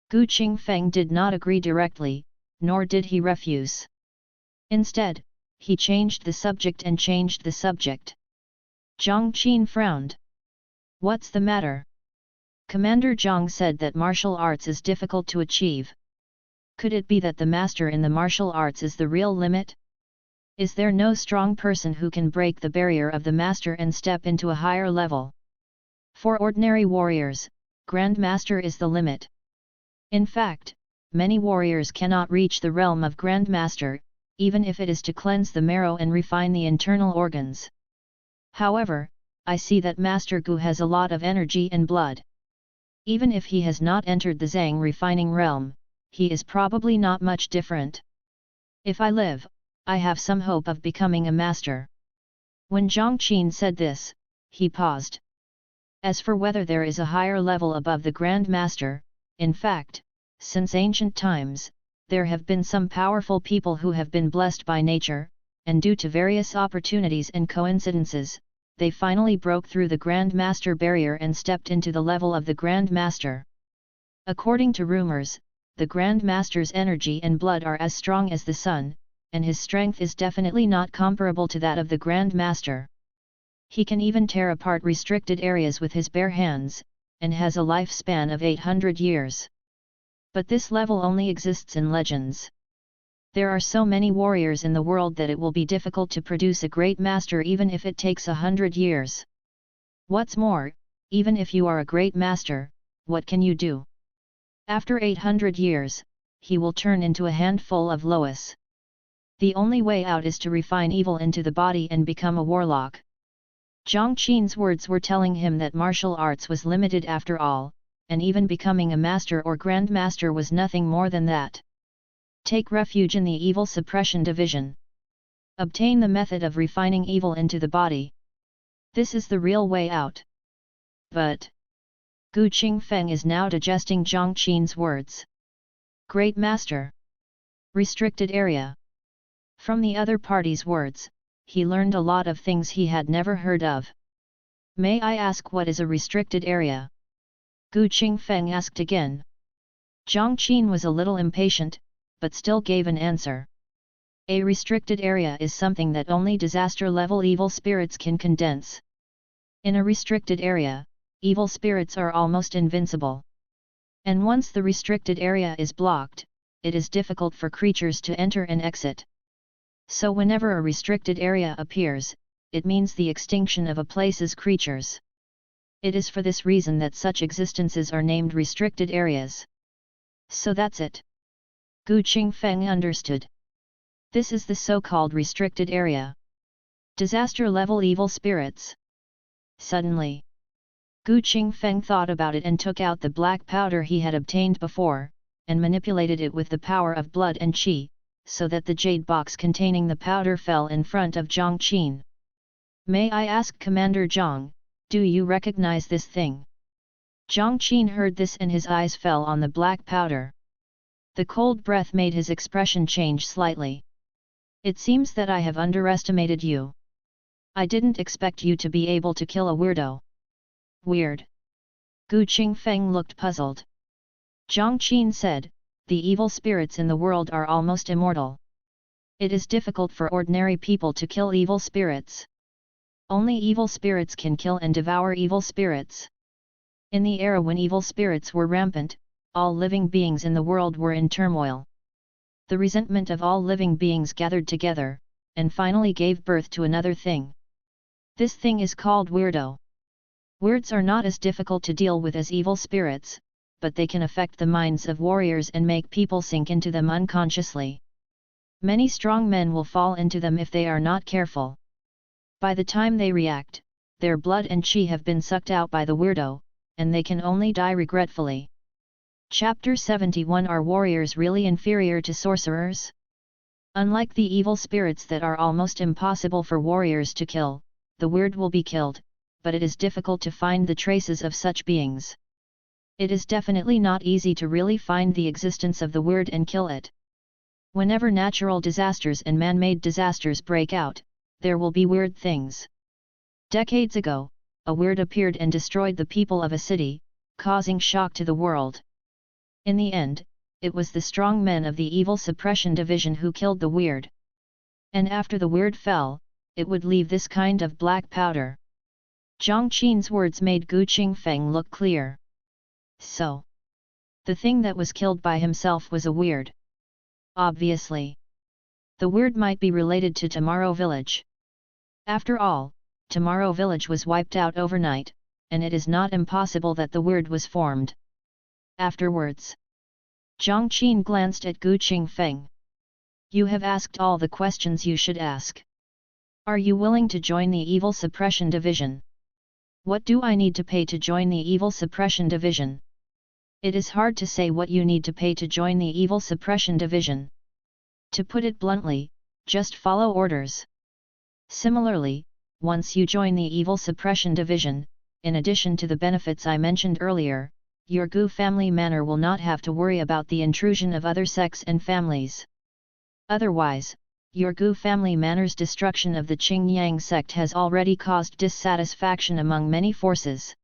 Gu Qingfeng did not agree directly, nor did he refuse. Instead, he changed the subject. Jiang Qin frowned. What's the matter? Commander Zhang said that martial arts is difficult to achieve. Could it be that the master in the martial arts is the real limit? Is there no strong person who can break the barrier of the master and step into a higher level? For ordinary warriors, Grand Master is the limit. In fact, many warriors cannot reach the realm of Grand Master, even if it is to cleanse the marrow and refine the internal organs. However, I see that Master Gu has a lot of energy and blood. Even if he has not entered the Zhang refining realm, he is probably not much different. If I live, I have some hope of becoming a master. When Jiang Qin said this, he paused. As for whether there is a higher level above the Grand Master, in fact, since ancient times, there have been some powerful people who have been blessed by nature, and due to various opportunities and coincidences, they finally broke through the Grand Master barrier and stepped into the level of the Grand Master. According to rumors, the Grand Master's energy and blood are as strong as the sun, and his strength is definitely not comparable to that of the Grand Master. He can even tear apart restricted areas with his bare hands, and has a lifespan of 800 years. But this level only exists in legends. There are so many warriors in the world that it will be difficult to produce a great master even if it takes 100 years. What's more, even if you are a great master, what can you do? After 800 years, he will turn into a handful of loess. The only way out is to refine evil into the body and become a warlock. Jiang Qin's words were telling him that martial arts was limited after all, and even becoming a master or grand master was nothing more than that. Take refuge in the evil suppression division. Obtain the method of refining evil into the body. This is the real way out. But Gu Qingfeng is now digesting Jiang Qin's words. Great Master. Restricted area. From the other party's words, he learned a lot of things he had never heard of. May I ask what is a restricted area? Gu Qingfeng asked again. Jiang Qin was a little impatient, but still gave an answer. A restricted area is something that only disaster-level evil spirits can condense. In a restricted area, evil spirits are almost invincible. And once the restricted area is blocked, it is difficult for creatures to enter and exit. So whenever a restricted area appears, it means the extinction of a place's creatures. It is for this reason that such existences are named restricted areas. So that's it. Gu Qingfeng understood. This is the so-called restricted area. Disaster-level evil spirits. Suddenly, Gu Qingfeng thought about it and took out the black powder he had obtained before, and manipulated it with the power of blood and qi, so that the jade box containing the powder fell in front of Jiang Qin. May I ask Commander Zhang, do you recognize this thing? Jiang Qin heard this and his eyes fell on the black powder. The cold breath made his expression change slightly. It seems that I have underestimated you. I didn't expect you to be able to kill a weirdo. Weird. Gu Qingfeng looked puzzled. Jiang Qin said, the evil spirits in the world are almost immortal. It is difficult for ordinary people to kill evil spirits. Only evil spirits can kill and devour evil spirits. In the era when evil spirits were rampant, all living beings in the world were in turmoil. The resentment of all living beings gathered together, and finally gave birth to another thing. This thing is called weirdo. Weirds are not as difficult to deal with as evil spirits, but they can affect the minds of warriors and make people sink into them unconsciously. Many strong men will fall into them if they are not careful. By the time they react, their blood and chi have been sucked out by the weirdo, and they can only die regretfully. Chapter 71. Are warriors really inferior to sorcerers? Unlike the evil spirits that are almost impossible for warriors to kill, the weird will be killed, but it is difficult to find the traces of such beings. It is definitely not easy to really find the existence of the weird and kill it. Whenever natural disasters and man-made disasters break out, there will be weird things. Decades ago, a weird appeared and destroyed the people of a city, causing shock to the world. In the end, it was the strong men of the Evil Suppression Division who killed the weird. And after the weird fell, it would leave this kind of black powder. Zhang Qin's words made Gu Qingfeng look clear. So, the thing that was killed by himself was a weird. Obviously, the weird might be related to Tomorrow Village. After all, Tomorrow Village was wiped out overnight, and it is not impossible that the weird was formed. Afterwards, Zhang Qin glanced at Gu Qingfeng. You have asked all the questions you should ask. Are you willing to join the Evil Suppression Division? What do I need to pay to join the Evil Suppression Division? It is hard to say what you need to pay to join the Evil Suppression Division. To put it bluntly, just follow orders. Similarly, once you join the Evil Suppression Division, in addition to the benefits I mentioned earlier, your Gu family manor will not have to worry about the intrusion of other sects and families. Otherwise, your Gu family manor's destruction of the Qingyang sect has already caused dissatisfaction among many forces.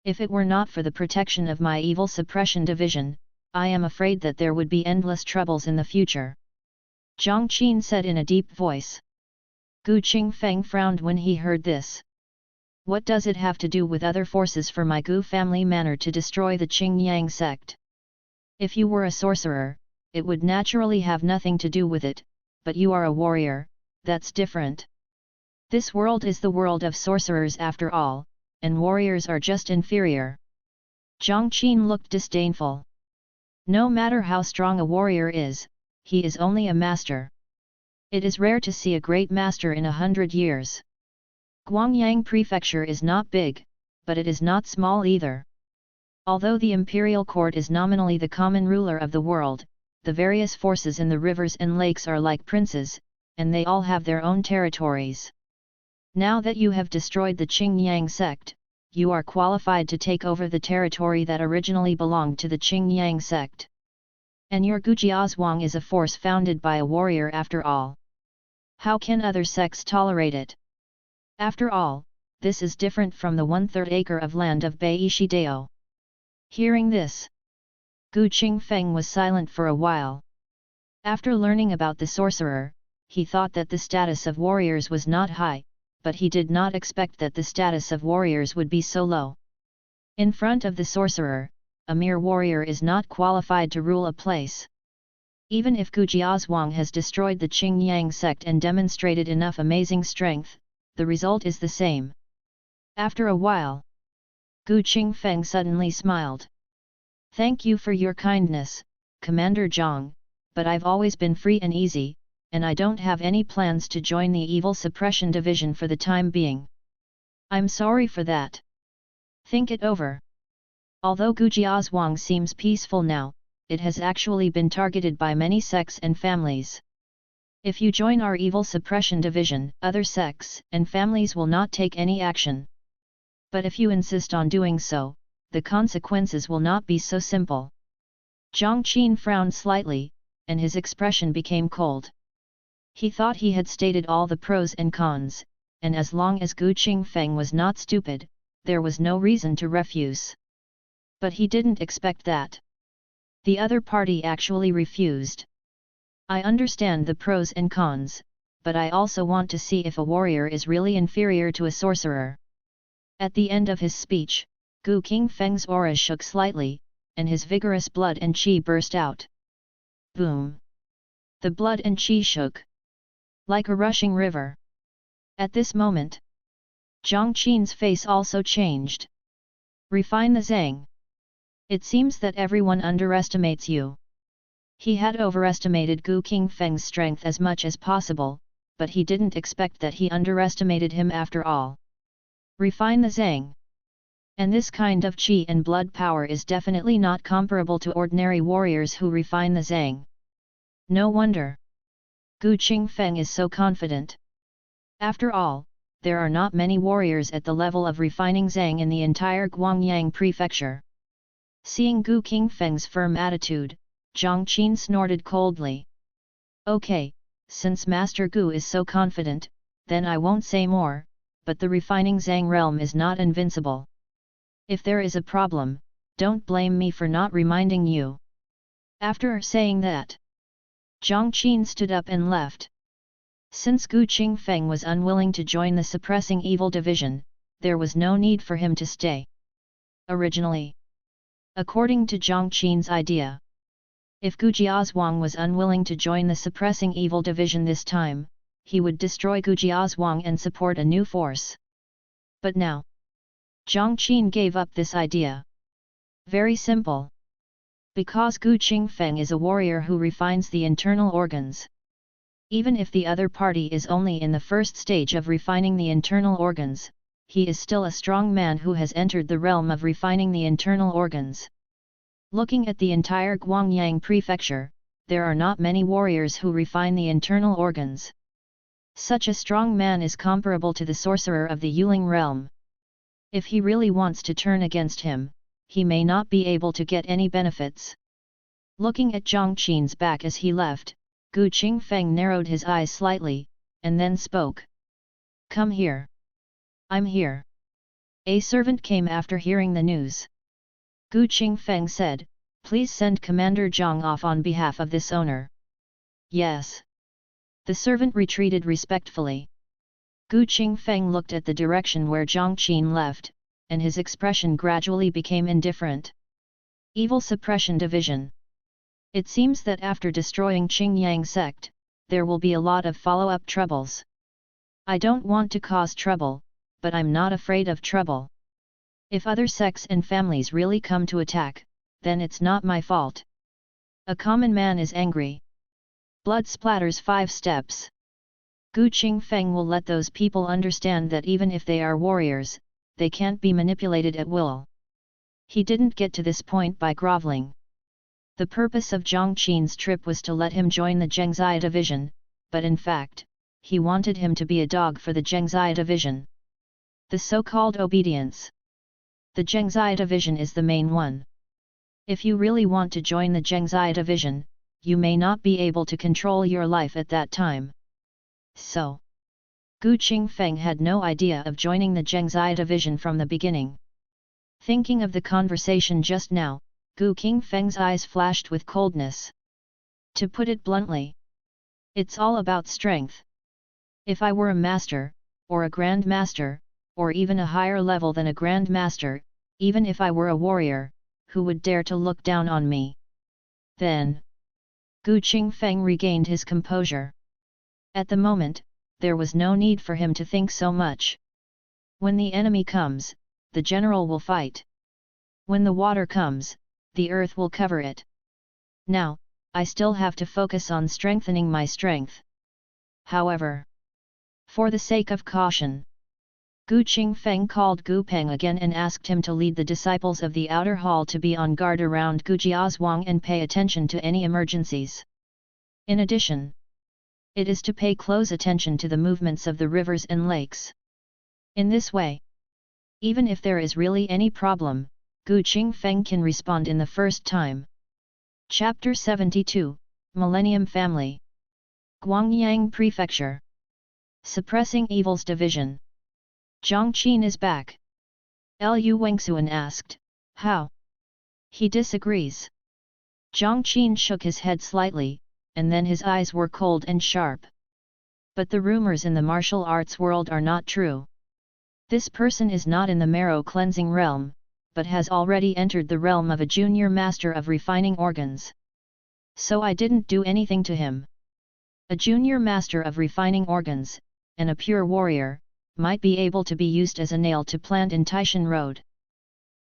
If it were not for the protection of my Evil Suppression Division, I am afraid that there would be endless troubles in the future. Zhang Qin said in a deep voice. Gu Qingfeng frowned when he heard this. What does it have to do with other forces for my Gu family manor to destroy the Qingyang sect? If you were a sorcerer, it would naturally have nothing to do with it, but you are a warrior, that's different. This world is the world of sorcerers after all, and warriors are just inferior. Zhang Qin looked disdainful. No matter how strong a warrior is, he is only a master. It is rare to see a great master in 100 years. Guangyang Prefecture is not big, but it is not small either. Although the imperial court is nominally the common ruler of the world, the various forces in the rivers and lakes are like princes, and they all have their own territories. Now that you have destroyed the Qingyang sect, you are qualified to take over the territory that originally belonged to the Qingyang sect. And your Gujiazhuang is a force founded by a warrior after all. How can other sects tolerate it? After all, this is different from the 1/3 acre of land of Beishi Dao. Hearing this, Gu Qingfeng was silent for a while. After learning about the sorcerer, he thought that the status of warriors was not high, but he did not expect that the status of warriors would be so low. In front of the sorcerer, a mere warrior is not qualified to rule a place. Even if Gujiazhuang has destroyed the Qingyang sect and demonstrated enough amazing strength, the result is the same. After a while, Gu Qingfeng suddenly smiled. Thank you for your kindness, Commander Zhang, but I've always been free and easy, and I don't have any plans to join the Evil Suppression Division for the time being. I'm sorry for that. Think it over. Although Gujiazhuang seems peaceful now, it has actually been targeted by many sects and families. If you join our Evil Suppression Division, other sects and families will not take any action. But if you insist on doing so, the consequences will not be so simple. Zhang Qin frowned slightly, and his expression became cold. He thought he had stated all the pros and cons, and as long as Gu Qingfeng was not stupid, there was no reason to refuse. But he didn't expect that. The other party actually refused. I understand the pros and cons, but I also want to see if a warrior is really inferior to a sorcerer. At the end of his speech, Gu Qingfeng's aura shook slightly, and his vigorous blood and qi burst out. Boom! The blood and qi shook like a rushing river. At this moment, Jiang Qin's face also changed. Refine the Zhang. It seems that everyone underestimates you. He had overestimated Gu Qingfeng's strength as much as possible, but he didn't expect that he underestimated him after all. Refine the Zhang. And this kind of qi and blood power is definitely not comparable to ordinary warriors who refine the Zhang. No wonder Gu Qingfeng is so confident. After all, there are not many warriors at the level of refining Zhang in the entire Guangyang prefecture. Seeing Gu Qingfeng's firm attitude, Jiang Qin snorted coldly. Okay, since Master Gu is so confident, then I won't say more, but the refining Zhang realm is not invincible. If there is a problem, don't blame me for not reminding you. After saying that, Jiang Qin stood up and left. Since Gu Qingfeng was unwilling to join the suppressing evil division, there was no need for him to stay. Originally, according to Jiang Qin's idea, if Gu Jiazhuang was unwilling to join the suppressing evil division this time, he would destroy Gu Jiazhuang and support a new force. But now, Jiang Qin gave up this idea. Very simple. Because Gu Qingfeng is a warrior who refines the internal organs. Even if the other party is only in the first stage of refining the internal organs, he is still a strong man who has entered the realm of refining the internal organs. Looking at the entire Guangyang prefecture, there are not many warriors who refine the internal organs. Such a strong man is comparable to the sorcerer of the Yuling realm. If he really wants to turn against him, he may not be able to get any benefits. Looking at Jiang Qin's back as he left, Gu Qingfeng narrowed his eyes slightly, and then spoke. Come here. I'm here. A servant came after hearing the news. Gu Qingfeng said, please send Commander Zhang off on behalf of this owner. Yes. The servant retreated respectfully. Gu Qingfeng looked at the direction where Jiang Qin left, and his expression gradually became indifferent. Evil Suppression Division. It seems that after destroying Qingyang sect, there will be a lot of follow-up troubles. I don't want to cause trouble, but I'm not afraid of trouble. If other sects and families really come to attack, then it's not my fault. A common man is angry. Blood splatters 5 steps. Gu Qingfeng will let those people understand that even if they are warriors, they can't be manipulated at will. He didn't get to this point by groveling. The purpose of Jiang Qin's trip was to let him join the Zhengzai division, but in fact, he wanted him to be a dog for the Zhengzai division. The so-called obedience. The Zhengzai division is the main one. If you really want to join the Zhengzai division, you may not be able to control your life at that time. So, Gu Qingfeng had no idea of joining the Zhengzai division from the beginning. Thinking of the conversation just now, Gu Qingfeng's eyes flashed with coldness. To put it bluntly, it's all about strength. If I were a master, or a grand master, or even a higher level than a grand master, even if I were a warrior, who would dare to look down on me? Then, Gu Qingfeng regained his composure. At the moment, there was no need for him to think so much. When the enemy comes, the general will fight. When the water comes, the earth will cover it. Now, I still have to focus on strengthening my strength. However, for the sake of caution, Gu Qingfeng called Gu Peng again and asked him to lead the disciples of the outer hall to be on guard around Gu Jiazhuang and pay attention to any emergencies. In addition, it is to pay close attention to the movements of the rivers and lakes. In this way, even if there is really any problem, Gu Qingfeng can respond in the first time. Chapter 72, Millennium Family. Guangyang Prefecture. Suppressing Evils Division. Jiang Qin is back. Lu Wengsuan asked, how? He disagrees. Jiang Qin shook his head slightly, and then his eyes were cold and sharp. But the rumors in the martial arts world are not true. This person is not in the marrow cleansing realm, but has already entered the realm of a junior master of refining organs. So I didn't do anything to him. A junior master of refining organs, and a pure warrior, might be able to be used as a nail to plant in Taishan Road.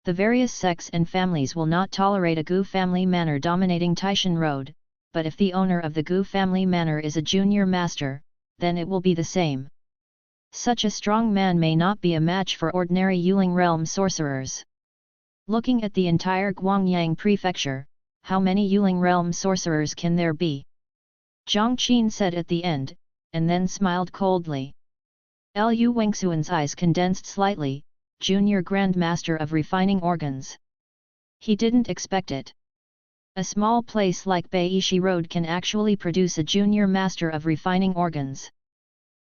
The various sects and families will not tolerate a Gu family manor dominating Taishan Road, but if the owner of the Gu family manor is a junior master, then it will be the same. Such a strong man may not be a match for ordinary Yuling realm sorcerers. Looking at the entire Guangyang prefecture, how many Yuling realm sorcerers can there be? Zhang Qin said at the end, and then smiled coldly. Lu Wengxuan's eyes condensed slightly, junior Grand Master of refining organs. He didn't expect it. A small place like Beishi Road can actually produce a junior master of refining organs.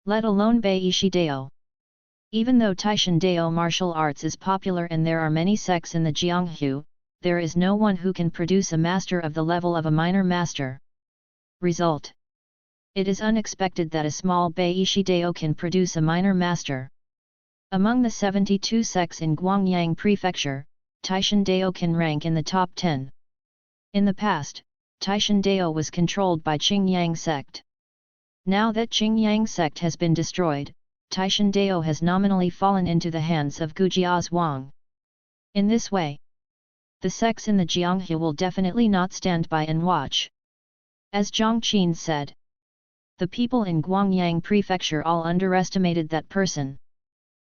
Let alone Beishi Dao. Even though Taishan Dao martial arts is popular and there are many sects in the Jianghu, there is no one who can produce a master of the level of a minor master. Result: it is unexpected that a small Beishi Dao can produce a minor master. Among the 72 sects in Guangyang Prefecture, Taishan Dao can rank in the top 10. In the past, Taishan Dao was controlled by Qingyang sect. Now that Qingyang sect has been destroyed, Taishan Dao has nominally fallen into the hands of Gujiaz Wang. In this way, the sects in the Jianghu will definitely not stand by and watch. As Zhang Qin said, the people in Guangyang Prefecture all underestimated that person.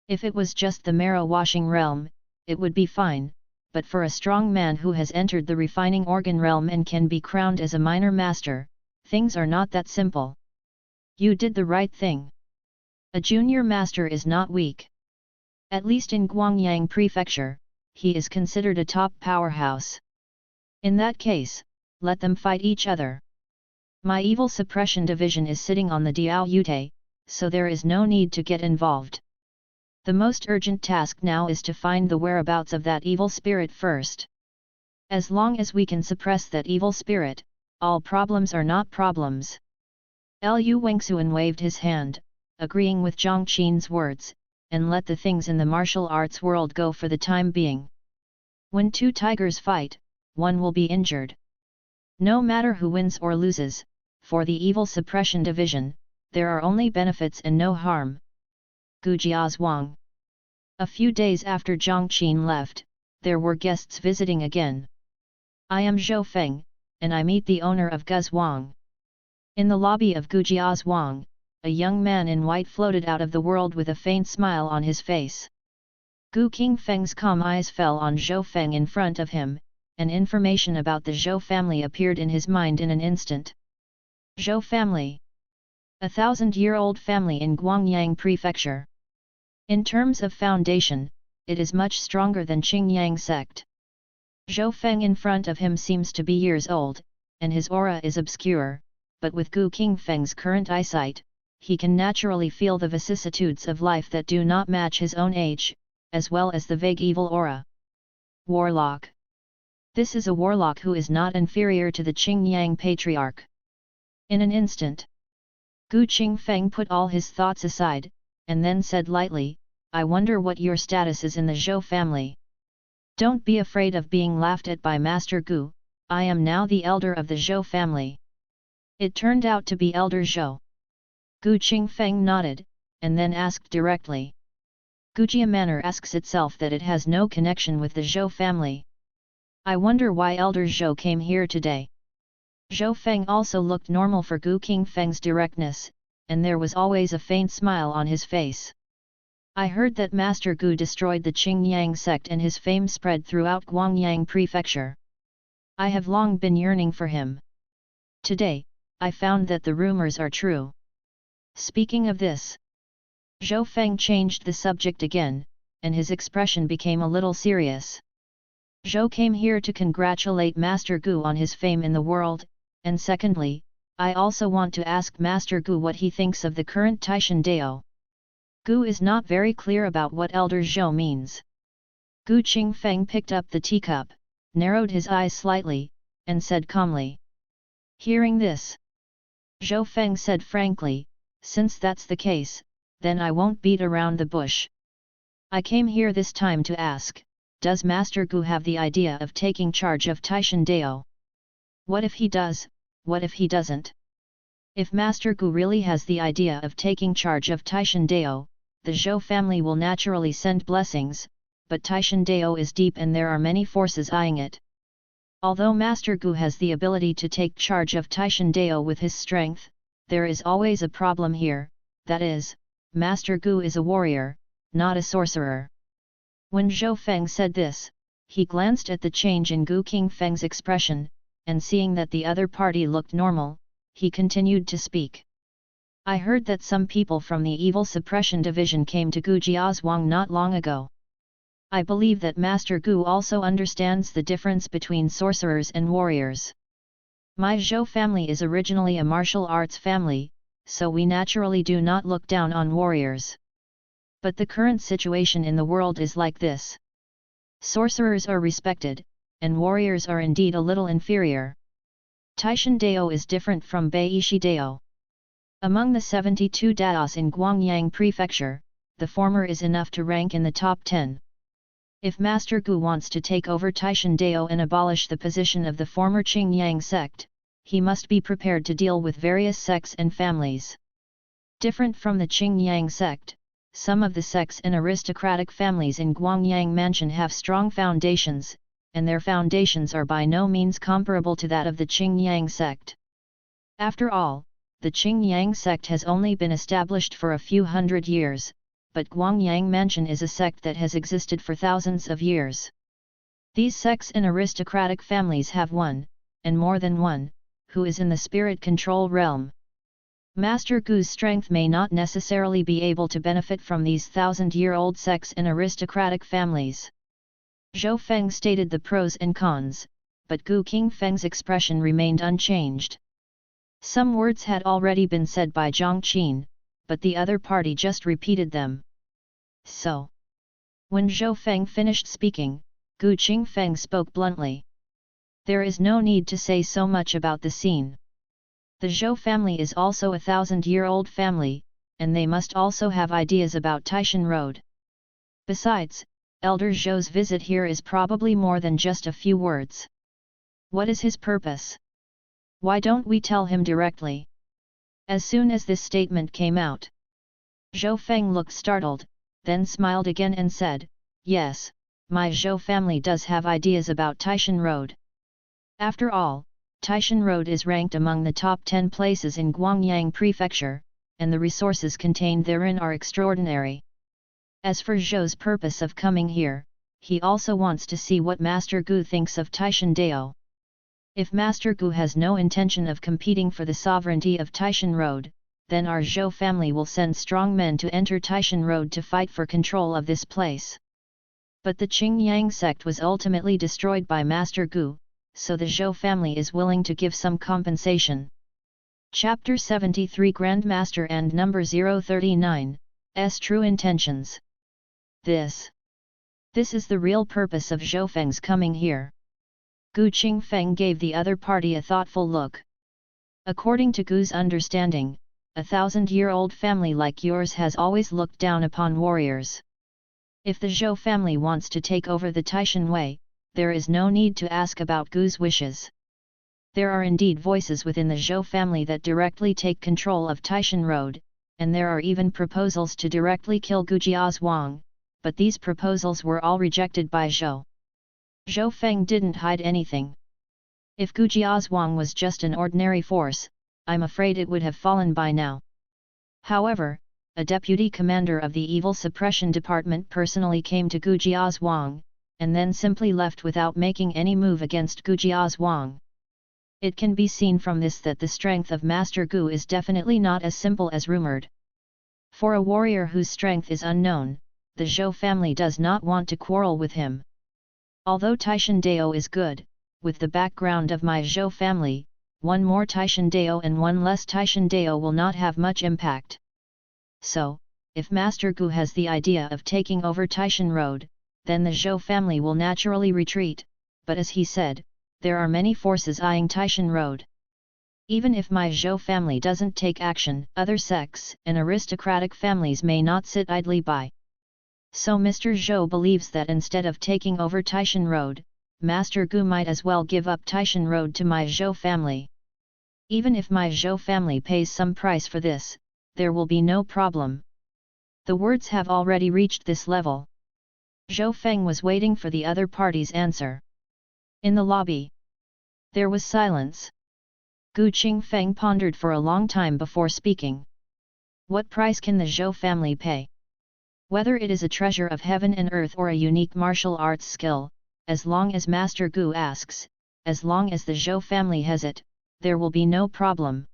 If it was just the marrow washing realm, it would be fine, but for a strong man who has entered the refining organ realm and can be crowned as a minor master, things are not that simple. You did the right thing. A junior master is not weak. At least in Guangyang Prefecture, he is considered a top powerhouse. In that case, let them fight each other. My evil suppression division is sitting on the Diao Yute, so there is no need to get involved. The most urgent task now is to find the whereabouts of that evil spirit first. As long as we can suppress that evil spirit, all problems are not problems. Lu Wengxuan waved his hand, agreeing with Zhang Qin's words, and let the things in the martial arts world go for the time being. When two tigers fight, one will be injured. No matter who wins or loses, for the evil suppression division, there are only benefits and no harm. Gujiaz Wang. A few days after Zhang Qin left, there were guests visiting again. I am Zhou Feng, and I meet the owner of Guz Wang. In the lobby of Gujiaz Wang, a young man in white floated out of the world with a faint smile on his face. Gu Qingfeng's calm eyes fell on Zhou Feng in front of him, and information about the Zhou family appeared in his mind in an instant. Zhou family. A 1,000-year-old family in Guangyang Prefecture. In terms of foundation, it is much stronger than Qingyang sect. Zhou Feng in front of him seems to be years old, and his aura is obscure, but with Gu Qingfeng's current eyesight, he can naturally feel the vicissitudes of life that do not match his own age, as well as the vague evil aura. Warlock. This is a warlock who is not inferior to the Qingyang patriarch. In an instant, Gu Qingfeng put all his thoughts aside, and then said lightly, I wonder what your status is in the Zhou family. Don't be afraid of being laughed at by Master Gu, I am now the elder of the Zhou family. It turned out to be Elder Zhou. Gu Qingfeng nodded, and then asked directly. Gujia Manor asks itself that it has no connection with the Zhou family. I wonder why Elder Zhou came here today. Zhou Feng also looked normal for Gu Qingfeng's directness, and there was always a faint smile on his face. I heard that Master Gu destroyed the Qingyang sect and his fame spread throughout Guangyang Prefecture. I have long been yearning for him. Today, I found that the rumors are true. Speaking of this, Zhou Feng changed the subject again, and his expression became a little serious. Zhou came here to congratulate Master Gu on his fame in the world, and secondly, I also want to ask Master Gu what he thinks of the current Taishan Dao. Gu is not very clear about what Elder Zhou means. Gu Qingfeng picked up the teacup, narrowed his eyes slightly, and said calmly. Hearing this, Zhou Feng said frankly, since that's the case, then I won't beat around the bush. I came here this time to ask, does Master Gu have the idea of taking charge of Taishan Dao? What if he does, what if he doesn't? If Master Gu really has the idea of taking charge of Taishan Dao, the Zhou family will naturally send blessings, but Taishan Dao is deep and there are many forces eyeing it. Although Master Gu has the ability to take charge of Taishan Dao with his strength, there is always a problem here, that is, Master Gu is a warrior, not a sorcerer. When Zhou Feng said this, he glanced at the change in Gu Qingfeng's expression, and seeing that the other party looked normal, he continued to speak. I heard that some people from the Evil Suppression Division came to Gu Jiazhuang not long ago. I believe that Master Gu also understands the difference between sorcerers and warriors. My Zhou family is originally a martial arts family, so we naturally do not look down on warriors. But the current situation in the world is like this. Sorcerers are respected, and warriors are indeed a little inferior. Taishan Dao is different from Beishi Dao. Among the 72 Daos in Guangyang Prefecture, the former is enough to rank in the top 10. If Master Gu wants to take over Taishan Dao and abolish the position of the former Qingyang sect, he must be prepared to deal with various sects and families. Different from the Qingyang sect, some of the sects and aristocratic families in Guangyang Mansion have strong foundations, and their foundations are by no means comparable to that of the Qingyang sect. After all, the Qingyang sect has only been established for a few hundred years, but Guangyang Mansion is a sect that has existed for thousands of years. These sects and aristocratic families have one, and more than one, who is in the spirit control realm. Master Gu's strength may not necessarily be able to benefit from these thousand-year-old sects and aristocratic families. Zhou Feng stated the pros and cons, but Gu Qingfeng's expression remained unchanged. Some words had already been said by Zhang Qin, but the other party just repeated them. So, when Zhou Feng finished speaking, Gu Qingfeng spoke bluntly. There is no need to say so much about the scene. The Zhou family is also a 1000-year-old family, and they must also have ideas about Taishan Road. Besides, Elder Zhou's visit here is probably more than just a few words. What is his purpose? Why don't we tell him directly? As soon as this statement came out, Zhou Feng looked startled, then smiled again and said, "Yes, my Zhou family does have ideas about Taishan Road. After all, Taishan Road is ranked among the top 10 places in Guangyang Prefecture, and the resources contained therein are extraordinary. As for Zhou's purpose of coming here, he also wants to see what Master Gu thinks of Taishan Dao. If Master Gu has no intention of competing for the sovereignty of Taishan Road, then our Zhou family will send strong men to enter Taishan Road to fight for control of this place." But the Qingyang sect was ultimately destroyed by Master Gu, so the Zhou family is willing to give some compensation. Chapter 73 Grandmaster and Number 039, S True Intentions. This is the real purpose of Zhou Feng's coming here. Gu Qingfeng gave the other party a thoughtful look. According to Gu's understanding, a 1000-year-old family like yours has always looked down upon warriors. If the Zhou family wants to take over the Taishan Way, there is no need to ask about Gu's wishes. There are indeed voices within the Zhou family that directly take control of Taishan Road, and there are even proposals to directly kill Gu Jiazhuang, but these proposals were all rejected by Zhou. Zhou Feng didn't hide anything. If Gu Jiazhuang was just an ordinary force, I'm afraid it would have fallen by now. However, a deputy commander of the Evil Suppression Department personally came to Gu Jiazhuang, and then simply left without making any move against Gu Jiazhuang. It can be seen from this that the strength of Master Gu is definitely not as simple as rumored. For a warrior whose strength is unknown, the Zhou family does not want to quarrel with him. Although Taishan Dao is good, with the background of my Zhou family, one more Taishan Dao and one less Taishan Dao will not have much impact. So, if Master Gu has the idea of taking over Taishan Road, then the Zhou family will naturally retreat, but as he said, there are many forces eyeing Taishan Road. Even if my Zhou family doesn't take action, other sects and aristocratic families may not sit idly by. So Mr. Zhou believes that instead of taking over Taishan Road, Master Gu might as well give up Taishan Road to my Zhou family. Even if my Zhou family pays some price for this, there will be no problem. The words have already reached this level. Zhou Feng was waiting for the other party's answer. In the lobby, there was silence. Gu Qingfeng pondered for a long time before speaking. What price can the Zhou family pay? Whether it is a treasure of heaven and earth or a unique martial arts skill, as long as Master Gu asks, as long as the Zhou family has it, there will be no problem.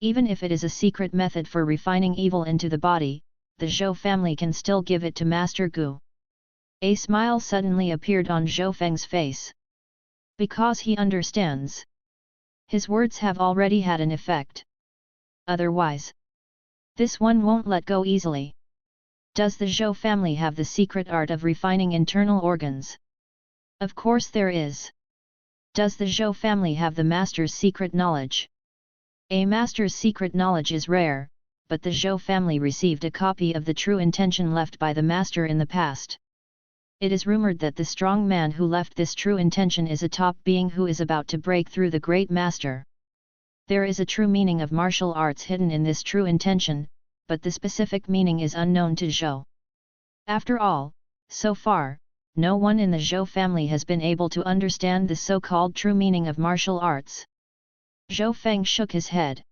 Even if it is a secret method for refining evil into the body, the Zhou family can still give it to Master Gu. A smile suddenly appeared on Zhou Feng's face. Because he understands. His words have already had an effect. Otherwise, this one won't let go easily. Does the Zhou family have the secret art of refining internal organs? Of course there is. Does the Zhou family have the master's secret knowledge? A master's secret knowledge is rare, but the Zhou family received a copy of the true intention left by the master in the past. It is rumored that the strong man who left this true intention is a top being who is about to break through the great master. There is a true meaning of martial arts hidden in this true intention, but the specific meaning is unknown to Zhou. After all, so far, no one in the Zhou family has been able to understand the so-called true meaning of martial arts. Zhou Feng shook his head.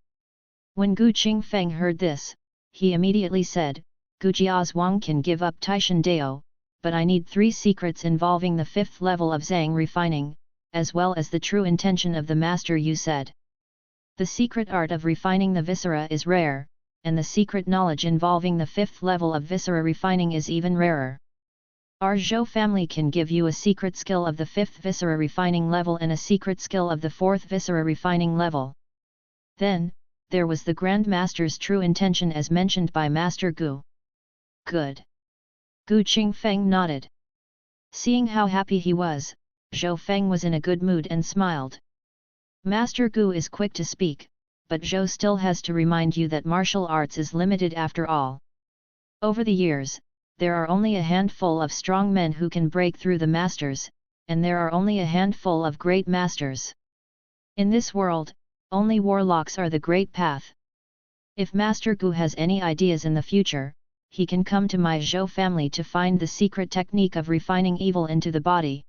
When Gu Qingfeng heard this, he immediately said, Gu Jiazhuang can give up Taishan Dao, but I need 3 secrets involving the 5th level of Zhang refining, as well as the true intention of the master you said. The secret art of refining the viscera is rare, and the secret knowledge involving the 5th level of viscera refining is even rarer. Our Zhou family can give you a secret skill of the 5th viscera refining level and a secret skill of the 4th viscera refining level. Then, there was the Grand Master's true intention as mentioned by Master Gu. Good. Gu Qingfeng nodded. Seeing how happy he was, Zhou Feng was in a good mood and smiled. Master Gu is quick to speak, but Zhou still has to remind you that martial arts is limited after all. Over the years, there are only a handful of strong men who can break through the masters, and there are only a handful of great masters. In this world, only warlocks are the great path. If Master Gu has any ideas in the future, he can come to my Zhou family to find the secret technique of refining evil into the body.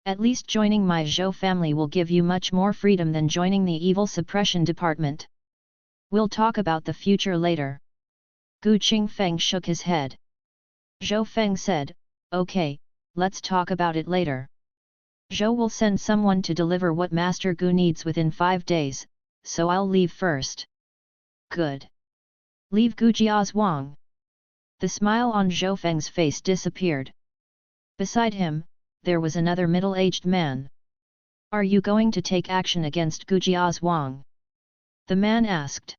At least joining my Zhou family will give you much more freedom than joining the evil suppression department. We'll talk about the future later. Gu Qingfeng shook his head. Zhou Feng said, Okay, let's talk about it later. Zhou will send someone to deliver what Master Gu needs within 5 days, so I'll leave first. Good. Leave Gu Jiazhuang. The smile on Zhou Feng's face disappeared. Beside him, there was another middle-aged man. Are you going to take action against Gu Jiazhuang? The man asked.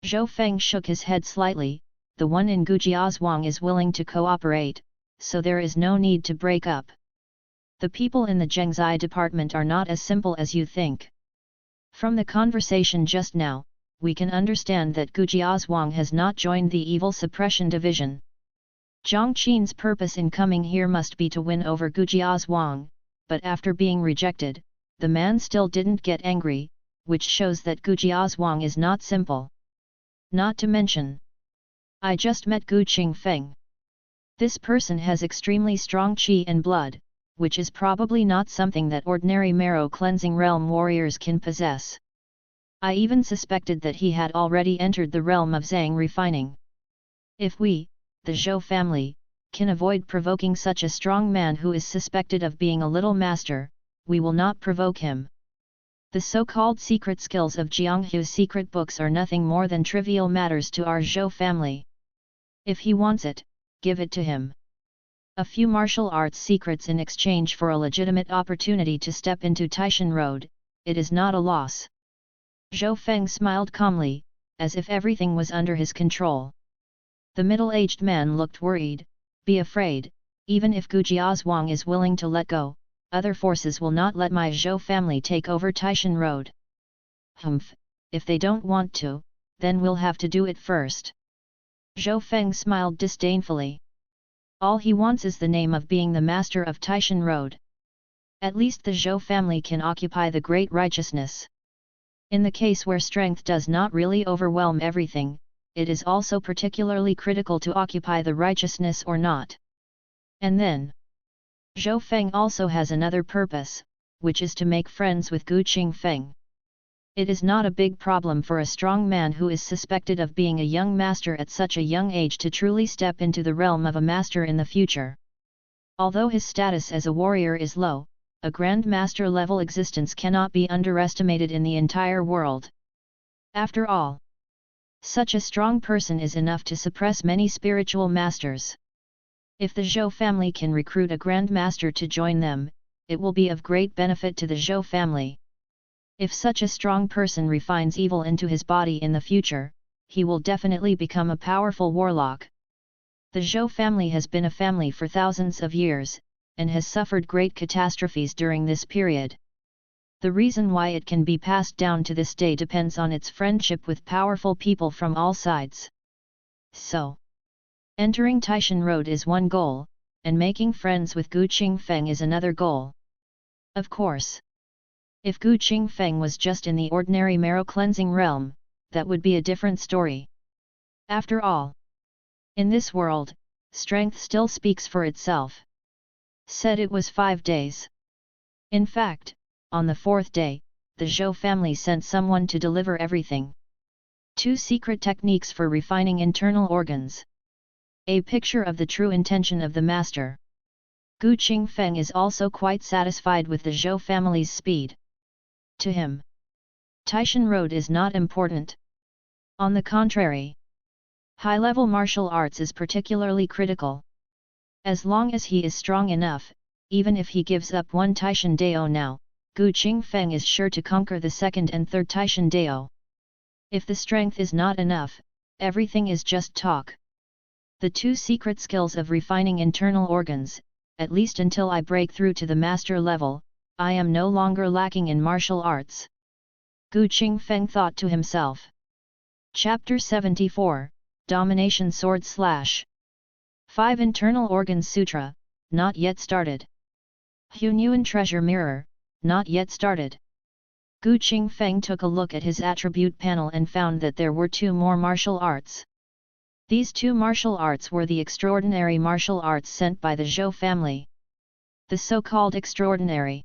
Zhou Feng shook his head slightly. The one in Gu Jiazhuang is willing to cooperate, so there is no need to break up. The people in the Zhengzai department are not as simple as you think. From the conversation just now, we can understand that Gu Jiazhuang has not joined the evil suppression division. Jiang Qin's purpose in coming here must be to win over Gu Jiazhuang, but after being rejected, the man still didn't get angry, which shows that Gu Jiazhuang is not simple. Not to mention, I just met Gu Qingfeng. This person has extremely strong qi and blood, which is probably not something that ordinary marrow cleansing realm warriors can possess. I even suspected that he had already entered the realm of Zhang refining. If we, the Zhou family, can avoid provoking such a strong man who is suspected of being a little master, we will not provoke him. The so-called secret skills of Jianghu's secret books are nothing more than trivial matters to our Zhou family. If he wants it, give it to him. A few martial arts secrets in exchange for a legitimate opportunity to step into Taishan Road, it is not a loss. Zhou Feng smiled calmly, as if everything was under his control. The middle-aged man looked worried. Be afraid, even if Gu Jiazhuang is willing to let go, other forces will not let my Zhou family take over Taishan Road. Humph, if they don't want to, then we'll have to do it first. Zhou Feng smiled disdainfully. All he wants is the name of being the master of Taishan Road. At least the Zhou family can occupy the great righteousness. In the case where strength does not really overwhelm everything, it is also particularly critical to occupy the righteousness or not. And then, Zhou Feng also has another purpose, which is to make friends with Gu Qingfeng. It is not a big problem for a strong man who is suspected of being a young master at such a young age to truly step into the realm of a master in the future. Although his status as a warrior is low, a Grand Master level existence cannot be underestimated in the entire world. After all, such a strong person is enough to suppress many spiritual masters. If the Zhou family can recruit a Grand Master to join them, it will be of great benefit to the Zhou family. If such a strong person refines evil into his body in the future, he will definitely become a powerful warlock. The Zhou family has been a family for thousands of years, and has suffered great catastrophes during this period. The reason why it can be passed down to this day depends on its friendship with powerful people from all sides. So, entering Taishan Road is one goal, and making friends with Gu Qingfeng is another goal. Of course, if Gu Qingfeng was just in the ordinary marrow cleansing realm, that would be a different story. After all, in this world, strength still speaks for itself. Said it was 5 days. In fact, on the 4th day, the Zhou family sent someone to deliver everything. 2 secret techniques for refining internal organs. A picture of the true intention of the master. Gu Qingfeng is also quite satisfied with the Zhou family's speed. To him, Taishan Road is not important. On the contrary, high-level martial arts is particularly critical. As long as he is strong enough, even if he gives up one Taishan Dao now, Gu Qingfeng is sure to conquer the 2nd and 3rd Taishan Dao. If the strength is not enough, everything is just talk. The 2 secret skills of refining internal organs, at least until I break through to the master level, I am no longer lacking in martial arts. Gu Qingfeng thought to himself. Chapter 74, Domination Sword Slash. 5 Internal Organs Sutra, not yet started. Hunyuan Treasure Mirror, not yet started. Gu Qingfeng took a look at his attribute panel and found that there were 2 more martial arts. These 2 martial arts were the extraordinary martial arts sent by the Zhou family. The so-called extraordinary.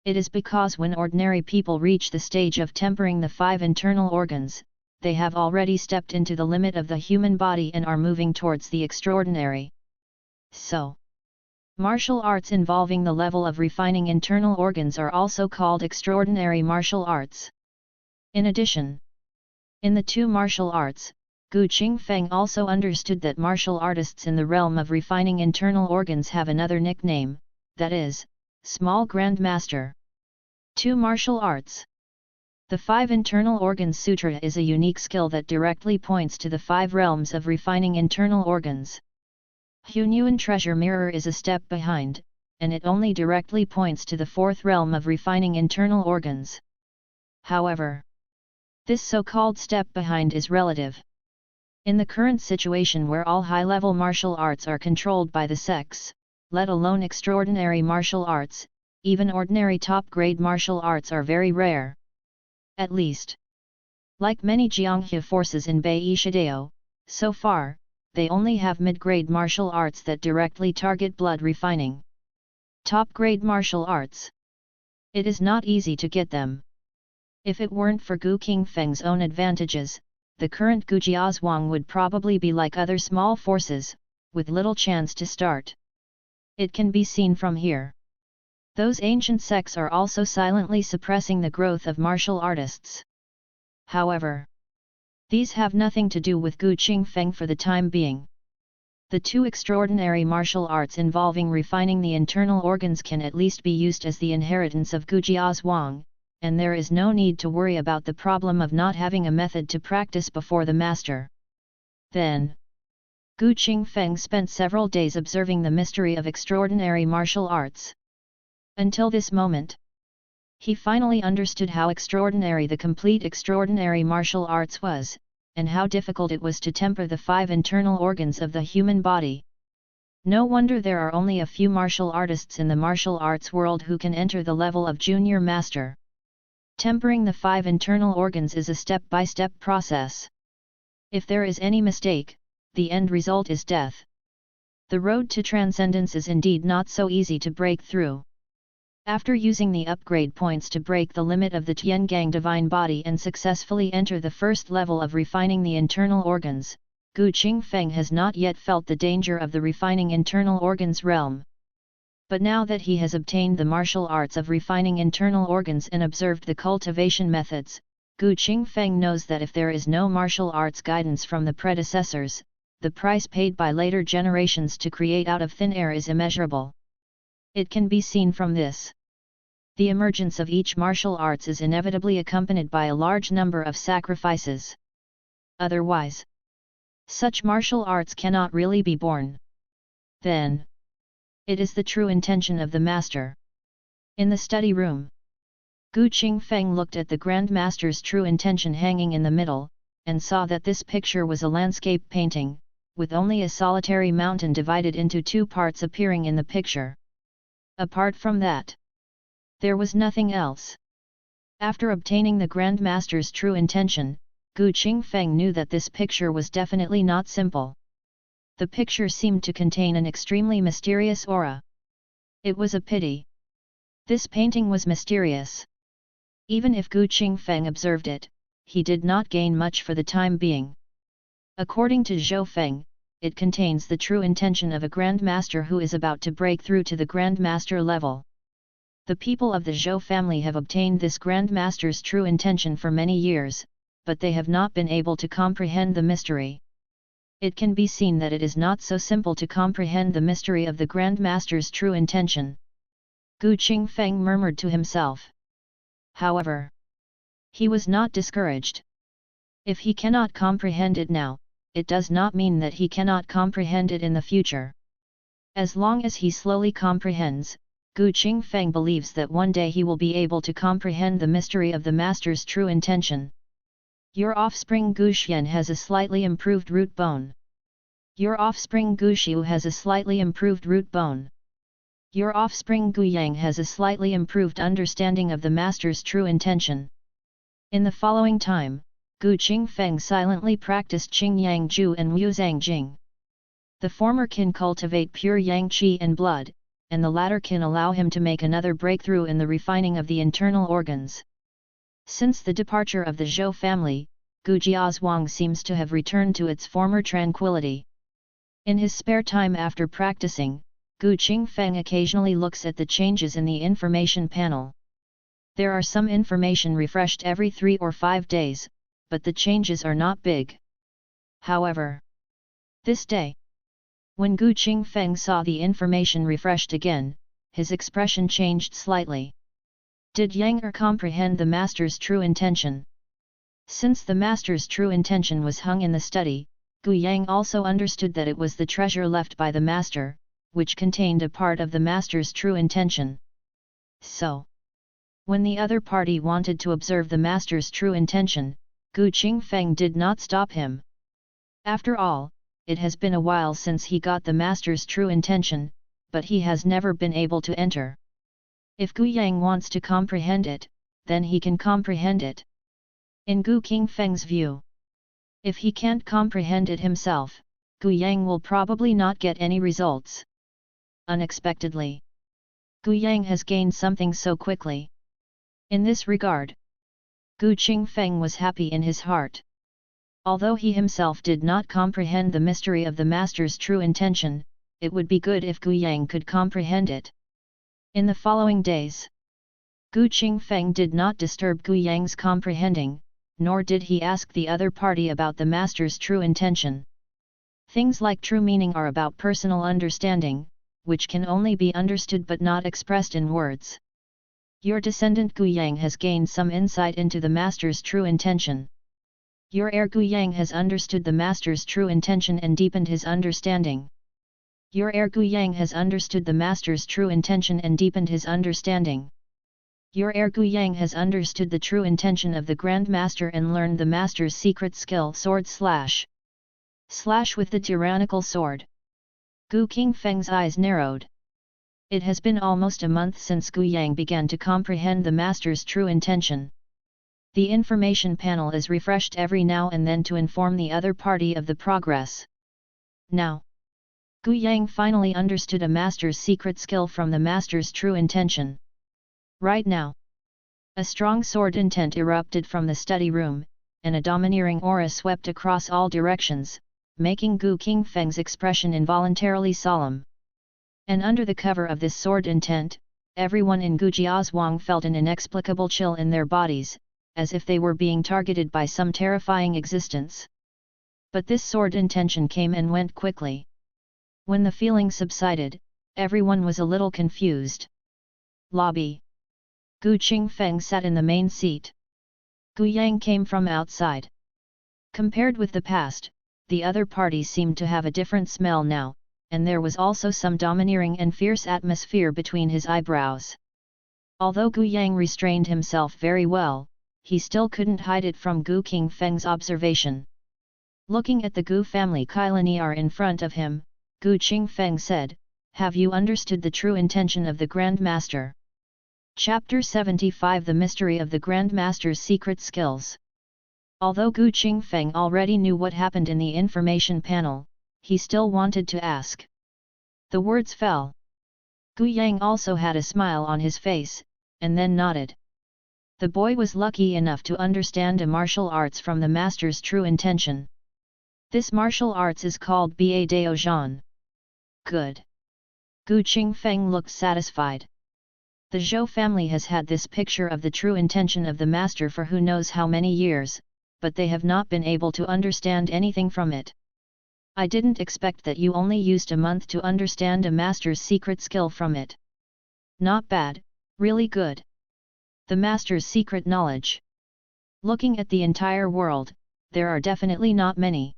It is because when ordinary people reach the stage of tempering the 5 internal organs, they have already stepped into the limit of the human body and are moving towards the extraordinary. So, martial arts involving the level of refining internal organs are also called extraordinary martial arts. In addition, in the 2 martial arts, Gu Qingfeng also understood that martial artists in the realm of refining internal organs have another nickname, that is, Small Grand Master. 2 martial arts. The 5 Internal Organs Sutra is a unique skill that directly points to the 5 realms of refining internal organs. Hunyuan Treasure Mirror is a step behind, and it only directly points to the 4th realm of refining internal organs. However, this so-called step behind is relative. In the current situation where all high-level martial arts are controlled by the sex, let alone extraordinary martial arts, even ordinary top-grade martial arts are very rare. At least, like many Jianghe forces in Bei Shidao, so far, they only have mid-grade martial arts that directly target blood refining. Top-grade martial arts. It is not easy to get them. If it weren't for Gu Qingfeng's own advantages, the current Gujiazhuang would probably be like other small forces, with little chance to start. It can be seen from here. Those ancient sects are also silently suppressing the growth of martial artists. However, these have nothing to do with Gu Qingfeng for the time being. The 2 extraordinary martial arts involving refining the internal organs can at least be used as the inheritance of Gujiazhuang, and there is no need to worry about the problem of not having a method to practice before the master. Then, Gu Qingfeng spent several days observing the mystery of extraordinary martial arts. Until this moment, he finally understood how extraordinary the complete extraordinary martial arts was, and how difficult it was to temper the 5 internal organs of the human body. No wonder there are only a few martial artists in the martial arts world who can enter the level of junior master. Tempering the 5 internal organs is a step-by-step process. If there is any mistake, the end result is death. The road to transcendence is indeed not so easy to break through. After using the upgrade points to break the limit of the Tiangang divine body and successfully enter the first level of refining the internal organs, Qingfeng has not yet felt the danger of the refining internal organs realm. But now that he has obtained the martial arts of refining internal organs and observed the cultivation methods, Qingfeng knows that if there is no martial arts guidance from the predecessors, the price paid by later generations to create out of thin air is immeasurable. It can be seen from this. The emergence of each martial arts is inevitably accompanied by a large number of sacrifices. Otherwise, such martial arts cannot really be born. Then, it is the true intention of the master. In the study room, Qingfeng looked at the Grand Master's true intention hanging in the middle, and saw that this picture was a landscape painting, with only a solitary mountain divided into 2 parts appearing in the picture. Apart from that, there was nothing else. After obtaining the Grand Master's true intention, Qingfeng knew that this picture was definitely not simple. The picture seemed to contain an extremely mysterious aura. It was a pity. This painting was mysterious. Even if Qingfeng observed it, he did not gain much for the time being. According to Zhou Feng, it contains the true intention of a Grand Master who is about to break through to the Grand Master level. The people of the Zhou family have obtained this Grand Master's true intention for many years, but they have not been able to comprehend the mystery. It can be seen that it is not so simple to comprehend the mystery of the Grand Master's true intention. Qingfeng murmured to himself. However, he was not discouraged. If he cannot comprehend it now, it does not mean that he cannot comprehend it in the future. As long as he slowly comprehends, Qingfeng believes that one day he will be able to comprehend the mystery of the Master's true intention. Your offspring Guxian has a slightly improved root bone. Your offspring Guxiu has a slightly improved root bone. Your offspring Guyang has a slightly improved understanding of the Master's true intention. In the following time, Qingfeng silently practiced Qingyang Ju and Wuzang Jing. The former can cultivate pure yang qi and blood, and the latter can allow him to make another breakthrough in the refining of the internal organs. Since the departure of the Zhou family, Gujiazhuang seems to have returned to its former tranquility. In his spare time after practicing, Qingfeng occasionally looks at the changes in the information panel. There are some information refreshed every 3 or 5 days, but the changes are not big. However, this day, when Qingfeng saw the information refreshed again, his expression changed slightly. Did Yang comprehend the Master's true intention? Since the Master's true intention was hung in the study, Gu Yang also understood that it was the treasure left by the Master, which contained a part of the Master's true intention. So, when the other party wanted to observe the Master's true intention, Qingfeng did not stop him. After all, it has been a while since he got the Master's true intention, but he has never been able to enter. If Gu Yang wants to comprehend it, then he can comprehend it. In Qingfeng's view, if he can't comprehend it himself, Gu Yang will probably not get any results. Unexpectedly, Gu Yang has gained something so quickly. In this regard, Qingfeng was happy in his heart. Although he himself did not comprehend the mystery of the Master's true intention, it would be good if Gu Yang could comprehend it. In the following days, Qingfeng did not disturb Gu Yang's comprehending, nor did he ask the other party about the Master's true intention. Things like true meaning are about personal understanding, which can only be understood but not expressed in words. Your descendant Gu Yang has gained some insight into the Master's true intention. Your heir Gu Yang has understood the Master's true intention and deepened his understanding. Your heir Gu Yang has understood the Master's true intention and deepened his understanding. Your heir Gu Yang has understood the true intention of the Grand Master and learned the Master's secret skill sword slash with the tyrannical sword. Gu Qingfeng's eyes narrowed. It has been almost a month since Gu Yang began to comprehend the master's true intention. The information panel is refreshed every now and then to inform the other party of the progress. Now, Gu Yang finally understood a master's secret skill from the master's true intention. Right now, a strong sword intent erupted from the study room, and a domineering aura swept across all directions, making Gu Qingfeng's expression involuntarily solemn. And under the cover of this sword intent, everyone in Gujiazhuang felt an inexplicable chill in their bodies, as if they were being targeted by some terrifying existence. But this sword intention came and went quickly. When the feeling subsided, everyone was a little confused. Lobby. Gu Qingfeng sat in the main seat. Gu Yang came from outside. Compared with the past, the other parties seemed to have a different smell now, and there was also some domineering and fierce atmosphere between his eyebrows. Although Gu Yang restrained himself very well, he still couldn't hide it from Gu Qingfeng's observation. Looking at the Gu family Qilian in front of him, Gu Qingfeng said, "Have you understood the true intention of the Grand Master?" Chapter 75 The Mystery of the Grand Master's Secret Skills. Although Gu Qingfeng already knew what happened in the information panel, he still wanted to ask. The words fell. Gu Yang also had a smile on his face, and then nodded. The boy was lucky enough to understand a martial arts from the master's true intention. This martial arts is called Ba Dao Zhan. Good. Gu Qingfeng looked satisfied. The Zhou family has had this picture of the true intention of the master for who knows how many years, but they have not been able to understand anything from it. I didn't expect that you only used a month to understand a master's secret skill from it. Not bad, really good. The master's secret knowledge. Looking at the entire world, there are definitely not many.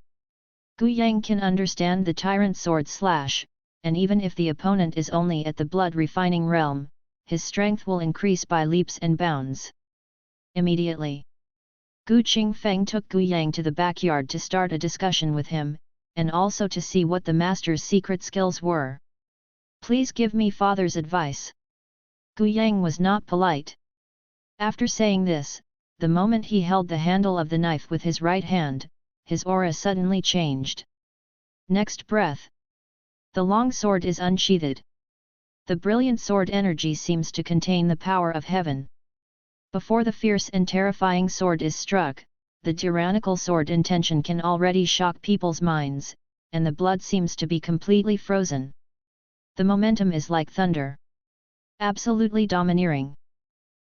Gu Yang can understand the tyrant sword slash, and even if the opponent is only at the blood refining realm, his strength will increase by leaps and bounds. Immediately, Gu Qingfeng took Gu Yang to the backyard to start a discussion with him, and also to see what the master's secret skills were. Please give me father's advice. Gu Yang was not polite. After saying this, the moment he held the handle of the knife with his right hand, his aura suddenly changed. Next breath, the long sword is unsheathed. The brilliant sword energy seems to contain the power of heaven. Before the fierce and terrifying sword is struck, the tyrannical sword intention can already shock people's minds, and the blood seems to be completely frozen. The momentum is like thunder. Absolutely domineering.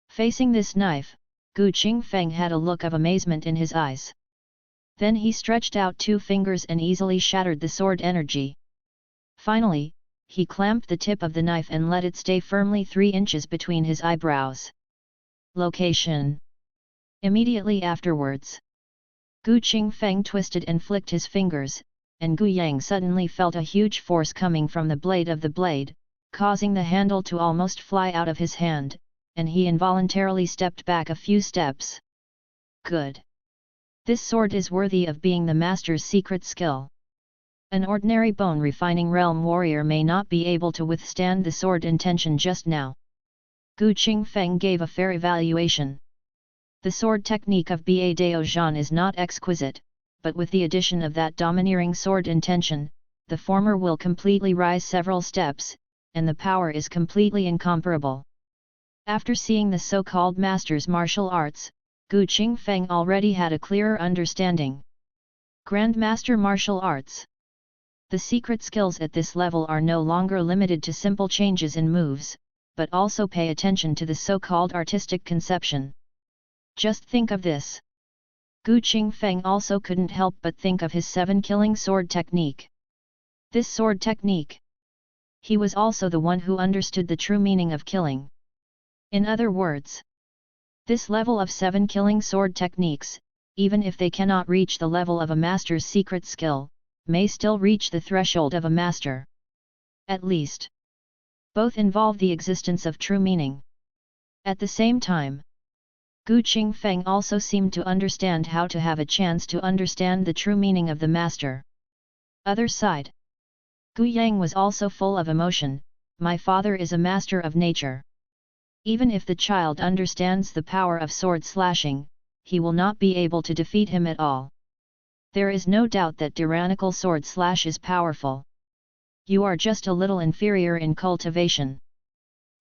Facing this knife, Gu Qingfeng had a look of amazement in his eyes. Then he stretched out two fingers and easily shattered the sword energy. Finally, he clamped the tip of the knife and let it stay firmly 3 inches between his eyebrows. Location. Immediately afterwards, Gu Qingfeng twisted and flicked his fingers, and Gu Yang suddenly felt a huge force coming from the blade of the blade, causing the handle to almost fly out of his hand, and he involuntarily stepped back a few steps. Good. This sword is worthy of being the master's secret skill. An ordinary bone refining realm warrior may not be able to withstand the sword intention just now. Gu Qingfeng gave a fair evaluation. The sword technique of Ba Dao Zhan is not exquisite, but with the addition of that domineering sword intention, the former will completely rise several steps, and the power is completely incomparable. After seeing the so-called master's martial arts, Gu Qingfeng already had a clearer understanding. Grandmaster martial arts. The secret skills at this level are no longer limited to simple changes in moves, but also pay attention to the so-called artistic conception. Just think of this. Gu Qingfeng also couldn't help but think of his 7-killing sword technique. This sword technique. He was also the one who understood the true meaning of killing. In other words, this level of 7-killing sword techniques, even if they cannot reach the level of a master's secret skill, may still reach the threshold of a master. At least, both involve the existence of true meaning. At the same time, Gu Qingfeng also seemed to understand how to have a chance to understand the true meaning of the master. Other side. Gu Yang was also full of emotion. My father is a master of nature. Even if the child understands the power of sword slashing, he will not be able to defeat him at all. There is no doubt that tyrannical sword slash is powerful. You are just a little inferior in cultivation.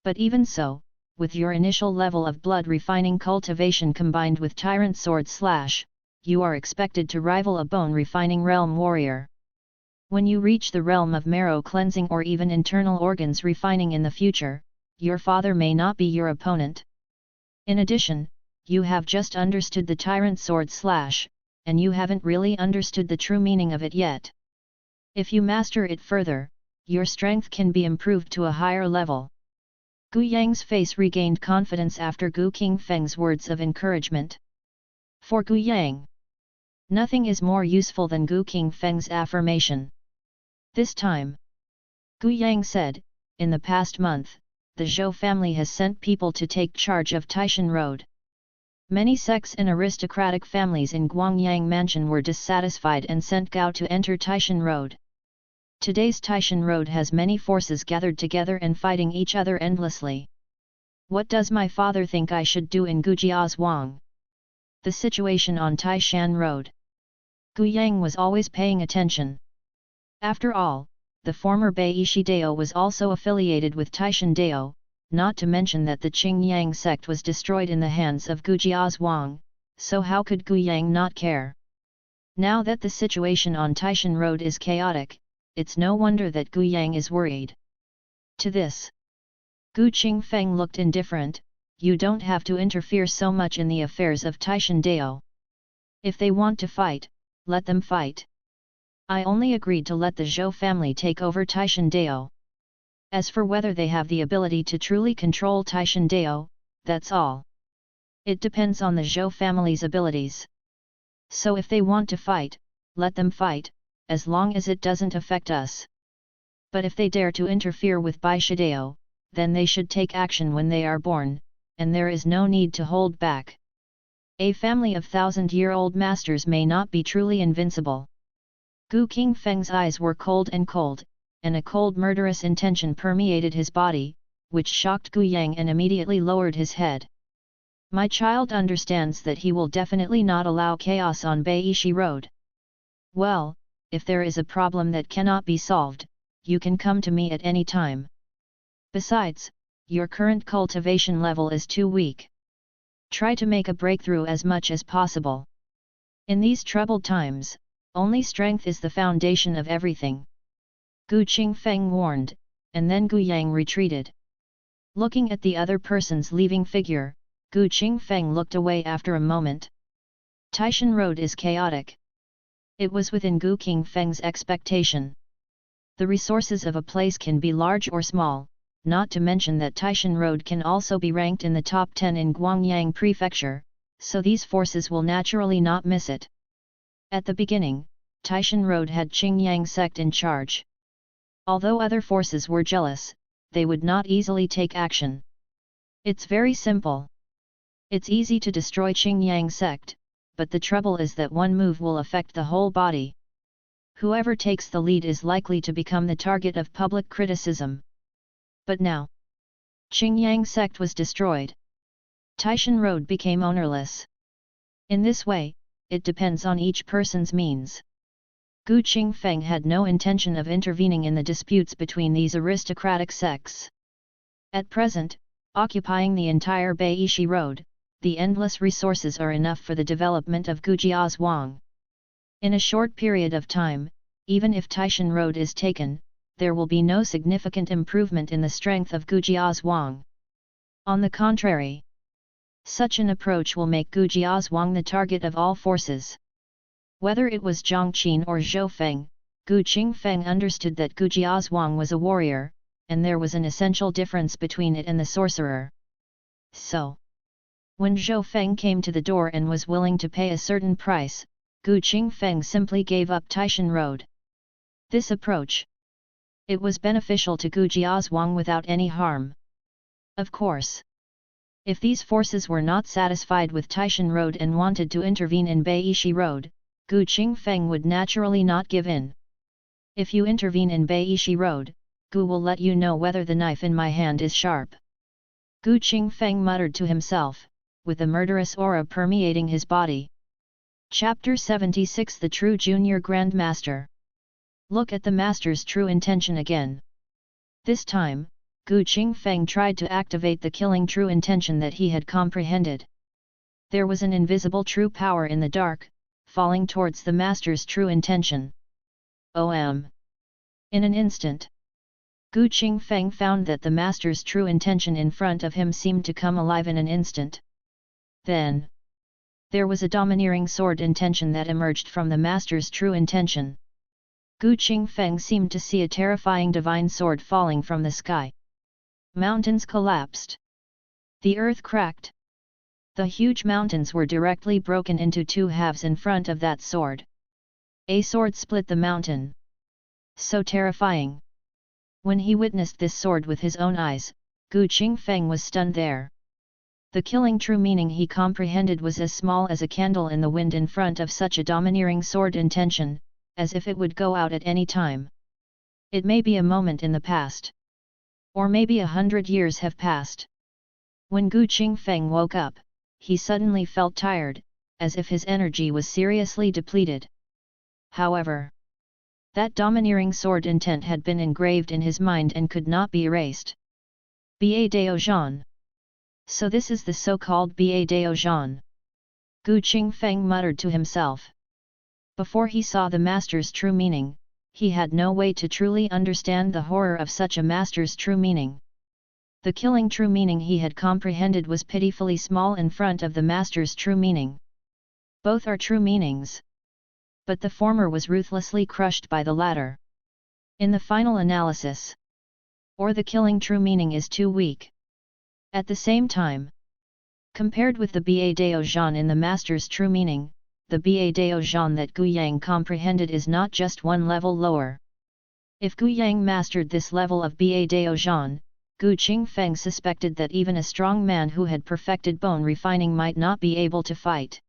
But even so, with your initial level of blood refining cultivation combined with tyrant sword slash, you are expected to rival a bone refining realm warrior. When you reach the realm of marrow cleansing or even internal organs refining in the future, your father may not be your opponent. In addition, you have just understood the tyrant sword slash, and you haven't really understood the true meaning of it yet. If you master it further, your strength can be improved to a higher level. Gu Yang's face regained confidence after Gu Qingfeng's words of encouragement. For Gu Yang, nothing is more useful than Gu Qingfeng's affirmation. This time, Gu Yang said, in the past month, the Zhou family has sent people to take charge of Taishan Road. Many sects and aristocratic families in Guangyang Mansion were dissatisfied and sent Gao to enter Taishan Road. Today's Taishan Road has many forces gathered together and fighting each other endlessly. What does my father think I should do in Gujiazhuang? The situation on Taishan Road. Gu Yang was always paying attention. After all, the former Beishi Dao was also affiliated with Taishan Dao, not to mention that the Qingyang sect was destroyed in the hands of Gujiazhuang, so how could Gu Yang not care? Now that the situation on Taishan Road is chaotic, it's no wonder that Gu Yang is worried. To this, Gu Qingfeng looked indifferent. You don't have to interfere so much in the affairs of Taishan Dao. If they want to fight, let them fight. I only agreed to let the Zhou family take over Taishan Dao. As for whether they have the ability to truly control Taishan Dao, that's all. It depends on the Zhou family's abilities. So if they want to fight, let them fight, as long as it doesn't affect us. But if they dare to interfere with Beishi Dao, then they should take action when they are born, and there is no need to hold back. A family of 1,000-year-old masters may not be truly invincible. Gu Qingfeng's eyes were cold, and a cold murderous intention permeated his body, which shocked Gu Yang and immediately lowered his head. My child understands that he will definitely not allow chaos on Beishi Road. Well, if there is a problem that cannot be solved, you can come to me at any time. Besides, your current cultivation level is too weak. Try to make a breakthrough as much as possible. In these troubled times, only strength is the foundation of everything. Gu Qingfeng warned, and then Gu Yang retreated. Looking at the other person's leaving figure, Gu Qingfeng looked away after a moment. Taishan Road is chaotic. It was within Gu Qingfeng's expectation. The resources of a place can be large or small, not to mention that Taishan Road can also be ranked in the top 10 in Guangyang Prefecture, so these forces will naturally not miss it. At the beginning, Taishan Road had Qingyang sect in charge. Although other forces were jealous, they would not easily take action. It's very simple. It's easy to destroy Qingyang sect, but the trouble is that one move will affect the whole body. Whoever takes the lead is likely to become the target of public criticism. But now, Qingyang sect was destroyed. Taishan Road became ownerless. In this way, it depends on each person's means. Gu Qingfeng had no intention of intervening in the disputes between these aristocratic sects. At present, occupying the entire Beishi Road, the endless resources are enough for the development of Gujiazhuang. In a short period of time, even if Taishan Road is taken, there will be no significant improvement in the strength of Gujiazhuang. On the contrary, such an approach will make Gujiazhuang the target of all forces. Whether it was Zhongqin or Zhoufeng, Gu Qingfeng understood that Gujiazhuang was a warrior, and there was an essential difference between it and the sorcerer. So, when Zhoufeng came to the door and was willing to pay a certain price, Gu Qingfeng simply gave up Taishan Road. This approach, it was beneficial to Gujiazhuang without any harm. Of course, if these forces were not satisfied with Taishan Road and wanted to intervene in Beishi Road, Gu Qingfeng would naturally not give in. If you intervene in Beishi Road, Gu will let you know whether the knife in my hand is sharp. Gu Qingfeng muttered to himself, with a murderous aura permeating his body. Chapter 76 The True Junior Grandmaster. Look at the master's true intention again. This time, Gu Qingfeng tried to activate the killing true intention that he had comprehended. There was an invisible true power in the dark, falling towards the master's true intention. In an instant, Gu Qingfeng found that the master's true intention in front of him seemed to come alive in an instant. Then, there was a domineering sword intention that emerged from the master's true intention. Gu Qingfeng seemed to see a terrifying divine sword falling from the sky. Mountains collapsed. The earth cracked. The huge mountains were directly broken into two halves in front of that sword. A sword split the mountain. So terrifying! When he witnessed this sword with his own eyes, Gu Qingfeng was stunned there. The killing true meaning he comprehended was as small as a candle in the wind in front of such a domineering sword intention, as if it would go out at any time. It may be a moment in the past. Or maybe 100 years have passed. When Gu Qingfeng woke up, he suddenly felt tired, as if his energy was seriously depleted. However, that domineering sword intent had been engraved in his mind and could not be erased. Ba Dao Zhan. So this is the so-called Ba Dao Zhan. Gu Qingfeng muttered to himself. Before he saw the master's true meaning, he had no way to truly understand the horror of such a master's true meaning. The killing true meaning he had comprehended was pitifully small in front of the master's true meaning. Both are true meanings. But the former was ruthlessly crushed by the latter. In the final analysis, or the killing true meaning is too weak. At the same time, compared with the Ba Dao Zhan in the master's true meaning, the Ba Dao Zhan that Gu Yang comprehended is not just one level lower. If Gu Yang mastered this level of Ba Dao Zhan, Gu Qingfeng suspected that even a strong man who had perfected bone refining might not be able to fight.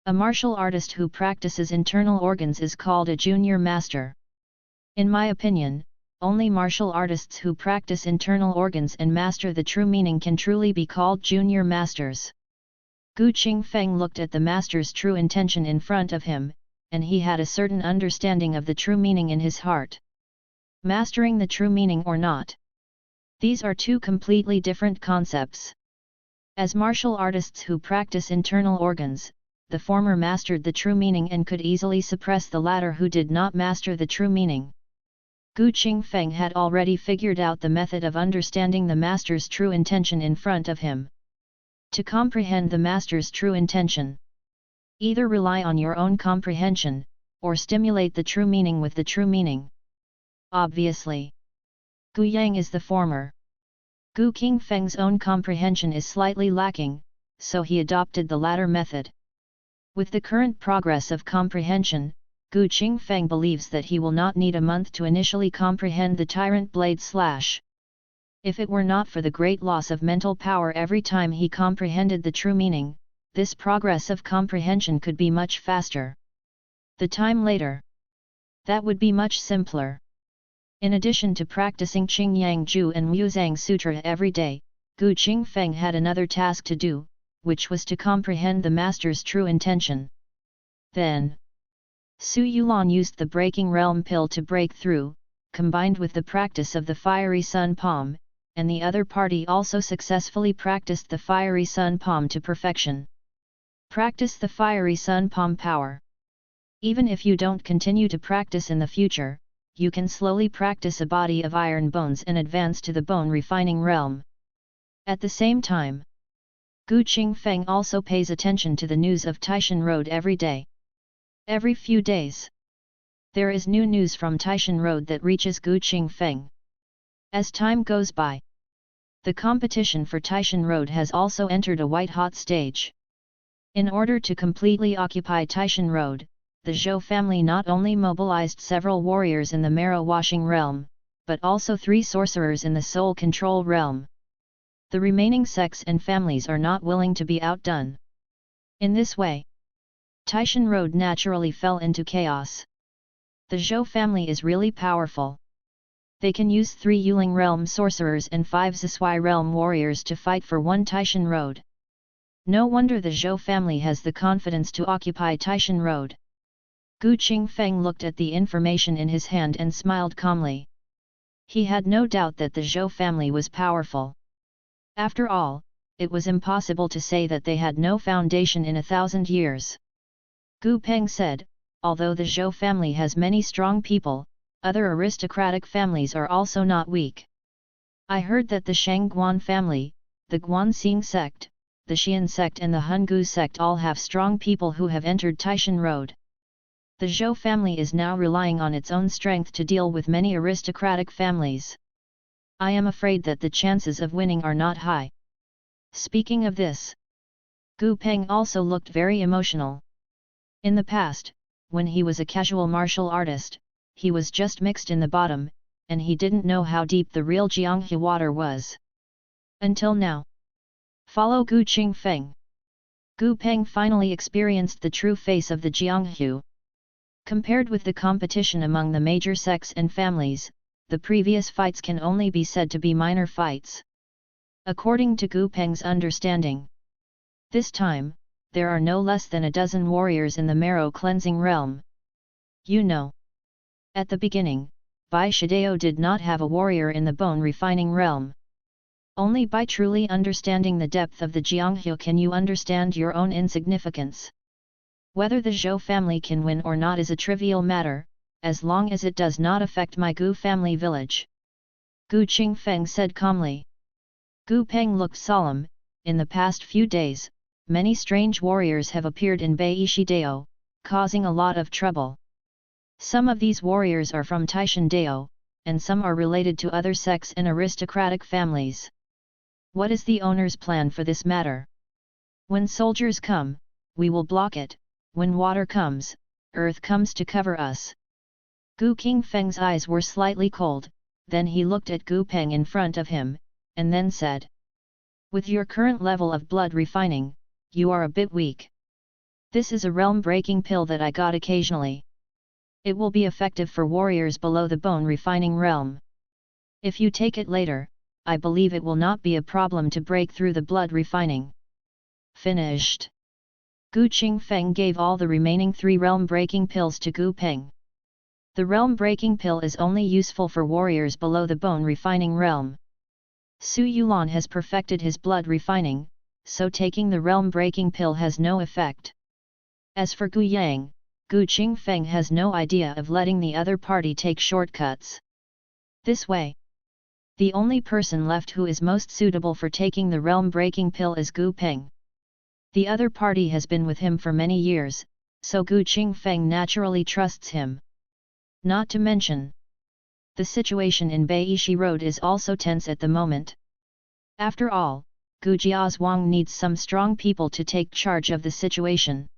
A martial artist who practices internal organs is called a junior master. In my opinion, only martial artists who practice internal organs and master the true meaning can truly be called junior masters. Gu Qingfeng looked at the master's true intention in front of him, and he had a certain understanding of the true meaning in his heart. Mastering the true meaning or not? These are two completely different concepts. As martial artists who practice internal organs, the former mastered the true meaning and could easily suppress the latter who did not master the true meaning. Gu Qingfeng had already figured out the method of understanding the master's true intention in front of him. To comprehend the master's true intention, either rely on your own comprehension, or stimulate the true meaning with the true meaning. Obviously, Gu Yang is the former. Gu Qingfeng's own comprehension is slightly lacking, so he adopted the latter method. With the current progress of comprehension, Gu Qingfeng believes that he will not need a month to initially comprehend the tyrant blade slash. If it were not for the great loss of mental power every time he comprehended the true meaning, this progress of comprehension could be much faster. The time later, that would be much simpler. In addition to practicing Qingyang Ju and Muzang Sutra every day, Gu Qingfeng had another task to do, which was to comprehend the master's true intention. Then, Su Yulan used the breaking realm pill to break through, combined with the practice of the fiery sun palm, and the other party also successfully practiced the fiery sun palm to perfection. Practice the fiery sun palm power. Even if you don't continue to practice in the future, you can slowly practice a body of iron bones and advance to the bone refining realm. At the same time, Gu Qingfeng also pays attention to the news of Taishan Road every day. Every few days, there is new news from Taishan Road that reaches Gu Qingfeng. As time goes by, the competition for Taishan Road has also entered a white-hot stage. In order to completely occupy Taishan Road, the Zhou family not only mobilized several warriors in the marrow-washing realm, but also 3 sorcerers in the soul control realm. The remaining sects and families are not willing to be outdone. In this way, Taishan Road naturally fell into chaos. The Zhou family is really powerful. They can use 3 Yuling realm sorcerers and 5 Zisui realm warriors to fight for 1 Taishan road. No wonder the Zhou family has the confidence to occupy Taishan road. Gu Qingfeng looked at the information in his hand and smiled calmly. He had no doubt that the Zhou family was powerful. After all, it was impossible to say that they had no foundation in 1,000 years. Gu Peng said, although the Zhou family has many strong people, other aristocratic families are also not weak. I heard that the Shangguan family, the Guanxing sect, the Qian sect and the Hungu sect all have strong people who have entered Taishan road. The Zhou family is now relying on its own strength to deal with many aristocratic families. I am afraid that the chances of winning are not high. Speaking of this, Gu Peng also looked very emotional. In the past, when he was a casual martial artist, he was just mixed in the bottom, and he didn't know how deep the real Jianghe water was. Until now. Follow Gu Qingfeng. Gu Peng finally experienced the true face of the Jianghe. Compared with the competition among the major sects and families, the previous fights can only be said to be minor fights. According to Gu Peng's understanding, this time, there are no less than a dozen warriors in the marrow cleansing realm. You know. At the beginning, Bai Shidao did not have a warrior in the bone refining realm. Only by truly understanding the depth of the Jianghe can you understand your own insignificance. Whether the Zhou family can win or not is a trivial matter, as long as it does not affect my Gu family village. Gu Qingfeng said calmly. Gu Peng looked solemn. In the past few days, many strange warriors have appeared in Bai Shidao, causing a lot of trouble. Some of these warriors are from Taishan Dao, and some are related to other sects and aristocratic families. What is the owner's plan for this matter? When soldiers come, we will block it. When water comes, earth comes to cover us. Gu Qingfeng's eyes were slightly cold, then he looked at Gu Peng in front of him, and then said. With your current level of blood refining, you are a bit weak. This is a realm-breaking pill that I got occasionally. It will be effective for warriors below the bone refining realm. If you take it later, I believe it will not be a problem to break through the blood refining. Finished. Gu Qingfeng gave all the remaining 3 realm-breaking pills to Gu Peng. The realm-breaking pill is only useful for warriors below the bone refining realm. Su Yulan has perfected his blood refining, so taking the realm-breaking pill has no effect. As for Gu Yang, Gu Qingfeng has no idea of letting the other party take shortcuts. This way, the only person left who is most suitable for taking the realm-breaking pill is Gu Peng. The other party has been with him for many years, so Gu Qingfeng naturally trusts him. Not to mention, the situation in Baishi Road is also tense at the moment. After all, Gu Jiazhuang needs some strong people to take charge of the situation.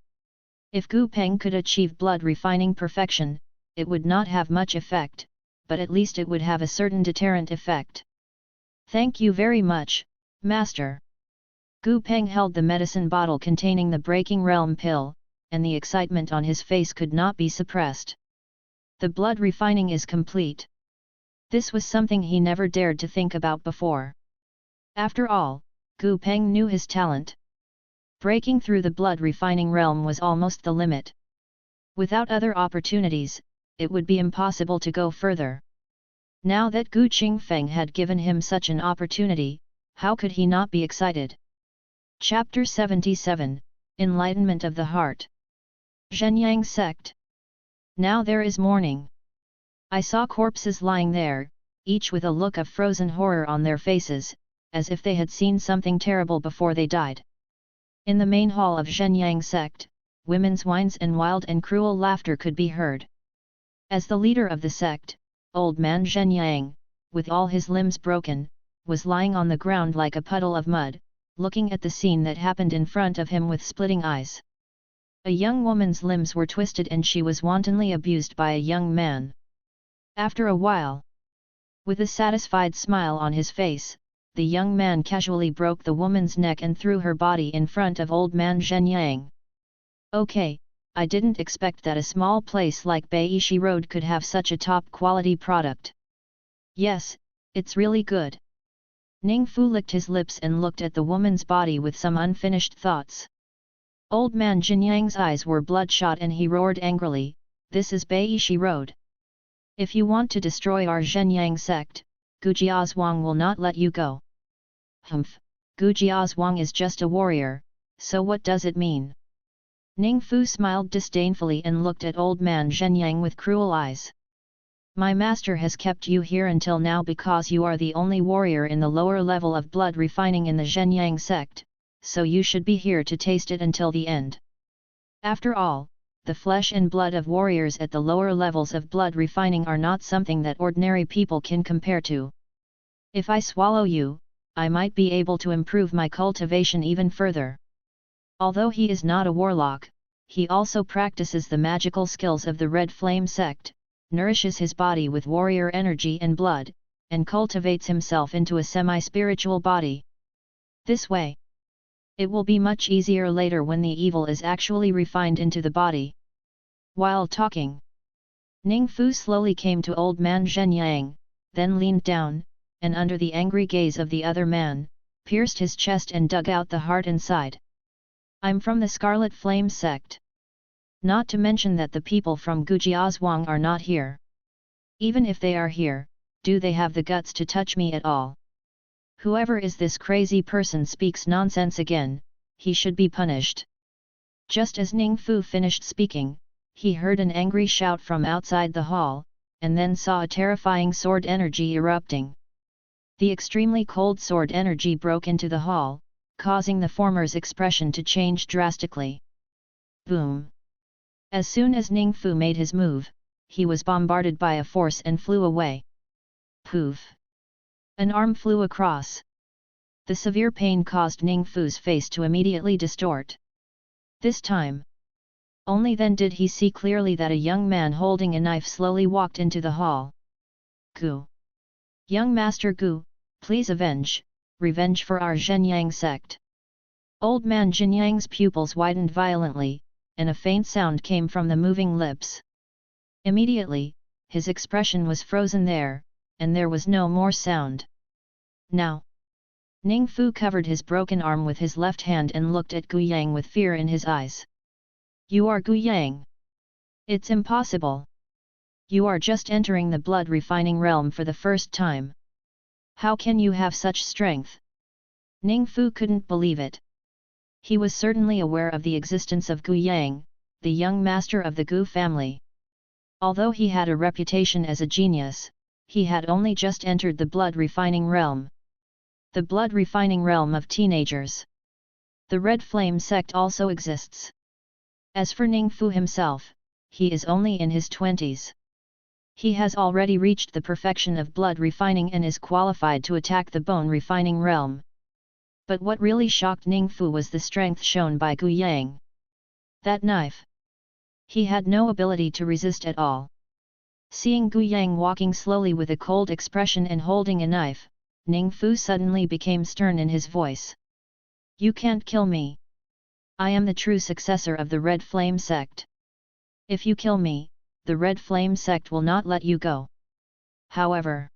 If Gu Peng could achieve blood refining perfection, it would not have much effect, but at least it would have a certain deterrent effect. Thank you very much, Master. Gu Peng held the medicine bottle containing the breaking realm pill, and the excitement on his face could not be suppressed. The blood refining is complete. This was something he never dared to think about before. After all, Gu Peng knew his talent. Breaking through the blood refining realm was almost the limit. Without other opportunities, it would be impossible to go further. Now that Gu Qingfeng had given him such an opportunity, how could he not be excited? Chapter 77, Enlightenment of the Heart. Zhenyang Sect. Now there is morning. I saw corpses lying there, each with a look of frozen horror on their faces, as if they had seen something terrible before they died. In the main hall of Zhenyang Sect, women's whines and wild and cruel laughter could be heard. As the leader of the sect, old man Zhenyang, with all his limbs broken, was lying on the ground like a puddle of mud, looking at the scene that happened in front of him with splitting eyes. A young woman's limbs were twisted and she was wantonly abused by a young man. After a while, with a satisfied smile on his face, the young man casually broke the woman's neck and threw her body in front of old man Zhenyang. Okay, I didn't expect that a small place like Beishi Road could have such a top-quality product. Yes, it's really good. Ningfu licked his lips and looked at the woman's body with some unfinished thoughts. Old man Jinyang's eyes were bloodshot and he roared angrily, "This is Beishi Road. If you want to destroy our Zhenyang sect, Gu Jiazhuang will not let you go." "Humph, Gu Jiazhuang is just a warrior, so what does it mean?" Ningfu smiled disdainfully and looked at old man Zhenyang with cruel eyes. "My master has kept you here until now because you are the only warrior in the lower level of blood refining in the Zhenyang sect, so you should be here to taste it until the end. After all, the flesh and blood of warriors at the lower levels of blood refining are not something that ordinary people can compare to. If I swallow you, I might be able to improve my cultivation even further." Although he is not a warlock, he also practices the magical skills of the Red Flame sect, nourishes his body with warrior energy and blood, and cultivates himself into a semi-spiritual body. This way, it will be much easier later when the evil is actually refined into the body. While talking, Ningfu slowly came to old man Zhenyang, then leaned down, and under the angry gaze of the other man, pierced his chest and dug out the heart inside. "I'm from the Scarlet Flame sect. Not to mention that the people from Gujiazhuang are not here. Even if they are here, do they have the guts to touch me at all? Whoever is this crazy person speaks nonsense again, he should be punished." Just as Ningfu finished speaking, he heard an angry shout from outside the hall, and then saw a terrifying sword energy erupting. The extremely cold sword energy broke into the hall, causing the former's expression to change drastically. Boom! As soon as Ningfu made his move, he was bombarded by a force and flew away. Poof! An arm flew across. The severe pain caused Ningfu's face to immediately distort. This time, only then did he see clearly that a young man holding a knife slowly walked into the hall. "Gu! Young Master Gu, please revenge for our Zhenyang sect." Old man Jinyang's pupils widened violently, and a faint sound came from the moving lips. Immediately, his expression was frozen there, and there was no more sound. "Now!" Ningfu covered his broken arm with his left hand and looked at Gu Yang with fear in his eyes. "You are Gu Yang? It's impossible! You are just entering the blood refining realm for the first time. How can you have such strength?" Ningfu couldn't believe it. He was certainly aware of the existence of Gu Yang, the young master of the Gu family. Although he had a reputation as a genius, he had only just entered the blood refining realm. The blood refining realm of teenagers. The Red Flame sect also exists. As for Ningfu himself, he is only in his 20s. He has already reached the perfection of blood refining and is qualified to attack the bone refining realm. But what really shocked Ningfu was the strength shown by Gu Yang. That knife! He had no ability to resist at all. Seeing Gu Yang walking slowly with a cold expression and holding a knife, Ningfu suddenly became stern in his voice. "You can't kill me. I am the true successor of the Red Flame sect. If you kill me, the Red Flame sect will not let you go." However,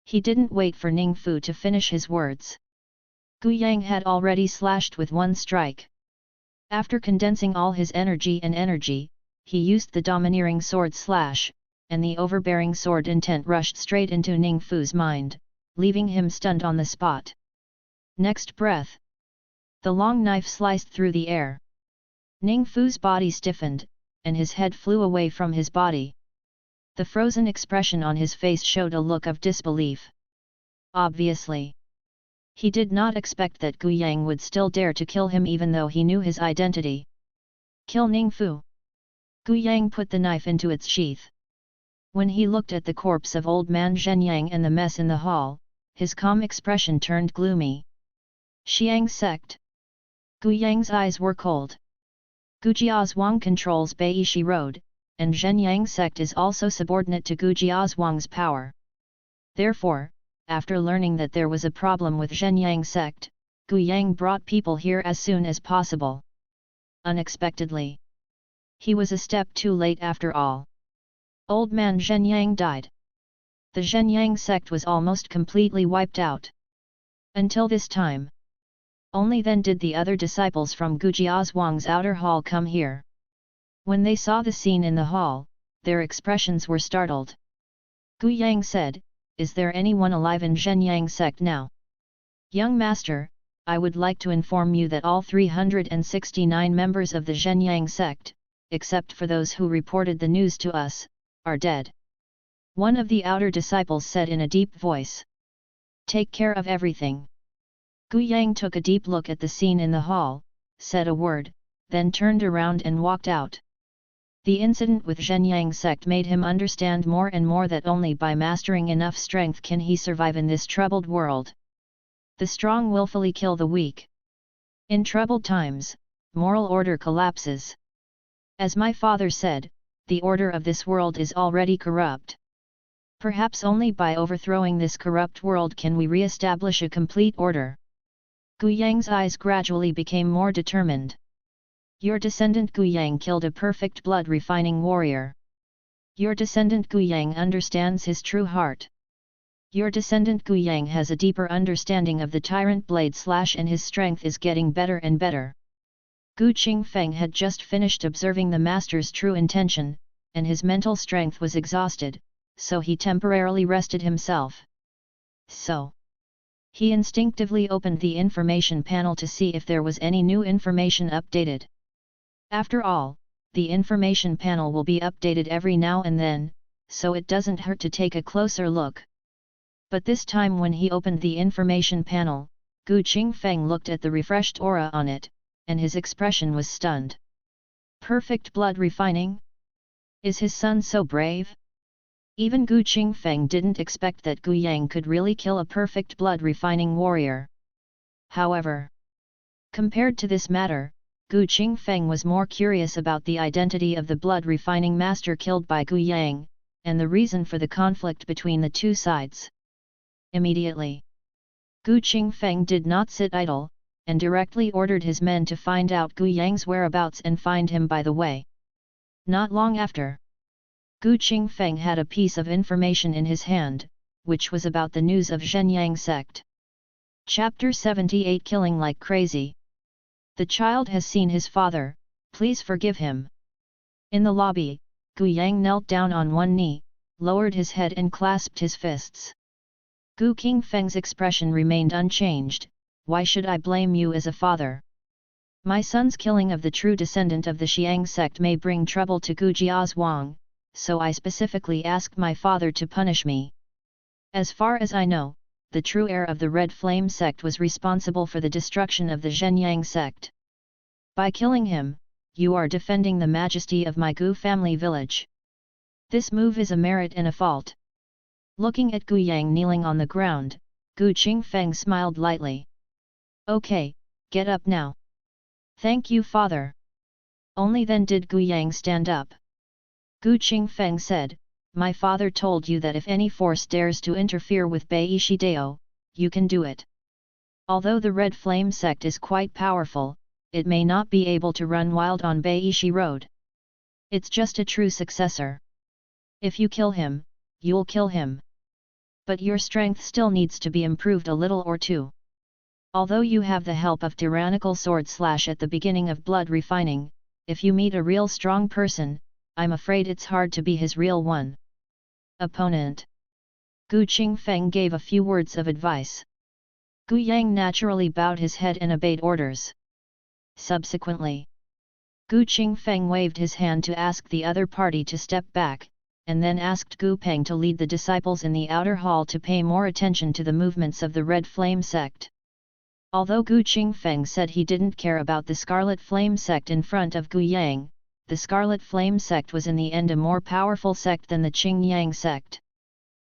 he didn't wait for Ningfu to finish his words. Gu Yang had already slashed with one strike. After condensing all his energy, he used the domineering sword slash, and the overbearing sword intent rushed straight into Ningfu's mind, leaving him stunned on the spot. Next breath, the long knife sliced through the air. Ningfu's body stiffened, and his head flew away from his body. The frozen expression on his face showed a look of disbelief. Obviously, he did not expect that Gu Yang would still dare to kill him even though he knew his identity. "Kill Ningfu!" Gu Yang put the knife into its sheath. When he looked at the corpse of old man Zhenyang and the mess in the hall, his calm expression turned gloomy. Xiang sect. Gu Yang's eyes were cold. Gujiazhuang controls Beishi Road, and Zhenyang sect is also subordinate to Gujiazhuang's power. Therefore, after learning that there was a problem with Zhenyang sect, Gu Yang brought people here as soon as possible. Unexpectedly, He was a step too late after all. Old man Zhenyang died. The Zhenyang sect was almost completely wiped out. Until this time. Only then did the other disciples from Gujiazhuang's outer hall come here. When they saw the scene in the hall, their expressions were startled. Gu Yang said, "Is there anyone alive in Zhenyang sect now?" "Young master, I would like to inform you that all 369 members of the Zhenyang sect, except for those who reported the news to us, are dead," one of the outer disciples said in a deep voice. "Take care of everything." Gu Yang took a deep look at the scene in the hall, said a word, then turned around and walked out. The incident with Zhenyang sect made him understand more and more that only by mastering enough strength can he survive in this troubled world. The strong willfully kill the weak. In troubled times, moral order collapses. As my father said, the order of this world is already corrupt. Perhaps only by overthrowing this corrupt world can we re-establish a complete order. Gu Yang's eyes gradually became more determined. Your descendant Gu Yang killed a perfect blood-refining warrior. Your descendant Gu Yang understands his true heart. Your descendant Gu Yang has a deeper understanding of the tyrant blade slash and his strength is getting better and better. Gu Qingfeng had just finished observing the master's true intention, and his mental strength was exhausted, so he temporarily rested himself. So, he instinctively opened the information panel to see if there was any new information updated. After all, the information panel will be updated every now and then, so it doesn't hurt to take a closer look. But this time when he opened the information panel, Gu Qingfeng looked at the refreshed aura on it, and his expression was stunned. Perfect blood refining? Is his son so brave? Even Gu Qingfeng didn't expect that Gu Yang could really kill a perfect blood refining warrior. However, compared to this matter, Gu Qingfeng was more curious about the identity of the blood-refining master killed by Gu Yang, and the reason for the conflict between the two sides. Immediately, Gu Qingfeng did not sit idle, and directly ordered his men to find out Gu Yang's whereabouts and find him by the way. Not long after, Gu Qingfeng had a piece of information in his hand, which was about the news of Zhenyang sect. Chapter 78 Killing Like Crazy. The child has seen his father, please forgive him. In the lobby, Gu Yang knelt down on one knee, lowered his head and clasped his fists. Gu Qingfeng's expression remained unchanged. Why should I blame you as a father? My son's killing of the true descendant of the Xiang sect may bring trouble to Gujiazhuang, so I specifically asked my father to punish me. As far as I know, the true heir of the Red Flame sect was responsible for the destruction of the Zhenyang sect. By killing him, you are defending the majesty of my Gu family village. This move is a merit and a fault. Looking at Gu Yang kneeling on the ground, Gu Qingfeng smiled lightly. Okay, get up now. Thank you, father. Only then did Gu Yang stand up. Gu Qingfeng said, my father told you that if any force dares to interfere with Beishi Dao, you can do it. Although the Red Flame sect is quite powerful, it may not be able to run wild on Beishi Road. It's just a true successor. If you kill him, you'll kill him. But your strength still needs to be improved a little or two. Although you have the help of tyrannical sword slash at the beginning of blood refining, if you meet a real strong person, I'm afraid it's hard to be his real one. Opponent. Gu Qingfeng gave a few words of advice. Gu Yang naturally bowed his head and obeyed orders. Subsequently, Gu Qingfeng waved his hand to ask the other party to step back, and then asked Gu Peng to lead the disciples in the outer hall to pay more attention to the movements of the Red Flame sect. Although Gu Qingfeng said he didn't care about the Scarlet Flame sect in front of Gu Yang, the Scarlet Flame sect was in the end a more powerful sect than the Qingyang sect.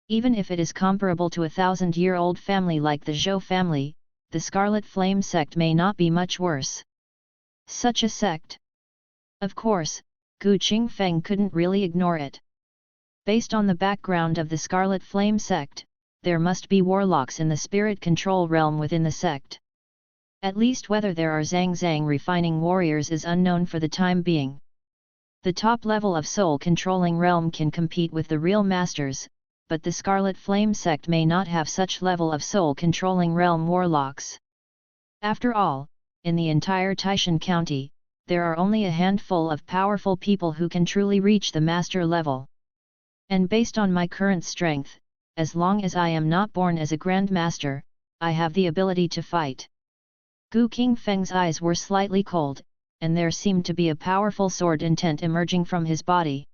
Even if it is comparable to a 1,000-year-old family like the Zhou family, the Scarlet Flame sect may not be much worse. Such a sect. Of course, Gu Qingfeng couldn't really ignore it. Based on the background of the Scarlet Flame sect, there must be warlocks in the spirit control realm within the sect. At least whether there are Zhang refining warriors is unknown for the time being. The top level of soul-controlling realm can compete with the real masters, but the Scarlet Flame sect may not have such level of soul-controlling realm warlocks. After all, in the entire Taishan County, there are only a handful of powerful people who can truly reach the master level. And based on my current strength, as long as I am not born as a Grand Master, I have the ability to fight. Gu Qingfeng's eyes were slightly cold, and there seemed to be a powerful sword intent emerging from his body.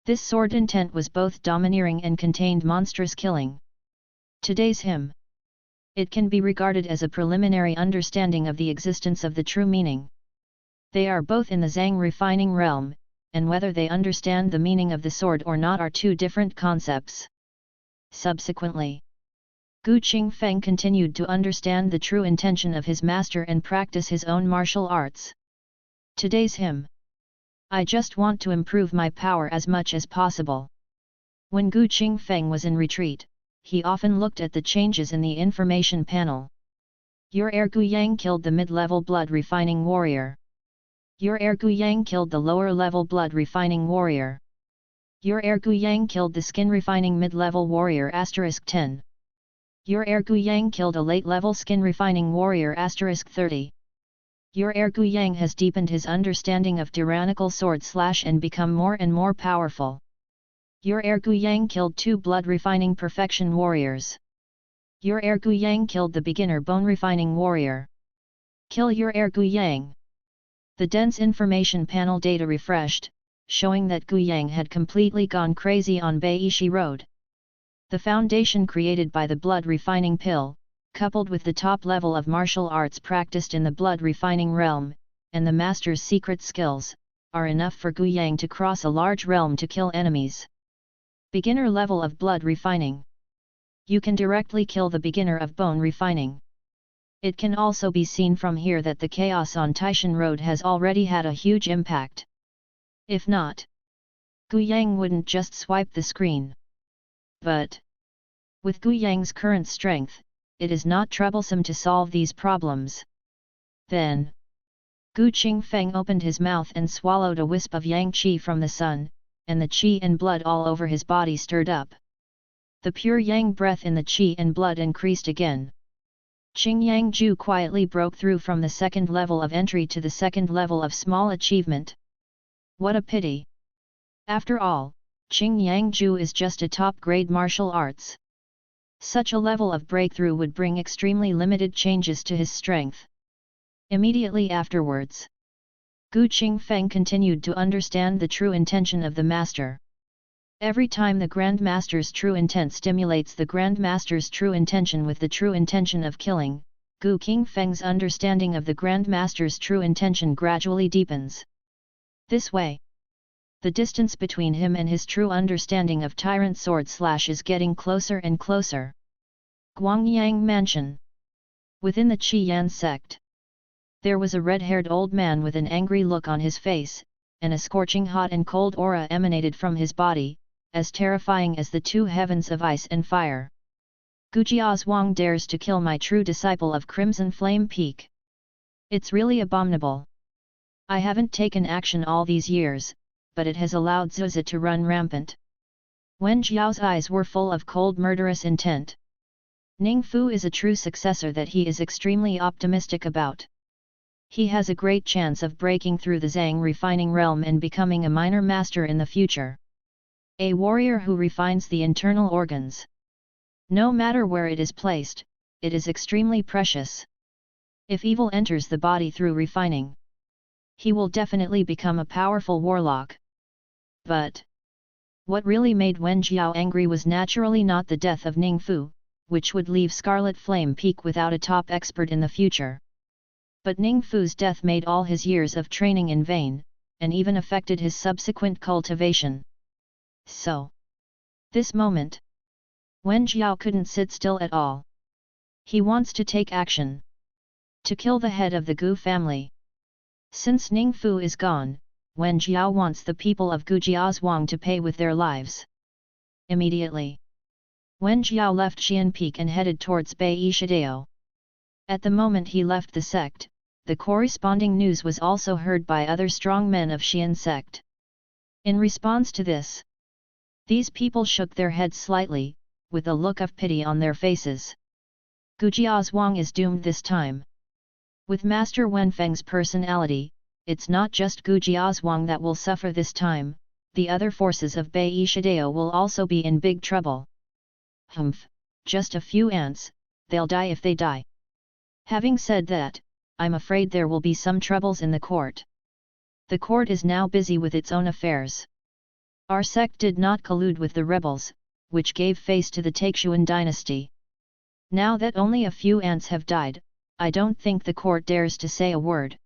This sword intent was both domineering and contained monstrous killing. Today's hymn. It can be regarded as a preliminary understanding of the existence of the true meaning. They are both in the Zhang refining realm, and whether they understand the meaning of the sword or not are two different concepts. Subsequently, Gu Qingfeng continued to understand the true intention of his master and practice his own martial arts. Today's hymn. I just want to improve my power as much as possible. When Gu Qingfeng was in retreat, he often looked at the changes in the information panel. Your heir Gu Yang killed the mid-level blood refining warrior. Your heir Gu Yang killed the lower-level blood refining warrior. Your heir Gu Yang killed the skin refining mid-level warrior *10. Your heir Gu Yang killed a late-level skin refining warrior *30. Your heir Gu Yang has deepened his understanding of tyrannical sword slash and become more and more powerful. Your heir Gu Yang killed 2 blood refining perfection warriors. Your heir Gu Yang killed the beginner bone refining warrior. Kill your heir Gu Yang. The dense information panel data refreshed, showing that Gu Yang had completely gone crazy on Beishi Road. The foundation created by the blood refining pill, coupled with the top level of martial arts practiced in the blood refining realm, and the master's secret skills, are enough for Gu Yang to cross a large realm to kill enemies. Beginner level of blood refining. You can directly kill the beginner of bone refining. It can also be seen from here that the chaos on Taishan Road has already had a huge impact. If not, Gu Yang wouldn't just swipe the screen. But with Gu Yang's current strength, it is not troublesome to solve these problems. Then, Gu Qingfeng opened his mouth and swallowed a wisp of yang qi from the sun, and the qi and blood all over his body stirred up. The pure yang breath in the qi and blood increased again. Qing Yang Ju quietly broke through from the second level of entry to the second level of small achievement. What a pity! After all, Qing Yang Ju is just a top-grade martial arts. Such a level of breakthrough would bring extremely limited changes to his strength. Immediately afterwards, Gu Qingfeng continued to understand the true intention of the master. Every time the Grand Master's true intent stimulates the Grand Master's true intention with the true intention of killing, Gu Qingfeng's understanding of the Grand Master's true intention gradually deepens. This way, the distance between him and his true understanding of Tyrant Sword Slash is getting closer and closer. Guangyang Mansion. Within the Qidian sect, there was a red-haired old man with an angry look on his face, and a scorching hot and cold aura emanated from his body, as terrifying as the 2 heavens of ice and fire. Gujiazhuang dares to kill my true disciple of Crimson Flame Peak. It's really abominable. I haven't taken action all these years, but it has allowed Zuzi to run rampant. Wen Jiao's eyes were full of cold murderous intent. Ningfu is a true successor that he is extremely optimistic about. He has a great chance of breaking through the Zhang refining realm and becoming a minor master in the future. A warrior who refines the internal organs. No matter where it is placed, it is extremely precious. If evil enters the body through refining, he will definitely become a powerful warlock. But what really made Wen Jiao angry was naturally not the death of Ningfu, which would leave Scarlet Flame Peak without a top expert in the future. But Ningfu's death made all his years of training in vain, and even affected his subsequent cultivation. So, this moment, Wen Jiao couldn't sit still at all. He wants to take action. To kill the head of the Gu family. Since Ningfu is gone, Wen Jiao wants the people of Gujiazhuang to pay with their lives. Immediately, Wen Jiao left Xian Peak and headed towards Beishidao. At the moment he left the sect, the corresponding news was also heard by other strong men of Xian sect. In response to this, these people shook their heads slightly, with a look of pity on their faces. Gujiazhuang is doomed this time. With Master Wenfeng's personality, it's not just Gujiazhuang that will suffer this time, the other forces of Bai Shidao will also be in big trouble. Humph, just a few ants, they'll die if they die. Having said that, I'm afraid there will be some troubles in the court. The court is now busy with its own affairs. Our sect did not collude with the rebels, which gave face to the Taixuan dynasty. Now that only a few ants have died, I don't think the court dares to say a word.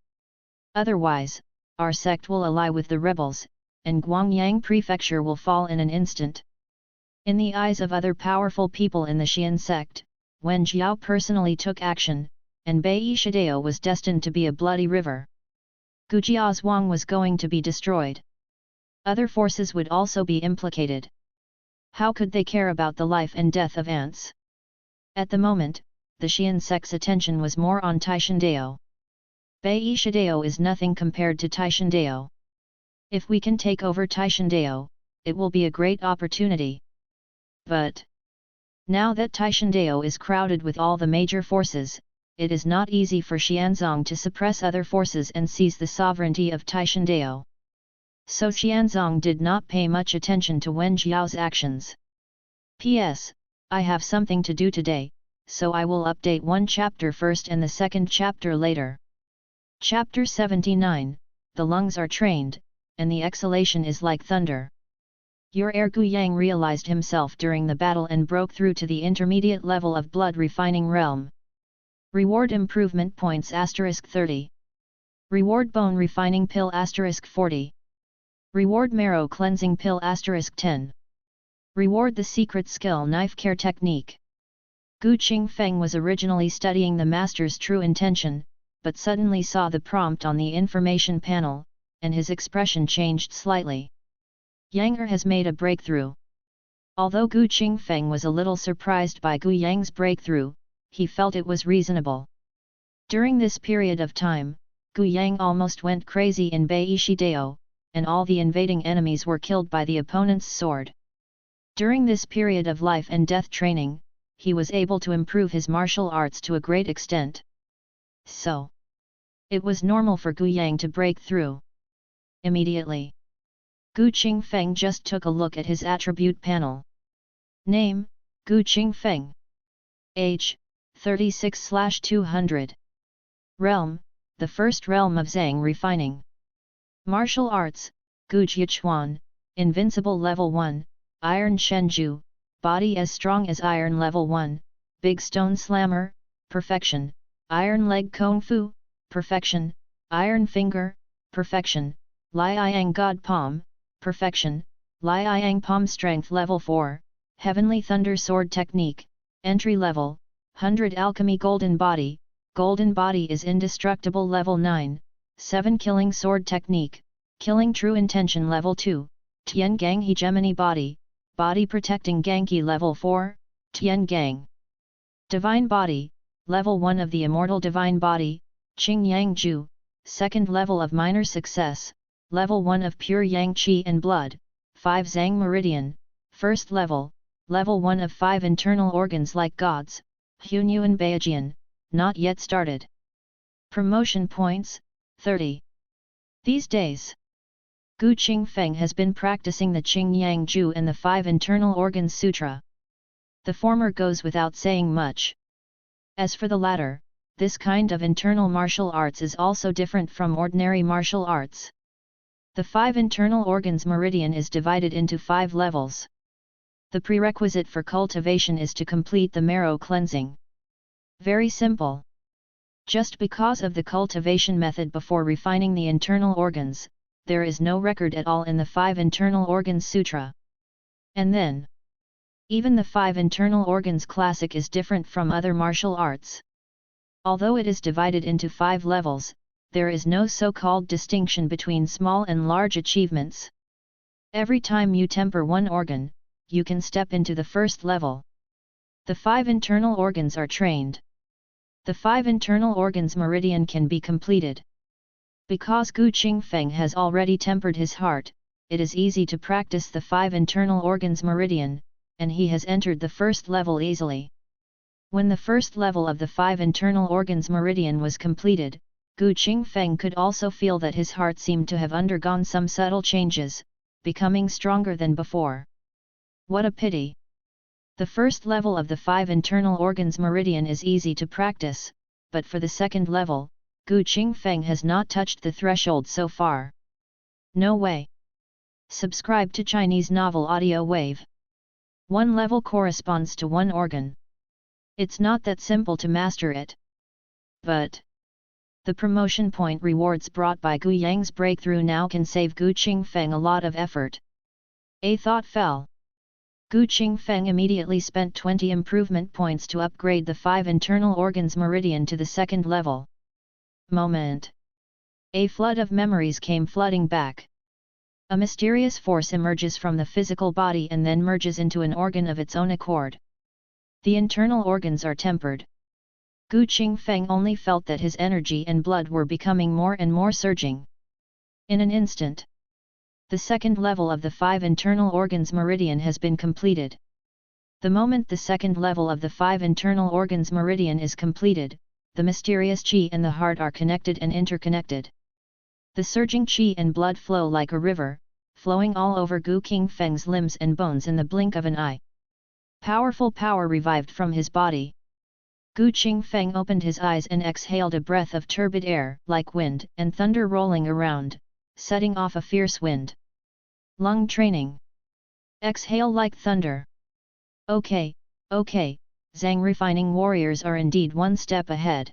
Otherwise, our sect will ally with the rebels, and Guangyang Prefecture will fall in an instant. In the eyes of other powerful people in the Qian sect, Wen Jiao personally took action, and Bai Shidao was destined to be a bloody river. Gujiazhuang was going to be destroyed. Other forces would also be implicated. How could they care about the life and death of ants? At the moment, the Qian sect's attention was more on Taishandao. Bai Shidao is nothing compared to Taishandao. If we can take over Taishandao, it will be a great opportunity. But now that Taishandao is crowded with all the major forces, it is not easy for Xianzong to suppress other forces and seize the sovereignty of Taishandao. So Xianzong did not pay much attention to Wen Jiao's actions. P.S. I have something to do today, so I will update one chapter first and the second chapter later. Chapter 79, The lungs are trained, and the exhalation is like thunder. Your heir Guyang realized himself during the battle and broke through to the intermediate level of blood refining realm. Reward improvement points *30. Reward bone refining pill *40. Reward marrow cleansing pill *10. Reward the secret skill knife care technique. Gu Qingfeng was originally studying the master's true intention, but suddenly saw the prompt on the information panel, and his expression changed slightly. Yang Er has made a breakthrough. Although Gu Qingfeng was a little surprised by Gu Yang's breakthrough, he felt it was reasonable. During this period of time, Gu Yang almost went crazy in Bai Shidao, and all the invading enemies were killed by the opponent's sword. During this period of life and death training, he was able to improve his martial arts to a great extent. So, it was normal for Gu Yang to break through. Immediately, Gu Qingfeng just took a look at his attribute panel. Name, Gu Qingfeng. Age, 36/200. Realm, the first realm of Zhang refining. Martial arts, Gu Jiachuan, invincible level 1, iron shenju, body as strong as iron level 1, big stone slammer, perfection, iron leg kung fu, perfection, iron finger, perfection, Liang god palm, perfection, Liang palm strength level 4, heavenly thunder sword technique, entry level, 100 alchemy golden body is indestructible level 9, 7 killing sword technique, killing true intention level 2, Tian Gang hegemony body protecting Genki level 4, Tian Gang. Divine body, level 1 of the immortal divine body, Qing Yang Ju, second level of minor success, level 1 of pure Yang Qi and blood, 5 Zhang meridian, first level, level 1 of 5 internal organs like gods, Hunyuan Baijian, not yet started. Promotion points, 30. These days, Gu Qingfeng has been practicing the Qing Yang Ju and the 5 internal organs sutra. The former goes without saying much. As for the latter, this kind of internal martial arts is also different from ordinary martial arts. The 5 internal organs meridian is divided into 5 levels. The prerequisite for cultivation is to complete the marrow cleansing. Very simple. Just because of the cultivation method before refining the internal organs, there is no record at all in the 5 internal organs sutra. And then, even the 5 internal organs classic is different from other martial arts. Although it is divided into 5 levels, there is no so-called distinction between small and large achievements. Every time you temper one organ, you can step into the first level. The 5 internal organs are trained. The 5 internal organs meridian can be completed. Because Gu Qingfeng has already tempered his heart, it is easy to practice the 5 internal organs meridian, and he has entered the first level easily. When the first level of the 5 internal organs meridian was completed, Gu Qingfeng could also feel that his heart seemed to have undergone some subtle changes, becoming stronger than before. What a pity! The first level of the 5 internal organs meridian is easy to practice, but for the second level, Gu Qingfeng has not touched the threshold so far. No way! Subscribe to Chinese Novel Audio Wave. One level corresponds to one organ. It's not that simple to master it. But the promotion point rewards brought by Gu Yang's breakthrough now can save Gu Qingfeng a lot of effort. A thought fell. Gu Qingfeng immediately spent 20 improvement points to upgrade the 5 internal organs meridian to the second level. Moment. A flood of memories came flooding back. A mysterious force emerges from the physical body and then merges into an organ of its own accord. The internal organs are tempered. Gu Qingfeng only felt that his energy and blood were becoming more and more surging. In an instant, the second level of the 5 internal organs meridian has been completed. The moment the second level of the 5 internal organs meridian is completed, the mysterious qi and the heart are connected and interconnected. The surging qi and blood flow like a river, flowing all over Gu Qingfeng's limbs and bones in the blink of an eye. Powerful power revived from his body. Gu Qingfeng opened his eyes and exhaled a breath of turbid air, like wind and thunder rolling around, setting off a fierce wind. Lung training. Exhale like thunder. Okay, Zhang refining warriors are indeed one step ahead.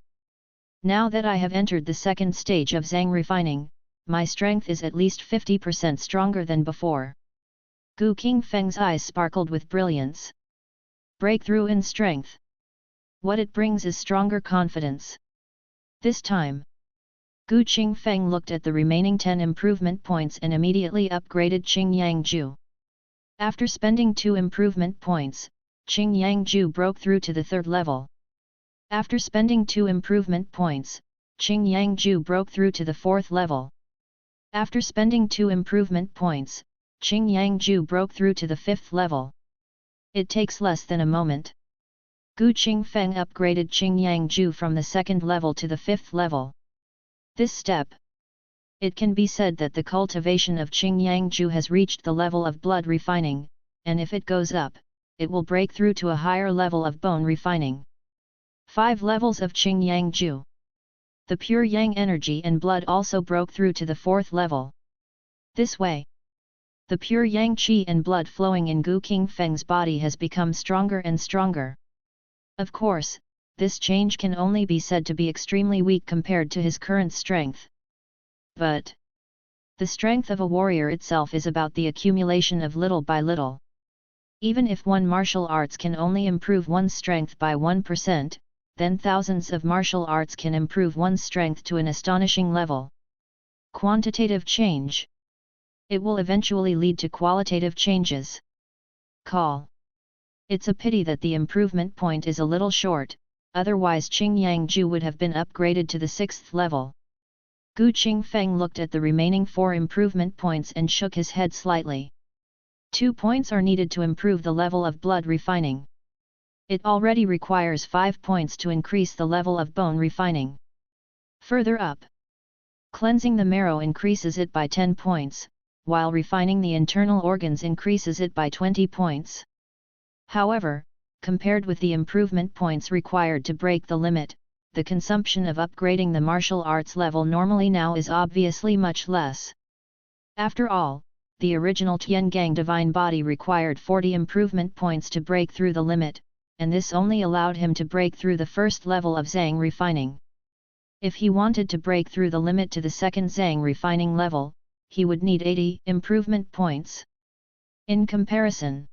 Now that I have entered the second stage of Zhang refining, my strength is at least 50% stronger than before. Gu Qingfeng's eyes sparkled with brilliance. Breakthrough in strength. What it brings is stronger confidence. This time, Gu Qingfeng looked at the remaining 10 improvement points and immediately upgraded Qingyangju. After spending 2 improvement points, Qingyangju broke through to the third level. After spending 2 improvement points, Qingyangju broke through to the fourth level. After spending 2 improvement points, Qingyangju broke through to the fifth level. It takes less than a moment. Gu Qingfeng upgraded Qingyangju from the second level to the fifth level. This step. It can be said that the cultivation of Qingyangju has reached the level of blood refining, and if it goes up, it will break through to a higher level of bone refining. 5 levels of Qingyangju. The pure yang energy and blood also broke through to the 4th level. This way, the pure yang qi and blood flowing in Gu Qingfeng's body has become stronger and stronger. Of course, this change can only be said to be extremely weak compared to his current strength. But the strength of a warrior itself is about the accumulation of little by little. Even if one martial arts can only improve one's strength by 1%, then thousands of martial arts can improve one's strength to an astonishing level. Quantitative change. It will eventually lead to qualitative changes. Call. It's a pity that the improvement point is a little short, otherwise Qingyangju would have been upgraded to the 6th level. Gu Qingfeng looked at the remaining 4 improvement points and shook his head slightly. 2 points are needed to improve the level of blood refining. It already requires 5 points to increase the level of bone refining. Further up, cleansing the marrow increases it by 10 points, while refining the internal organs increases it by 20 points. However, compared with the improvement points required to break the limit, the consumption of upgrading the martial arts level normally now is obviously much less. After all, the original Tiangang divine body required 40 improvement points to break through the limit, and this only allowed him to break through the first level of Zhang refining. If he wanted to break through the limit to the second Zhang refining level, he would need 80 improvement points. In comparison,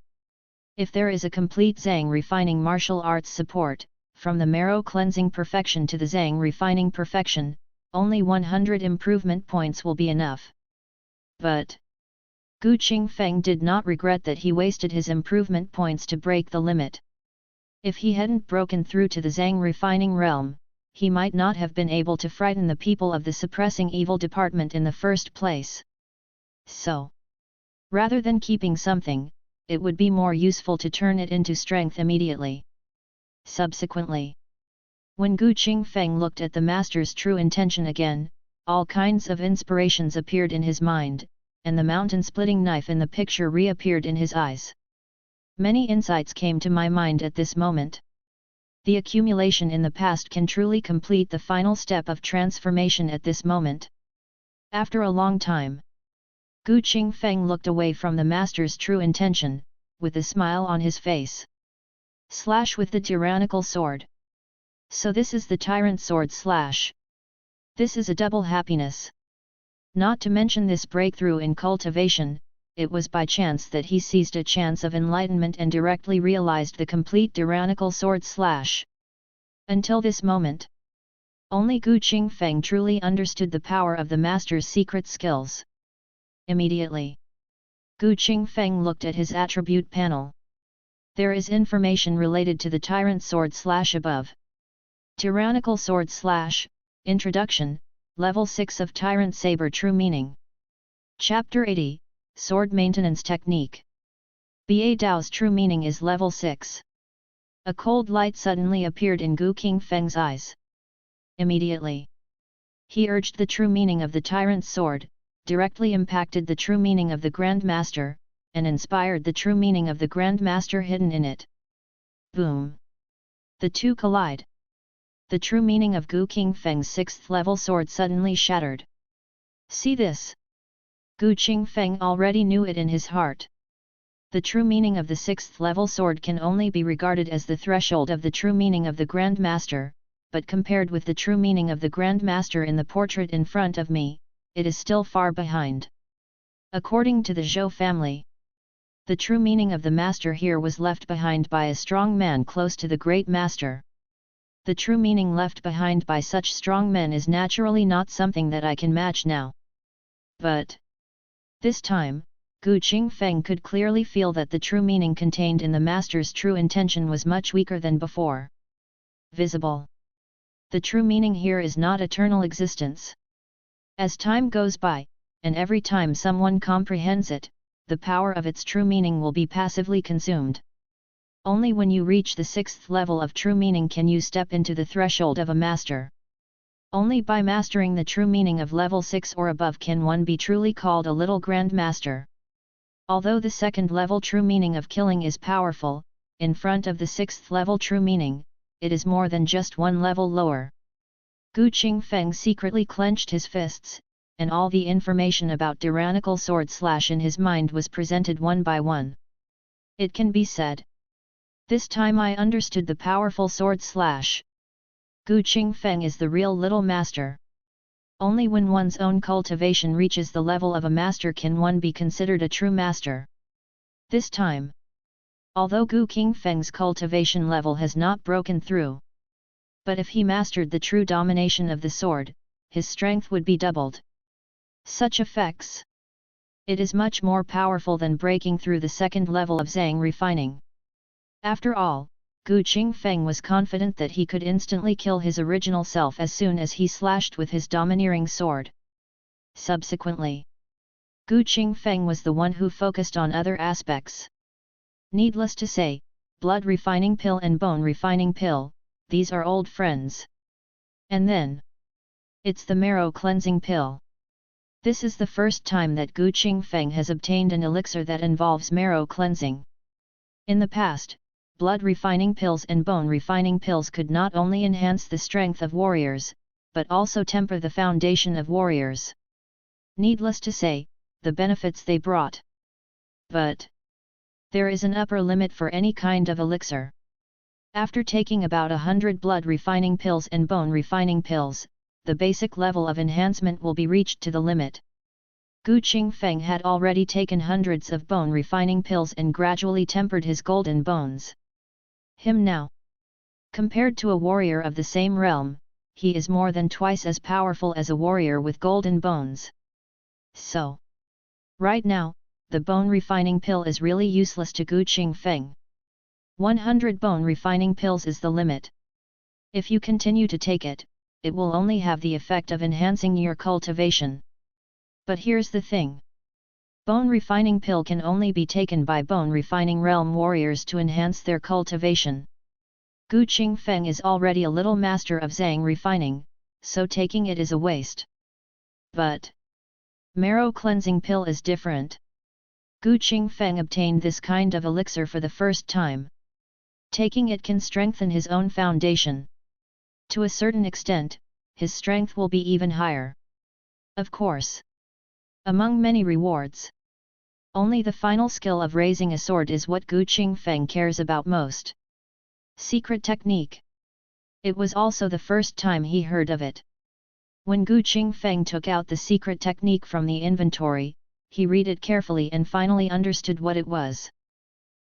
if there is a complete Zhang refining martial arts support, from the marrow cleansing perfection to the Zhang refining perfection, only 100 improvement points will be enough. But Gu Qingfeng did not regret that he wasted his improvement points to break the limit. If he hadn't broken through to the Zhang refining realm, he might not have been able to frighten the people of the suppressing evil department in the first place. So, Rather than keeping something, it would be more useful to turn it into strength immediately. Subsequently, when Gu Qingfeng looked at the master's true intention again, all kinds of inspirations appeared in his mind, and the mountain-splitting knife in the picture reappeared in his eyes. Many insights came to my mind at this moment. The accumulation in the past can truly complete the final step of transformation at this moment. After a long time, Gu Qingfeng looked away from the master's true intention, with a smile on his face. Slash with the tyrannical sword. So this is the tyrant sword slash. This is a double happiness. Not to mention this breakthrough in cultivation, it was by chance that he seized a chance of enlightenment and directly realized the complete tyrannical sword slash. Until this moment, only Gu Qingfeng truly understood the power of the master's secret skills. Immediately, Gu Qingfeng looked at his attribute panel. There is information related to the tyrant sword slash above. Tyrannical sword slash, Introduction, Level 6 of Tyrant Saber True Meaning. Chapter 80, Sword Maintenance Technique. Ba Dao's true meaning is Level 6. A cold light suddenly appeared in Gu Qingfeng's eyes. Immediately, he urged the true meaning of the tyrant's sword, directly impacted the true meaning of the Grand Master, and inspired the true meaning of the Grand Master hidden in it. Boom! The two collide. The true meaning of Gu Qingfeng's 6th level sword suddenly shattered. See this! Gu Qingfeng already knew it in his heart. The true meaning of the 6th level sword can only be regarded as the threshold of the true meaning of the Grand Master, but compared with the true meaning of the Grand Master in the portrait in front of me, it is still far behind. According to the Zhou family, the true meaning of the Master here was left behind by a strong man close to the Great Master. The true meaning left behind by such strong men is naturally not something that I can match now. But this time, Gu Qingfeng could clearly feel that the true meaning contained in the Master's true intention was much weaker than before. Visible. The true meaning here is not eternal existence. As time goes by, and every time someone comprehends it, the power of its true meaning will be passively consumed. Only when you reach the 6th level of true meaning can you step into the threshold of a master. Only by mastering the true meaning of level 6 or above can one be truly called a little Grand Master. Although the 2nd level true meaning of killing is powerful, in front of the 6th level true meaning, it is more than just one level lower. Gu Qingfeng secretly clenched his fists, and all the information about tyrannical sword slash in his mind was presented one by one. It can be said, this time I understood the powerful sword slash. Gu Qingfeng is the real little master. Only when one's own cultivation reaches the level of a master can one be considered a true master. This time, although Gu Qingfeng's cultivation level has not broken through, but if he mastered the true domination of the sword, his strength would be doubled. Such effects. It is much more powerful than breaking through the 2nd level of Zhang refining. After all, Gu Qingfeng was confident that he could instantly kill his original self as soon as he slashed with his domineering sword. Subsequently, Gu Qingfeng was the one who focused on other aspects. Needless to say, blood refining pill and bone refining pill, these are old friends. And then, it's the marrow cleansing pill. This is the first time that Gu Qingfeng has obtained an elixir that involves marrow cleansing. In the past, blood refining pills and bone refining pills could not only enhance the strength of warriors, but also temper the foundation of warriors. Needless to say, the benefits they brought. But there is an upper limit for any kind of elixir. After taking about 100 blood refining pills and bone refining pills, the basic level of enhancement will be reached to the limit. Gu Qingfeng had already taken hundreds of bone refining pills and gradually tempered his golden bones. Him now. Compared to a warrior of the same realm, he is more than twice as powerful as a warrior with golden bones. So, right now, the bone refining pill is really useless to Gu Qingfeng. 100 bone refining pills is the limit. If you continue to take it, it will only have the effect of enhancing your cultivation. But here's the thing. Bone refining pill can only be taken by bone refining realm warriors to enhance their cultivation. Gu Qingfeng is already a little master of zhang refining, so taking it is a waste. But marrow cleansing pill is different. Gu Qingfeng obtained this kind of elixir for the first time. Taking it can strengthen his own foundation. To a certain extent, his strength will be even higher. Of course. Among many rewards, only the final skill of raising a sword is what Gu Qingfeng cares about most. Secret technique. It was also the first time he heard of it. When Gu Qingfeng took out the secret technique from the inventory, he read it carefully and finally understood what it was.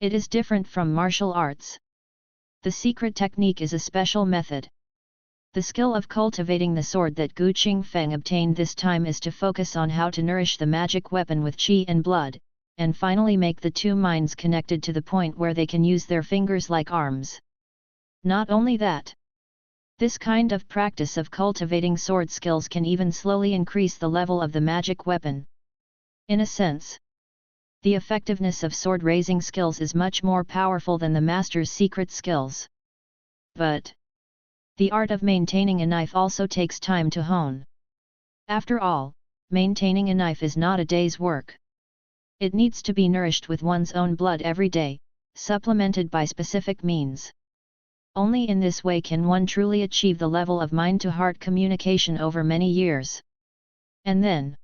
It is different from martial arts. The secret technique is a special method. The skill of cultivating the sword that Gu Qingfeng obtained this time is to focus on how to nourish the magic weapon with qi and blood, and finally make the two minds connected to the point where they can use their fingers like arms. Not only that, this kind of practice of cultivating sword skills can even slowly increase the level of the magic weapon. In a sense, the effectiveness of sword raising skills is much more powerful than the master's secret skills. But the art of maintaining a knife also takes time to hone. After all, maintaining a knife is not a day's work. It needs to be nourished with one's own blood every day, supplemented by specific means. Only in this way can one truly achieve the level of mind-to-heart communication over many years. And then,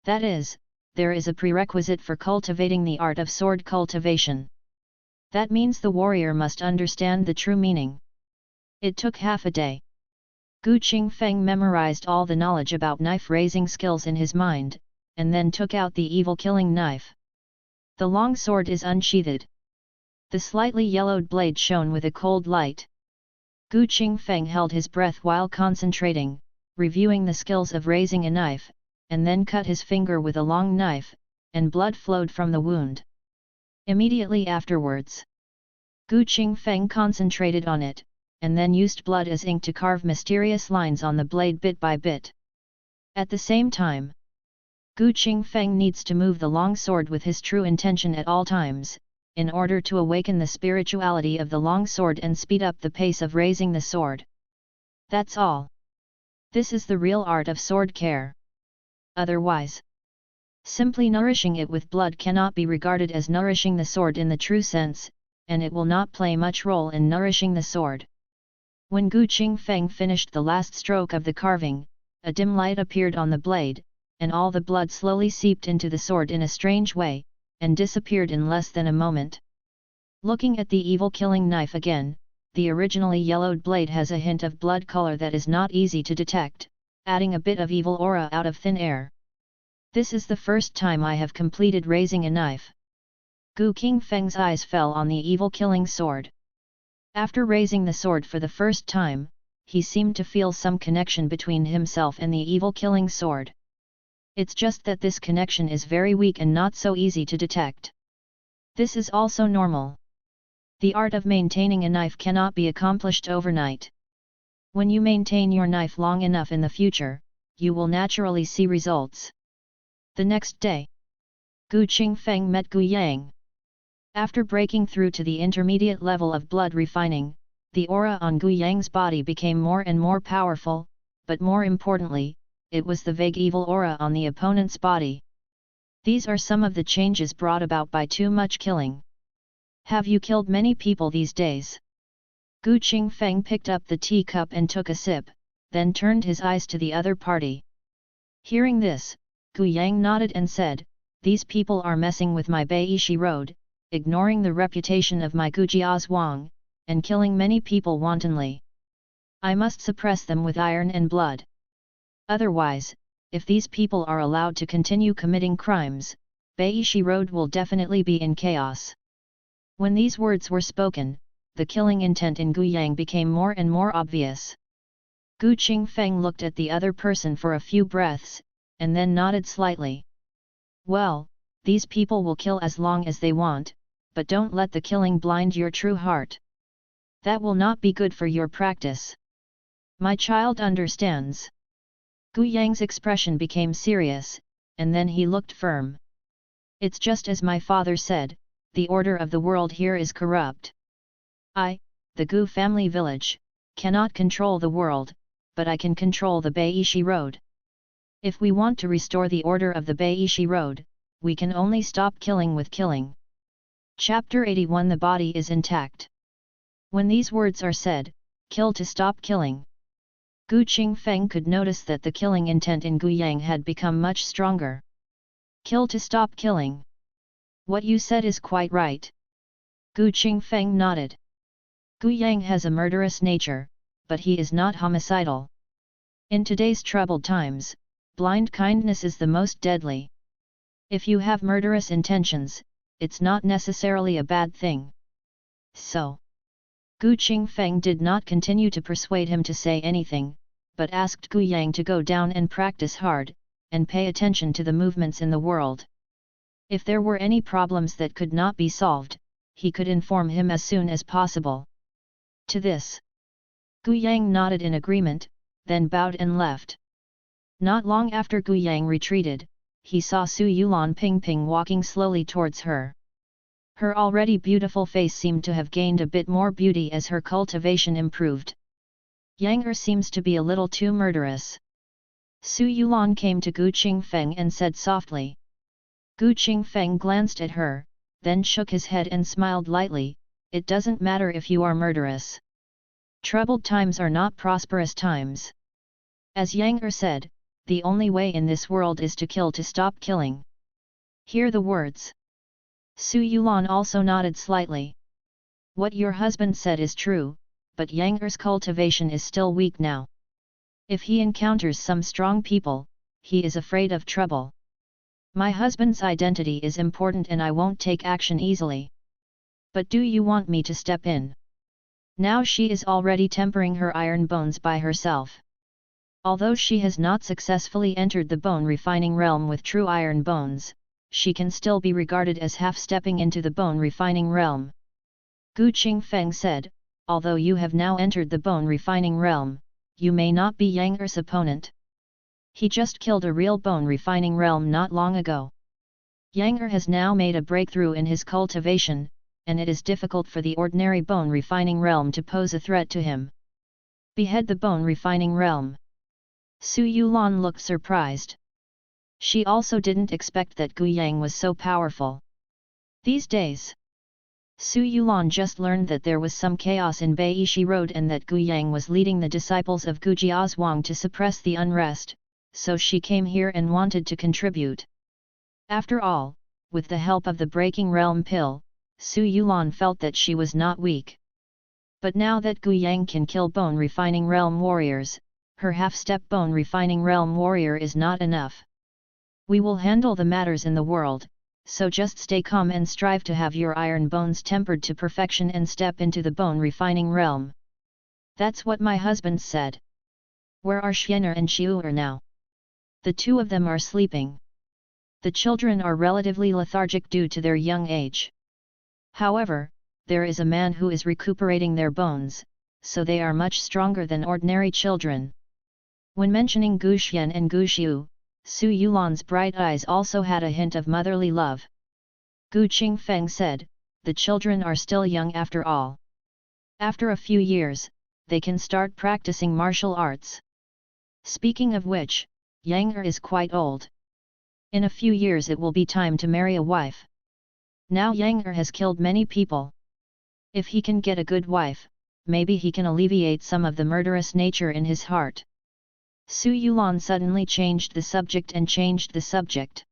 that is, there is a prerequisite for cultivating the art of sword cultivation. That means the warrior must understand the true meaning. It took half a day. Gu Qingfeng memorized all the knowledge about knife-raising skills in his mind, and then took out the evil-killing knife. The long sword is unsheathed. The slightly yellowed blade shone with a cold light. Gu Qingfeng held his breath while concentrating, reviewing the skills of raising a knife, and then cut his finger with a long knife, and blood flowed from the wound. Immediately afterwards, Gu Qingfeng concentrated on it, and then used blood as ink to carve mysterious lines on the blade bit by bit. At the same time, Gu Qingfeng needs to move the long sword with his true intention at all times, in order to awaken the spirituality of the long sword and speed up the pace of raising the sword. That's all. This is the real art of sword care. Otherwise, simply nourishing it with blood cannot be regarded as nourishing the sword in the true sense, and it will not play much role in nourishing the sword. When Gu Qingfeng finished the last stroke of the carving, a dim light appeared on the blade, and all the blood slowly seeped into the sword in a strange way, and disappeared in less than a moment. Looking at the evil-killing knife again, the originally yellowed blade has a hint of blood color that is not easy to detect, adding a bit of evil aura out of thin air. This is the first time I have completed raising a knife. Gu Qingfeng's eyes fell on the evil-killing sword. After raising the sword for the first time, he seemed to feel some connection between himself and the evil-killing sword. It's just that this connection is very weak and not so easy to detect. This is also normal. The art of maintaining a knife cannot be accomplished overnight. When you maintain your knife long enough in the future, you will naturally see results. The next day, Gu Qingfeng met Gu Yang. After breaking through to the intermediate level of blood refining, the aura on Gu Yang's body became more and more powerful, but more importantly, it was the vague evil aura on the opponent's body. These are some of the changes brought about by too much killing. Have you killed many people these days? Gu Qingfeng picked up the teacup and took a sip, then turned his eyes to the other party. Hearing this, Gu Yang nodded and said, "These people are messing with my Beishi road, ignoring the reputation of my Gujia Zhuang, and killing many people wantonly. I must suppress them with iron and blood. Otherwise, if these people are allowed to continue committing crimes, Beishi road will definitely be in chaos." When these words were spoken, the killing intent in Gu Yang became more and more obvious. Gu Qingfeng looked at the other person for a few breaths, and then nodded slightly. "Well, these people will kill as long as they want, but don't let the killing blind your true heart. That will not be good for your practice. My child understands." Gu Yang's expression became serious, and then he looked firm. It's just as my father said, the order of the world here is corrupt. I, the Gu family village, cannot control the world, but I can control the Beishi Road. If we want to restore the order of the Beishi Road, we can only stop killing with killing. Chapter 81. The body is intact. When these words are said, kill to stop killing. Gu Qingfeng could notice that the killing intent in Gu Yang had become much stronger. Kill to stop killing. What you said is quite right. Gu Qingfeng nodded. Gu Yang has a murderous nature, but he is not homicidal. In today's troubled times, blind kindness is the most deadly. If you have murderous intentions, it's not necessarily a bad thing. So, Gu Qingfeng did not continue to persuade him to say anything, but asked Gu Yang to go down and practice hard, and pay attention to the movements in the world. If there were any problems that could not be solved, he could inform him as soon as possible. To this, Gu Yang nodded in agreement, then bowed and left. Not long after Gu Yang retreated, he saw Su Yulan Pingping walking slowly towards her. Her already beautiful face seemed to have gained a bit more beauty as her cultivation improved. Yang seems to be a little too murderous. Su Yulan came to Gu Qingfeng and said softly. Gu Qingfeng glanced at her, then shook his head and smiled lightly. It doesn't matter if you are murderous. Troubled times are not prosperous times. As Yang said, the only way in this world is to kill to stop killing. Hear the words. Su Yulan also nodded slightly. What your husband said is true, but Yang's cultivation is still weak now. If he encounters some strong people, he is afraid of trouble. My husband's identity is important and I won't take action easily. But do you want me to step in? Now she is already tempering her iron bones by herself. Although she has not successfully entered the bone refining realm with true iron bones, she can still be regarded as half-stepping into the bone refining realm. Gu Qingfeng said, although you have now entered the bone refining realm, you may not be Yang's opponent. He just killed a real bone refining realm not long ago. Yang has now made a breakthrough in his cultivation, and it is difficult for the ordinary bone refining realm to pose a threat to him. Behead the bone refining realm. Su Yulan looked surprised. She also didn't expect that Gu Yang was so powerful. These days, Su Yulan just learned that there was some chaos in Beishi Road and that Gu Yang was leading the disciples of Gu Jiazhuang to suppress the unrest, so she came here and wanted to contribute. After all, with the help of the Breaking Realm pill, Su Yulan felt that she was not weak. But now that Gu Yang can kill bone refining realm warriors, her half-step bone refining realm warrior is not enough. We will handle the matters in the world, so just stay calm and strive to have your iron bones tempered to perfection and step into the bone refining realm. That's what my husband said. Where are Xianer and Xiu'er now? The two of them are sleeping. The children are relatively lethargic due to their young age. However, there is a man who is recuperating their bones, so they are much stronger than ordinary children. When mentioning Gu Xian and Gu Xiu, Su Yulan's bright eyes also had a hint of motherly love. Gu Qingfeng said, the children are still young after all. After a few years, they can start practicing martial arts. Speaking of which, Yang is quite old. In a few years it will be time to marry a wife. Now Yang has killed many people. If he can get a good wife, maybe he can alleviate some of the murderous nature in his heart. Su Yulan suddenly changed the subject.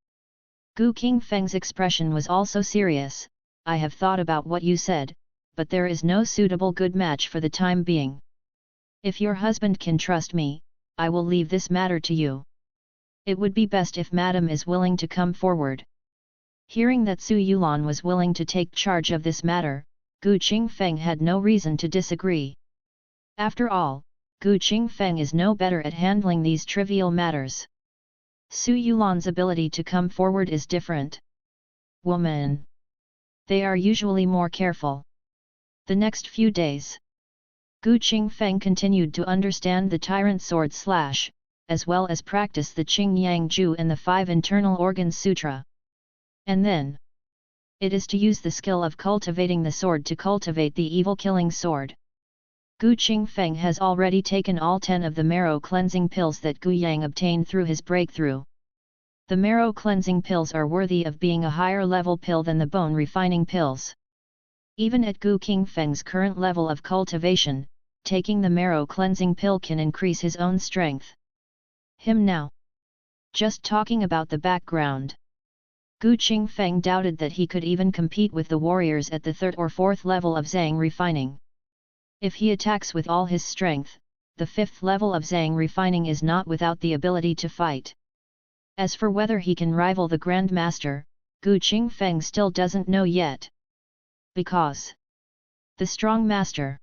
Gu Qingfeng's expression was also serious. I have thought about what you said, but there is no suitable good match for the time being. If your husband can trust me, I will leave this matter to you. It would be best if Madam is willing to come forward. Hearing that Su Yulan was willing to take charge of this matter, Gu Qingfeng had no reason to disagree. After all, Gu Qingfeng is no better at handling these trivial matters. Su Yulan's ability to come forward is different. Women. They are usually more careful. The next few days, Gu Qingfeng continued to understand the Tyrant Sword Slash, as well as practice the Qing Yang Ju and the 5 Internal Organs Sutra. And then, it is to use the skill of cultivating the sword to cultivate the evil-killing sword. Gu Qingfeng has already taken all 10 of the marrow cleansing pills that Gu Yang obtained through his breakthrough. The marrow cleansing pills are worthy of being a higher level pill than the bone refining pills. Even at Gu Qingfeng's current level of cultivation, taking the marrow cleansing pill can increase his own strength. Him now. Just talking about the background. Gu Qingfeng doubted that he could even compete with the warriors at the 3rd or 4th level of Zhang refining. If he attacks with all his strength, the 5th level of Zhang refining is not without the ability to fight. As for whether he can rival the Grand Master, Gu Qingfeng still doesn't know yet. Because the strong master.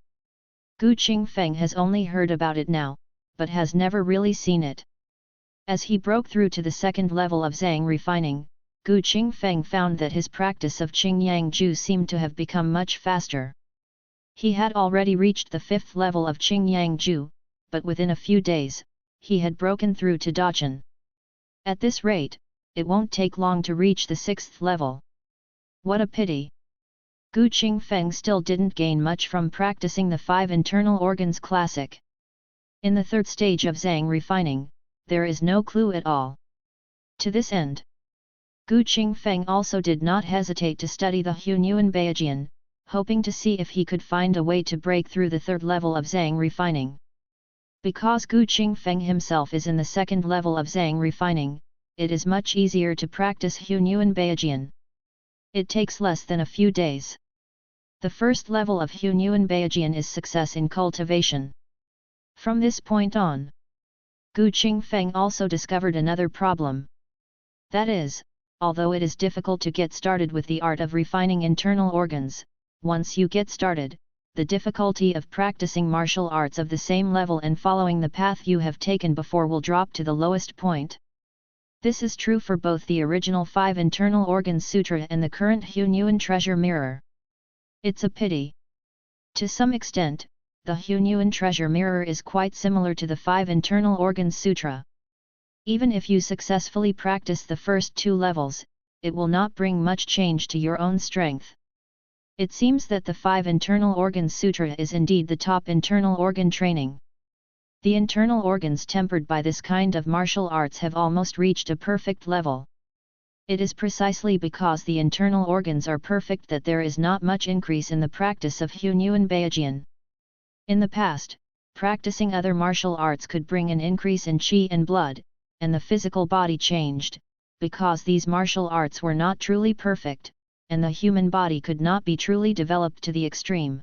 Gu Qingfeng has only heard about it now, but has never really seen it. As he broke through to the 2nd level of Zhang refining, Gu Qingfeng found that his practice of Qingyang Ju seemed to have become much faster. He had already reached the 5th level of Qingyang Ju, but within a few days, he had broken through to Dacheng. At this rate, it won't take long to reach the 6th level. What a pity! Gu Qingfeng still didn't gain much from practicing the 5 internal organs classic. In the 3rd stage of Zhang refining, there is no clue at all. To this end, Gu Qingfeng also did not hesitate to study the Hunyuan Beijian, hoping to see if he could find a way to break through the 3rd level of Zhang refining. Because Gu Qingfeng himself is in the 2nd level of Zhang refining, it is much easier to practice Hunyuan Beijian. It takes less than a few days. The 1st level of Hunyuan Beijian is success in cultivation. From this point on, Gu Qingfeng also discovered another problem. That is, although it is difficult to get started with the art of refining internal organs, once you get started, the difficulty of practicing martial arts of the same level and following the path you have taken before will drop to the lowest point. This is true for both the original 5 Internal Organs Sutra and the current Hunyuan Treasure Mirror. It's a pity. To some extent, the Hunyuan Treasure Mirror is quite similar to the 5 Internal Organs Sutra. Even if you successfully practice the first 2 levels, it will not bring much change to your own strength. It seems that the 5 Internal Organs Sutra is indeed the top internal organ training. The internal organs tempered by this kind of martial arts have almost reached a perfect level. It is precisely because the internal organs are perfect that there is not much increase in the practice of Hunyuan Beijian. In the past, practicing other martial arts could bring an increase in qi and blood, and the physical body changed, because these martial arts were not truly perfect, and the human body could not be truly developed to the extreme.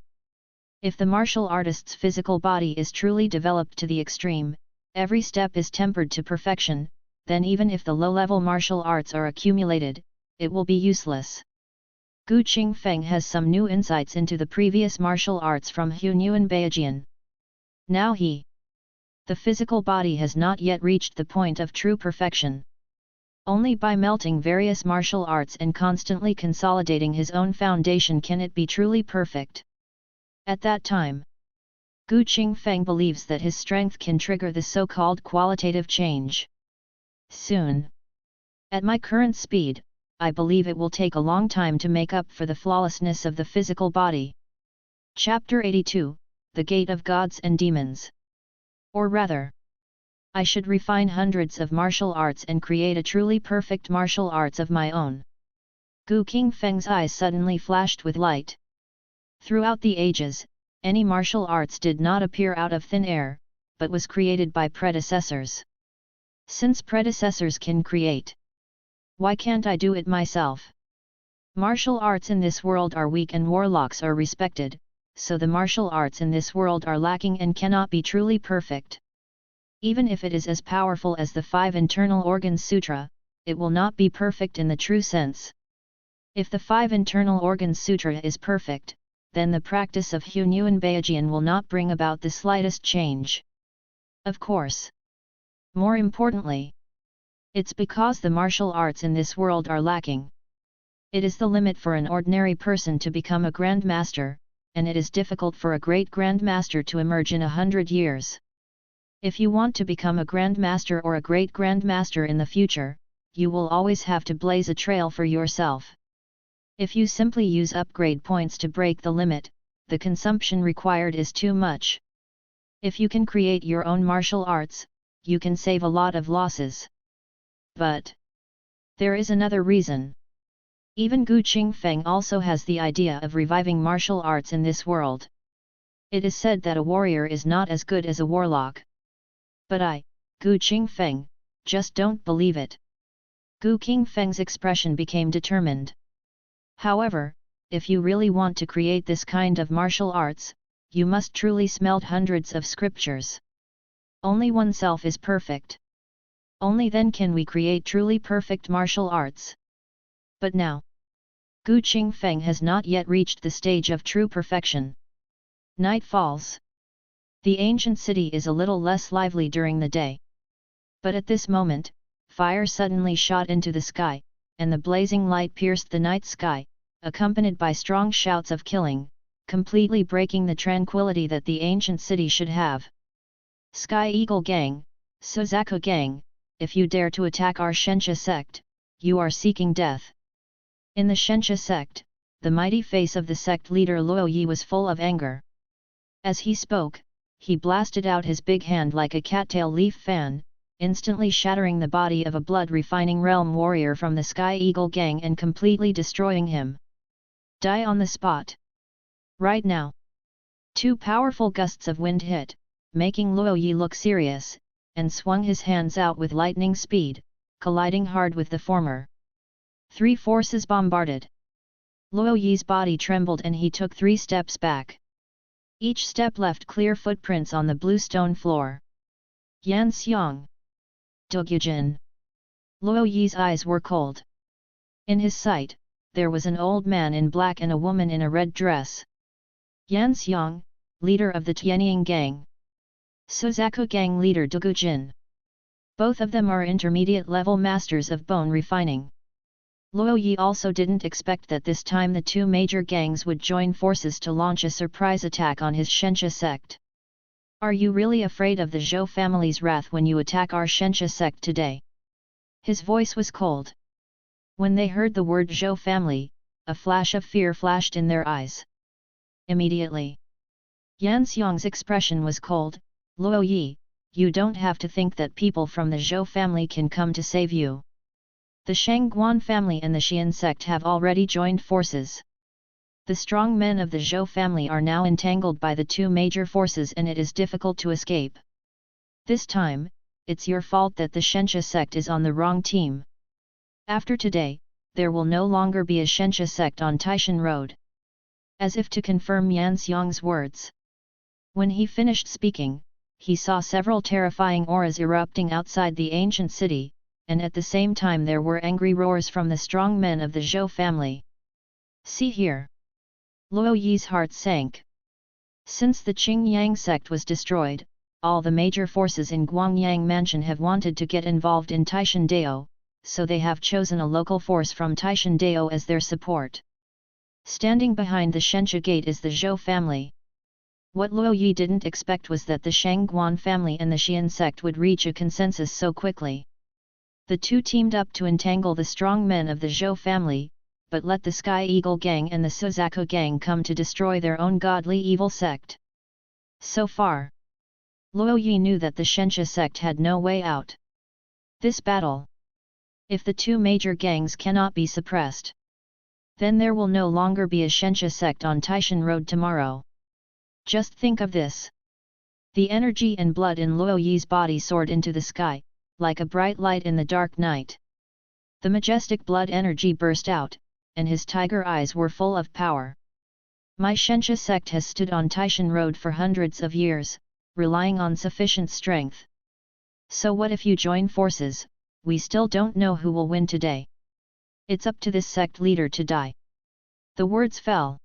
If the martial artist's physical body is truly developed to the extreme, every step is tempered to perfection, then even if the low-level martial arts are accumulated, it will be useless. Gu Qingfeng has some new insights into the previous martial arts from Hunyuan Beijian. Now the physical body has not yet reached the point of true perfection. Only by melting various martial arts and constantly consolidating his own foundation can it be truly perfect. At that time, Gu Qingfeng believes that his strength can trigger the so-called qualitative change. Soon. At my current speed, I believe it will take a long time to make up for the flawlessness of the physical body. Chapter 82, The Gate of Gods and Demons. Or rather, I should refine hundreds of martial arts and create a truly perfect martial arts of my own. Gu Qingfeng's eyes suddenly flashed with light. Throughout the ages, any martial arts did not appear out of thin air, but was created by predecessors. Since predecessors can create, why can't I do it myself? Martial arts in this world are weak and warlocks are respected, so the martial arts in this world are lacking and cannot be truly perfect. Even if it is as powerful as the 5 Internal Organs Sutra, it will not be perfect in the true sense. If the 5 Internal Organs Sutra is perfect, then the practice of Hunyuan Beijian will not bring about the slightest change. Of course. More importantly, it's because the martial arts in this world are lacking. It is the limit for an ordinary person to become a Grand Master, and it is difficult for a great Grand Master to emerge in 100 years. If you want to become a Grand Master or a great Grand Master in the future, you will always have to blaze a trail for yourself. If you simply use upgrade points to break the limit, the consumption required is too much. If you can create your own martial arts, you can save a lot of losses. But there is another reason. Even Qingfeng also has the idea of reviving martial arts in this world. It is said that a warrior is not as good as a warlock. But I, Qingfeng, just don't believe it. Qingfeng's expression became determined. However, if you really want to create this kind of martial arts, you must truly smelt hundreds of scriptures. Only oneself is perfect. Only then can we create truly perfect martial arts. But now, Qingfeng has not yet reached the stage of true perfection. Night falls. The ancient city is a little less lively during the day. But at this moment, fire suddenly shot into the sky, and the blazing light pierced the night sky, accompanied by strong shouts of killing, completely breaking the tranquility that the ancient city should have. Sky Eagle Gang, Suzaku Gang, if you dare to attack our Shenxia sect, you are seeking death. In the Shenxia sect, the mighty face of the sect leader Luo Yi was full of anger. As he spoke, he blasted out his big hand like a cattail leaf fan, instantly shattering the body of a blood-refining realm warrior from the Sky Eagle Gang and completely destroying him. Die on the spot. Right now. Two powerful gusts of wind hit, making Luo Yi look serious, and swung his hands out with lightning speed, colliding hard with the former. Three forces bombarded. Luo Yi's body trembled and he took 3 steps back. Each step left clear footprints on the blue stone floor. Yan Xiang. Dogujin. Luo Yi's eyes were cold. In his sight, there was an old man in black and a woman in a red dress. Yan Xiang, leader of the Tianying Gang. Suzaku Gang leader Dogujin. Both of them are intermediate-level masters of bone refining. Luo Yi also didn't expect that this time the two major gangs would join forces to launch a surprise attack on his Shenxia sect. Are you really afraid of the Zhou family's wrath when you attack our Shenxia sect today? His voice was cold. When they heard the word Zhou family, a flash of fear flashed in their eyes. Immediately, Yan Xiang's expression was cold. Luo Yi, you don't have to think that people from the Zhou family can come to save you. The Shangguan family and the Qian sect have already joined forces. The strong men of the Zhou family are now entangled by the two major forces and it is difficult to escape. This time, it's your fault that the Shenxia sect is on the wrong team. After today, there will no longer be a Shenxia sect on Taishan Road. As if to confirm Yan Xiang's words. When he finished speaking, he saw several terrifying auras erupting outside the ancient city, and at the same time there were angry roars from the strong men of the Zhou family. See here! Luo Yi's heart sank. Since the Qingyang sect was destroyed, all the major forces in Guangyang Mansion have wanted to get involved in Taishan Dao, so they have chosen a local force from Taishan Dao as their support. Standing behind the Shenxia gate is the Zhou family. What Luo Yi didn't expect was that the Shangguan family and the Qian sect would reach a consensus so quickly. The two teamed up to entangle the strong men of the Zhou family, but let the Sky Eagle Gang and the Suzaku Gang come to destroy their own godly evil sect. So far, Luo Yi knew that the Shenxia sect had no way out. This battle. If the two major gangs cannot be suppressed, then there will no longer be a Shenxia sect on Taishan Road tomorrow. Just think of this. The energy and blood in Luo Yi's body soared into the sky, like a bright light in the dark night. The majestic blood energy burst out, and his tiger eyes were full of power. My Shenxia sect has stood on Taishan Road for hundreds of years, relying on sufficient strength. So what if you join forces? We still don't know who will win today. It's up to this sect leader to die. The words fell.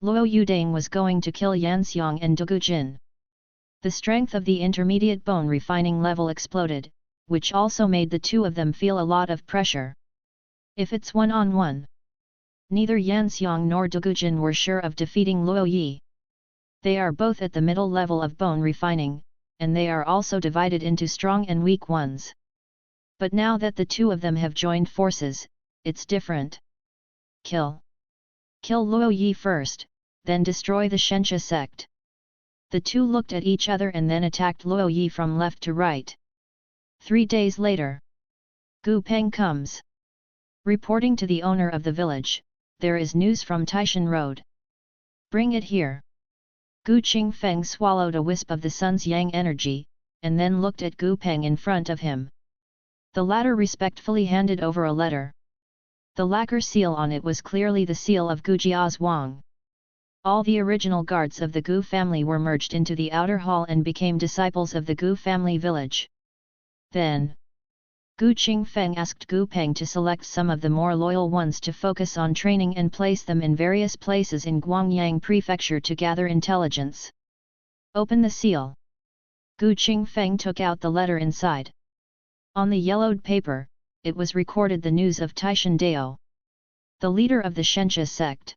Luo Yudang was going to kill Yan Xiang and Dogujin. The strength of the intermediate bone refining level exploded, which also made the two of them feel a lot of pressure. If it's one-on-one, neither Yan Xiang nor Dogujin were sure of defeating Luo Yi. They are both at the middle level of bone refining, and they are also divided into strong and weak ones. But now that the two of them have joined forces, it's different. Kill Luo Yi first, then destroy the Shenxia sect. The two looked at each other and then attacked Luo Yi from left to right. 3 days later, Gu Peng comes. Reporting to the owner of the village, there is news from Taishan Road. Bring it here. Gu Qingfeng swallowed a wisp of the sun's yang energy, and then looked at Gu Peng in front of him. The latter respectfully handed over a letter. The lacquer seal on it was clearly the seal of Gu Jiazhuang. All the original guards of the Gu family were merged into the outer hall and became disciples of the Gu family village. Then, Gu Qingfeng asked Gu Peng to select some of the more loyal ones to focus on training and place them in various places in Guangyang Prefecture to gather intelligence. Open the seal. Gu Qingfeng took out the letter inside. On the yellowed paper, it was recorded the news of Taishan Dao, the leader of the Shenxia sect.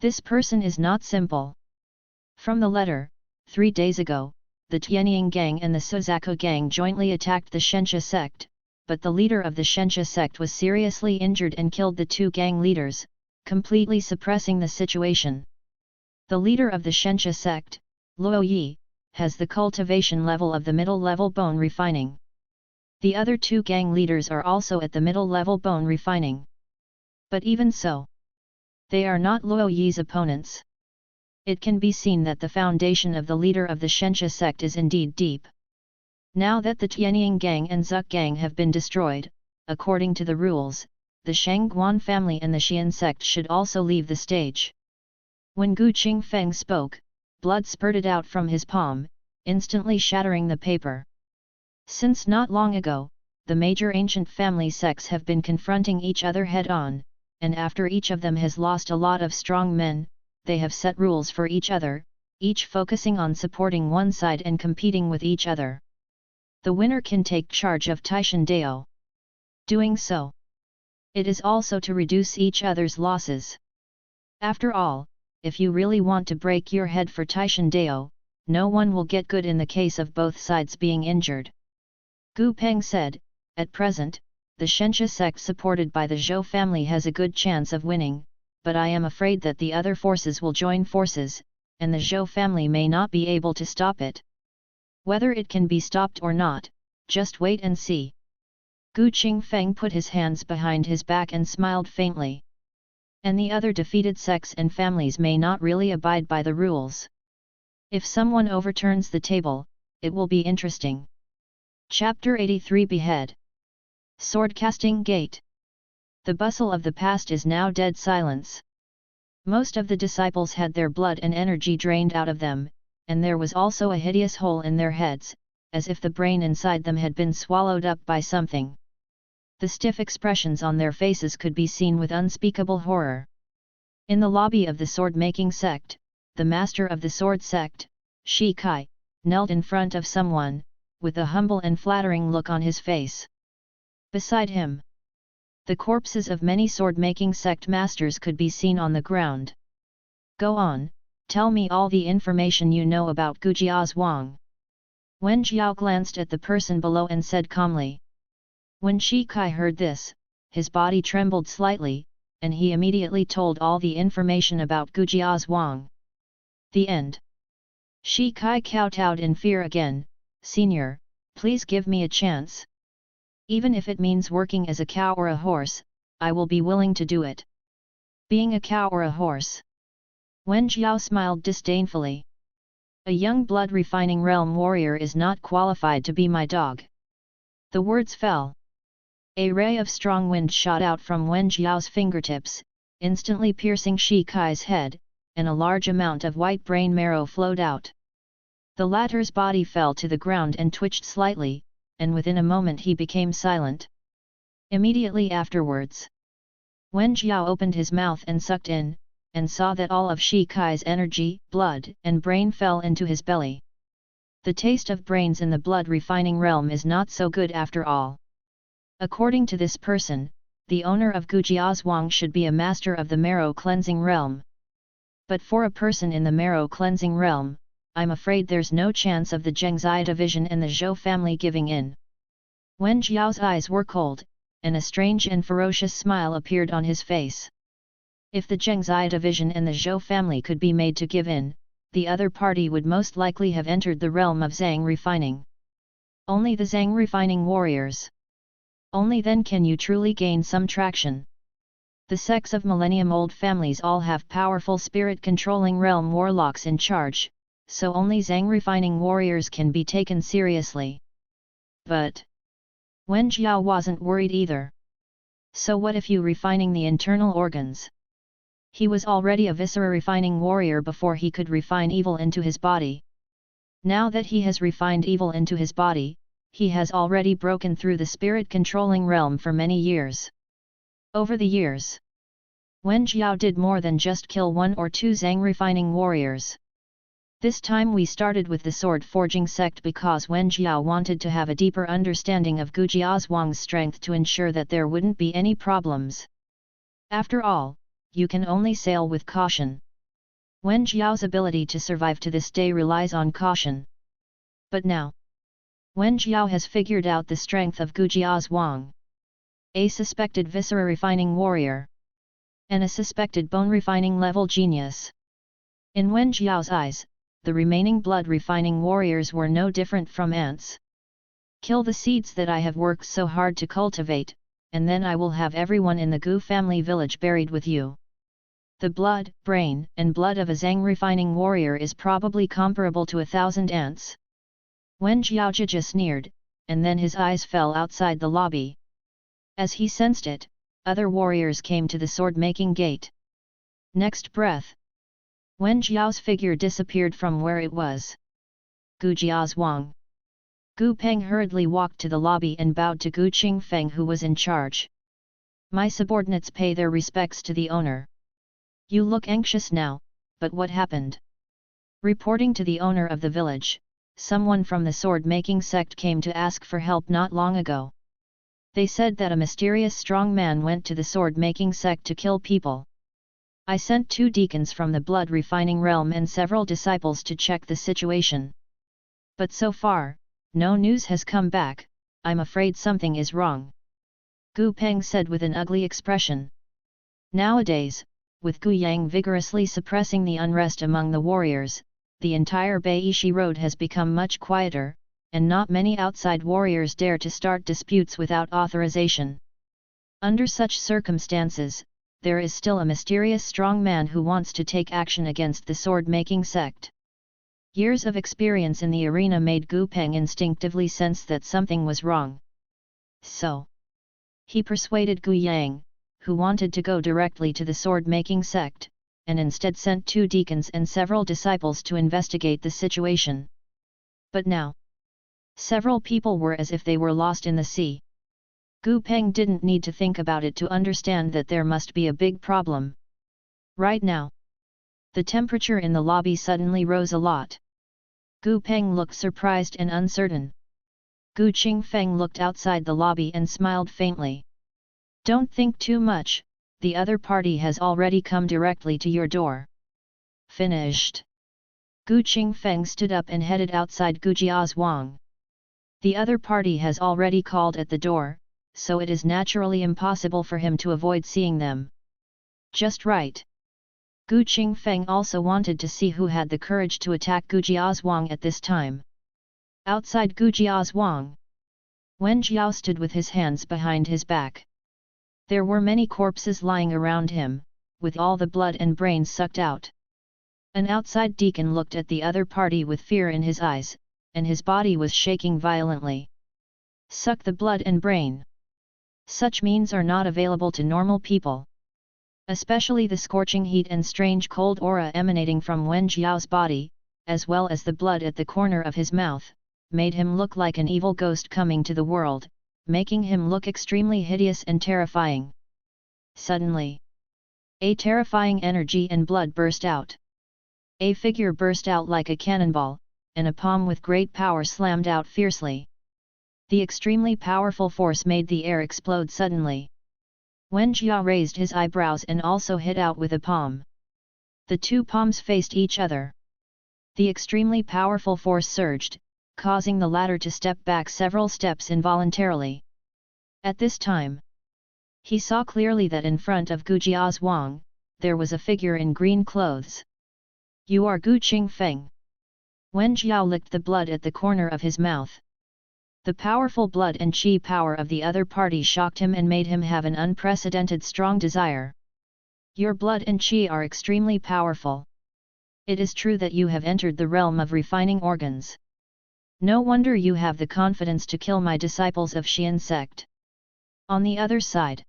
This person is not simple. From the letter, 3 days ago, the Tianying gang and the Suzaku gang jointly attacked the Shenxia sect, but the leader of the Shenxia sect was seriously injured and killed the 2 gang leaders, completely suppressing the situation. The leader of the Shenxia sect, Luo Yi, has the cultivation level of the middle-level bone refining. The other 2 gang leaders are also at the middle-level bone refining. But even so, they are not Luo Yi's opponents. It can be seen that the foundation of the leader of the Shenxia sect is indeed deep. Now that the Tianying gang and Zuk gang have been destroyed, according to the rules, the Shangguan family and the Qian sect should also leave the stage. When Gu Qingfeng spoke, blood spurted out from his palm, instantly shattering the paper. Since not long ago, the major ancient family sects have been confronting each other head-on, and after each of them has lost a lot of strong men, they have set rules for each other, each focusing on supporting one side and competing with each other. The winner can take charge of Taishan Dao. Doing so, it is also to reduce each other's losses. After all, if you really want to break your head for Taishan Dao, no one will get good in the case of both sides being injured. Gu Peng said, at present, the Shenxia sect supported by the Zhou family has a good chance of winning, but I am afraid that the other forces will join forces, and the Zhou family may not be able to stop it. Whether it can be stopped or not, just wait and see. Gu Qingfeng put his hands behind his back and smiled faintly. And the other defeated sects and families may not really abide by the rules. If someone overturns the table, it will be interesting. Chapter 83 Behead. Sword-casting Gate. The bustle of the past is now dead silence. Most of the disciples had their blood and energy drained out of them, and there was also a hideous hole in their heads, as if the brain inside them had been swallowed up by something. The stiff expressions on their faces could be seen with unspeakable horror. In the lobby of the sword-making sect, the master of the sword sect, Shi Kai, knelt in front of someone, with a humble and flattering look on his face. Beside him, the corpses of many sword-making sect masters could be seen on the ground. Go on, tell me all the information you know about Gu Jiazhuang. Wen Jiao glanced at the person below and said calmly. When Shi Kai heard this, his body trembled slightly, and he immediately told all the information about Gu Jiazhuang. The end. Shi Kai kowtowed in fear again. Senior, please give me a chance. Even if it means working as a cow or a horse, I will be willing to do it. Being a cow or a horse? Wen Jiao smiled disdainfully. A young blood-refining realm warrior is not qualified to be my dog. The words fell. A ray of strong wind shot out from Wen Jiao's fingertips, instantly piercing Shi Kai's head, and a large amount of white brain marrow flowed out. The latter's body fell to the ground and twitched slightly, and within a moment he became silent. Immediately afterwards, Wen Jiao opened his mouth and sucked in, and saw that all of Shi Kai's energy, blood, and brain fell into his belly. The taste of brains in the blood-refining realm is not so good after all. According to this person, the owner of Gu Jiazhuang should be a master of the marrow-cleansing realm. But for a person in the marrow-cleansing realm, I'm afraid there's no chance of the Zhengzai division and the Zhou family giving in. Wen Jiao's eyes were cold, and a strange and ferocious smile appeared on his face. If the Zhengzai division and the Zhou family could be made to give in, the other party would most likely have entered the realm of Zhang refining. Only the Zhang refining warriors. Only then can you truly gain some traction. The sects of millennium-old families all have powerful spirit-controlling realm warlocks in charge, so only Zhang refining warriors can be taken seriously. But Wen Jiao wasn't worried either. So what if you refining the internal organs? He was already a viscera refining warrior before he could refine evil into his body. Now that he has refined evil into his body, he has already broken through the spirit-controlling realm for many years. Over the years, Wen Jiao did more than just kill 1 or 2 Zhang refining warriors. This time we started with the sword forging sect because Wen Jiao wanted to have a deeper understanding of Gu Jiazhuang's strength to ensure that there wouldn't be any problems. After all, you can only sail with caution. Wen Jiao's ability to survive to this day relies on caution. But now, Wen Jiao has figured out the strength of Gu Jiazhuang. A suspected viscera refining warrior. And a suspected bone refining level genius. In Wen Jiao's eyes, the remaining blood refining warriors were no different from ants. Kill the seeds that I have worked so hard to cultivate, and then I will have everyone in the Gu family village buried with you. The blood, brain, and blood of a Zhang refining warrior is probably comparable to 1,000 ants. Wen Jiaojia sneered, and then his eyes fell outside the lobby. As he sensed it, other warriors came to the sword-making gate. Next breath, Wen Jiao's figure disappeared from where it was. Gu Jiazhuang. Gu Peng hurriedly walked to the lobby and bowed to Gu Qingfeng, who was in charge. My subordinates pay their respects to the owner. You look anxious now, but what happened? Reporting to the owner of the village, someone from the sword-making sect came to ask for help not long ago. They said that a mysterious strong man went to the sword-making sect to kill people. I sent 2 deacons from the blood-refining realm and several disciples to check the situation. But so far, no news has come back. I'm afraid something is wrong. Gu Peng said with an ugly expression. Nowadays, with Gu Yang vigorously suppressing the unrest among the warriors, the entire Beishi road has become much quieter, and not many outside warriors dare to start disputes without authorization. Under such circumstances, there is still a mysterious strong man who wants to take action against the sword-making sect. Years of experience in the arena made Gu Peng instinctively sense that something was wrong. So, he persuaded Gu Yang, who wanted to go directly to the sword-making sect, and instead sent 2 deacons and several disciples to investigate the situation. But now, several people were as if they were lost in the sea. Gu Peng didn't need to think about it to understand that there must be a big problem. Right now, the temperature in the lobby suddenly rose a lot. Gu Peng looked surprised and uncertain. Gu Qingfeng looked outside the lobby and smiled faintly. Don't think too much, the other party has already come directly to your door. Finished. Gu Qingfeng stood up and headed outside Gu Jiazhuang. The other party has already called at the door, so it is naturally impossible for him to avoid seeing them. Just right. Gu Qingfeng also wanted to see who had the courage to attack Gu Jiazhuang at this time. Outside Gu Jiazhuang, Wen Jiao stood with his hands behind his back. There were many corpses lying around him, with all the blood and brains sucked out. An outside deacon looked at the other party with fear in his eyes, and his body was shaking violently. Suck the blood and brain. Such means are not available to normal people. Especially the scorching heat and strange cold aura emanating from Wen Jiao's body, as well as the blood at the corner of his mouth, made him look like an evil ghost coming to the world, making him look extremely hideous and terrifying. Suddenly, a terrifying energy and blood burst out. A figure burst out like a cannonball, and a palm with great power slammed out fiercely. The extremely powerful force made the air explode suddenly. Wen Jia raised his eyebrows and also hit out with a palm. The 2 palms faced each other. The extremely powerful force surged, causing the latter to step back several steps involuntarily. At this time, he saw clearly that in front of Gu Jiazhuang, there was a figure in green clothes. "You are Gu Qingfeng." Wen Jiao licked the blood at the corner of his mouth. The powerful blood and qi power of the other party shocked him and made him have an unprecedented strong desire. "Your blood and qi are extremely powerful. It is true that you have entered the realm of refining organs. No wonder you have the confidence to kill my disciples of Qian sect." On the other side,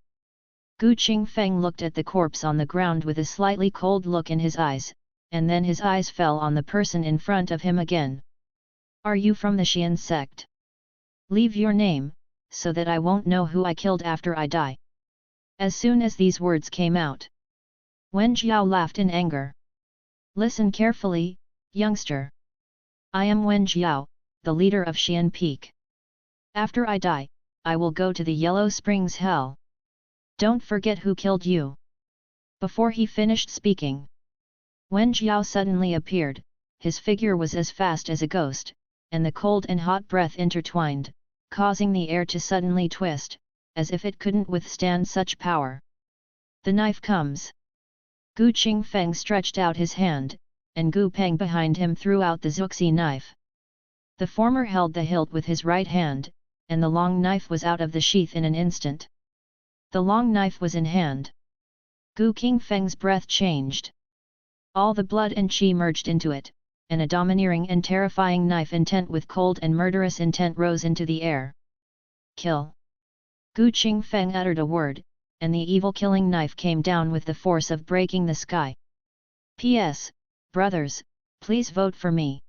Gu Qingfeng looked at the corpse on the ground with a slightly cold look in his eyes, and then his eyes fell on the person in front of him again. "Are you from the Qian sect? Leave your name, so that I won't know who I killed after I die." As soon as these words came out, Wen Jiao laughed in anger. "Listen carefully, youngster. I am Wen Jiao, the leader of Qian Peak. After I die, I will go to the Yellow Springs Hell. Don't forget who killed you." Before he finished speaking, Wen Jiao suddenly appeared. His figure was as fast as a ghost, and the cold and hot breath intertwined, causing the air to suddenly twist, as if it couldn't withstand such power. "The knife comes." Gu Qingfeng stretched out his hand, and Gu Peng behind him threw out the Zuxi knife. The former held the hilt with his right hand, and the long knife was out of the sheath in an instant. The long knife was in hand. Gu Qingfeng's breath changed. All the blood and qi merged into it, and a domineering and terrifying knife intent with cold and murderous intent rose into the air. "Kill!" Gu Qingfeng uttered a word, and the evil-killing knife came down with the force of breaking the sky. P.S. Brothers, please vote for me.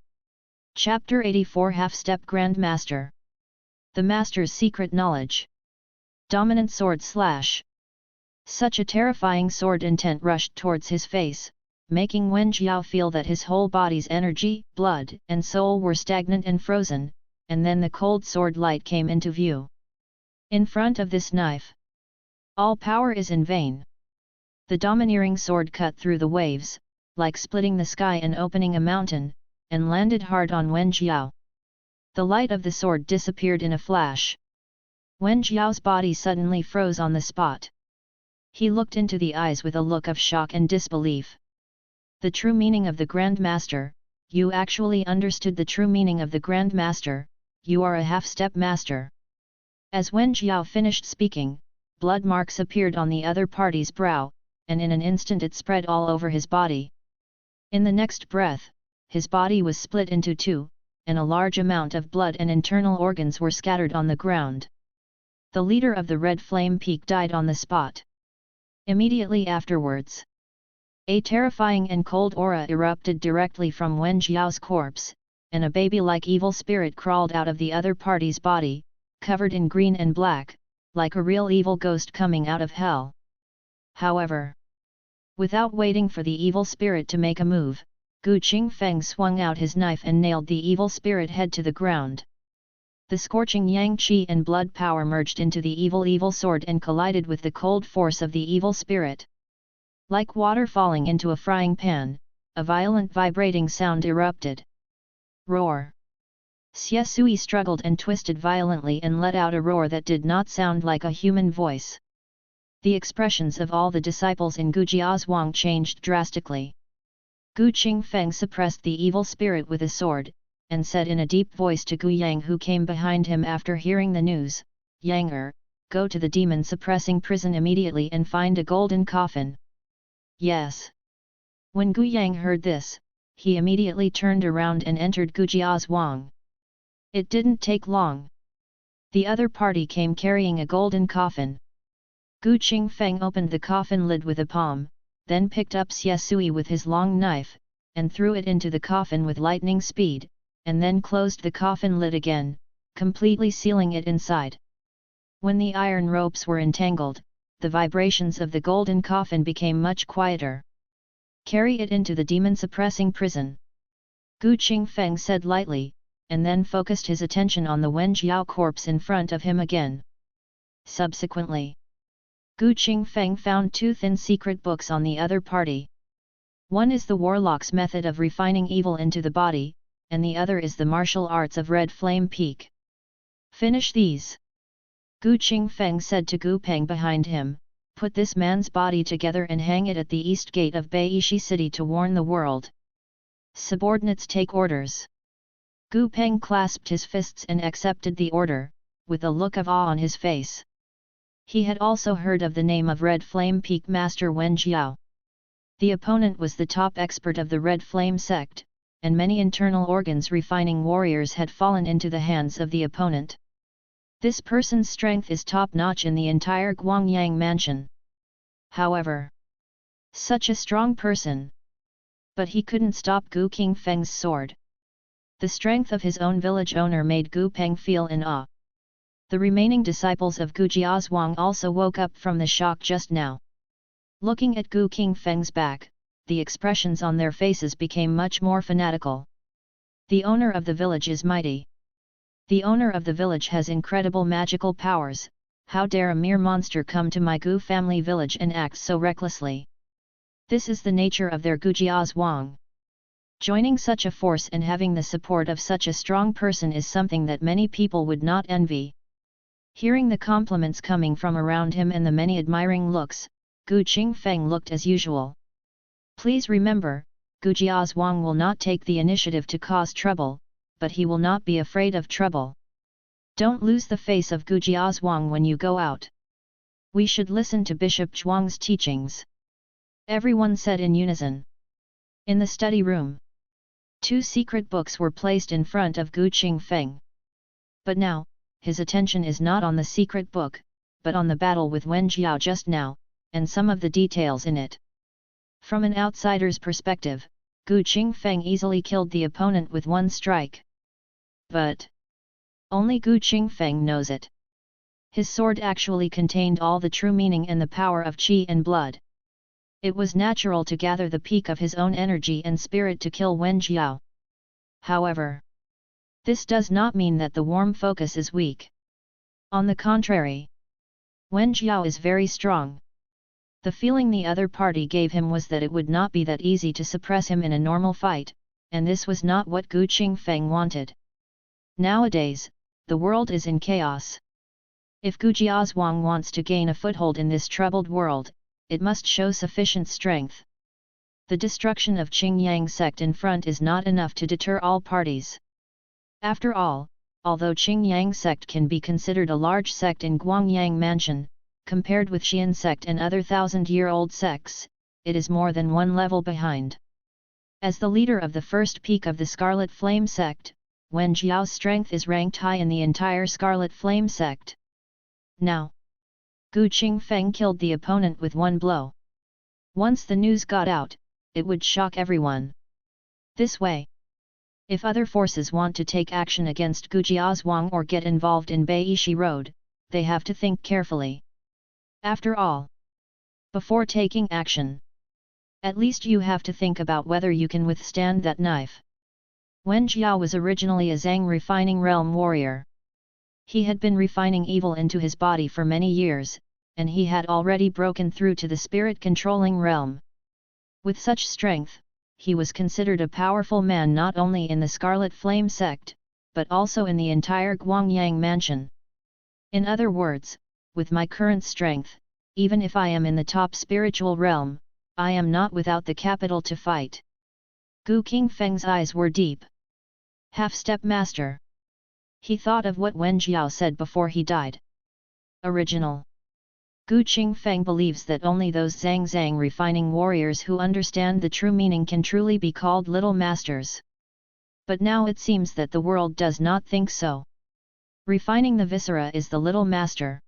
Chapter 84 Half-Step Grandmaster. The Master's Secret Knowledge. Dominant Sword Slash. Such a terrifying sword intent rushed towards his face, making Wen Jiao feel that his whole body's energy, blood, and soul were stagnant and frozen, and then the cold sword light came into view. In front of this knife, all power is in vain. The domineering sword cut through the waves, like splitting the sky and opening a mountain, and landed hard on Wen Jiao. The light of the sword disappeared in a flash. Wen Jiao's body suddenly froze on the spot. He looked into the eyes with a look of shock and disbelief. The true meaning of the Grand Master, you actually understood the true meaning of the Grand Master, you are a half-step master. As Wen Jiao finished speaking, blood marks appeared on the other party's brow, and in an instant it spread all over his body. In the next breath, his body was split into two, and a large amount of blood and internal organs were scattered on the ground. The leader of the Red Flame Peak died on the spot. Immediately afterwards, a terrifying and cold aura erupted directly from Wen Jiao's corpse, and a baby-like evil spirit crawled out of the other party's body, covered in green and black, like a real evil ghost coming out of hell. However, without waiting for the evil spirit to make a move, Gu Qingfeng swung out his knife and nailed the evil spirit head to the ground. The scorching yang qi and blood power merged into the evil sword and collided with the cold force of the evil spirit. Like water falling into a frying pan, a violent vibrating sound erupted. Roar! Xie Sui struggled and twisted violently and let out a roar that did not sound like a human voice. The expressions of all the disciples in Gu Jiazhuang changed drastically. Gu Qingfeng suppressed the evil spirit with a sword, and said in a deep voice to Gu Yang who came behind him after hearing the news, "Yang, go to the demon-suppressing prison immediately and find a golden coffin." "Yes." When Gu Yang heard this, he immediately turned around and entered Gu Jiazhuang. It didn't take long. The other party came carrying a golden coffin. Gu Qingfeng opened the coffin lid with a palm, then picked up Xie Sui with his long knife, and threw it into the coffin with lightning speed, and then closed the coffin lid again, completely sealing it inside. When the iron ropes were entangled, the vibrations of the golden coffin became much quieter. "Carry it into the demon-suppressing prison," Gu Qingfeng said lightly, and then focused his attention on the Wen Jiao corpse in front of him again. Subsequently, Gu Qingfeng found two thin secret books on the other party. One is the warlock's method of refining evil into the body, and the other is the martial arts of Red Flame Peak. Finish these. Qingfeng said to Gu Peng behind him, put this man's body together and hang it at the east gate of Beishi city to warn the world. Subordinates take orders. Gu Peng clasped his fists and accepted the order, with a look of awe on his face. He had also heard of the name of Red Flame Peak Master Wen Jiao. The opponent was the top expert of the Red Flame sect, and many internal organs refining warriors had fallen into the hands of the opponent. This person's strength is top-notch in the entire Guangyang mansion. However, such a strong person. But he couldn't stop Gu Qingfeng's sword. The strength of his own village owner made Gu Peng feel in awe. The remaining disciples of Gu Jiazhuang also woke up from the shock just now. Looking at Gu Qingfeng's back, the expressions on their faces became much more fanatical. The owner of the village is mighty. The owner of the village has incredible magical powers. How dare a mere monster come to my Gu family village and act so recklessly? This is the nature of their Gu Jiazhuang. Joining such a force and having the support of such a strong person is something that many people would not envy. Hearing the compliments coming from around him and the many admiring looks, Gu Qingfeng looked as usual. Please remember, Gu Jiazhuang will not take the initiative to cause trouble, but he will not be afraid of trouble. Don't lose the face of Gu Jiazhuang when you go out. We should listen to Bishop Zhuang's teachings. Everyone said in unison. In the study room, 2 secret books were placed in front of Gu Qingfeng. But now, his attention is not on the secret book, but on the battle with Wen Jiao just now, and some of the details in it. From an outsider's perspective, Gu Qingfeng easily killed the opponent with one strike. But only Gu Qingfeng knows it. His sword actually contained all the true meaning and the power of qi and blood. It was natural to gather the peak of his own energy and spirit to kill Wen Jiao. However, this does not mean that the warm focus is weak. On the contrary, Wen Jiao is very strong. The feeling the other party gave him was that it would not be that easy to suppress him in a normal fight, and this was not what Gu Qingfeng wanted. Nowadays, the world is in chaos. If Gu Jiazhuang wants to gain a foothold in this troubled world, it must show sufficient strength. The destruction of Qingyang sect in front is not enough to deter all parties. After all, although Qingyang sect can be considered a large sect in Guangyang Mansion, compared with Qian sect and other thousand-year-old sects, it is more than one level behind. As the leader of the first peak of the Scarlet Flame sect, Wen Jiao's strength is ranked high in the entire Scarlet Flame sect. Now, Gu Qingfeng killed the opponent with one blow. Once the news got out, it would shock everyone. This way, if other forces want to take action against Gu Jiazhuang or get involved in Beishi Road, they have to think carefully. After all, before taking action, at least you have to think about whether you can withstand that knife. Wen Jiao was originally a Zhang refining realm warrior. He had been refining evil into his body for many years, and he had already broken through to the spirit-controlling realm. With such strength, he was considered a powerful man not only in the Scarlet Flame sect, but also in the entire Guangyang Mansion. In other words, with my current strength, even if I am in the top spiritual realm, I am not without the capital to fight. Gu Qingfeng's eyes were deep. Half-step master. He thought of what Wen Jiao said before he died. Original. Gu Qingfeng believes that only those Zhang refining warriors who understand the true meaning can truly be called little masters. But now it seems that the world does not think so. Refining the viscera is the little master.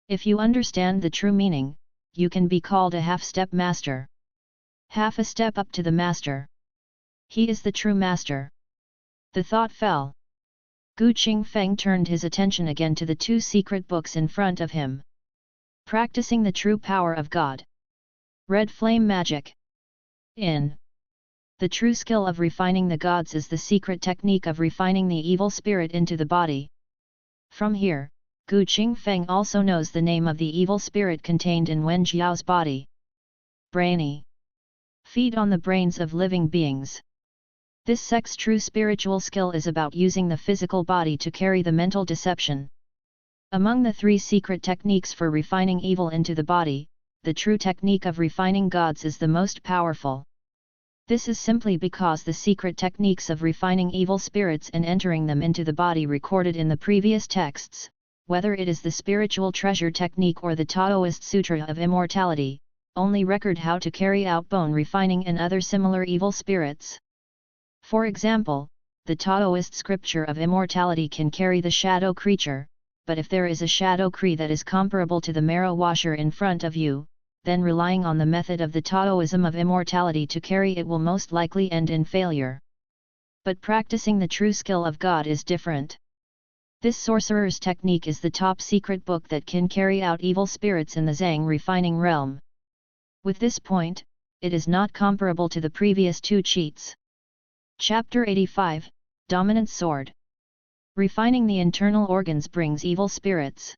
If you understand the true meaning, you can be called a half-step master. Half a step up to the master. He is the true master. The thought fell. Gu Qingfeng turned his attention again to the 2 secret books in front of him. Practicing the true power of God. Red Flame Magic. In. The true skill of refining the gods is the secret technique of refining the evil spirit into the body. From here, Gu Qingfeng also knows the name of the evil spirit contained in Wen Jiao's body. Brainy. Feed on the brains of living beings. This sect's true spiritual skill is about using the physical body to carry the mental deception. Among the 3 secret techniques for refining evil into the body, the true technique of refining gods is the most powerful. This is simply because the secret techniques of refining evil spirits and entering them into the body recorded in the previous texts, whether it is the spiritual treasure technique or the Taoist Sutra of Immortality, only record how to carry out bone refining and other similar evil spirits. For example, the Taoist scripture of immortality can carry the shadow creature, but if there is a shadow Cree that is comparable to the marrow washer in front of you, then relying on the method of the Taoism of immortality to carry it will most likely end in failure. But practicing the true skill of God is different. This sorcerer's technique is the top secret book that can carry out evil spirits in the Zhang refining realm. With this point, it is not comparable to the previous 2 cheats. Chapter 85, Dominant Sword. Refining the internal organs brings evil spirits.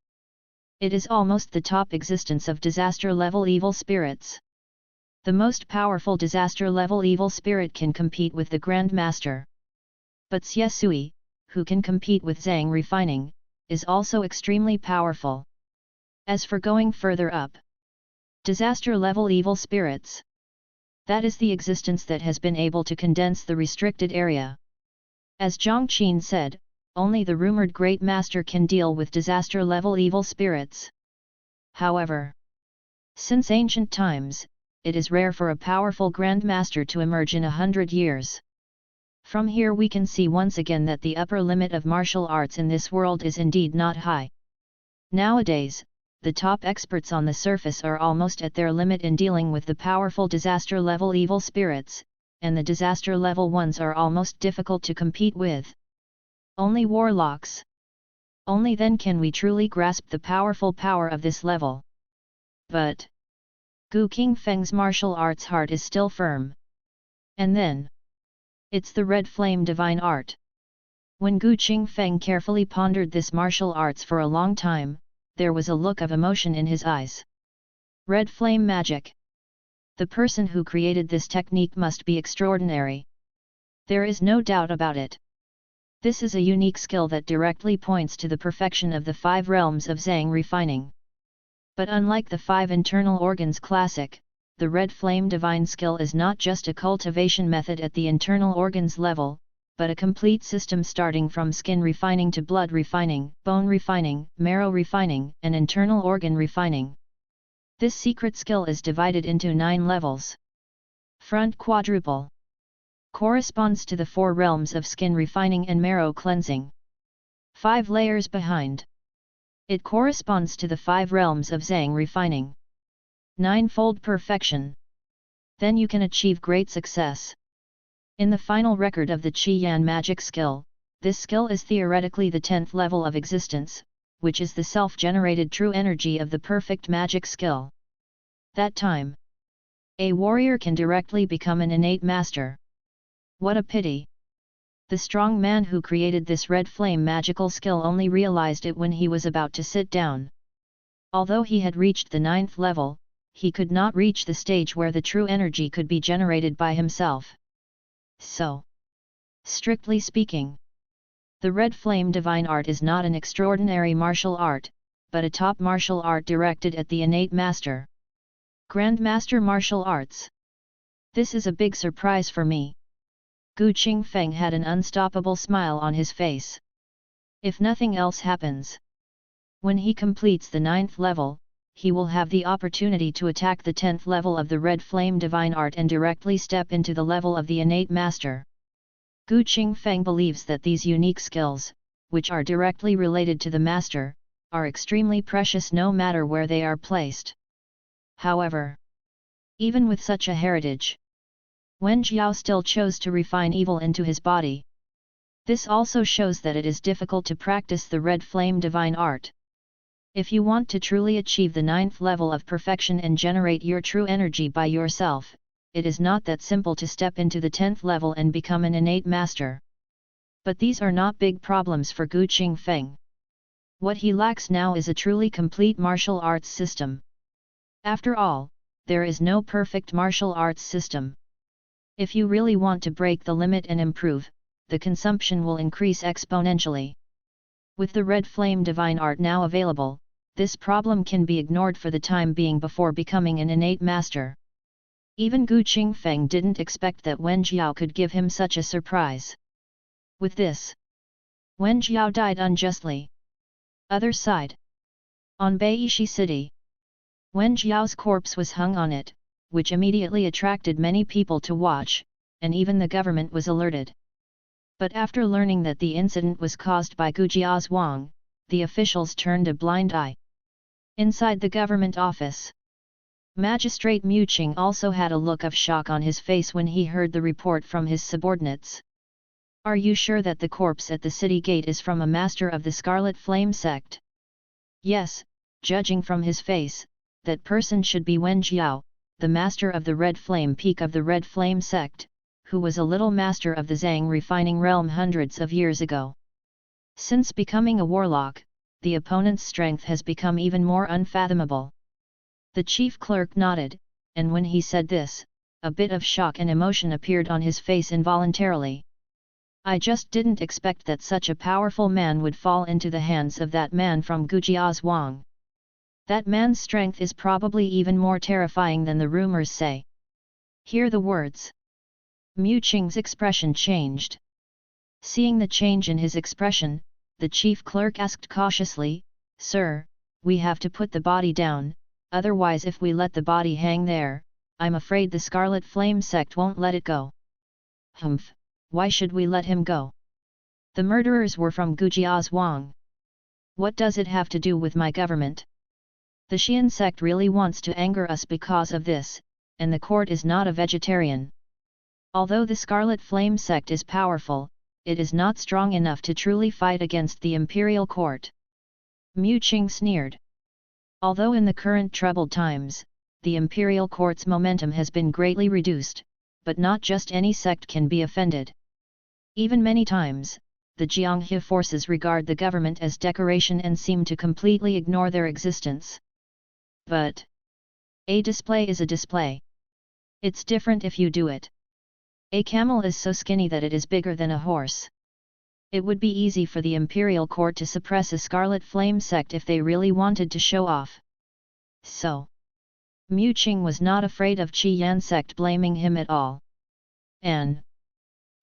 It is almost the top existence of disaster-level evil spirits. The most powerful disaster-level evil spirit can compete with the Grand Master. But Xie Sui, who can compete with Zhang refining, is also extremely powerful. As for going further up, disaster-level evil spirits. That is the existence that has been able to condense the restricted area. As Zhang Qin said, only the rumored Great Master can deal with disaster-level evil spirits. However, since ancient times, it is rare for a powerful Grand Master to emerge in 100 years. From here we can see once again that the upper limit of martial arts in this world is indeed not high. Nowadays, the top experts on the surface are almost at their limit in dealing with the powerful disaster-level evil spirits, and the disaster-level ones are almost difficult to compete with. Only warlocks. Only then can we truly grasp the powerful power of this level. But Gu Qingfeng's martial arts heart is still firm. And then it's the red flame divine art. When Gu Qingfeng carefully pondered this martial arts for a long time, there was a look of emotion in his eyes. Red flame magic. The person who created this technique must be extraordinary. There is no doubt about it. This is a unique skill that directly points to the perfection of the 5 realms of Zhang refining. But unlike the 5 internal organs classic, the red flame divine skill is not just a cultivation method at the internal organs level, but a complete system starting from skin refining to blood refining, bone refining, marrow refining, and internal organ refining. This secret skill is divided into 9 levels. Front quadruple corresponds to the 4 realms of skin refining and marrow cleansing. 5 layers behind. It corresponds to the 5 realms of Zhang refining. 9-fold perfection. Then you can achieve great success. In the final record of the Qidian magic skill, this skill is theoretically the 10th level of existence, which is the self-generated true energy of the perfect magic skill. That time, a warrior can directly become an innate master. What a pity! The strong man who created this red flame magical skill only realized it when he was about to sit down. Although he had reached the 9th level, he could not reach the stage where the true energy could be generated by himself. So, strictly speaking, the red flame divine art is not an extraordinary martial art, but a top martial art directed at the innate master. Grandmaster martial arts. This is a big surprise for me. Gu Qingfeng had an unstoppable smile on his face. If nothing else happens, when he completes the 9th level, he will have the opportunity to attack the 10th level of the red flame divine art and directly step into the level of the innate master. Gu Qingfeng believes that these unique skills, which are directly related to the master, are extremely precious no matter where they are placed. However, even with such a heritage, Wen Jiao still chose to refine evil into his body. This also shows that it is difficult to practice the red flame divine art. If you want to truly achieve the 9th level of perfection and generate your true energy by yourself, it is not that simple to step into the 10th level and become an innate master. But these are not big problems for Gu Qingfeng. What he lacks now is a truly complete martial arts system. After all, there is no perfect martial arts system. If you really want to break the limit and improve, the consumption will increase exponentially. With the red flame divine art now available, this problem can be ignored for the time being before becoming an innate master. Even Gu Qingfeng didn't expect that Wen Jiao could give him such a surprise. With this, Wen Jiao died unjustly. Other side. On Beishi City, Wen Jiao's corpse was hung on it, which immediately attracted many people to watch, and even the government was alerted. But after learning that the incident was caused by Gu Jia's Wang, the officials turned a blind eye. Inside the government office, Magistrate Mu Qing also had a look of shock on his face when he heard the report from his subordinates. Are you sure that the corpse at the city gate is from a master of the Scarlet Flame sect? Yes, judging from his face, that person should be Wen Jiao, the master of the Red Flame Peak of the Red Flame sect, who was a little master of the Zhang refining realm hundreds of years ago. Since becoming a warlock, the opponent's strength has become even more unfathomable. The chief clerk nodded, and when he said this, a bit of shock and emotion appeared on his face involuntarily. I just didn't expect that such a powerful man would fall into the hands of that man from Gu Jia's Wang. That man's strength is probably even more terrifying than the rumors say. Hear the words. Mu Qing's expression changed. Seeing the change in his expression, the chief clerk asked cautiously, Sir, we have to put the body down, otherwise if we let the body hang there, I'm afraid the Scarlet Flame sect won't let it go. Humph, why should we let him go? The murderers were from Gu Jia's Wang. What does it have to do with my government? The Qian sect really wants to anger us because of this, and the court is not a vegetarian. Although the Scarlet Flame sect is powerful, it is not strong enough to truly fight against the imperial court. Mu Qing sneered. Although in the current troubled times, the imperial court's momentum has been greatly reduced, but not just any sect can be offended. Even many times, the Jianghe forces regard the government as decoration and seem to completely ignore their existence. But a display is a display. It's different if you do it. A camel is so skinny that it is bigger than a horse. It would be easy for the imperial court to suppress a Scarlet Flame sect if they really wanted to show off. So, Mu Qing was not afraid of Qidian sect blaming him at all. And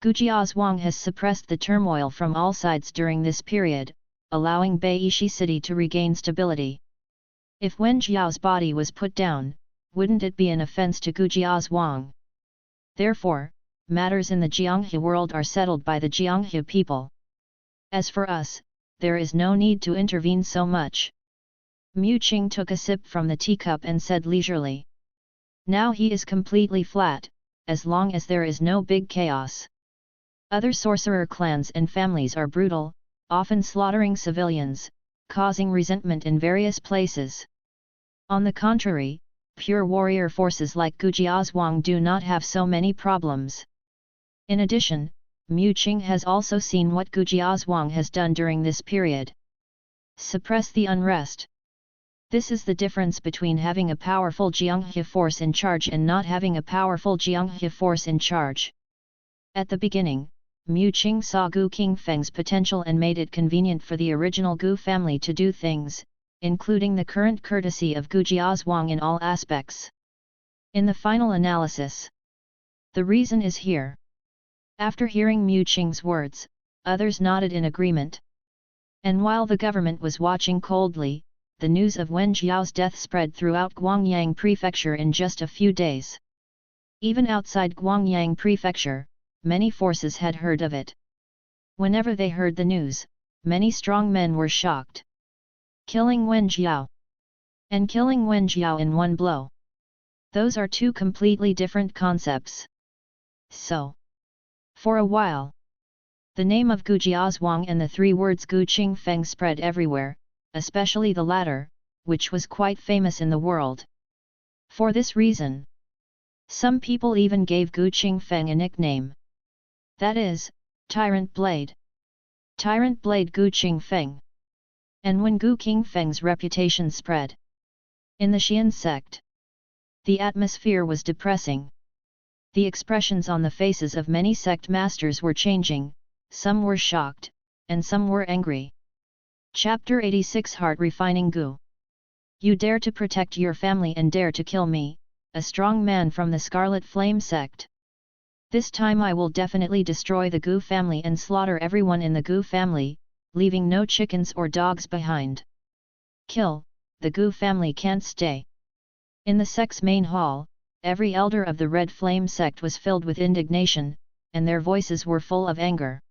Gu Jia's Wang has suppressed the turmoil from all sides during this period, allowing Beishi City to regain stability. If Wen Jiao's body was put down, wouldn't it be an offense to Gu Jia's Wang? Therefore, matters in the Jianghe world are settled by the Jianghe people. As for us, there is no need to intervene so much. Mu Qing took a sip from the teacup and said leisurely. Now he is completely flat, as long as there is no big chaos. Other sorcerer clans and families are brutal, often slaughtering civilians, causing resentment in various places. On the contrary, pure warrior forces like Gu Jia's Wang do not have so many problems. In addition, Mu Qing has also seen what Gu Jia's Wang has done during this period. Suppress the unrest. This is the difference between having a powerful Jianghe force in charge and not having a powerful Jianghe force in charge. At the beginning, Mu Qing saw Gu Qingfeng's potential and made it convenient for the original Gu family to do things, including the current courtesy of Gu Jia's Wang in all aspects. In the final analysis, the reason is here. After hearing Mu Qing's words, others nodded in agreement. And while the government was watching coldly, the news of Wen Jiao's death spread throughout Guangyang Prefecture in just a few days. Even outside Guangyang Prefecture, many forces had heard of it. Whenever they heard the news, many strong men were shocked. Killing Wen Jiao and killing Wen Jiao in one blow. Those are two completely different concepts. So, for a while, the name of Gu Jia's Wang and the three words Gu Qingfeng spread everywhere, especially the latter, which was quite famous in the world. For this reason, some people even gave Gu Qingfeng a nickname. That is, Tyrant Blade. Tyrant Blade Gu Qingfeng. And when Gu Qingfeng's reputation spread in the Qian sect, the atmosphere was depressing. The expressions on the faces of many sect masters were changing, some were shocked, and some were angry. Chapter 86 Heart Refining Gu. You dare to protect your family and dare to kill me, a strong man from the Scarlet Flame sect. This time I will definitely destroy the Gu family and slaughter everyone in the Gu family, leaving no chickens or dogs behind. Kill, the Gu family can't stay. In the sect's main hall, every elder of the Red Flame sect was filled with indignation, and their voices were full of anger.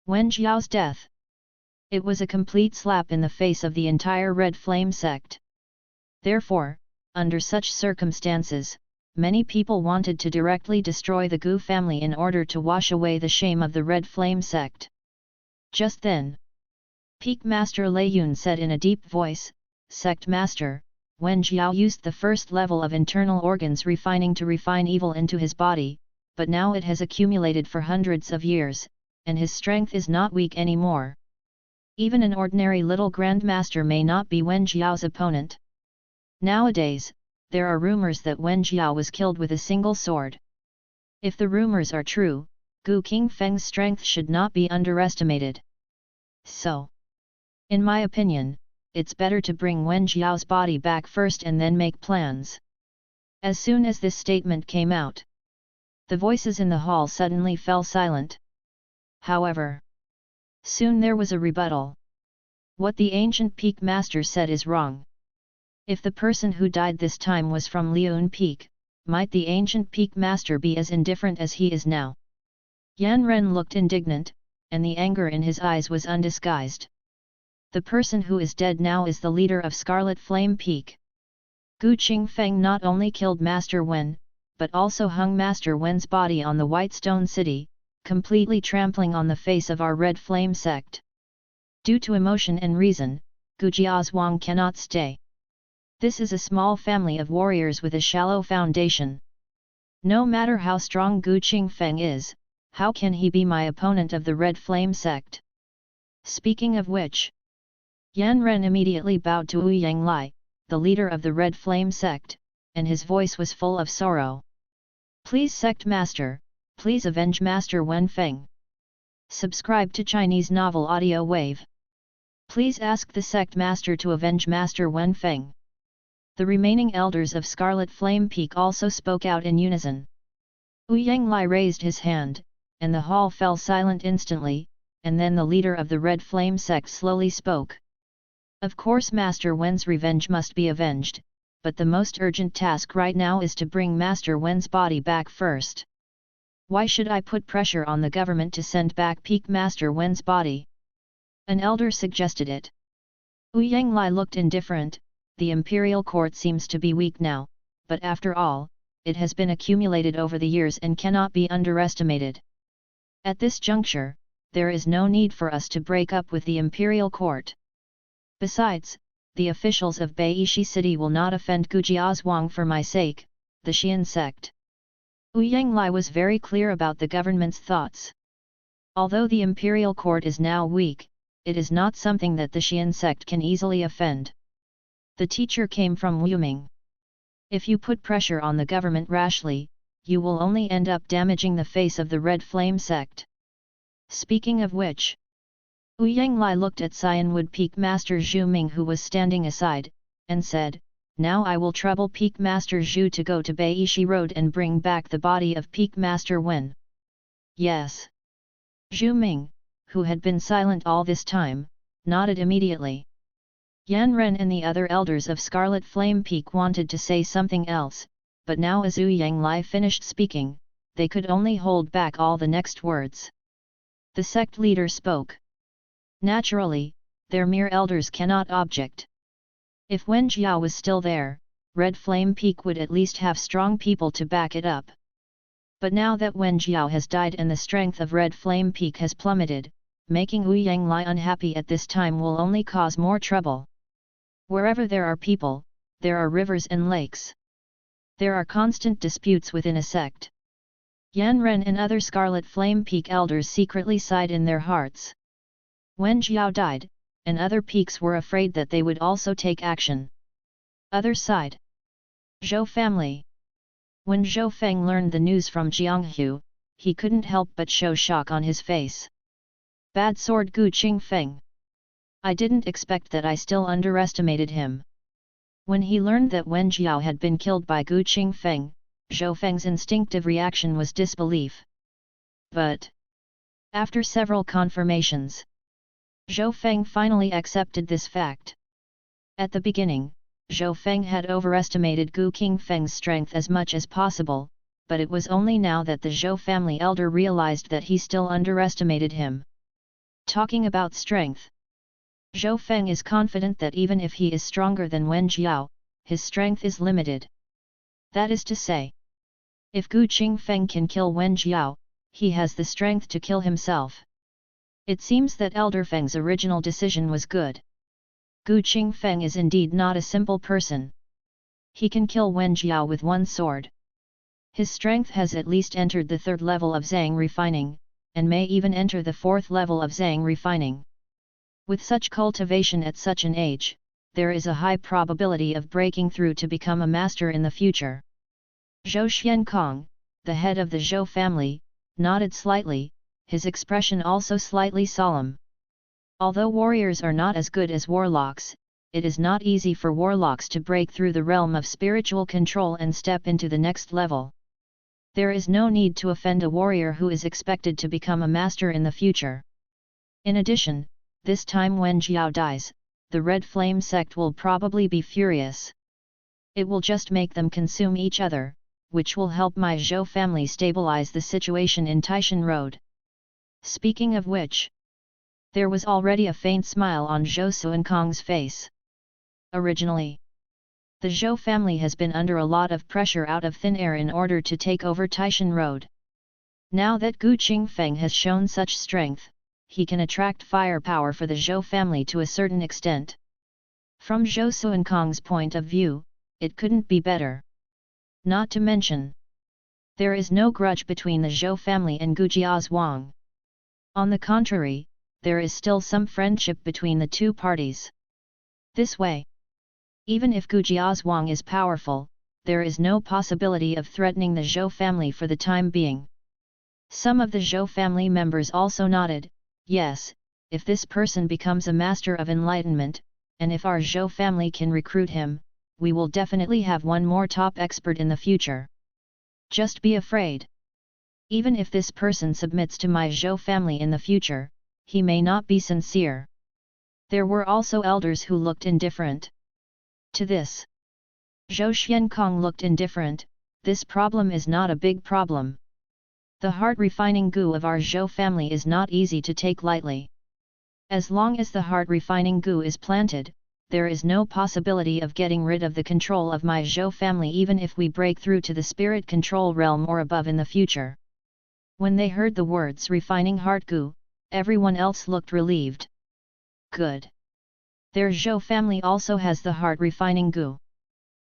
Wen Jiao's death. It was a complete slap in the face of the entire Red Flame sect. Therefore, under such circumstances, many people wanted to directly destroy the Gu family in order to wash away the shame of the Red Flame sect. Just then, Peak Master Lei Yun said in a deep voice, "Sect Master, Wen Jiao used the first level of internal organs refining to refine evil into his body, but now it has accumulated for hundreds of years, and his strength is not weak anymore. Even an ordinary little Grandmaster may not be Wen Jiao's opponent. Nowadays, there are rumors that Wen Jiao was killed with a single sword. If the rumors are true, Gu Qingfeng's strength should not be underestimated. So, in my opinion, it's better to bring Wen Jiao's body back first and then make plans." As soon as this statement came out, the voices in the hall suddenly fell silent. However, soon there was a rebuttal. What the ancient Peak Master said is wrong. If the person who died this time was from Liun Peak, might the ancient Peak Master be as indifferent as he is now? Yan Ren looked indignant, and the anger in his eyes was undisguised. The person who is dead now is the leader of Scarlet Flame Peak. Gu Qingfeng not only killed Master Wen, but also hung Master Wen's body on the White Stone City, completely trampling on the face of our Red Flame sect. Due to emotion and reason, Gu Jiazhuang cannot stay. This is a small family of warriors with a shallow foundation. No matter how strong Gu Qingfeng is, how can he be my opponent of the Red Flame sect? Speaking of which, Yan Ren immediately bowed to Wu Yanglai, the leader of the Red Flame sect, and his voice was full of sorrow. "Please Sect Master, please avenge Master Wen Feng. Subscribe to Chinese Novel Audio Wave. Please ask the Sect Master to avenge Master Wen Feng." The remaining elders of Scarlet Flame Peak also spoke out in unison. Wu Yanglai raised his hand, and the hall fell silent instantly, and then the leader of the Red Flame sect slowly spoke. "Of course Master Wen's revenge must be avenged, but the most urgent task right now is to bring Master Wen's body back first. Why should I put pressure on the government to send back Peak Master Wen's body?" An elder suggested it. Wu Yanglai looked indifferent. The imperial court seems to be weak now, but after all, it has been accumulated over the years and cannot be underestimated. At this juncture, there is no need for us to break up with the imperial court. Besides, the officials of Beishi City will not offend Gu Jiazhuang for my sake, the Qian sect. Wu Yanglai was very clear about the government's thoughts. Although the imperial court is now weak, it is not something that the Qian sect can easily offend. The teacher came from Wuming. If you put pressure on the government rashly, you will only end up damaging the face of the Red Flame sect. Speaking of which, Wu Yanglai looked at Cyanwood Peak Master Zhu Ming, who was standing aside, and said, "Now I will trouble Peak Master Zhu to go to Beishi Road and bring back the body of Peak Master Wen." "Yes." Zhu Ming, who had been silent all this time, nodded immediately. Yan Ren and the other elders of Scarlet Flame Peak wanted to say something else, but now as Wu Yanglai finished speaking, they could only hold back all the next words. The sect leader spoke. Naturally, their mere elders cannot object. If Wen Jiao was still there, Red Flame Peak would at least have strong people to back it up. But now that Wen Jiao has died and the strength of Red Flame Peak has plummeted, making Wu Yanglai unhappy at this time will only cause more trouble. Wherever there are people, there are rivers and lakes. There are constant disputes within a sect. Yan Ren and other Scarlet Flame Peak elders secretly sighed in their hearts. Wen Jiao died, and other peaks were afraid that they would also take action. Other side. Zhou family. When Zhou Feng learned the news from Jianghu, he couldn't help but show shock on his face. Bad sword Gu Qingfeng. I didn't expect that. I still underestimated him. When he learned that Wen Jiao had been killed by Gu Qingfeng, Zhou Feng's instinctive reaction was disbelief. But after several confirmations, Zhou Feng finally accepted this fact. At the beginning, Zhou Feng had overestimated Gu Qingfeng's strength as much as possible, but it was only now that the Zhou family elder realized that he still underestimated him. Talking about strength, Zhou Feng is confident that even if he is stronger than Wen Jiao, his strength is limited. That is to say, if Gu Qingfeng can kill Wen Jiao, he has the strength to kill himself. It seems that Elder Feng's original decision was good. Gu Qingfeng is indeed not a simple person. He can kill Wen Jiao with one sword. His strength has at least entered the 3rd level of Zhang refining, and may even enter the 4th level of Zhang refining. With such cultivation at such an age, there is a high probability of breaking through to become a master in the future. Zhou Xiankong, the head of the Zhou family, nodded slightly, his expression also slightly solemn. Although warriors are not as good as warlocks, it is not easy for warlocks to break through the realm of spiritual control and step into the next level. There is no need to offend a warrior who is expected to become a master in the future. In addition, this time when Jiao dies, the Red Flame sect will probably be furious. It will just make them consume each other, which will help my Zhou family stabilize the situation in Taishan Road. Speaking of which, there was already a faint smile on Zhou Xuankong's face. Originally, the Zhou family has been under a lot of pressure out of thin air in order to take over Taishan Road. Now that Gu Qingfeng has shown such strength, he can attract firepower for the Zhou family to a certain extent. From Zhou Xuankong's point of view, it couldn't be better. Not to mention, there is no grudge between the Zhou family and Gu Jiazhuang. On the contrary, there is still some friendship between the two parties. This way, even if Gu Jiazhuang is powerful, there is no possibility of threatening the Zhou family for the time being. Some of the Zhou family members also nodded, yes, if this person becomes a master of enlightenment, and if our Zhou family can recruit him, we will definitely have one more top expert in the future. Just be afraid. Even if this person submits to my Zhou family in the future, he may not be sincere. There were also elders who looked indifferent to this. Zhou Xiankong looked indifferent. This problem is not a big problem. The heart-refining gu of our Zhou family is not easy to take lightly. As long as the heart-refining gu is planted, there is no possibility of getting rid of the control of my Zhou family even if we break through to the spirit control realm or above in the future. When they heard the words refining heart gu, everyone else looked relieved. Good. Their Zhou family also has the heart-refining gu.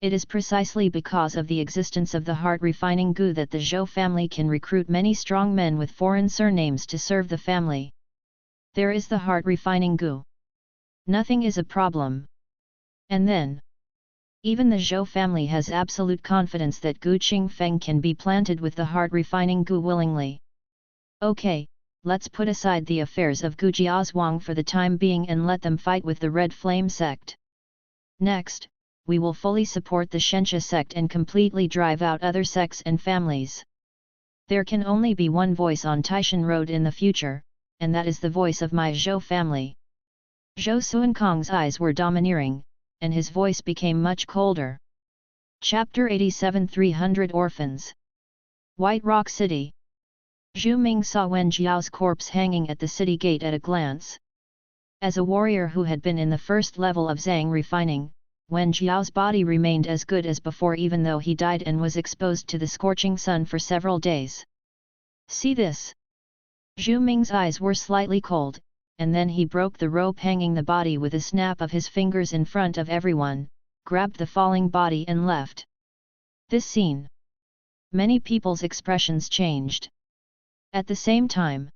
It is precisely because of the existence of the heart-refining gu that the Zhou family can recruit many strong men with foreign surnames to serve the family. There is the heart-refining gu. Nothing is a problem. And then, even the Zhou family has absolute confidence that Gu Qingfeng can be planted with the heart-refining gu willingly. Okay, let's put aside the affairs of Gu Jiazhuang for the time being and let them fight with the Red Flame sect. Next, we will fully support the Shenxia sect and completely drive out other sects and families. There can only be one voice on Taishan Road in the future, and that is the voice of my Zhou family. Zhou Xuankong's eyes were domineering, and his voice became much colder. Chapter 87 300 Orphans. White Rock City. Zhu Ming saw Wen Jiao's corpse hanging at the city gate at a glance. As a warrior who had been in the first level of Zhang refining, Wen Jiao's body remained as good as before even though he died and was exposed to the scorching sun for several days. See this? Zhu Ming's eyes were slightly cold, and then he broke the rope hanging the body with a snap of his fingers in front of everyone, grabbed the falling body and left. This scene. Many people's expressions changed. At the same time,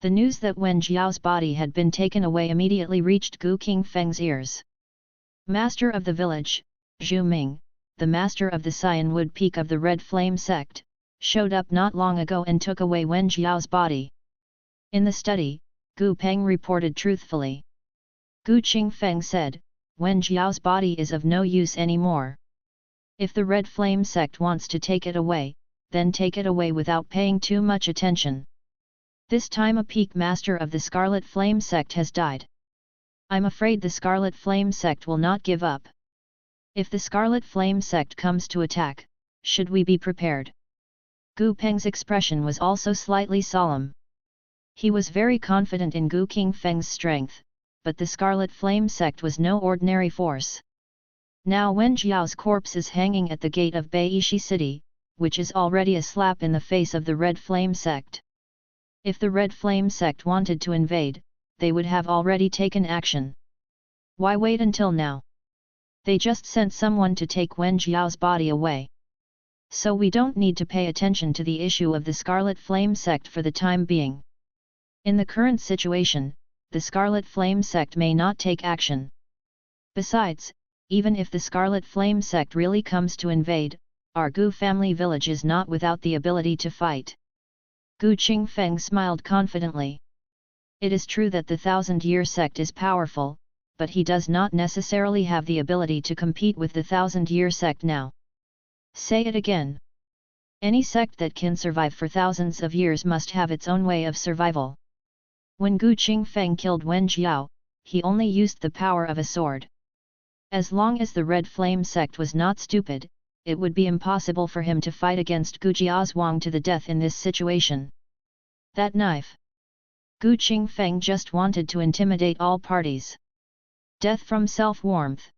the news that Wen Jiao's body had been taken away immediately reached Gu Qingfeng's ears. Master of the village, Zhu Ming, the master of the Cyanwood Peak of the Red Flame sect, showed up not long ago and took away Wen Jiao's body. In the study, Gu Peng reported truthfully. Gu Qingfeng said, Wen Jiao's body is of no use anymore. If the Red Flame sect wants to take it away, then take it away without paying too much attention. This time a peak master of the Scarlet Flame sect has died. I'm afraid the Scarlet Flame sect will not give up. If the Scarlet Flame sect comes to attack, should we be prepared? Gu Peng's expression was also slightly solemn. He was very confident in Gu Qingfeng's strength, but the Scarlet Flame sect was no ordinary force. Now Wen Jiao's corpse is hanging at the gate of Beishi city, which is already a slap in the face of the Red Flame sect. If the Red Flame sect wanted to invade, they would have already taken action. Why wait until now? They just sent someone to take Wen Jiao's body away. So we don't need to pay attention to the issue of the Scarlet Flame sect for the time being. In the current situation, the Scarlet Flame sect may not take action. Besides, even if the Scarlet Flame sect really comes to invade, our Gu family village is not without the ability to fight. Gu Qingfeng smiled confidently. It is true that the Thousand-Year sect is powerful, but he does not necessarily have the ability to compete with the Thousand-Year sect now. Say it again. Any sect that can survive for thousands of years must have its own way of survival. When Gu Qingfeng killed Wen Jiao, he only used the power of a sword. As long as the Red Flame sect was not stupid, it would be impossible for him to fight against Gu Jiazhuang to the death in this situation. That knife. Gu Qingfeng just wanted to intimidate all parties. Death from self-warmth.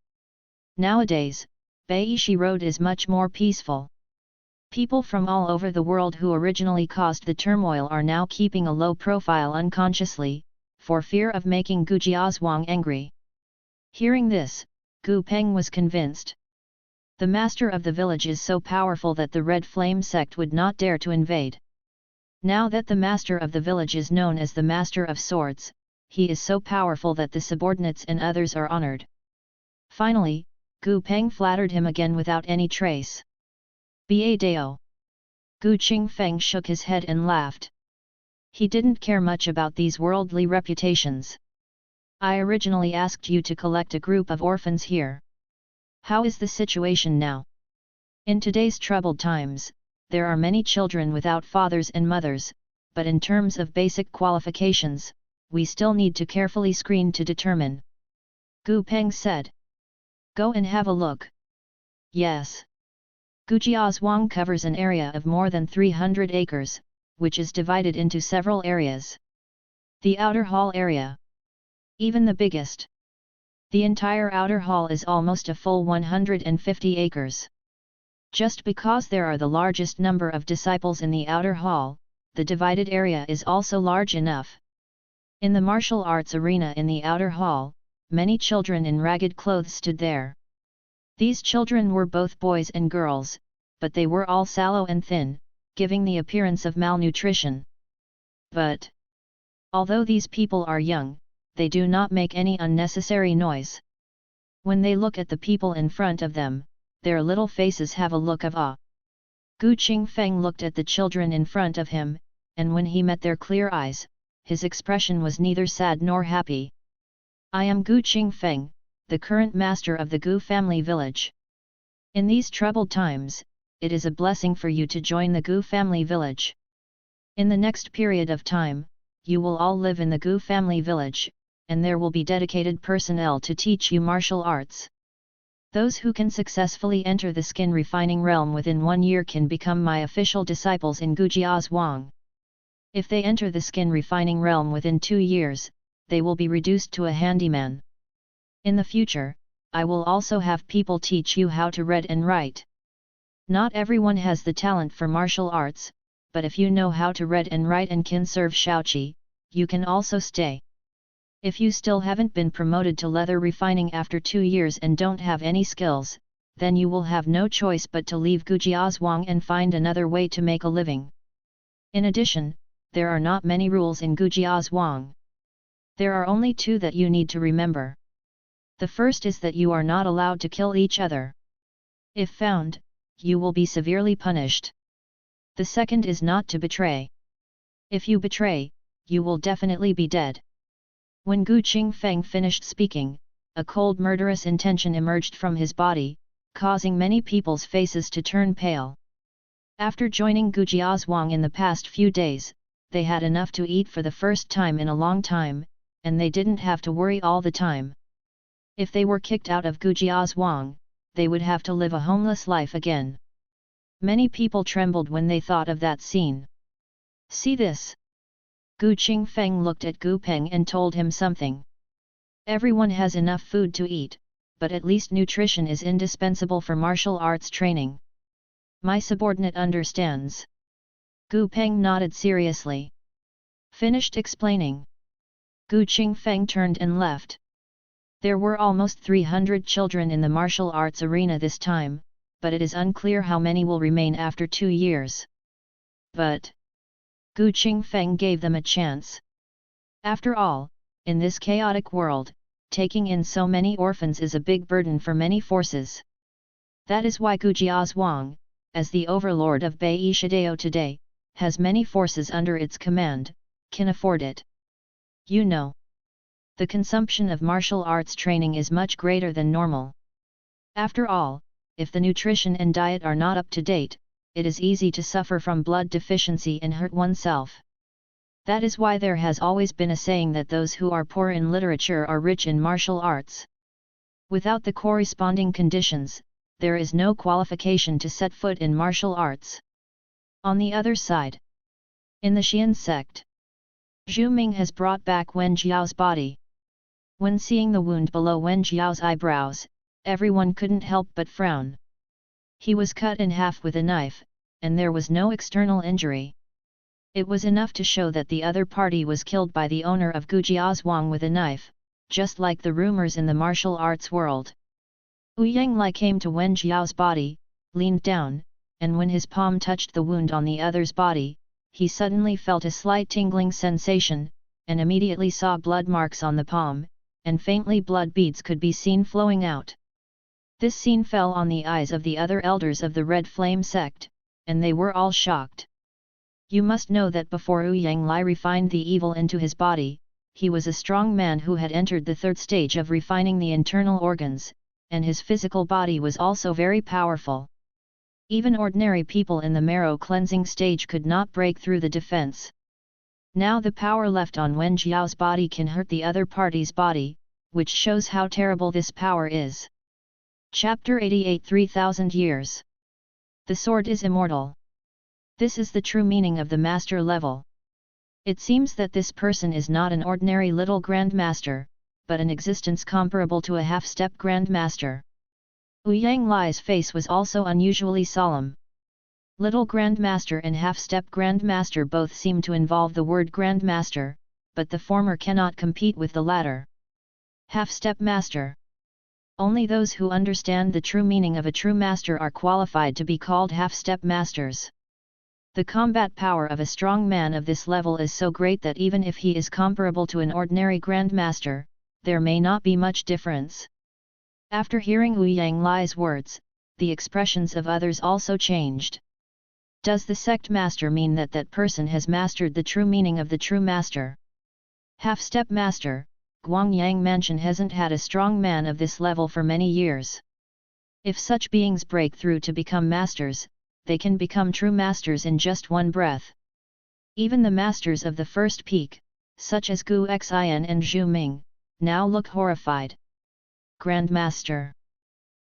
Nowadays, Beishi Road is much more peaceful. People from all over the world who originally caused the turmoil are now keeping a low profile unconsciously, for fear of making Gu Jiazhuang angry. Hearing this, Gu Peng was convinced. The master of the village is so powerful that the Red Flame sect would not dare to invade. Now that the master of the village is known as the Master of Swords, he is so powerful that the subordinates and others are honored. Finally, Gu Peng flattered him again without any trace. Ba Dao. Gu Qingfeng shook his head and laughed. He didn't care much about these worldly reputations. I originally asked you to collect a group of orphans here. How is the situation now? In today's troubled times, there are many children without fathers and mothers, but in terms of basic qualifications, we still need to carefully screen to determine. Gu Peng said. Go and have a look. Yes. Gu Jiazhuang covers an area of more than 300 acres, which is divided into several areas. The outer hall area. Even the biggest. The entire outer hall is almost a full 150 acres. Just because there are the largest number of disciples in the outer hall, the divided area is also large enough. In the martial arts arena in the outer hall, many children in ragged clothes stood there. These children were both boys and girls, but they were all sallow and thin, giving the appearance of malnutrition. But, although these people are young, they do not make any unnecessary noise. When they look at the people in front of them, their little faces have a look of awe. Gu Qingfeng looked at the children in front of him, and when he met their clear eyes, his expression was neither sad nor happy. I am Gu Qingfeng, the current master of the Gu family village. In these troubled times, it is a blessing for you to join the Gu family village. In the next period of time, you will all live in the Gu family village, and there will be dedicated personnel to teach you martial arts. Those who can successfully enter the skin refining realm within 1 year can become my official disciples in Gu Jiazhuang. If they enter the skin refining realm within 2 years, they will be reduced to a handyman. In the future, I will also have people teach you how to read and write. Not everyone has the talent for martial arts, but if you know how to read and write and can serve Shaoqi, you can also stay. If you still haven't been promoted to leather refining after 2 years and don't have any skills, then you will have no choice but to leave Gu Jiazhuang and find another way to make a living. In addition, there are not many rules in Gu Jiazhuang. There are only 2 that you need to remember. The first is that you are not allowed to kill each other. If found, you will be severely punished. The second is not to betray. If you betray, you will definitely be dead. When Gu Qingfeng finished speaking, a cold murderous intention emerged from his body, causing many people's faces to turn pale. After joining Gu Jiazhuang in the past few days, they had enough to eat for the first time in a long time, and they didn't have to worry all the time. If they were kicked out of Gu Jiazhuang, they would have to live a homeless life again. Many people trembled when they thought of that scene. See this! Gu Qingfeng looked at Gu Peng and told him something. Everyone has enough food to eat, but at least nutrition is indispensable for martial arts training. My subordinate understands. Gu Peng nodded seriously. Finished explaining. Gu Qingfeng turned and left. There were almost 300 children in the martial arts arena this time, but it is unclear how many will remain after 2 years. But Gu Qingfeng gave them a chance. After all, in this chaotic world, taking in so many orphans is a big burden for many forces. That is why Gu Jiazhuang, as the overlord of Bai Shidao today, has many forces under its command, can afford it. You know, the consumption of martial arts training is much greater than normal. After all, if the nutrition and diet are not up to date, it is easy to suffer from blood deficiency and hurt oneself. That is why there has always been a saying that those who are poor in literature are rich in martial arts. Without the corresponding conditions, there is no qualification to set foot in martial arts. On the other side, in the Qian sect, Zhu Ming has brought back Wen Jiao's body. When seeing the wound below Wen Jiao's eyebrows, everyone couldn't help but frown. He was cut in half with a knife, and there was no external injury. It was enough to show that the other party was killed by the owner of Gu Jiazhuang with a knife, just like the rumors in the martial arts world. Wu Yanglai came to Wen Jiao's body, leaned down, and when his palm touched the wound on the other's body, he suddenly felt a slight tingling sensation, and immediately saw blood marks on the palm, and faintly blood beads could be seen flowing out. This scene fell on the eyes of the other elders of the Red Flame sect, and they were all shocked. You must know that before Wu Yanglai refined the evil into his body, he was a strong man who had entered the third stage of refining the internal organs, and his physical body was also very powerful. Even ordinary people in the marrow cleansing stage could not break through the defense. Now the power left on Wen Jiao's body can hurt the other party's body, which shows how terrible this power is. Chapter 88 3000 Years. The sword is immortal. This is the true meaning of the master level. It seems that this person is not an ordinary little grandmaster, but an existence comparable to a half-step grandmaster. Wu Yanglai's face was also unusually solemn. Little grandmaster and half-step grandmaster both seem to involve the word grandmaster, but the former cannot compete with the latter. Half-step master. Only those who understand the true meaning of a true master are qualified to be called half-step masters. The combat power of a strong man of this level is so great that even if he is comparable to an ordinary grandmaster, there may not be much difference. After hearing Wu Yanglai's words, the expressions of others also changed. Does the sect master mean that that person has mastered the true meaning of the true master? Half-step master, Guangyang Mansion hasn't had a strong man of this level for many years. If such beings break through to become masters, they can become true masters in just one breath. Even the masters of the first peak, such as Gu Xian and Zhu Ming, now look horrified. Grandmaster.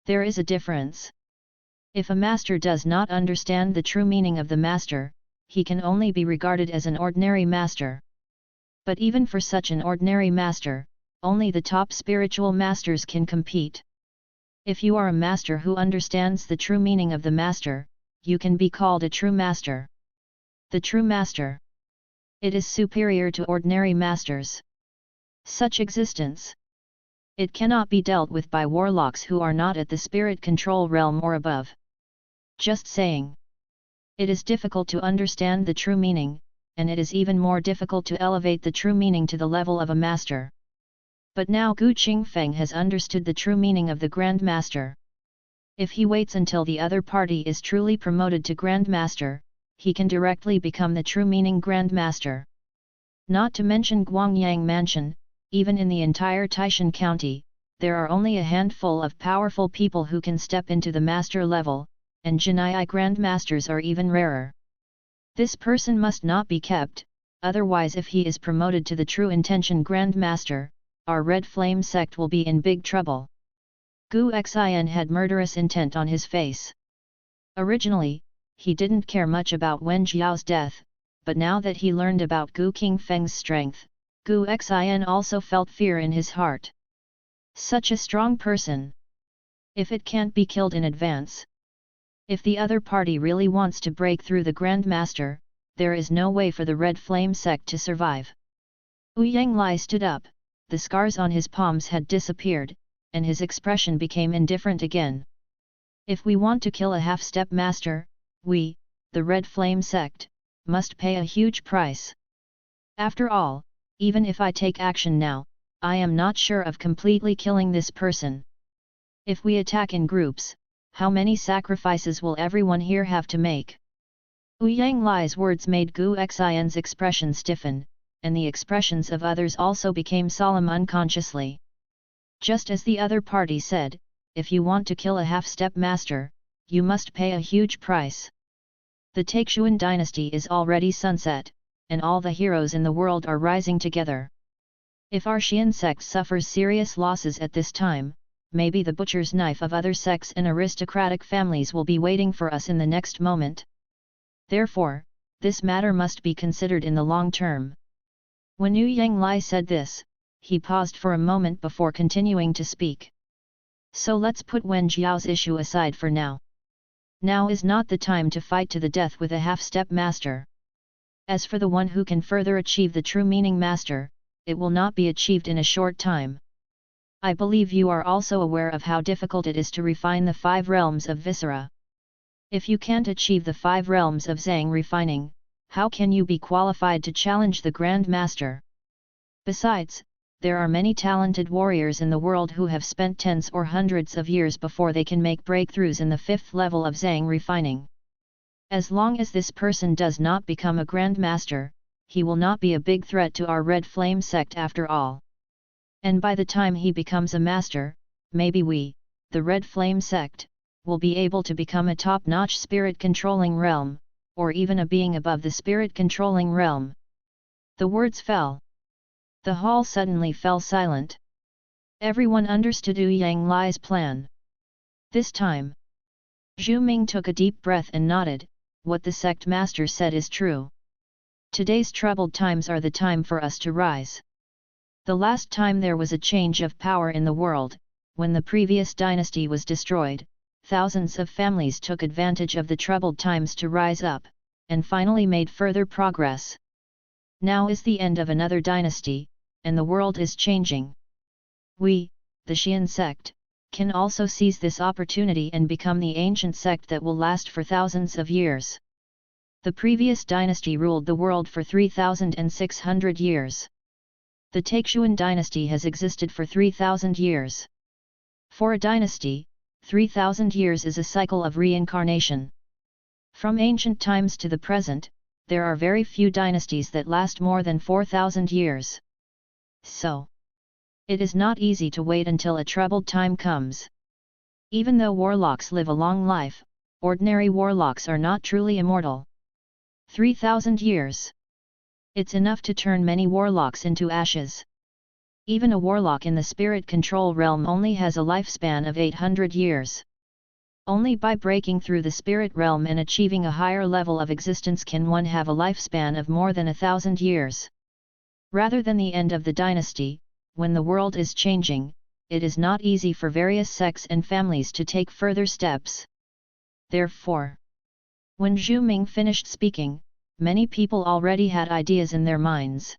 There is a difference. If a master does not understand the true meaning of the master, he can only be regarded as an ordinary master. But even for such an ordinary master, only the top spiritual masters can compete. If you are a master who understands the true meaning of the master, you can be called a true master. The true master. It is superior to ordinary masters. Such existence. It cannot be dealt with by warlocks who are not at the spirit control realm or above. Just saying. It is difficult to understand the true meaning, and it is even more difficult to elevate the true meaning to the level of a master. But now Gu Qingfeng has understood the true meaning of the Grand Master. If he waits until the other party is truly promoted to Grand Master, he can directly become the true meaning Grand Master. Not to mention Guangyang Mansion, even in the entire Taishan County, there are only a handful of powerful people who can step into the master level, and Jinai Grand Masters are even rarer. This person must not be kept, otherwise if he is promoted to the true intention Grand Master, our Red Flame sect will be in big trouble. Gu Xian had murderous intent on his face. Originally, he didn't care much about Wen Jiao's death, but now that he learned about Gu Qingfeng's strength, Gu Xian also felt fear in his heart. Such a strong person! If it can't be killed in advance. If the other party really wants to break through the Grand Master, there is no way for the Red Flame sect to survive. Wu Yanglai stood up, the scars on his palms had disappeared, and his expression became indifferent again. If we want to kill a half-step master, we, the Red Flame sect, must pay a huge price. After all, even if I take action now, I am not sure of completely killing this person. If we attack in groups, how many sacrifices will everyone here have to make? Wu Yanglai's words made Gu Xian's expression stiffen, and the expressions of others also became solemn unconsciously. Just as the other party said, if you want to kill a half-step master, you must pay a huge price. The Taixuan dynasty is already sunset, and all the heroes in the world are rising together. If our Qian sect suffers serious losses at this time, maybe the butcher's knife of other sects and aristocratic families will be waiting for us in the next moment. Therefore, this matter must be considered in the long term. When Wu Yanglai said this, he paused for a moment before continuing to speak. So let's put Wen Jiao's issue aside for now. Now is not the time to fight to the death with a half-step master. As for the one who can further achieve the true meaning master, it will not be achieved in a short time. I believe you are also aware of how difficult it is to refine the 5 realms of Viscera. If you can't achieve the 5 realms of Zhang refining, how can you be qualified to challenge the Grand Master? Besides, there are many talented warriors in the world who have spent tens or hundreds of years before they can make breakthroughs in the 5th level of Zhang refining. As long as this person does not become a Grand Master, he will not be a big threat to our Red Flame sect after all. And by the time he becomes a master, maybe we, the Red Flame sect, will be able to become a top-notch spirit-controlling realm, or even a being above the spirit-controlling realm. The words fell. The hall suddenly fell silent. Everyone understood Wu Yanglai's plan. This time, Zhu Ming took a deep breath and nodded, what the sect master said is true. Today's troubled times are the time for us to rise. The last time there was a change of power in the world, when the previous dynasty was destroyed, thousands of families took advantage of the troubled times to rise up, and finally made further progress. Now is the end of another dynasty, and the world is changing. We, the Qian sect, can also seize this opportunity and become the ancient sect that will last for thousands of years. The previous dynasty ruled the world for 3,600 years. The Taixuan dynasty has existed for 3,000 years. For a dynasty, 3,000 years is a cycle of reincarnation. From ancient times to the present, there are very few dynasties that last more than 4,000 years. So, it is not easy to wait until a troubled time comes. Even though warlocks live a long life, ordinary warlocks are not truly immortal. 3,000 years. It's enough to turn many warlocks into ashes. Even a warlock in the spirit control realm only has a lifespan of 800 years. Only by breaking through the spirit realm and achieving a higher level of existence can one have a lifespan of more than 1,000 years. Rather than the end of the dynasty, when the world is changing, it is not easy for various sects and families to take further steps. Therefore, when Zhu Ming finished speaking, many people already had ideas in their minds.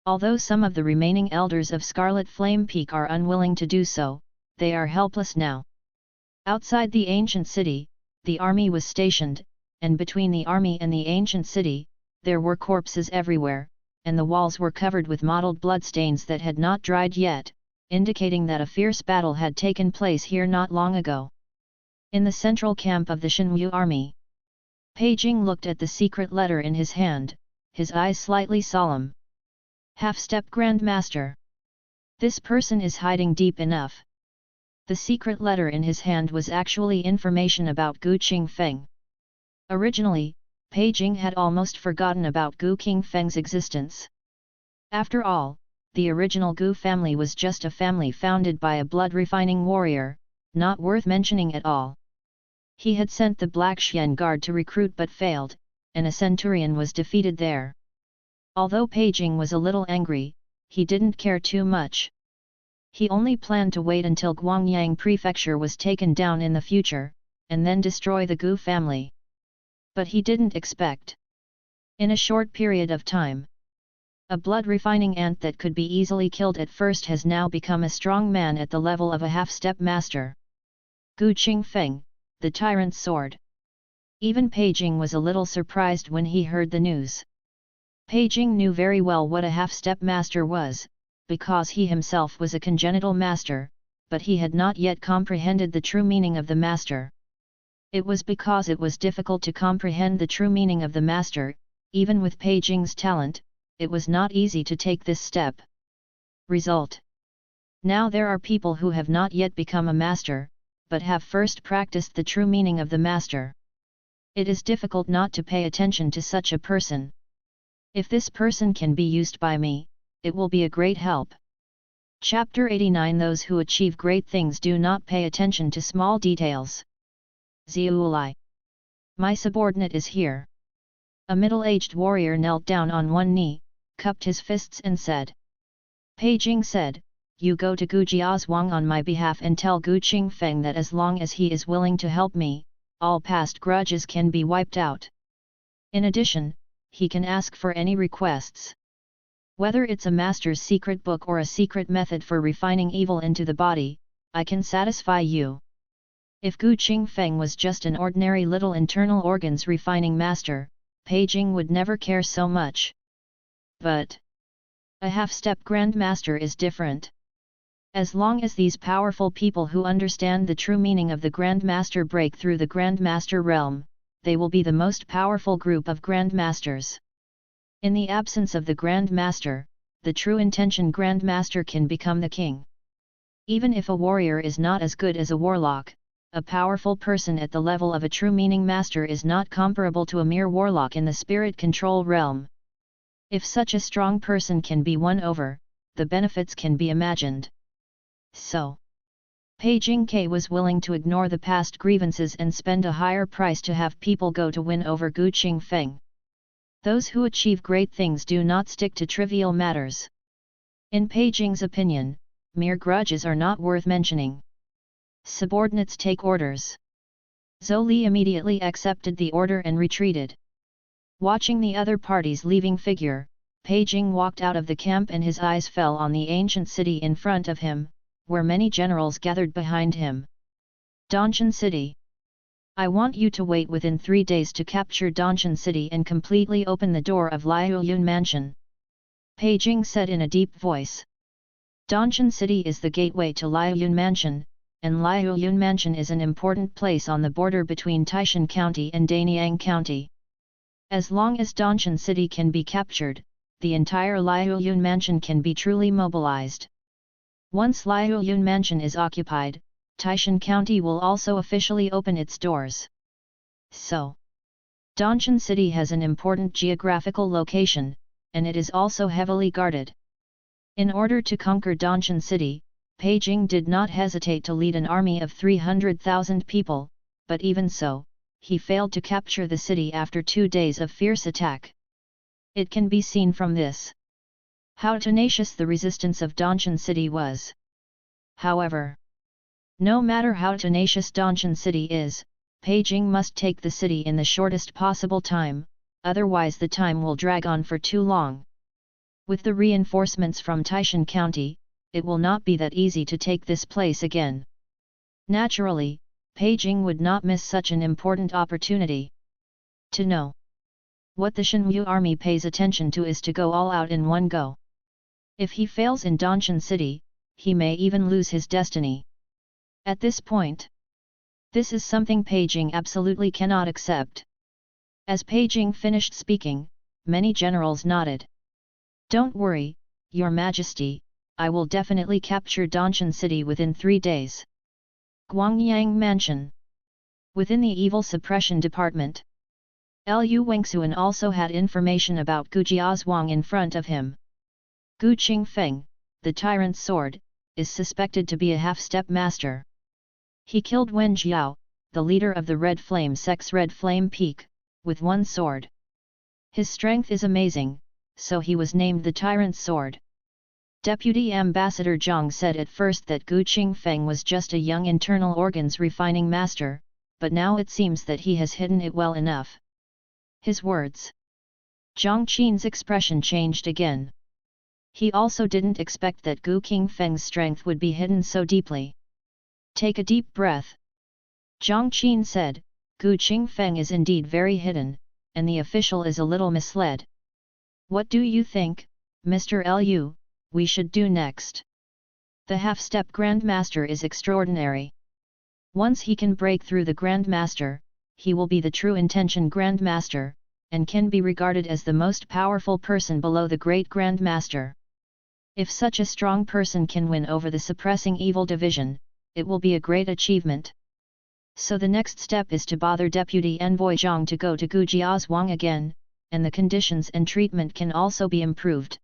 Although some of the remaining elders of Scarlet Flame Peak are unwilling to do so, they are helpless now. Outside the ancient city, the army was stationed, and between the army and the ancient city, there were corpses everywhere, and the walls were covered with mottled bloodstains that had not dried yet, indicating that a fierce battle had taken place here not long ago. In the central camp of the Shenwu army, Peijing looked at the secret letter in his hand, his eyes slightly solemn. Half-step Grandmaster. This person is hiding deep enough. The secret letter in his hand was actually information about Gu Qingfeng. Originally, Peijing had almost forgotten about Gu Qingfeng's existence. After all, the original Gu family was just a family founded by a blood-refining warrior, not worth mentioning at all. He had sent the Black Xian Guard to recruit but failed, and a centurion was defeated there. Although Peijing was a little angry, he didn't care too much. He only planned to wait until Guangyang Prefecture was taken down in the future, and then destroy the Gu family. But he didn't expect. In a short period of time, a blood-refining ant that could be easily killed at first has now become a strong man at the level of a half-step master. Gu Qingfeng, the tyrant's sword. Even Peijing was a little surprised when he heard the news. Peijing knew very well what a half-step master was, because he himself was a congenital master, but he had not yet comprehended the true meaning of the master. It was because it was difficult to comprehend the true meaning of the master, even with Peijing's talent, it was not easy to take this step. Result. Now there are people who have not yet become a master, but have first practiced the true meaning of the master. It is difficult not to pay attention to such a person. If this person can be used by me, it will be a great help. Chapter 89. Those who achieve great things do not pay attention to small details. Ziulai. My subordinate is here. A middle-aged warrior knelt down on one knee, cupped his fists and said. Peijing said, you go to Gu Jiazhuang on my behalf and tell Gu Qingfeng that as long as he is willing to help me, all past grudges can be wiped out. In addition, he can ask for any requests. Whether it's a master's secret book or a secret method for refining evil into the body, I can satisfy you. If Gu Qingfeng was just an ordinary little internal organs refining master, Peijing would never care so much. But a half-step grandmaster is different. As long as these powerful people who understand the true meaning of the grandmaster break through the grandmaster realm, they will be the most powerful group of grandmasters. In the absence of the grandmaster, the true intention grandmaster can become the king. Even if a warrior is not as good as a warlock, a powerful person at the level of a true meaning master is not comparable to a mere warlock in the spirit control realm. If such a strong person can be won over, the benefits can be imagined. So, Peijing K was willing to ignore the past grievances and spend a higher price to have people go to win over Gu Qingfeng. Those who achieve great things do not stick to trivial matters. In Peijing's opinion, mere grudges are not worth mentioning. Subordinates take orders. Zhou Li immediately accepted the order and retreated. Watching the other parties leaving figure, Peijing walked out of the camp and his eyes fell on the ancient city in front of him, where many generals gathered behind him. Dongchen City. I want you to wait within 3 days to capture Dongchen City and completely open the door of Liuyun Mansion. Peijing said in a deep voice. Dongchen City is the gateway to Liuyun Mansion, and Liuyun Mansion is an important place on the border between Taishan County and Danyang County. As long as Dongchen City can be captured, the entire Liuyun Mansion can be truly mobilized. Once Liuyun Mansion is occupied, Taishan County will also officially open its doors. So, Dongchen City has an important geographical location, and it is also heavily guarded. In order to conquer Dongchen City, Peijing did not hesitate to lead an army of 300,000 people, but even so, he failed to capture the city after 2 days of fierce attack. It can be seen from this how tenacious the resistance of Dongchen City was. However, no matter how tenacious Dongchen City is, Peijing must take the city in the shortest possible time, otherwise the time will drag on for too long. With the reinforcements from Taishan County, it will not be that easy to take this place again. Naturally, Peijing would not miss such an important opportunity. To know what the Shenwu army pays attention to is to go all out in one go. If he fails in Dongchen City, he may even lose his destiny. At this point, This is something Peijing absolutely cannot accept. As Peijing finished speaking, many generals nodded. Don't worry, Your Majesty, I will definitely capture Donshan City within 3 days. Guangyang Mansion. Within the Evil Suppression Department, Lu Wengsuan also had information about Gu Jiazhuang in front of him. Gu Qingfeng, the Tyrant's Sword, is suspected to be a half-step master. He killed Wen Jiao, the leader of the Red Flame sect's Red Flame Peak, with one sword. His strength is amazing, so he was named the Tyrant's Sword. Deputy Ambassador Zhang said at first that Gu Qingfeng was just a young internal organs refining master, but now it seems that he has hidden it well enough. His words. Zhang Qin's expression changed again. He also didn't expect that Gu Qingfeng's strength would be hidden so deeply. Take a deep breath. Zhang Qin said, Gu Qingfeng is indeed very hidden, and the official is a little misled. What do you think, Mr. Lu, we should do next? The half-step Grandmaster is extraordinary. Once he can break through the Grandmaster, he will be the true intention Grandmaster, and can be regarded as the most powerful person below the Great Grandmaster. If such a strong person can win over the suppressing evil division, it will be a great achievement. So the next step is to bother Deputy Envoy Zhang to go to Gu Jiazhuang again, and the conditions and treatment can also be improved.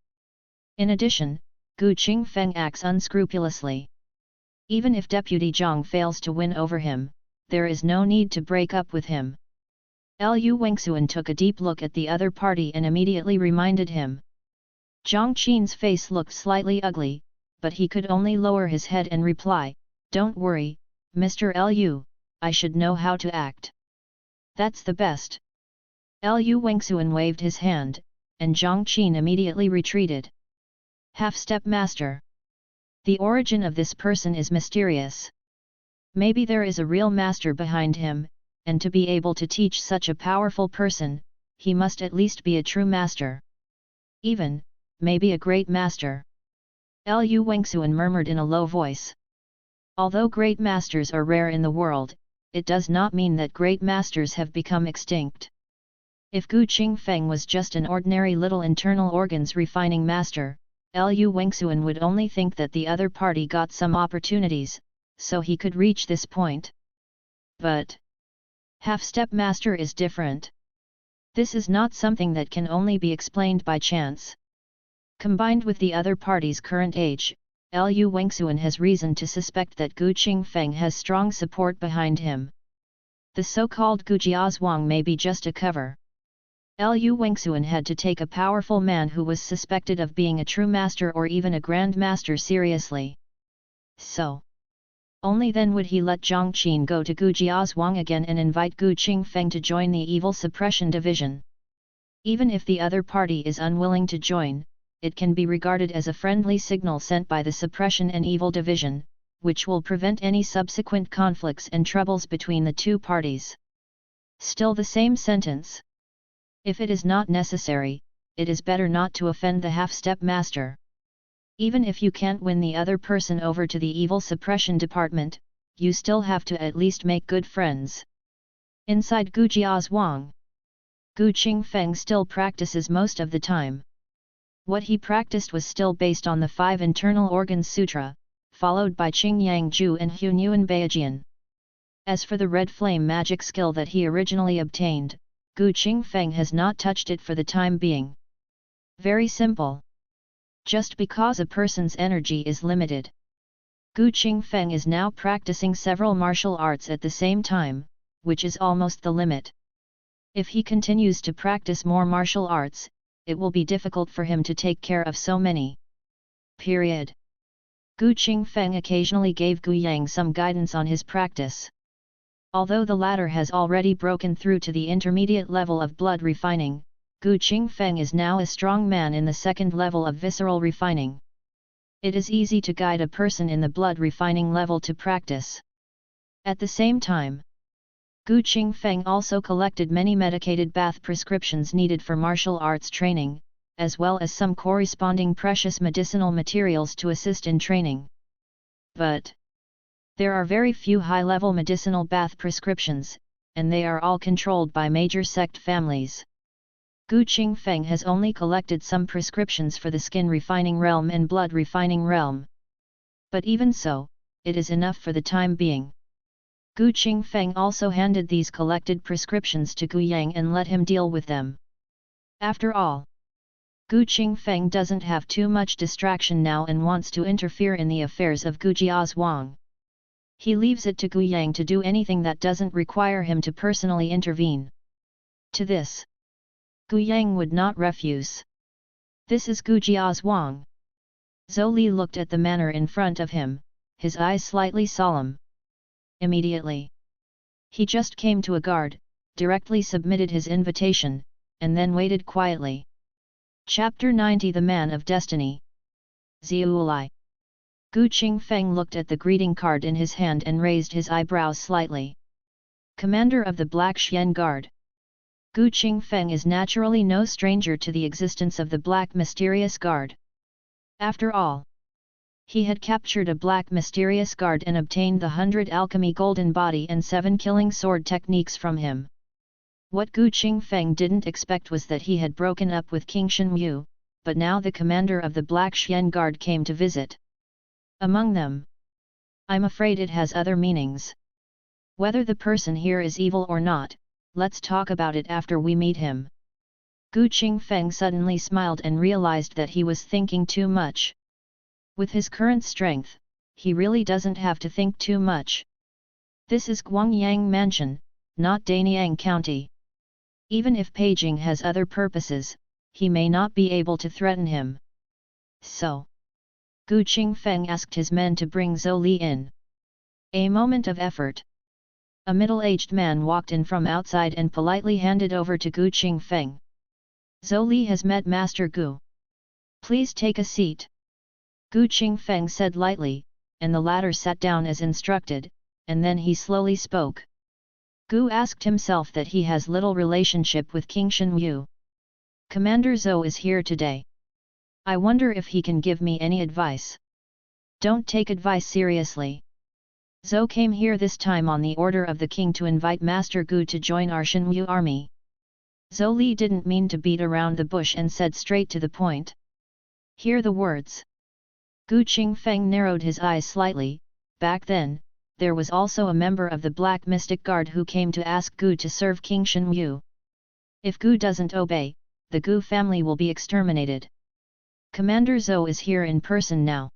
In addition, Gu Qingfeng acts unscrupulously. Even if Deputy Zhang fails to win over him, there is no need to break up with him. Lu Wengsuan took a deep look at the other party and immediately reminded him. Zhang Qin's face looked slightly ugly, but he could only lower his head and reply, Don't worry, Mr. Lu, I should know how to act. That's the best. Lu Wengsuan waved his hand, and Zhang Qin immediately retreated. Half-step master. The origin of this person is mysterious. Maybe there is a real master behind him, and to be able to teach such a powerful person, he must at least be a true master. Even, maybe a great master. Lu Wengsuan murmured in a low voice. Although great masters are rare in the world, it does not mean that great masters have become extinct. If Gu Qingfeng was just an ordinary little internal organs refining master, Lu Wengsuan would only think that the other party got some opportunities, so he could reach this point. But half-step master is different. This is not something that can only be explained by chance. Combined with the other party's current age, Lu Wengsuan has reason to suspect that Gu Qingfeng has strong support behind him. The so-called Gu Jiazhuang may be just a cover. Lu Wengsuan had to take a powerful man who was suspected of being a true master or even a grand master seriously. So, only then would he let Zhang Qin go to Gu Jiazhuang again and invite Gu Qingfeng to join the Evil Suppression Division. Even if the other party is unwilling to join, it can be regarded as a friendly signal sent by the Suppression and Evil Division, which will prevent any subsequent conflicts and troubles between the two parties. Still the same sentence. If it is not necessary, it is better not to offend the half-step master. Even if you can't win the other person over to the Evil Suppression Department, you still have to at least make good friends. Inside Gu Jiazhuang, Gu Qingfeng still practices most of the time. What he practiced was still based on the 5 Internal Organs Sutra, followed by Qingyang Ju and Hunyuan Beijian. As for the red flame magic skill that he originally obtained, Gu Qingfeng has not touched it for the time being. Very simple. Just because a person's energy is limited. Gu Qingfeng is now practicing several martial arts at the same time, which is almost the limit. If he continues to practice more martial arts, it will be difficult for him to take care of so many. Period. Gu Qingfeng occasionally gave Gu Yang some guidance on his practice. Although the latter has already broken through to the intermediate level of blood refining, Gu Qingfeng is now a strong man in the second level of visceral refining. It is easy to guide a person in the blood refining level to practice. At the same time, Gu Qingfeng also collected many medicated bath prescriptions needed for martial arts training, as well as some corresponding precious medicinal materials to assist in training. But There are very few high-level medicinal bath prescriptions, and they are all controlled by major sect families. Qingfeng has only collected some prescriptions for the skin refining realm and blood refining realm. But even so, it is enough for the time being. Qingfeng also handed these collected prescriptions to Gu Yang and let him deal with them. After all, Qingfeng doesn't have too much distraction now and wants to interfere in the affairs of Gu Jiazhuang. He leaves it to Gu Yang to do anything that doesn't require him to personally intervene. To this, Gu Yang would not refuse. This is Gu Jiazhuang. Zhou Li looked at the manner in front of him, his eyes slightly solemn. Immediately, he just came to a guard, directly submitted his invitation, and then waited quietly. Chapter 90 The Man of Destiny. Ziulai. Qingfeng looked at the greeting card in his hand and raised his eyebrows slightly. Commander of the Black Xian Guard. Qingfeng is naturally no stranger to the existence of the Black Mysterious Guard. After all, he had captured a Black Mysterious Guard and obtained the 100 Alchemy Golden Body and 7 Killing Sword techniques from him. What Qingfeng didn't expect was that he had broken up with King Shenyu, but now the commander of the Black Xian Guard came to visit. Among them, I'm afraid it has other meanings. Whether the person here is evil or not, let's talk about it after we meet him. Qingfeng suddenly smiled and realized that he was thinking too much. With his current strength, he really doesn't have to think too much. This is Guangyang Mansion, not Danyang County. Even if Peijing has other purposes, he may not be able to threaten him. So, Qingfeng asked his men to bring Zhou Li in. A moment of effort. A middle-aged man walked in from outside and politely handed over to Qingfeng. Zhou Li has met Master Gu. Please take a seat. Qingfeng said lightly, and the latter sat down as instructed, and then he slowly spoke. Gu asked himself that he has little relationship with King Shenyu. Commander Zhou is here today. I wonder if he can give me any advice. Don't take advice seriously. Zhou came here this time on the order of the king to invite Master Gu to join our Shenyu army. Zhou Li didn't mean to beat around the bush and said straight to the point. Hear the words. Qingfeng narrowed his eyes slightly. Back then, there was also a member of the Black Mystic Guard who came to ask Gu to serve King Shenyu. If Gu doesn't obey, the Gu family will be exterminated. Commander Zhou is here in person now.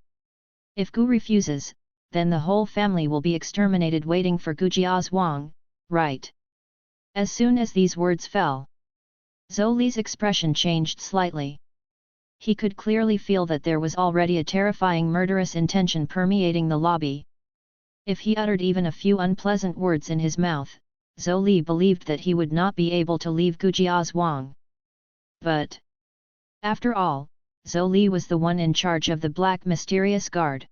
If Gu refuses, then the whole family will be exterminated waiting for Gu Jiazhuang, right? As soon as these words fell, Zhou Li's expression changed slightly. He could clearly feel that there was already a terrifying murderous intention permeating the lobby. If he uttered even a few unpleasant words in his mouth, Zhou Li believed that he would not be able to leave Gu Jiazhuang. But, after all, Zhou Li was the one in charge of the Black Mysterious Guard.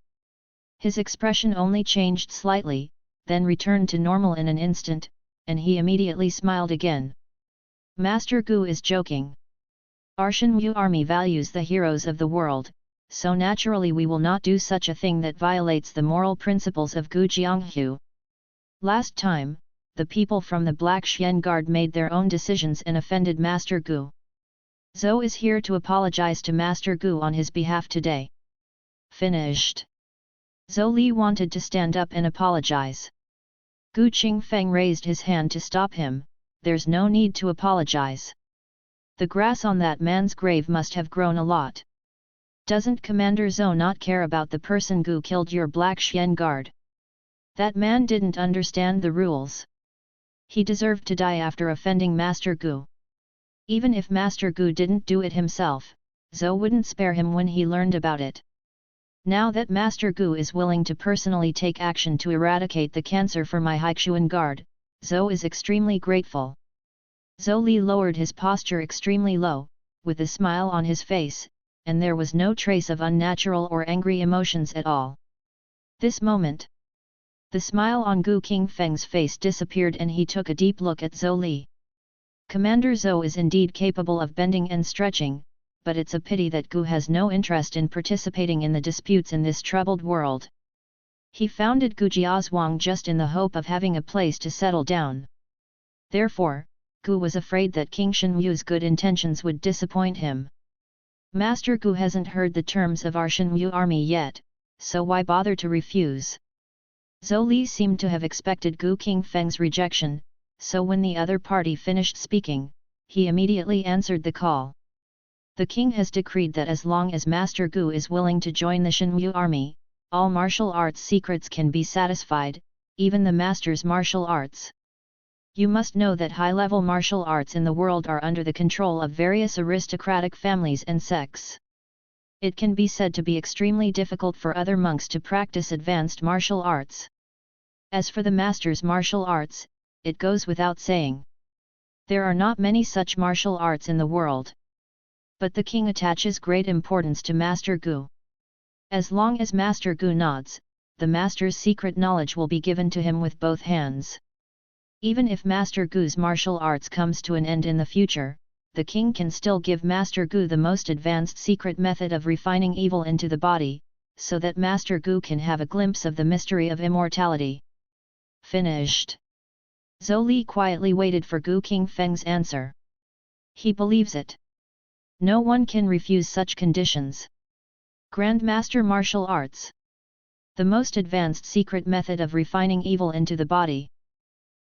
His expression only changed slightly, then returned to normal in an instant, and he immediately smiled again. Master Gu is joking. Our Shenyu army values the heroes of the world, so naturally we will not do such a thing that violates the moral principles of Gu Jianghu. Last time, the people from the Black Xian Guard made their own decisions and offended Master Gu. Zhou is here to apologize to Master Gu on his behalf today. Finished. Zhou Li wanted to stand up and apologize. Qingfeng raised his hand to stop him. There's no need to apologize. The grass on that man's grave must have grown a lot. Doesn't Commander Zhou not care about the person Gu killed your Black Xian Guard? That man didn't understand the rules. He deserved to die after offending Master Gu. Even if Master Gu didn't do it himself, Zhou wouldn't spare him when he learned about it. Now that Master Gu is willing to personally take action to eradicate the cancer for my Haixuan Guard, Zhou is extremely grateful. Zhou Li lowered his posture extremely low, with a smile on his face, and there was no trace of unnatural or angry emotions at all. This moment, the smile on Qingfeng's face disappeared and he took a deep look at Zhou Li. Commander Zhou is indeed capable of bending and stretching, but it's a pity that Gu has no interest in participating in the disputes in this troubled world. He founded Gujiazhuang just in the hope of having a place to settle down. Therefore, Gu was afraid that King Shenwu's good intentions would disappoint him. Master Gu hasn't heard the terms of our Shenwu army yet, so why bother to refuse? Zhou Li seemed to have expected Gu Qingfeng's rejection, so when the other party finished speaking, he immediately answered the call. The king has decreed that as long as Master Gu is willing to join the Shenwu army, all martial arts secrets can be satisfied, even the master's martial arts. You must know that high-level martial arts in the world are under the control of various aristocratic families and sects. It can be said to be extremely difficult for other monks to practice advanced martial arts. As for the master's martial arts, it goes without saying. There are not many such martial arts in the world. But the king attaches great importance to Master Gu. As long as Master Gu nods, the master's secret knowledge will be given to him with both hands. Even if Master Gu's martial arts comes to an end in the future, the king can still give Master Gu the most advanced secret method of refining evil into the body, so that Master Gu can have a glimpse of the mystery of immortality. Finished. Zhou Li quietly waited for Gu Qingfeng's answer. He believes it. No one can refuse such conditions. Grandmaster Martial Arts. The most advanced secret method of refining evil into the body.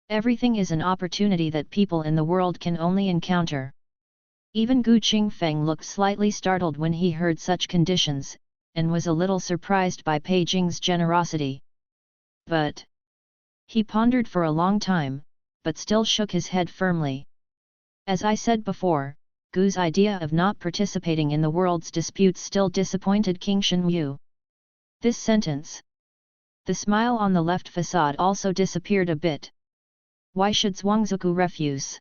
Everything is an opportunity that people in the world can only encounter. Even Gu Qingfeng looked slightly startled when he heard such conditions, and was a little surprised by Pei Jing's generosity. But he pondered for a long time, but still shook his head firmly. As I said before, Gu's idea of not participating in the world's disputes still disappointed King Shenwu. This sentence. The smile on the left facade also disappeared a bit. Why should Zhuangzigu refuse?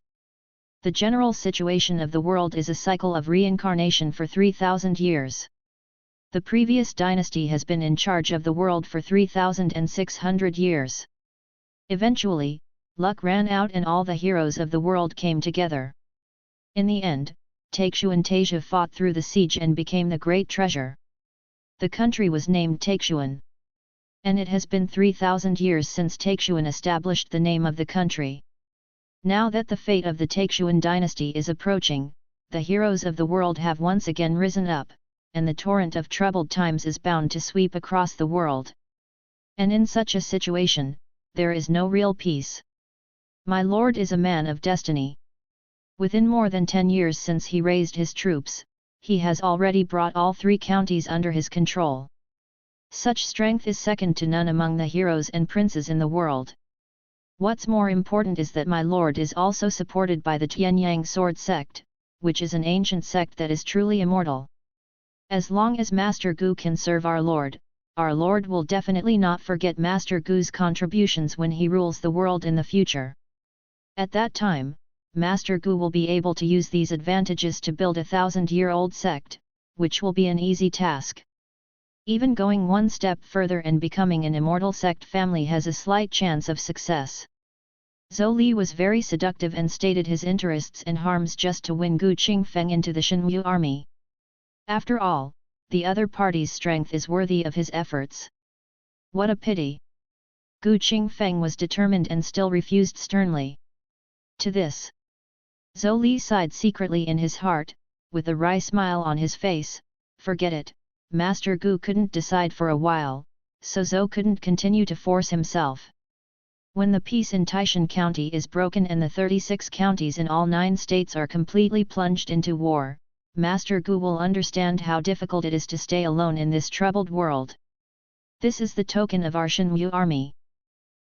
The general situation of the world is a cycle of reincarnation for 3,000 years. The previous dynasty has been in charge of the world for 3,600 years. Eventually, luck ran out and all the heroes of the world came together. In the end, Taixu and Taixu fought through the siege and became the great treasure. The country was named Taixuan. And it has been 3,000 years since Taixuan established the name of the country. Now that the fate of the Taixuan dynasty is approaching, the heroes of the world have once again risen up, and the torrent of troubled times is bound to sweep across the world. And in such a situation, there is no real peace. My lord is a man of destiny. Within more than 10 years since he raised his troops, he has already brought all 3 counties under his control. Such strength is second to none among the heroes and princes in the world. What's more important is that my lord is also supported by the Tianyang sword sect, which is an ancient sect that is truly immortal. As long as Master Gu can serve our lord will definitely not forget Master Gu's contributions when he rules the world in the future. At that time, Master Gu will be able to use these advantages to build a 1,000-year-old sect, which will be an easy task. Even going one step further and becoming an immortal sect family has a slight chance of success. Zhou Li was very seductive and stated his interests and harms just to win Gu Qingfeng into the Shenwu army. After all, the other party's strength is worthy of his efforts. What a pity! Gu Qingfeng was determined and still refused sternly. To this, Zhou Li sighed secretly in his heart, with a wry smile on his face. Forget it, Master Gu couldn't decide for a while, so Zhou couldn't continue to force himself. When the peace in Taishan County is broken and the 36 counties in all 9 states are completely plunged into war, Master Gu will understand how difficult it is to stay alone in this troubled world. This is the token of our Shenwu army.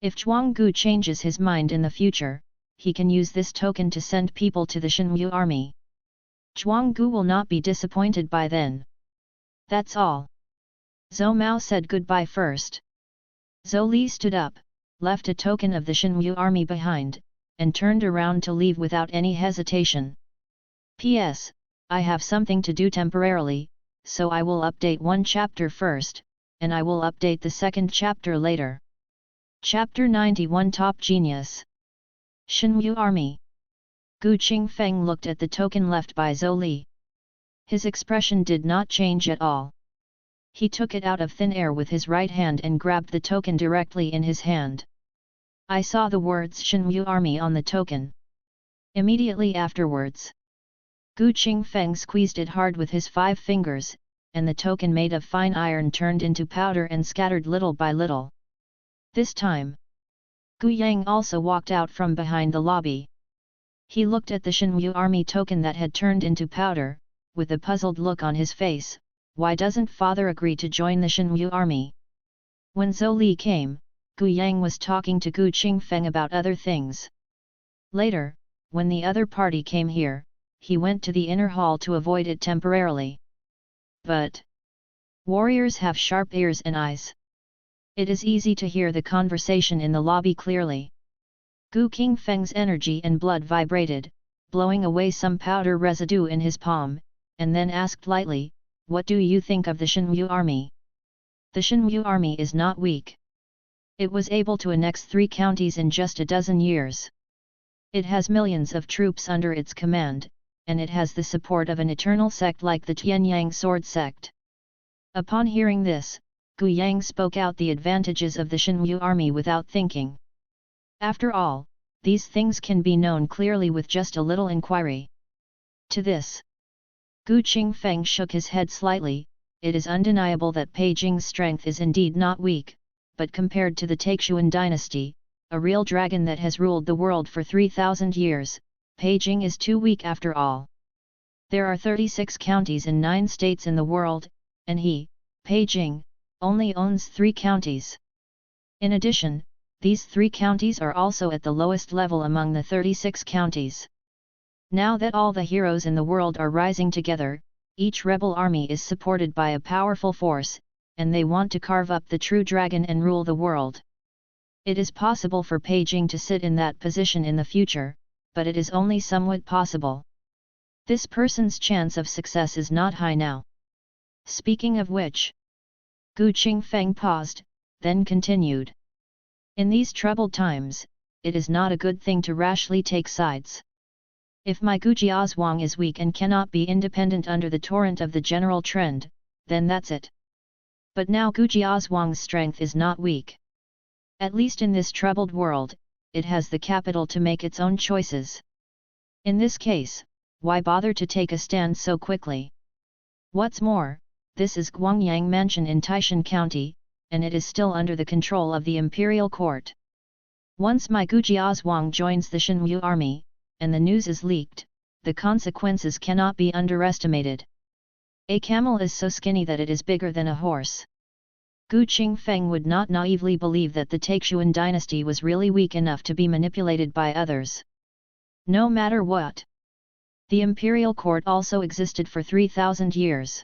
If Zhuang Gu changes his mind in the future, he can use this token to send people to the Shenwu army. Zhuang Gu will not be disappointed by then. That's all. Zhou Mao said goodbye first. Zhou Li stood up, left a token of the Shenwu army behind, and turned around to leave without any hesitation. P.S. I have something to do temporarily, so I will update one chapter first, and I will update the second chapter later. Chapter 91 Top Genius. Shenwu Army. Gu Qingfeng looked at the token left by Zhou Li. His expression did not change at all. He took it out of thin air with his right hand and grabbed the token directly in his hand. I saw the words Shenwu Army on the token. Immediately afterwards, Gu Qingfeng squeezed it hard with his 5 fingers, and the token made of fine iron turned into powder and scattered little by little. This time, Gu Yang also walked out from behind the lobby. He looked at the Shenwu Army token that had turned into powder, with a puzzled look on his face. Why doesn't father agree to join the Shenwu Army? When Zhou Li came, Gu Yang was talking to Gu Qingfeng about other things. Later, when the other party came here, he went to the inner hall to avoid it temporarily. But warriors have sharp ears and eyes. It is easy to hear the conversation in the lobby clearly. Gu Qingfeng's energy and blood vibrated, blowing away some powder residue in his palm, and then asked lightly, "What do you think of the Shenwu Army?" The Shenwu Army is not weak. It was able to annex 3 counties in just a dozen years. It has millions of troops under its command, and it has the support of an eternal sect like the Tianyang sword sect. Upon hearing this, Gu Yang spoke out the advantages of the Shenwu Army without thinking. After all, these things can be known clearly with just a little inquiry. To this, Gu Qingfeng shook his head slightly. It is undeniable that Beijing's strength is indeed not weak, but compared to the Taixuan dynasty, a real dragon that has ruled the world for 3,000 years, Beijing is too weak after all. There are 36 counties in 9 states in the world, and he, Beijing, only owns 3 counties. In addition, these 3 counties are also at the lowest level among the 36 counties. Now that all the heroes in the world are rising together, each rebel army is supported by a powerful force, and they want to carve up the true dragon and rule the world. It is possible for Beijing to sit in that position in the future, but it is only somewhat possible. This person's chance of success is not high now. Speaking of which, Gu Qingfeng paused, then continued. In these troubled times, it is not a good thing to rashly take sides. If my Gu Jiazhuang is weak and cannot be independent under the torrent of the general trend, then that's it. But now Gu Jiazhuang's strength is not weak. At least in this troubled world, it has the capital to make its own choices. In this case, why bother to take a stand so quickly? What's more, this is Guangyang Mansion in Taishan County, and it is still under the control of the imperial court. Once my Gu Jiazhuang joins the Shenwu Army, and the news is leaked, the consequences cannot be underestimated. A camel is so skinny that it is bigger than a horse. Gu Qingfeng would not naively believe that the Taixuan dynasty was really weak enough to be manipulated by others. No matter what. The imperial court also existed for 3,000 years.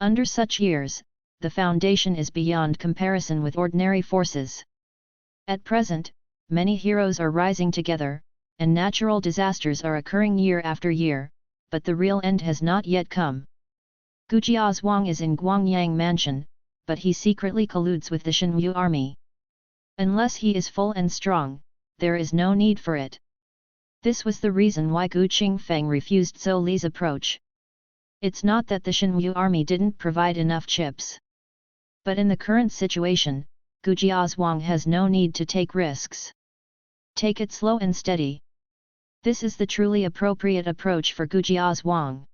Under such years, the foundation is beyond comparison with ordinary forces. At present, many heroes are rising together, and natural disasters are occurring year after year, but the real end has not yet come. Gu Jiazhuang is in Guangyang Mansion, but he secretly colludes with the Shenwu Army. Unless he is full and strong, there is no need for it. This was the reason why Gu Qingfeng refused Zhou Li's approach. It's not that the Shenwu Army didn't provide enough chips. But in the current situation, Gu Jiazhuang has no need to take risks. Take it slow and steady. This is the truly appropriate approach for Gu Jiazhuang.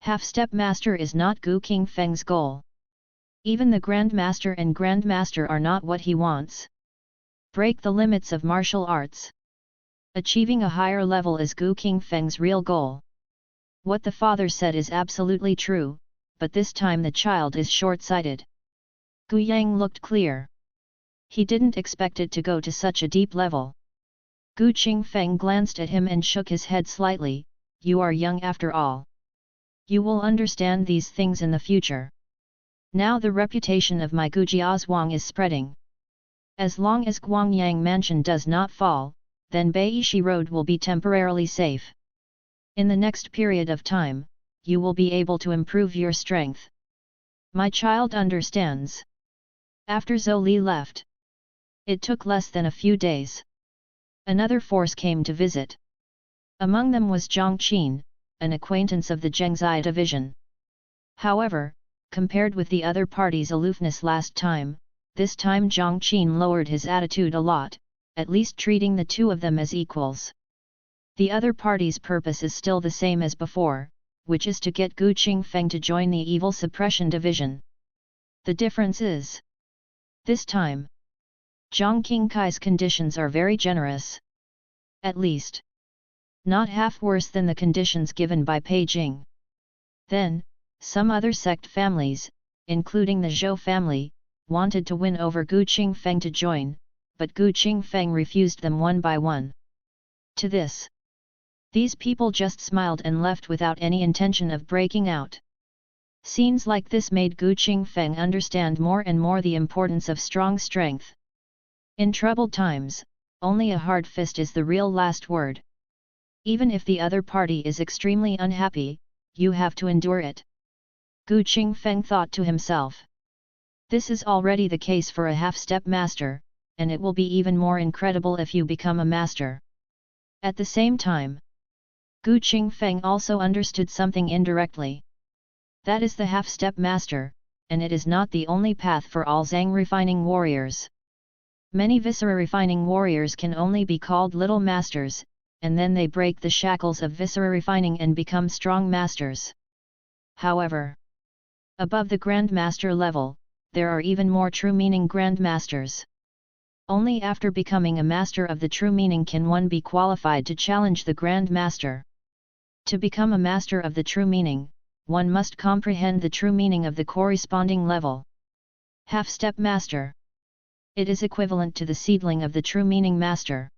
Half-step master is not Gu Qingfeng's goal. Even the Grandmaster and Grandmaster are not what he wants. Break the limits of martial arts. Achieving a higher level is Gu Qingfeng's real goal. What the father said is absolutely true, but this time the child is short-sighted. Gu Yang looked clear. He didn't expect it to go to such a deep level. Gu Qingfeng glanced at him and shook his head slightly. You are young after all. You will understand these things in the future. Now the reputation of my Gu Jiazhuang is spreading. As long as Guangyang Mansion does not fall, then Beishi Road will be temporarily safe. In the next period of time, you will be able to improve your strength. My child understands. After Zhou Li left, it took less than a few days. Another force came to visit. Among them was Zhang Qin, an acquaintance of the Zhengzai division. However, Compared with the other party's aloofness last time, this time Jiang Qin lowered his attitude a lot, at least treating the two of them as equals. The other party's purpose is still the same as before, which is to get Gu Qingfeng to join the evil suppression division. The difference is, this time, Jiang Qingkai's conditions are very generous. At least, not half worse than the conditions given by Beijing. Then, some other sect families, including the Zhou family, wanted to win over Gu Qingfeng to join, but Gu Qingfeng refused them one by one. To this, these people just smiled and left without any intention of breaking out. Scenes like this made Gu Qingfeng understand more and more the importance of strong strength. In troubled times, only a hard fist is the real last word. Even if the other party is extremely unhappy, you have to endure it. Gu Qingfeng thought to himself. This is already the case for a half-step master, and it will be even more incredible if you become a master. At the same time, Gu Qingfeng also understood something indirectly. That is the half-step master, and it is not the only path for all Zhang refining warriors. Many viscera refining warriors can only be called little masters, and then they break the shackles of viscera refining and become strong masters. However, above the Grand Master level, there are even more true meaning Grand Masters. Only after becoming a master of the true meaning can one be qualified to challenge the Grand Master. To become a master of the true meaning, one must comprehend the true meaning of the corresponding level. Half-step master. It is equivalent to the seedling of the true meaning master.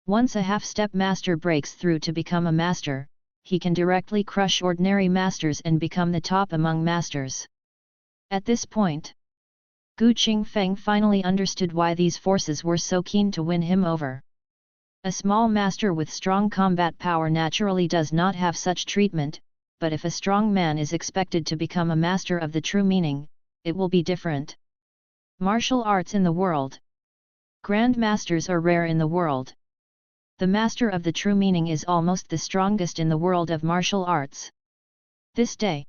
Once a half-step master breaks through to become a master, he can directly crush ordinary masters and become the top among masters. At this point, Gu Qingfeng finally understood why these forces were so keen to win him over. A small master with strong combat power naturally does not have such treatment, but if a strong man is expected to become a master of the true meaning, it will be different. Martial arts in the world. Grand masters are rare in the world. The master of the true meaning is almost the strongest in the world of martial arts. This day,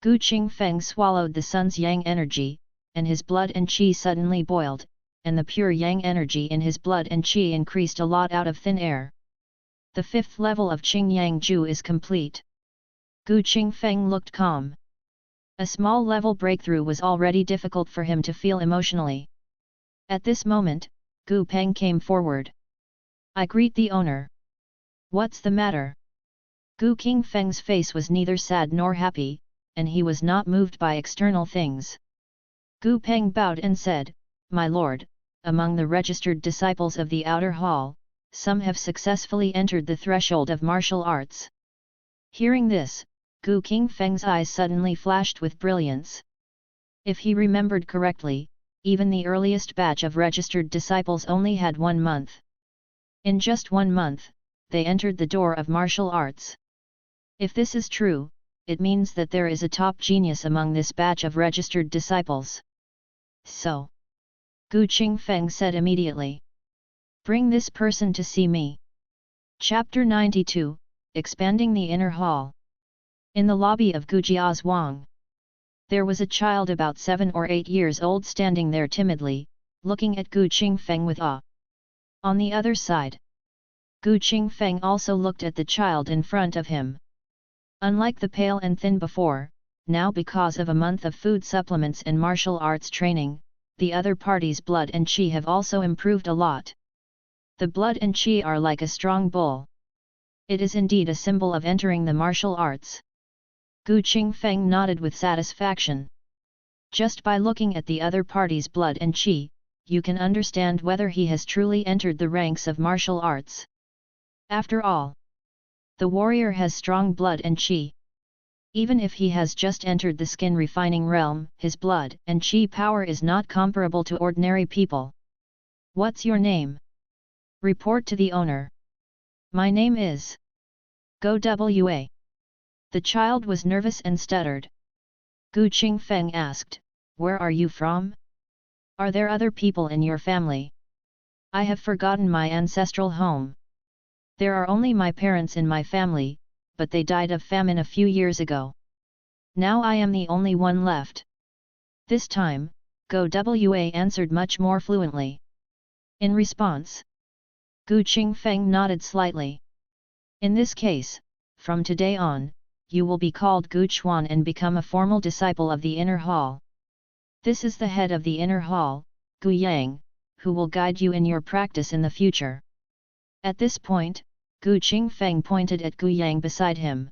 Gu Qingfeng swallowed the sun's yang energy, and his blood and qi suddenly boiled, and the pure yang energy in his blood and qi increased a lot out of thin air. The fifth level of Qing Yang Ju is complete. Gu Qingfeng looked calm. A small level breakthrough was already difficult for him to feel emotionally. At this moment, Gu Peng came forward. I greet the owner. What's the matter? Gu Qingfeng's face was neither sad nor happy, and he was not moved by external things. Gu Peng bowed and said, My lord, among the registered disciples of the outer hall, some have successfully entered the threshold of martial arts. Hearing this, Gu Qingfeng's eyes suddenly flashed with brilliance. If he remembered correctly, even the earliest batch of registered disciples only had 1 month. In just 1 month, they entered the door of martial arts. If this is true, it means that there is a top genius among this batch of registered disciples. So, Gu Qingfeng said immediately. Bring this person to see me. Chapter 92, Expanding the Inner Hall. In the lobby of Gujia's Wang, there was a child about 7 or 8 years old standing there timidly, looking at Gu Qingfeng with awe. On the other side, Gu Qingfeng also looked at the child in front of him. Unlike the pale and thin before, now because of a month of food supplements and martial arts training, the other party's blood and qi have also improved a lot. The blood and qi are like a strong bull. It is indeed a symbol of entering the martial arts. Gu Qingfeng nodded with satisfaction. Just by looking at the other party's blood and qi, you can understand whether he has truly entered the ranks of martial arts. After all, the warrior has strong blood and qi. Even if he has just entered the skin refining realm, his blood and qi power is not comparable to ordinary people. What's your name? Report to the owner. My name is Go Wa. The child was nervous and stuttered. Gu Qingfeng asked, Where are you from? Are there other people in your family? I have forgotten my ancestral home. There are only my parents in my family, but they died of famine a few years ago. Now I am the only one left. This time, Go Wa answered much more fluently. In response, Gu Qingfeng nodded slightly. In this case, from today on, you will be called Gu Chuan and become a formal disciple of the inner hall. This is the head of the inner hall, Gu Yang, who will guide you in your practice in the future. At this point, Gu Qingfeng pointed at Gu Yang beside him.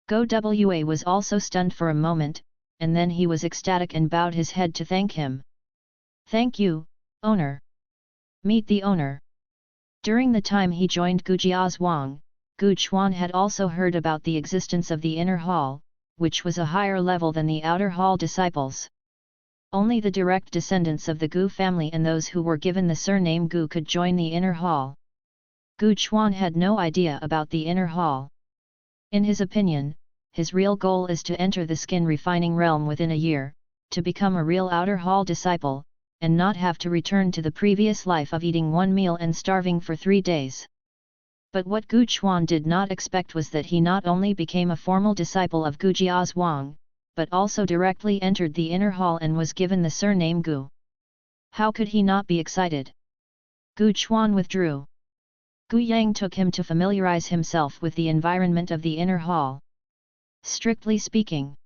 Go Wa was also stunned for a moment, and then he was ecstatic and bowed his head to thank him. Thank you, owner. Meet the owner. During the time he joined Gujia's Wang, Gu Chuan had also heard about the existence of the inner hall, which was a higher level than the outer hall disciples. Only the direct descendants of the Gu family and those who were given the surname Gu could join the inner hall. Gu Chuan had no idea about the inner hall. In his opinion, his real goal is to enter the skin refining realm within a year, to become a real outer hall disciple, and not have to return to the previous life of eating one meal and starving for 3 days. But what Gu Chuan did not expect was that he not only became a formal disciple of Gujia's Wang, but also directly entered the inner hall and was given the surname Gu. How could he not be excited? Gu Chuan withdrew. Gu Yang took him to familiarize himself with the environment of the inner hall. Strictly speaking,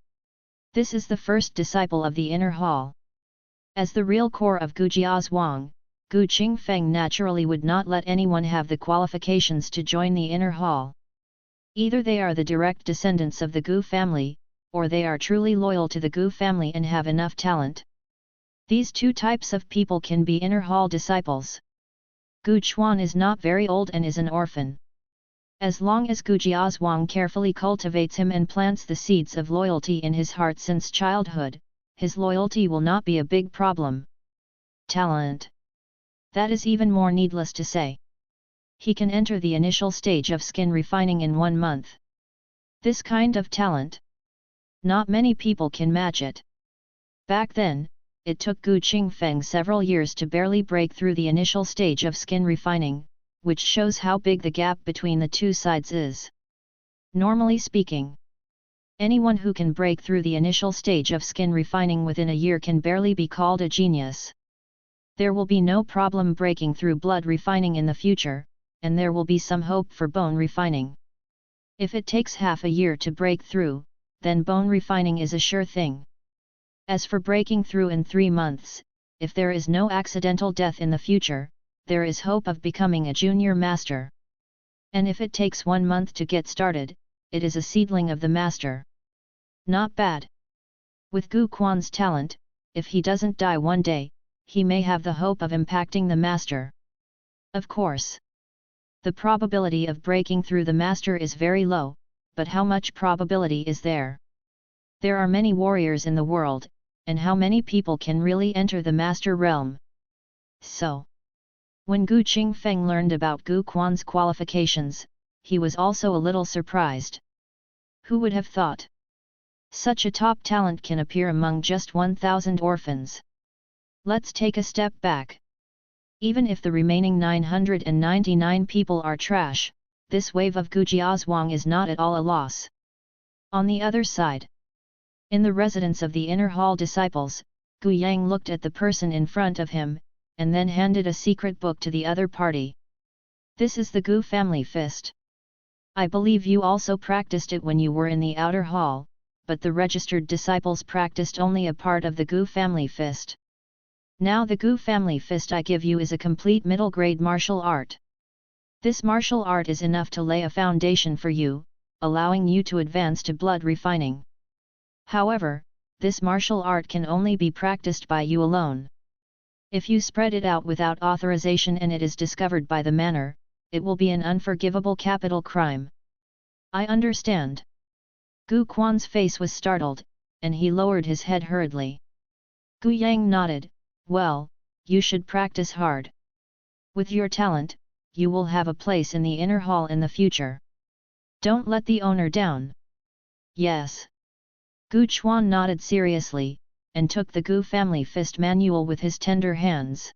this is the first disciple of the inner hall. As the real core of Gujia's Wang, Gu Qingfeng naturally would not let anyone have the qualifications to join the inner hall. Either they are the direct descendants of the Gu family, or they are truly loyal to the Gu family and have enough talent. These two types of people can be inner hall disciples. Gu Chuan is not very old and is an orphan. As long as Gujia's Wang carefully cultivates him and plants the seeds of loyalty in his heart since childhood, his loyalty will not be a big problem. Talent. That is even more needless to say. He can enter the initial stage of skin refining in 1 month. This kind of talent, not many people can match it. Back then, it took Gu Qingfeng several years to barely break through the initial stage of skin refining, which shows how big the gap between the two sides is. Normally speaking, anyone who can break through the initial stage of skin refining within a year can barely be called a genius. There will be no problem breaking through blood refining in the future, and there will be some hope for bone refining. If it takes half a year to break through, then bone refining is a sure thing. As for breaking through in 3 months, if there is no accidental death in the future, there is hope of becoming a junior master. And if it takes 1 month to get started, it is a seedling of the master. Not bad. With Gu Quan's talent, if he doesn't die one day, he may have the hope of impacting the master. Of course, the probability of breaking through the master is very low, but how much probability is there? There are many warriors in the world, and how many people can really enter the master realm? So, when Gu Qingfeng learned about Gu Quan's qualifications, he was also a little surprised. Who would have thought? Such a top talent can appear among just 1,000 orphans. Let's take a step back. Even if the remaining 999 people are trash, this wave of Gujia's Wang is not at all a loss. On the other side, in the residence of the inner hall disciples, Gu Yang looked at the person in front of him, and then handed a secret book to the other party. This is the Gu family fist. I believe you also practiced it when you were in the outer hall, but the registered disciples practiced only a part of the Gu family fist. Now the Gu family fist I give you is a complete middle-grade martial art. This martial art is enough to lay a foundation for you, allowing you to advance to blood refining. However, this martial art can only be practiced by you alone. If you spread it out without authorization and it is discovered by the manner, it will be an unforgivable capital crime. I understand. Gu Quan's face was startled, and he lowered his head hurriedly. Gu Yang nodded, well, you should practice hard. With your talent, you will have a place in the inner hall in the future. Don't let the owner down. Yes. Gu Chuan nodded seriously, and took the Gu family fist manual with his tender hands.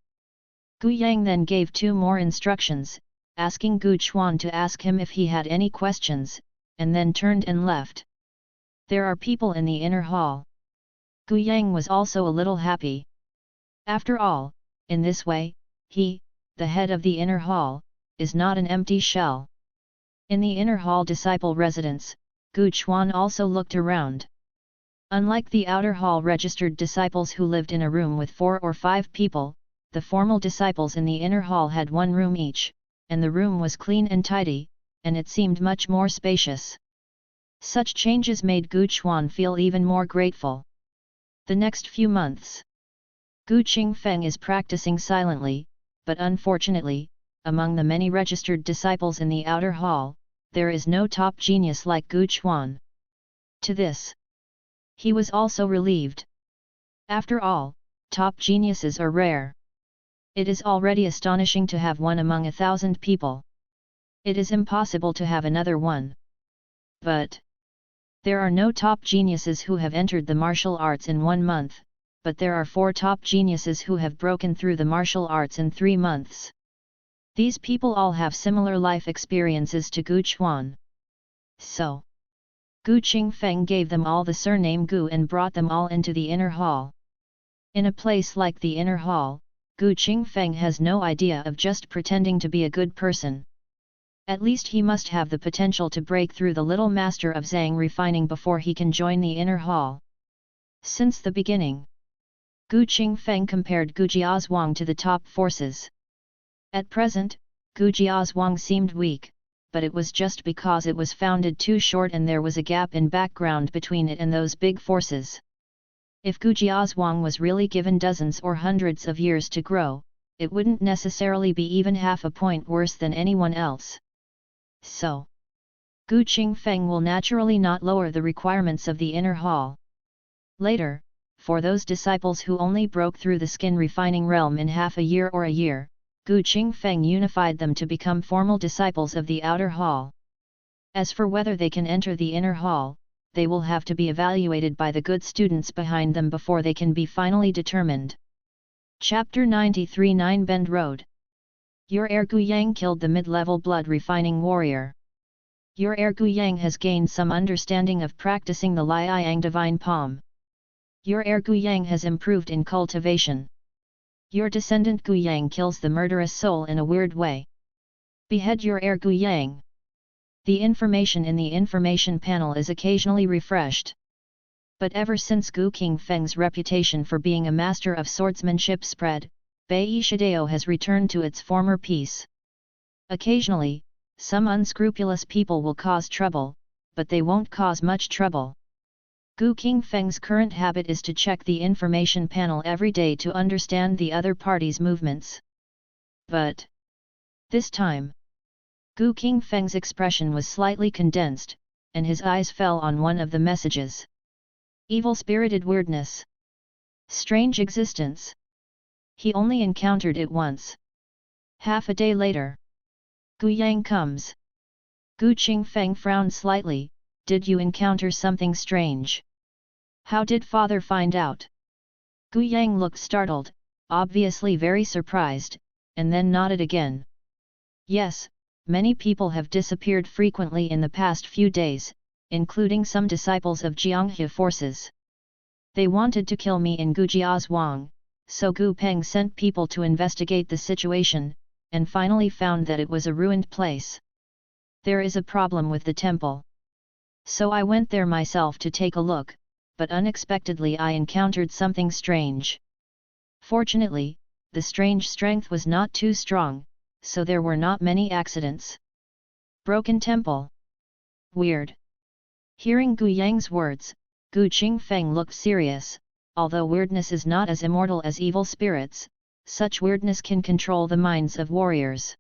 Gu Yang then gave 2 more instructions, asking Gu Chuan to ask him if he had any questions, and then turned and left. There are people in the inner hall. Gu Yang was also a little happy. After all, in this way, he, the head of the inner hall, is not an empty shell. In the inner hall disciple residence, Gu Chuan also looked around. Unlike the outer hall registered disciples who lived in a room with 4 or 5 people, the formal disciples in the inner hall had 1 room each, and the room was clean and tidy, and it seemed much more spacious. Such changes made Gu Chuan feel even more grateful. The next few months, Gu Qingfeng is practicing silently, but unfortunately, among the many registered disciples in the outer hall, there is no top genius like Gu Chuan. To this, he was also relieved. After all, top geniuses are rare. It is already astonishing to have one among 1,000 people. It is impossible to have another one. But there are no top geniuses who have entered the martial arts in 1 month, but there are 4 top geniuses who have broken through the martial arts in 3 months. These people all have similar life experiences to Gu Chuan. So, Gu Qingfeng gave them all the surname Gu and brought them all into the inner hall. In a place like the inner hall, Gu Qingfeng has no idea of just pretending to be a good person. At least he must have the potential to break through the little master of Zhang refining before he can join the inner hall. Since the beginning, Gu Qingfeng compared Gu Jiazhuang to the top forces. At present, Gu Jiazhuang seemed weak, but it was just because it was founded too short and there was a gap in background between it and those big forces. If Gu Jiazhuang was really given dozens or hundreds of years to grow, it wouldn't necessarily be even half a point worse than anyone else. So, Gu Qingfeng will naturally not lower the requirements of the inner hall. Later, for those disciples who only broke through the skin refining realm in half a year or a year, Gu Qingfeng unified them to become formal disciples of the outer hall. As for whether they can enter the inner hall, they will have to be evaluated by the good students behind them before they can be finally determined. Chapter 93 Nine Bend Road. Your heir Gu Yang killed the mid-level blood refining warrior. Your heir Gu Yang has gained some understanding of practicing the Liang divine palm. Your heir Gu Yang has improved in cultivation. Your descendant Gu Yang kills the murderous soul in a weird way. Behead your heir Gu Yang. The information in the information panel is occasionally refreshed. But ever since Gu Qingfeng's reputation for being a master of swordsmanship spread, Bai Shidao has returned to its former peace. Occasionally, some unscrupulous people will cause trouble, but they won't cause much trouble. Gu Qingfeng's current habit is to check the information panel every day to understand the other party's movements. But this time, Gu Qingfeng's expression was slightly condensed, and his eyes fell on one of the messages. Evil-spirited weirdness. Strange existence. He only encountered it once. Half a day later, Gu Yang comes. Gu Qingfeng frowned slightly. Did you encounter something strange? How did father find out? Gu Yang looked startled, obviously very surprised, and then nodded again. Yes, many people have disappeared frequently in the past few days, including some disciples of Jianghe forces. They wanted to kill me in Gujiazhuang, so Gu Peng sent people to investigate the situation, and finally found that it was a ruined place. There is a problem with the temple. So I went there myself to take a look, but unexpectedly I encountered something strange. Fortunately, the strange strength was not too strong, so there were not many accidents. Broken temple. Weird. Hearing Gu Yang's words, Gu Qingfeng looked serious. Although weirdness is not as immortal as evil spirits, such weirdness can control the minds of warriors.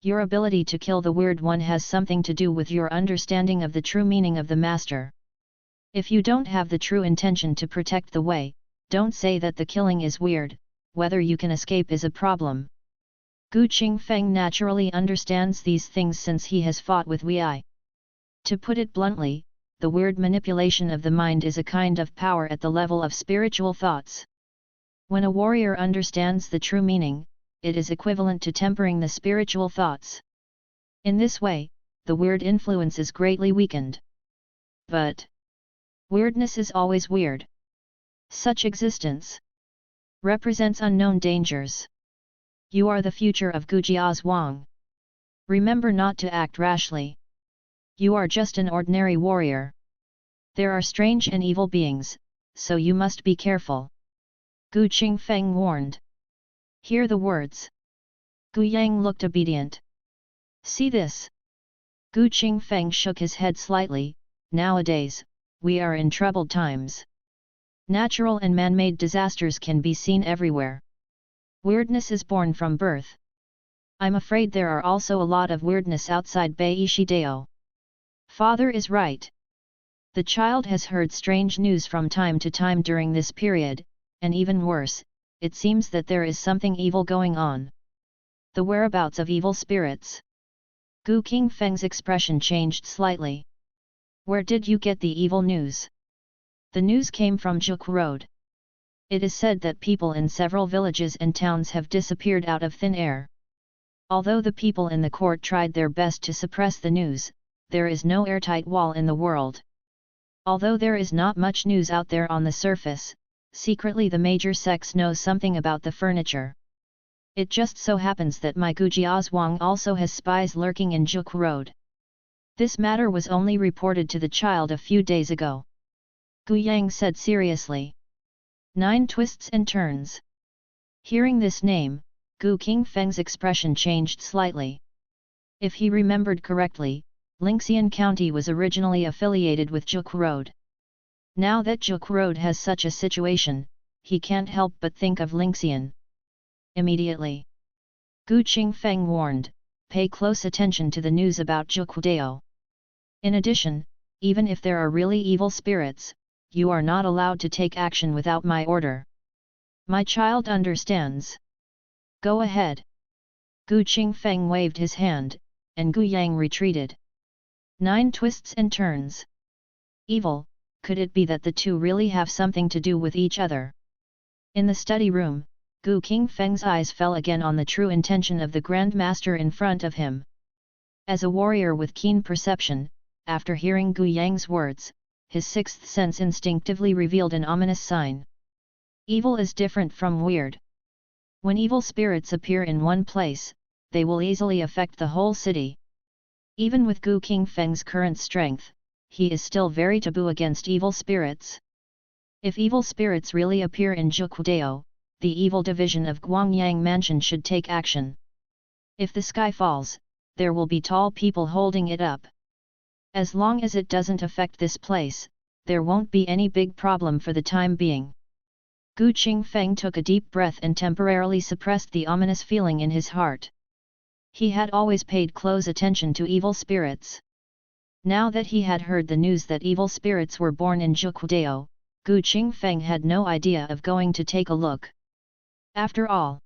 Your ability to kill the weird one has something to do with your understanding of the true meaning of the master. If you don't have the true intention to protect the way, don't say that the killing is weird. Whether you can escape is a problem. Gu Qingfeng naturally understands these things since he has fought with Wei. To put it bluntly, the weird manipulation of the mind is a kind of power at the level of spiritual thoughts. When a warrior understands the true meaning, it is equivalent to tempering the spiritual thoughts. In this way, the weird influence is greatly weakened. But Weirdness is always weird. Such existence represents unknown dangers. You are the future of Gujiaz Wang. Remember not to act rashly. You are just an ordinary warrior. There are strange and evil beings, so you must be careful. Gu Qingfeng warned. Hear the words. Gu Yang looked obedient. See this. Gu Qingfeng shook his head slightly. Nowadays, we are in troubled times. Natural and man-made disasters can be seen everywhere. Weirdness is born from birth. I'm afraid there are also a lot of weirdness outside Beishi Dao. Father is right. The child has heard strange news from time to time during this period, and even worse, it seems that there is something evil going on. The whereabouts of evil spirits. Gu Qingfeng's expression changed slightly. Where did you get the evil news? The news came from Juk Road. It is said that people in several villages and towns have disappeared out of thin air. Although the people in the court tried their best to suppress the news, there is no airtight wall in the world. Although there is not much news out there on the surface, secretly the major sects know something about the furniture. It just so happens that my Gujiaz Wang also has spies lurking in Juk Road. This matter was only reported to the child a few days ago. Gu Yang said seriously. 9 twists and turns. Hearing this name, Gu Qingfeng's expression changed slightly. If he remembered correctly, Lingxian County was originally affiliated with Juk Road. Now that Juk Road has such a situation, he can't help but think of Lingxian. Immediately, Gu Qingfeng warned, pay close attention to the news about Juk Dao. In addition, even if there are really evil spirits, you are not allowed to take action without my order. My child understands. Go ahead. Gu Qingfeng waved his hand, and Gu Yang retreated. 9 twists and turns. Evil, could it be that the two really have something to do with each other? In the study room, Gu Qingfeng's eyes fell again on the true intention of the Grand Master in front of him. As a warrior with keen perception, after hearing Gu Yang's words, his sixth sense instinctively revealed an ominous sign. Evil is different from weird. When evil spirits appear in one place, they will easily affect the whole city. Even with Gu Qingfeng's current strength, he is still very taboo against evil spirits. If evil spirits really appear in Juk Dao, the evil division of Guangyang Mansion should take action. If the sky falls, there will be tall people holding it up. As long as it doesn't affect this place, there won't be any big problem for the time being. Gu Qingfeng took a deep breath and temporarily suppressed the ominous feeling in his heart. He had always paid close attention to evil spirits. Now that he had heard the news that evil spirits were born in Juk Dao, Gu Qingfeng had no idea of going to take a look. After all,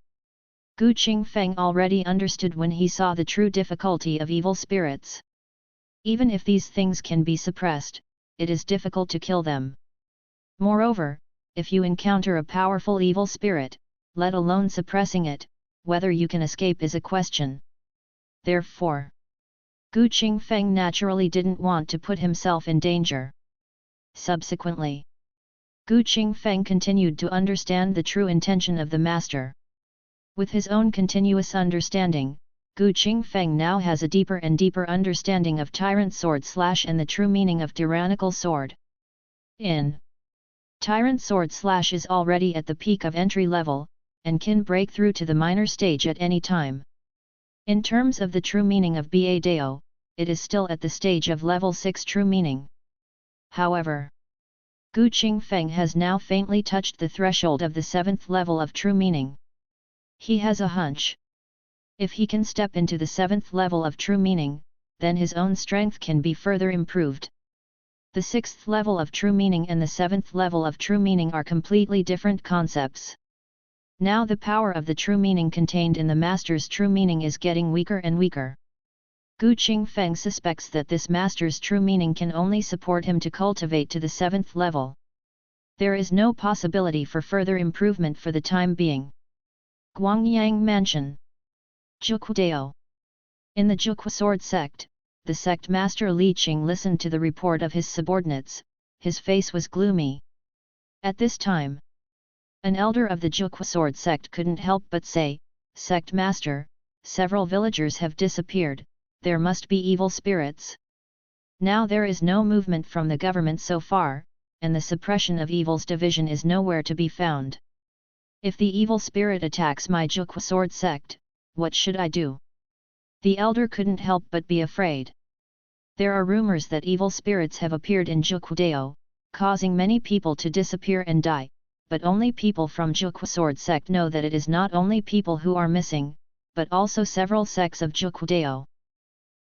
Gu Qingfeng already understood when he saw the true difficulty of evil spirits. Even if these things can be suppressed, it is difficult to kill them. Moreover, if you encounter a powerful evil spirit, let alone suppressing it, whether you can escape is a question. Therefore, Gu Qingfeng naturally didn't want to put himself in danger. Subsequently, Gu Qingfeng continued to understand the true intention of the master. With his own continuous understanding, Gu Qingfeng now has a deeper and deeper understanding of tyrant sword slash and the true meaning of tyrannical sword. Tyrant sword slash is already at the peak of entry level, and can break through to the minor stage at any time. In terms of the true meaning of Ba Dao, it is still at the stage of level 6 true meaning. However, Gu Qingfeng has now faintly touched the threshold of the 7th level of true meaning. He has a hunch. If he can step into the 7th level of true meaning, then his own strength can be further improved. The 6th level of true meaning and the 7th level of true meaning are completely different concepts. Now the power of the true meaning contained in the master's true meaning is getting weaker and weaker. Gu Qingfeng suspects that this master's true meaning can only support him to cultivate to the 7th level. There is no possibility for further improvement for the time being. Guangyang Mansion. Juk Dao. In the Juk Sword sect, the sect master Li Qing listened to the report of his subordinates, his face was gloomy. At this time, an elder of the Jukwa sword sect couldn't help but say, "Sect master, several villagers have disappeared, there must be evil spirits. Now there is no movement from the government so far, and the suppression of evil's division is nowhere to be found. If the evil spirit attacks my Jukwa sword sect, what should I do?" The elder couldn't help but be afraid. There are rumors that evil spirits have appeared in Jukwudeo, causing many people to disappear and die, but only people from Jukwa sword sect know that it is not only people who are missing, but also several sects of Jukwudeo.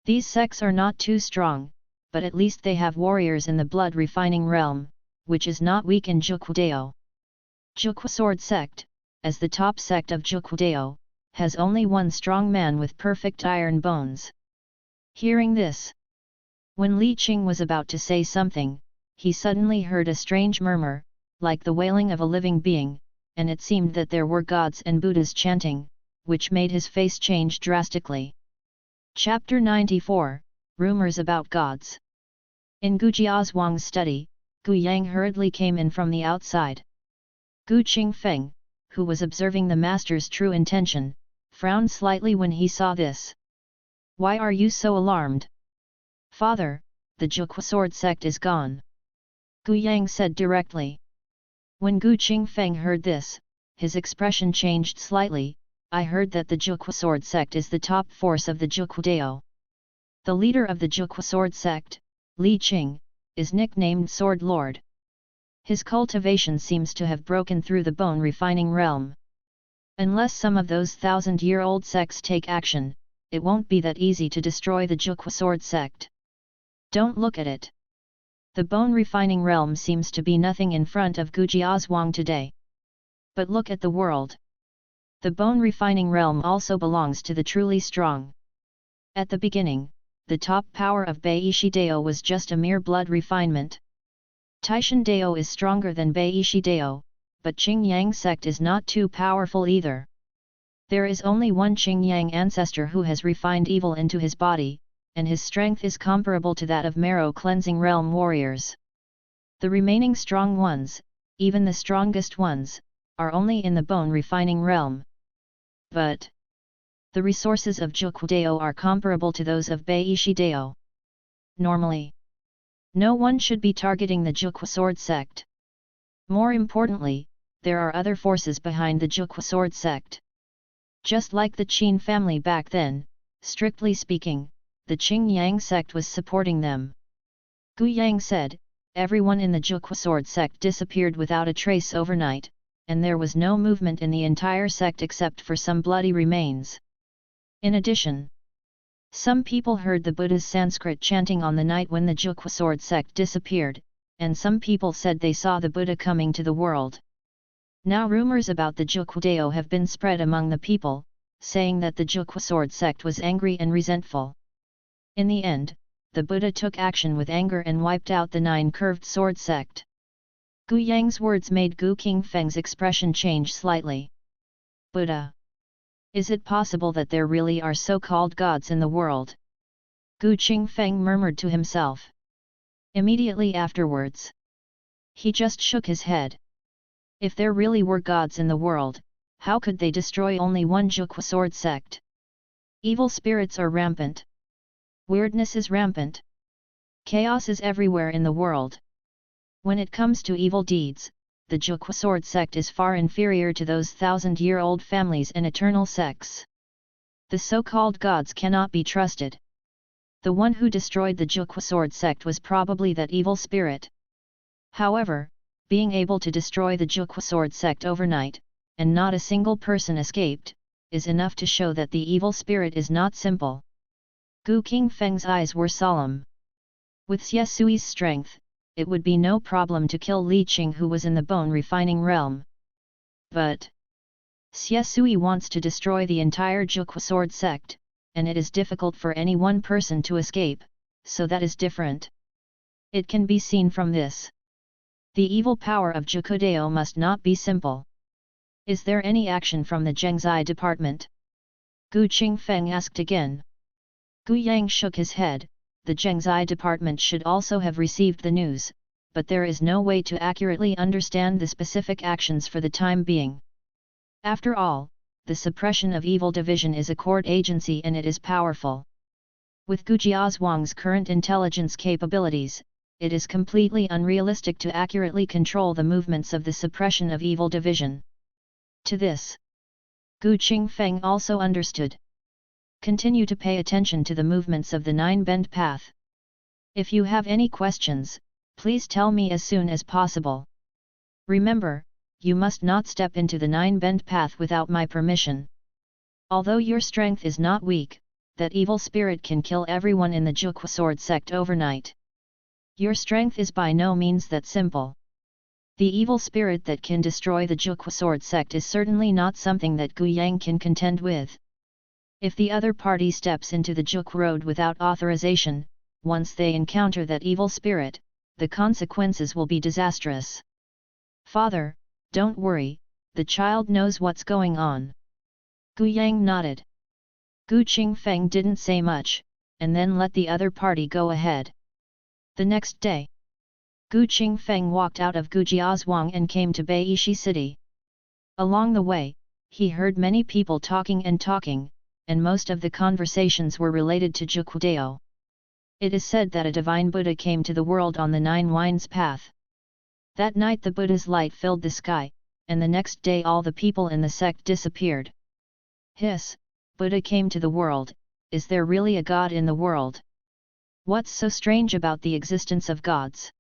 These sects are not too strong, but at least they have warriors in the blood refining realm, which is not weak in Jukwudeo. Jukwa sword sect, as the top sect of Jukwudeo, has only one strong man with perfect iron bones. Hearing this, when Li Qing was about to say something, he suddenly heard a strange murmur, like the wailing of a living being, and it seemed that there were gods and Buddhas chanting, which made his face change drastically. Chapter 94, Rumors about Gods. In Gu Jiazhuang's study, Gu Yang hurriedly came in from the outside. Gu Qingfeng, who was observing the master's true intention, frowned slightly when he saw this. "Why are you so alarmed?" "Father, the Jukwa sword sect is gone," Gu Yang said directly. When Gu Qingfeng heard this, his expression changed slightly. "I heard that the Jukwa sword sect is the top force of the Jukwudeo. The leader of the Jukwa sword sect, Li Qing, is nicknamed Sword Lord. His cultivation seems to have broken through the bone refining realm. Unless some of those 1,000-year-old sects take action, it won't be that easy to destroy the Jukwa sword sect. Don't look at it. The bone refining realm seems to be nothing in front of Gu Jiazhuang today. But look at the world. The bone refining realm also belongs to the truly strong. At the beginning, the top power of Beishi Dao was just a mere blood refinement. Taishan Dao is stronger than Beishi Dao, but Qingyang sect is not too powerful either. There is only one Qingyang ancestor who has refined evil into his body, and his strength is comparable to that of marrow-cleansing realm warriors. The remaining strong ones, even the strongest ones, are only in the bone refining realm. But the resources of Jukwudeo are comparable to those of Beishi Dao. Normally, no one should be targeting the Jukwa sword sect. More importantly, there are other forces behind the Jukwa sword sect. Just like the Qin family back then, strictly speaking, the Qingyang sect was supporting them. Gu Yang said, "Everyone in the Jukwa sword sect disappeared without a trace overnight, and there was no movement in the entire sect except for some bloody remains. In addition, some people heard the Buddha's Sanskrit chanting on the night when the Jukwa sword sect disappeared, and some people said they saw the Buddha coming to the world. Now rumors about the Jukwudeo have been spread among the people, saying that the Jukwa sword sect was angry and resentful. In the end, the Buddha took action with anger and wiped out the 9-curved sword sect." Gu Yang's words made Gu Qingfeng's expression change slightly. "Buddha? Is it possible that there really are so-called gods in the world?" Gu Qingfeng murmured to himself. Immediately afterwards, he just shook his head. If there really were gods in the world, how could they destroy only one Jukwa sword sect? Evil spirits are rampant. Weirdness is rampant. Chaos is everywhere in the world. When it comes to evil deeds, the Jukwa sword sect is far inferior to those 1,000-year-old families and eternal sects. The so-called gods cannot be trusted. The one who destroyed the Jukwa sword sect was probably that evil spirit. However, being able to destroy the Jukwa sword sect overnight, and not a single person escaped, is enough to show that the evil spirit is not simple." Gu Qingfeng's eyes were solemn. With Xie Sui's strength, it would be no problem to kill Li Qing, who was in the bone refining realm. But Xie Sui wants to destroy the entire Jukwa sword sect, and it is difficult for any one person to escape, so that is different. It can be seen from this. The evil power of Jukwudeo must not be simple. Is there any action from the Zhengzai department? Gu Qingfeng asked again. Gu Yang shook his head. The Zhengzai department should also have received the news, but there is no way to accurately understand the specific actions for the time being. After all, the suppression of evil division is a court agency and it is powerful. With Gu Jiazhuang's current intelligence capabilities, it is completely unrealistic to accurately control the movements of the suppression of evil division. To this, Gu Qingfeng also understood. Continue to pay attention to the movements of the nine-bend path. If you have any questions, please tell me as soon as possible. Remember, you must not step into the nine-bend path without my permission. Although your strength is not weak, that evil spirit can kill everyone in the Jukwa sword sect overnight. Your strength is by no means that simple. The evil spirit that can destroy the Jukwa sword sect is certainly not something that Gu Yang can contend with. If the other party steps into the Juk road without authorization, once they encounter that evil spirit, the consequences will be disastrous. Father, don't worry, the child knows what's going on. Gu Yang nodded. Gu Qingfeng didn't say much, and then let the other party go ahead. The next day, Gu Qingfeng walked out of Gu Jiazhuang and came to Beishi city. Along the way, he heard many people talking, and most of the conversations were related to Jukwudeo. It is said that a divine Buddha came to the world on the Nine Winds path. That night the Buddha's light filled the sky, and the next day all the people in the sect disappeared. Hiss, Buddha came to the world, is there really a god in the world? What's so strange about the existence of gods?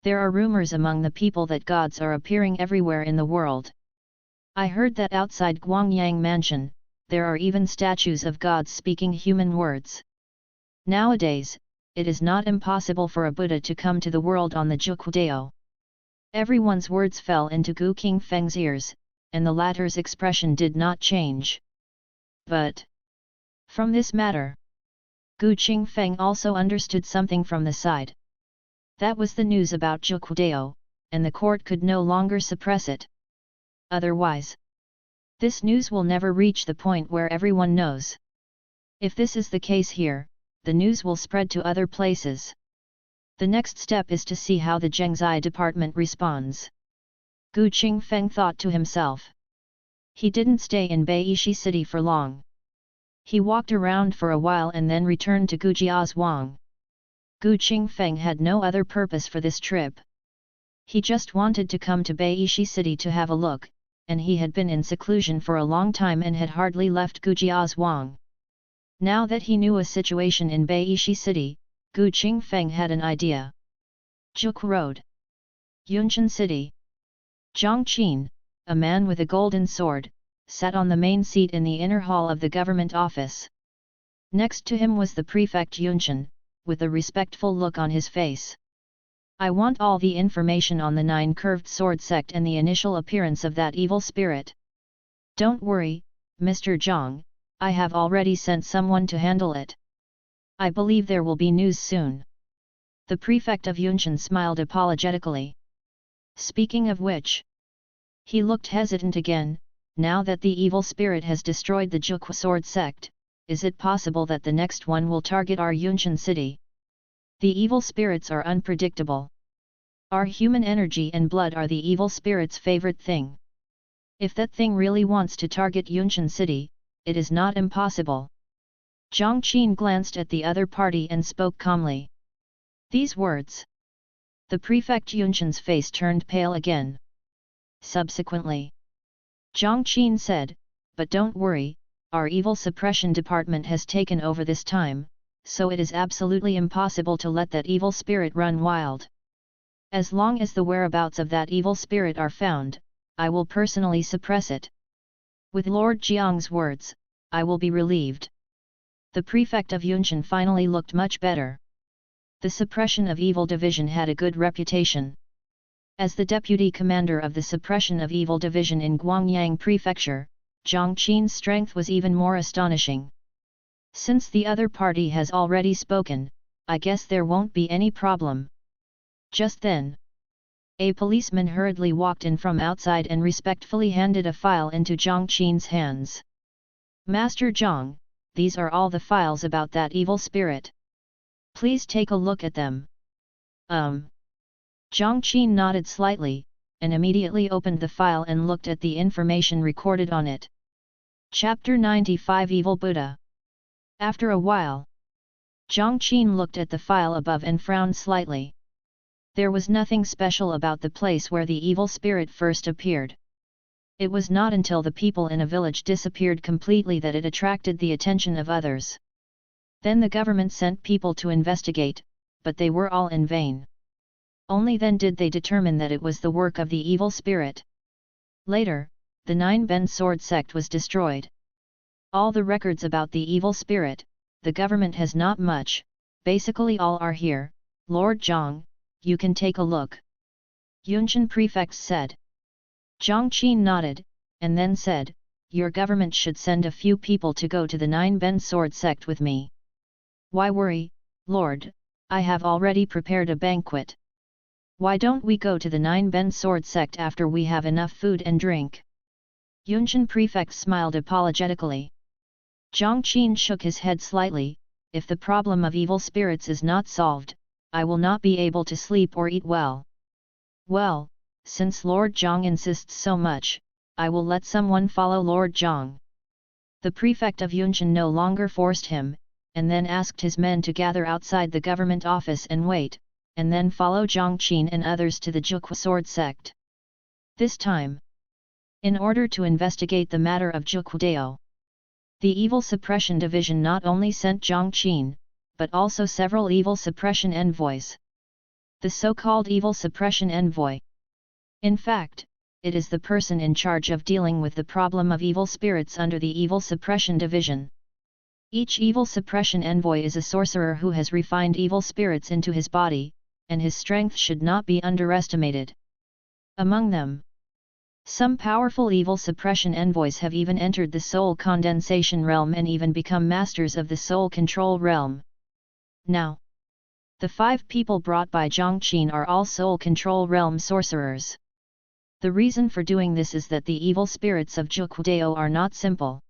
There are rumors among the people that gods are appearing everywhere in the world. I heard that outside Guangyang Mansion, there are even statues of gods speaking human words. Nowadays, it is not impossible for a Buddha to come to the world on the Jukwudeo. Everyone's words fell into Gu Qingfeng's ears, and the latter's expression did not change. But from this matter, Gu Qingfeng also understood something from the side. That was the news about Jukwudeo, and the court could no longer suppress it. Otherwise, this news will never reach the point where everyone knows. If this is the case here, the news will spread to other places. The next step is to see how the Zhengzai department responds. Gu Qingfeng thought to himself. He didn't stay in Beishi city for long. He walked around for a while and then returned to Gu Jiazhuang. Gu Qingfeng had no other purpose for this trip. He just wanted to come to Beishi city to have a look, and he had been in seclusion for a long time and had hardly left Gu Jiazhuang. Now that he knew a situation in Beishi city, Gu Qingfeng had an idea. Juk Road. Yunqian City. Zhang Qin, a man with a golden sword, sat on the main seat in the inner hall of the government office. Next to him was the prefect Yunqian, with a respectful look on his face. I want all the information on the Nine Curved Sword sect and the initial appearance of that evil spirit. Don't worry, Mr. Zhang, I have already sent someone to handle it. I believe there will be news soon. The prefect of Yunqian smiled apologetically. Speaking of which, he looked hesitant again. Now that the evil spirit has destroyed the Jukwa sword sect, is it possible that the next one will target our Yunqian city? The evil spirits are unpredictable. Our human energy and blood are the evil spirit's favorite thing. If that thing really wants to target Yunqian city, it is not impossible. Zhang Qin glanced at the other party and spoke calmly. These words. The prefect Yunqian's face turned pale again. Subsequently, Zhang Qin said, but don't worry, our evil suppression department has taken over this time, so it is absolutely impossible to let that evil spirit run wild. As long as the whereabouts of that evil spirit are found, I will personally suppress it. With Lord Jiang's words, I will be relieved. The prefect of Yunqian finally looked much better. The suppression of evil division had a good reputation. As the deputy commander of the suppression of evil division in Guangyang Prefecture, Zhang Qin's strength was even more astonishing. Since the other party has already spoken, I guess there won't be any problem. Just then, a policeman hurriedly walked in from outside and respectfully handed a file into Zhang Qin's hands. Master Zhang, these are all the files about that evil spirit. Please take a look at them. Jiang Qin nodded slightly, and immediately opened the file and looked at the information recorded on it. Chapter 95 Evil Buddha. After a while, Jiang Qin looked at the file above and frowned slightly. There was nothing special about the place where the evil spirit first appeared. It was not until the people in a village disappeared completely that it attracted the attention of others. Then the government sent people to investigate, but they were all in vain. Only then did they determine that it was the work of the evil spirit. Later, the Nine-Bend Sword sect was destroyed. All the records about the evil spirit, the government has not much, basically all are here. Lord Zhang, you can take a look. Yunqian Prefect said. Jiang Qin nodded, and then said, your government should send a few people to go to the Nine-Bend Sword sect with me. Why worry, Lord, I have already prepared a banquet. Why don't we go to the Nine-Bend Sword sect after we have enough food and drink? Yunqian Prefect smiled apologetically. Jiang Qin shook his head slightly, if the problem of evil spirits is not solved, I will not be able to sleep or eat well. Well, since Lord Zhang insists so much, I will let someone follow Lord Zhang. The prefect of Yunqian no longer forced him, and then asked his men to gather outside the government office and wait, and then follow Jiang Qin and others to the Zhukwa sword sect. This time, in order to investigate the matter of Zhukwudao, the Evil Suppression Division not only sent Jiang Qin, but also several Evil Suppression Envoys. The so-called Evil Suppression Envoy. In fact, it is the person in charge of dealing with the problem of evil spirits under the Evil Suppression Division. Each Evil Suppression Envoy is a sorcerer who has refined evil spirits into his body, and his strength should not be underestimated. Among them, some powerful evil suppression envoys have even entered the soul condensation realm and even become masters of the soul control realm. Now, the 5 people brought by Jiang Qin are all soul control realm sorcerers. The reason for doing this is that the evil spirits of Zhukwudao are not simple.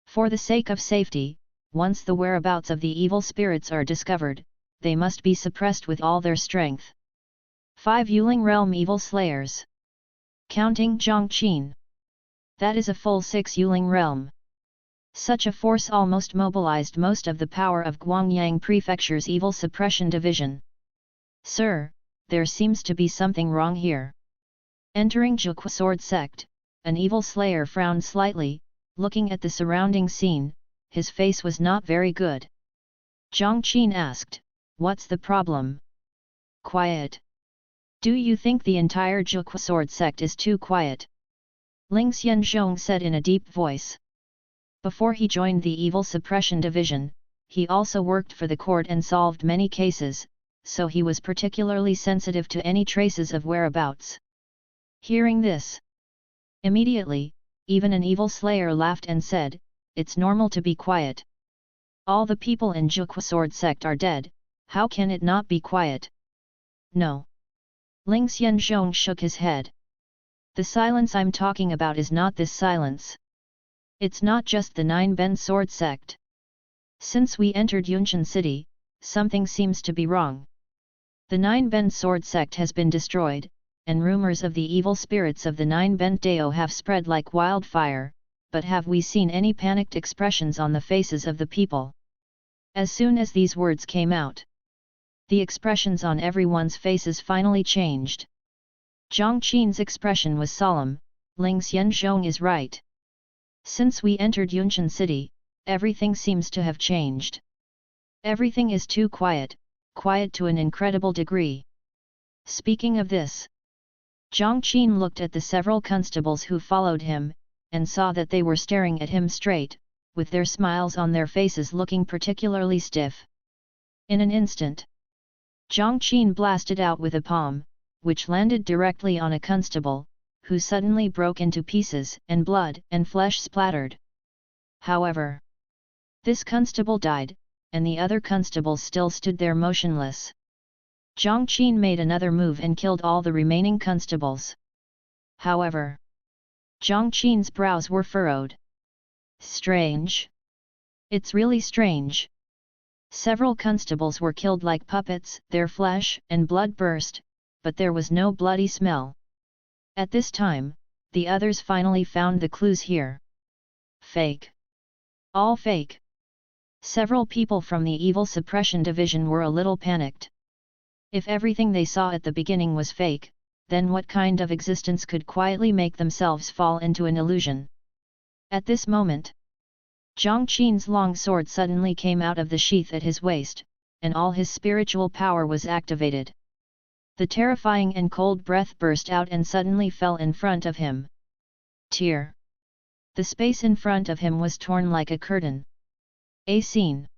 For the sake of safety, once the whereabouts of the evil spirits are discovered, they must be suppressed with all their strength. 5 Yuling realm evil slayers. Counting Jiang Qin. That is a full 6 Yuling realm. Such a force almost mobilized most of the power of Guangyang Prefecture's Evil Suppression Division. Sir, there seems to be something wrong here. Entering Zhukwa sword sect, an evil slayer frowned slightly, looking at the surrounding scene, his face was not very good. Jiang Qin asked, what's the problem? Quiet. Do you think the entire Zhukwa sword sect is too quiet? Ling Xianzhong said in a deep voice. Before he joined the Evil Suppression Division, he also worked for the court and solved many cases, so he was particularly sensitive to any traces of whereabouts. Hearing this, immediately, even an evil slayer laughed and said, it's normal to be quiet. All the people in Zhukwa sword sect are dead, how can it not be quiet? No. Ling Xianzhong shook his head. The silence I'm talking about is not this silence. It's not just the Nine-Bend sword sect. Since we entered Yunqian city, something seems to be wrong. The Nine-Bend sword sect has been destroyed, and rumors of the evil spirits of the Nine-Bend Dao have spread like wildfire, but have we seen any panicked expressions on the faces of the people? As soon as these words came out, the expressions on everyone's faces finally changed. Jiang Qin's expression was solemn. Ling Xianzhong is right. Since we entered Yunqian city, everything seems to have changed. Everything is too quiet, quiet to an incredible degree. Speaking of this, Jiang Qin looked at the several constables who followed him, and saw that they were staring at him straight, with their smiles on their faces looking particularly stiff. In an instant, Jiang Qin blasted out with a palm, which landed directly on a constable, who suddenly broke into pieces and blood and flesh splattered. However, this constable died, and the other constables still stood there motionless. Jiang Qin made another move and killed all the remaining constables. However, Jiang Qin's brows were furrowed. Strange. It's really strange. Several constables were killed like puppets, their flesh and blood burst, but there was no bloody smell. At this time, the others finally found the clues here. Fake. All fake. Several people from the Evil Suppression Division were a little panicked. If everything they saw at the beginning was fake, then what kind of existence could quietly make themselves fall into an illusion? At this moment, Jiang Qin's long sword suddenly came out of the sheath at his waist, and all his spiritual power was activated. The terrifying and cold breath burst out and suddenly fell in front of him. Tear. The space in front of him was torn like a curtain. A scene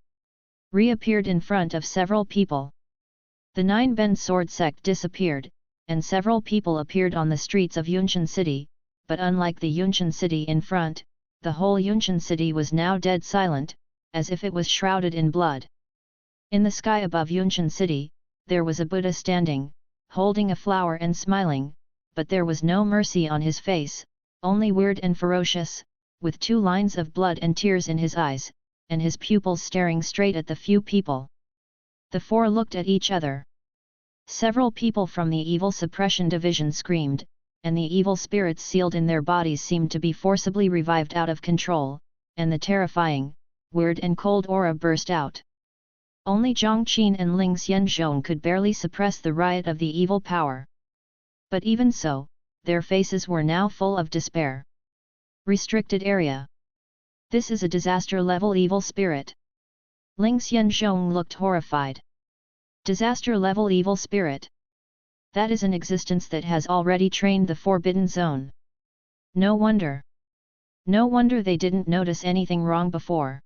reappeared in front of several people. The nine-bend sword sect disappeared, and several people appeared on the streets of Yunshan City, but unlike the Yunshan City in front, the whole Yunshan City was now dead silent, as if it was shrouded in blood. In the sky above Yunshan City, there was a Buddha standing, holding a flower and smiling, but there was no mercy on his face, only weird and ferocious, with 2 lines of blood and tears in his eyes, and his pupils staring straight at the few people. The 4 looked at each other. Several people from the Evil Suppression Division screamed, and the evil spirits sealed in their bodies seemed to be forcibly revived out of control, and the terrifying, weird and cold aura burst out. Only Jiang Qin and Ling Xianzhong could barely suppress the riot of the evil power. But even so, their faces were now full of despair. Restricted area. This is a disaster-level evil spirit. Ling Xianzhong looked horrified. Disaster-level evil spirit. That is an existence that has already trained the Forbidden Zone. No wonder. No wonder they didn't notice anything wrong before.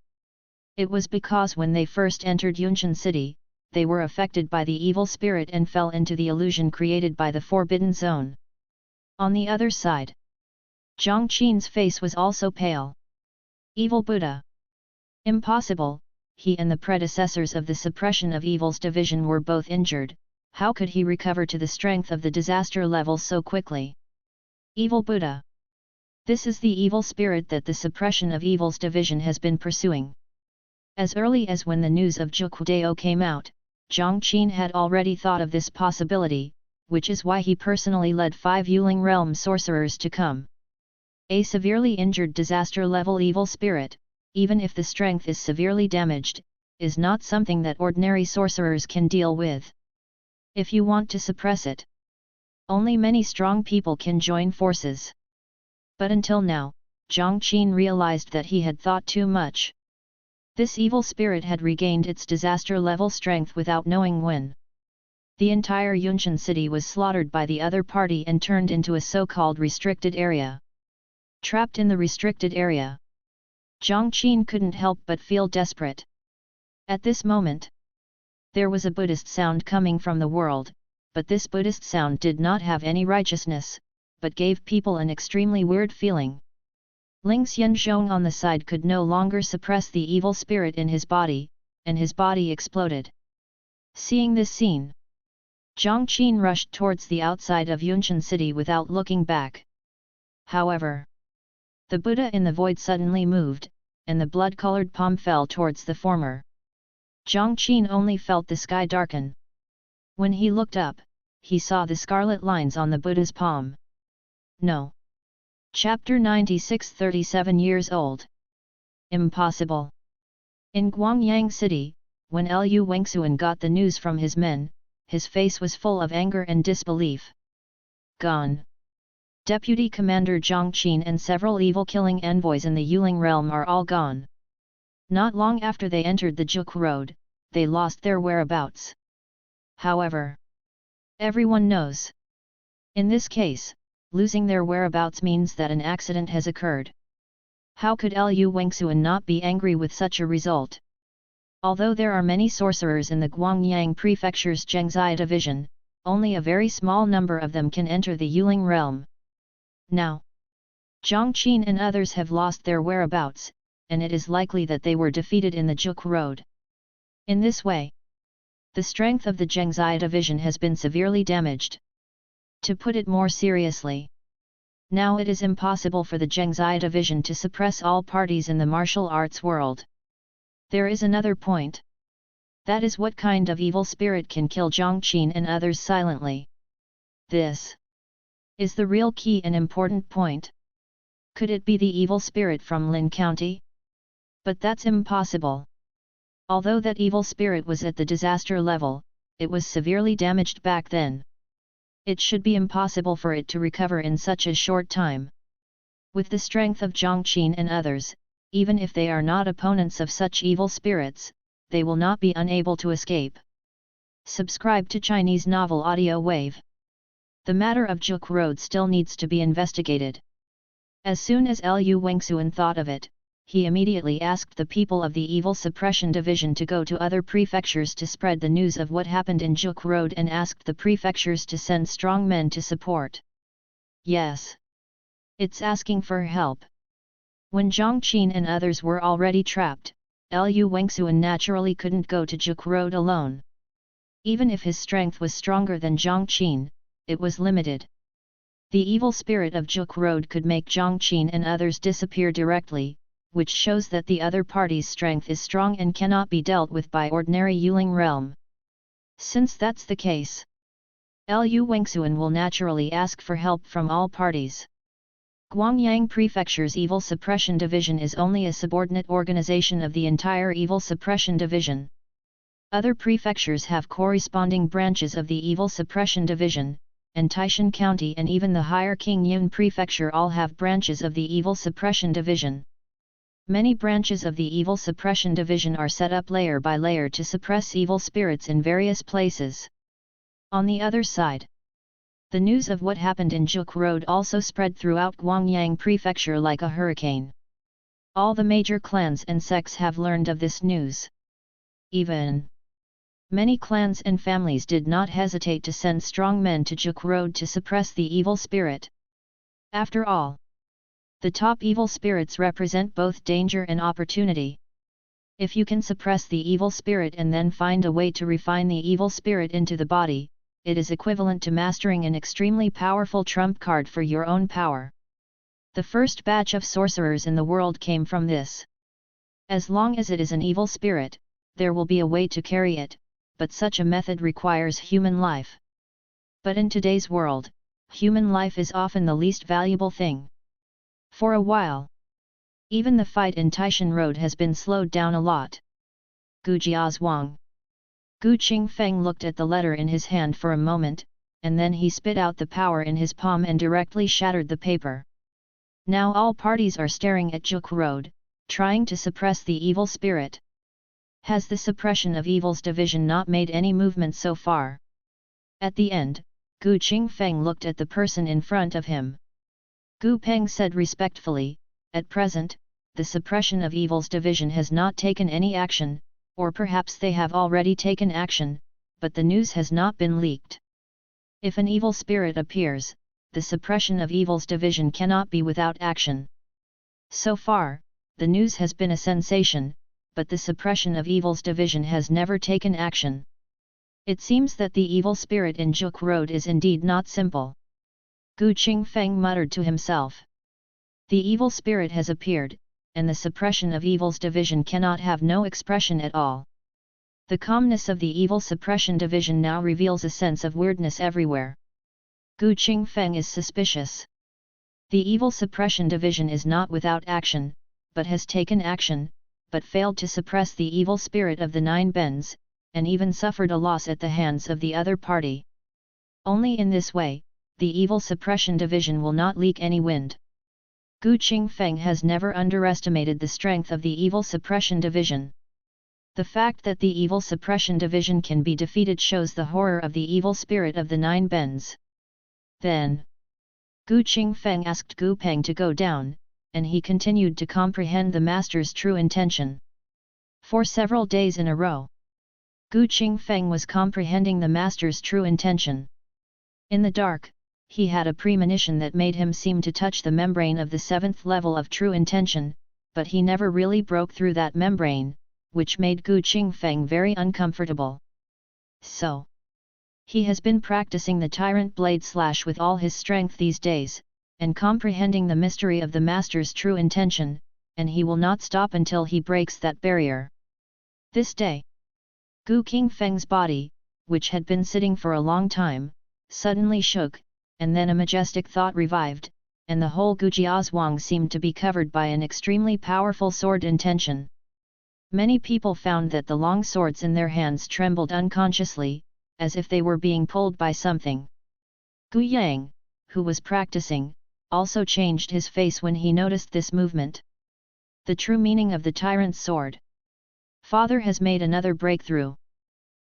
It was because when they first entered Yunshan City, they were affected by the evil spirit and fell into the illusion created by the Forbidden Zone. On the other side, Jiang Qin's face was also pale. Evil Buddha. Impossible, he and the predecessors of the Suppression of Evils Division were both injured, how could he recover to the strength of the disaster level so quickly? Evil Buddha. This is the evil spirit that the Suppression of Evils Division has been pursuing. As early as when the news of Zhuqiudao came out, Jiang Qin had already thought of this possibility, which is why he personally led 5 Yuling realm sorcerers to come. A severely injured disaster-level evil spirit, even if the strength is severely damaged, is not something that ordinary sorcerers can deal with. If you want to suppress it, only many strong people can join forces. But until now, Jiang Qin realized that he had thought too much. This evil spirit had regained its disaster-level strength without knowing when. The entire Yunshan City was slaughtered by the other party and turned into a so-called restricted area. Trapped in the restricted area, Jiang Qin couldn't help but feel desperate. At this moment, there was a Buddhist sound coming from the world, but this Buddhist sound did not have any righteousness, but gave people an extremely weird feeling. Ling Xianzhong on the side could no longer suppress the evil spirit in his body, and his body exploded. Seeing this scene, Jiang Qin rushed towards the outside of Yunshan City without looking back. However, the Buddha in the void suddenly moved, and the blood-colored palm fell towards the former. Jiang Qin only felt the sky darken. When he looked up, he saw the scarlet lines on the Buddha's palm. No. Chapter 96 37 years old. Impossible. In Guangyang City, when Lu Wengsuan got the news from his men, his face was full of anger and disbelief. Gone. Deputy Commander Jiang Qin and several evil-killing envoys in the Yuling realm are all gone. Not long after they entered the Juk Road, they lost their whereabouts. However, everyone knows. In this case, losing their whereabouts means that an accident has occurred. How could Lu Wengsuan not be angry with such a result? Although there are many sorcerers in the Guangyang Prefecture's Zhengzai division, only a very small number of them can enter the Yuling realm. Now, Jiang Qin and others have lost their whereabouts, and it is likely that they were defeated in the Juk Road. In this way, the strength of the Zhengzai division has been severely damaged. To put it more seriously, now it is impossible for the Zhengzai division to suppress all parties in the martial arts world. There is another point. That is what kind of evil spirit can kill Jiang Qin and others silently. This is the real key and important point. Could it be the evil spirit from Lin County? But that's impossible. Although that evil spirit was at the disaster level, it was severely damaged back then. It should be impossible for it to recover in such a short time. With the strength of Zhang Qin and others, even if they are not opponents of such evil spirits, they will not be unable to escape. Subscribe to Chinese Novel Audio Wave. The matter of Juk Road still needs to be investigated. As soon as Lu Wengxuan thought of it, he immediately asked the people of the Evil Suppression Division to go to other prefectures to spread the news of what happened in Juk Road and asked the prefectures to send strong men to support. Yes. It's asking for help. When Zhang Qin and others were already trapped, Lu Wengxuan naturally couldn't go to Juk Road alone. Even if his strength was stronger than Zhang Qin, it was limited. The evil spirit of Juk Road could make Zhang Qin and others disappear directly, which shows that the other party's strength is strong and cannot be dealt with by ordinary Yuling realm. Since that's the case, Lu Wengxuan will naturally ask for help from all parties. Guangyang Prefecture's Evil Suppression Division is only a subordinate organization of the entire Evil Suppression Division. Other prefectures have corresponding branches of the Evil Suppression Division, and Taishan County and even the higher Qingyun Prefecture all have branches of the Evil Suppression Division. Many branches of the Evil Suppression Division are set up layer by layer to suppress evil spirits in various places. On the other side, the news of what happened in Juk Road also spread throughout Guangyang Prefecture like a hurricane. All the major clans and sects have learned of this news. Even many clans and families did not hesitate to send strong men to Juk Road to suppress the evil spirit. After all, the top evil spirits represent both danger and opportunity. If you can suppress the evil spirit and then find a way to refine the evil spirit into the body, it is equivalent to mastering an extremely powerful trump card for your own power. The first batch of sorcerers in the world came from this. As long as it is an evil spirit, there will be a way to carry it, but such a method requires human life. But in today's world, human life is often the least valuable thing. For a while, even the fight in Taishan Road has been slowed down a lot. Gu Jiazhuang. Gu Qingfeng looked at the letter in his hand for a moment, and then he spit out the power in his palm and directly shattered the paper. Now all parties are staring at Juk Road, trying to suppress the evil spirit. Has the suppression of evils division not made any movement so far? At the end, Gu Qingfeng looked at the person in front of him. Gu Peng said respectfully, "At present, the suppression of evils division has not taken any action, or perhaps they have already taken action, but the news has not been leaked. If an evil spirit appears, the suppression of evils division cannot be without action. So far, the news has been a sensation, but the suppression of evils division has never taken action. It seems that the evil spirit in Juk Road is indeed not simple." Gu Qingfeng muttered to himself. The evil spirit has appeared, and the suppression of evils division cannot have no expression at all. The calmness of the evil suppression division now reveals a sense of weirdness everywhere. Gu Qingfeng is suspicious. The evil suppression division is not without action, but has taken action, but failed to suppress the evil spirit of the Nine Bens, and even suffered a loss at the hands of the other party. Only in this way, the evil suppression division will not leak any wind. Gu Qingfeng has never underestimated the strength of the evil suppression division. The fact that the evil suppression division can be defeated shows the horror of the evil spirit of the Nine Bens. Then, Gu Qingfeng asked Gu Peng to go down, and he continued to comprehend the master's true intention. For several days in a row, Gu Qingfeng was comprehending the master's true intention. In the dark, he had a premonition that made him seem to touch the membrane of the 7th level of true intention, but he never really broke through that membrane, which made Gu Qingfeng very uncomfortable. So, he has been practicing the Tyrant Blade Slash with all his strength these days, and comprehending the mystery of the master's true intention, and he will not stop until he breaks that barrier. This day, Gu Qingfeng's body, which had been sitting for a long time, suddenly shook, and then a majestic thought revived, and the whole Gujiazhuang seemed to be covered by an extremely powerful sword intention. Many people found that the long swords in their hands trembled unconsciously, as if they were being pulled by something. Gu Yang, who was practicing, also changed his face when he noticed this movement. The true meaning of the tyrant's sword. Father has made another breakthrough.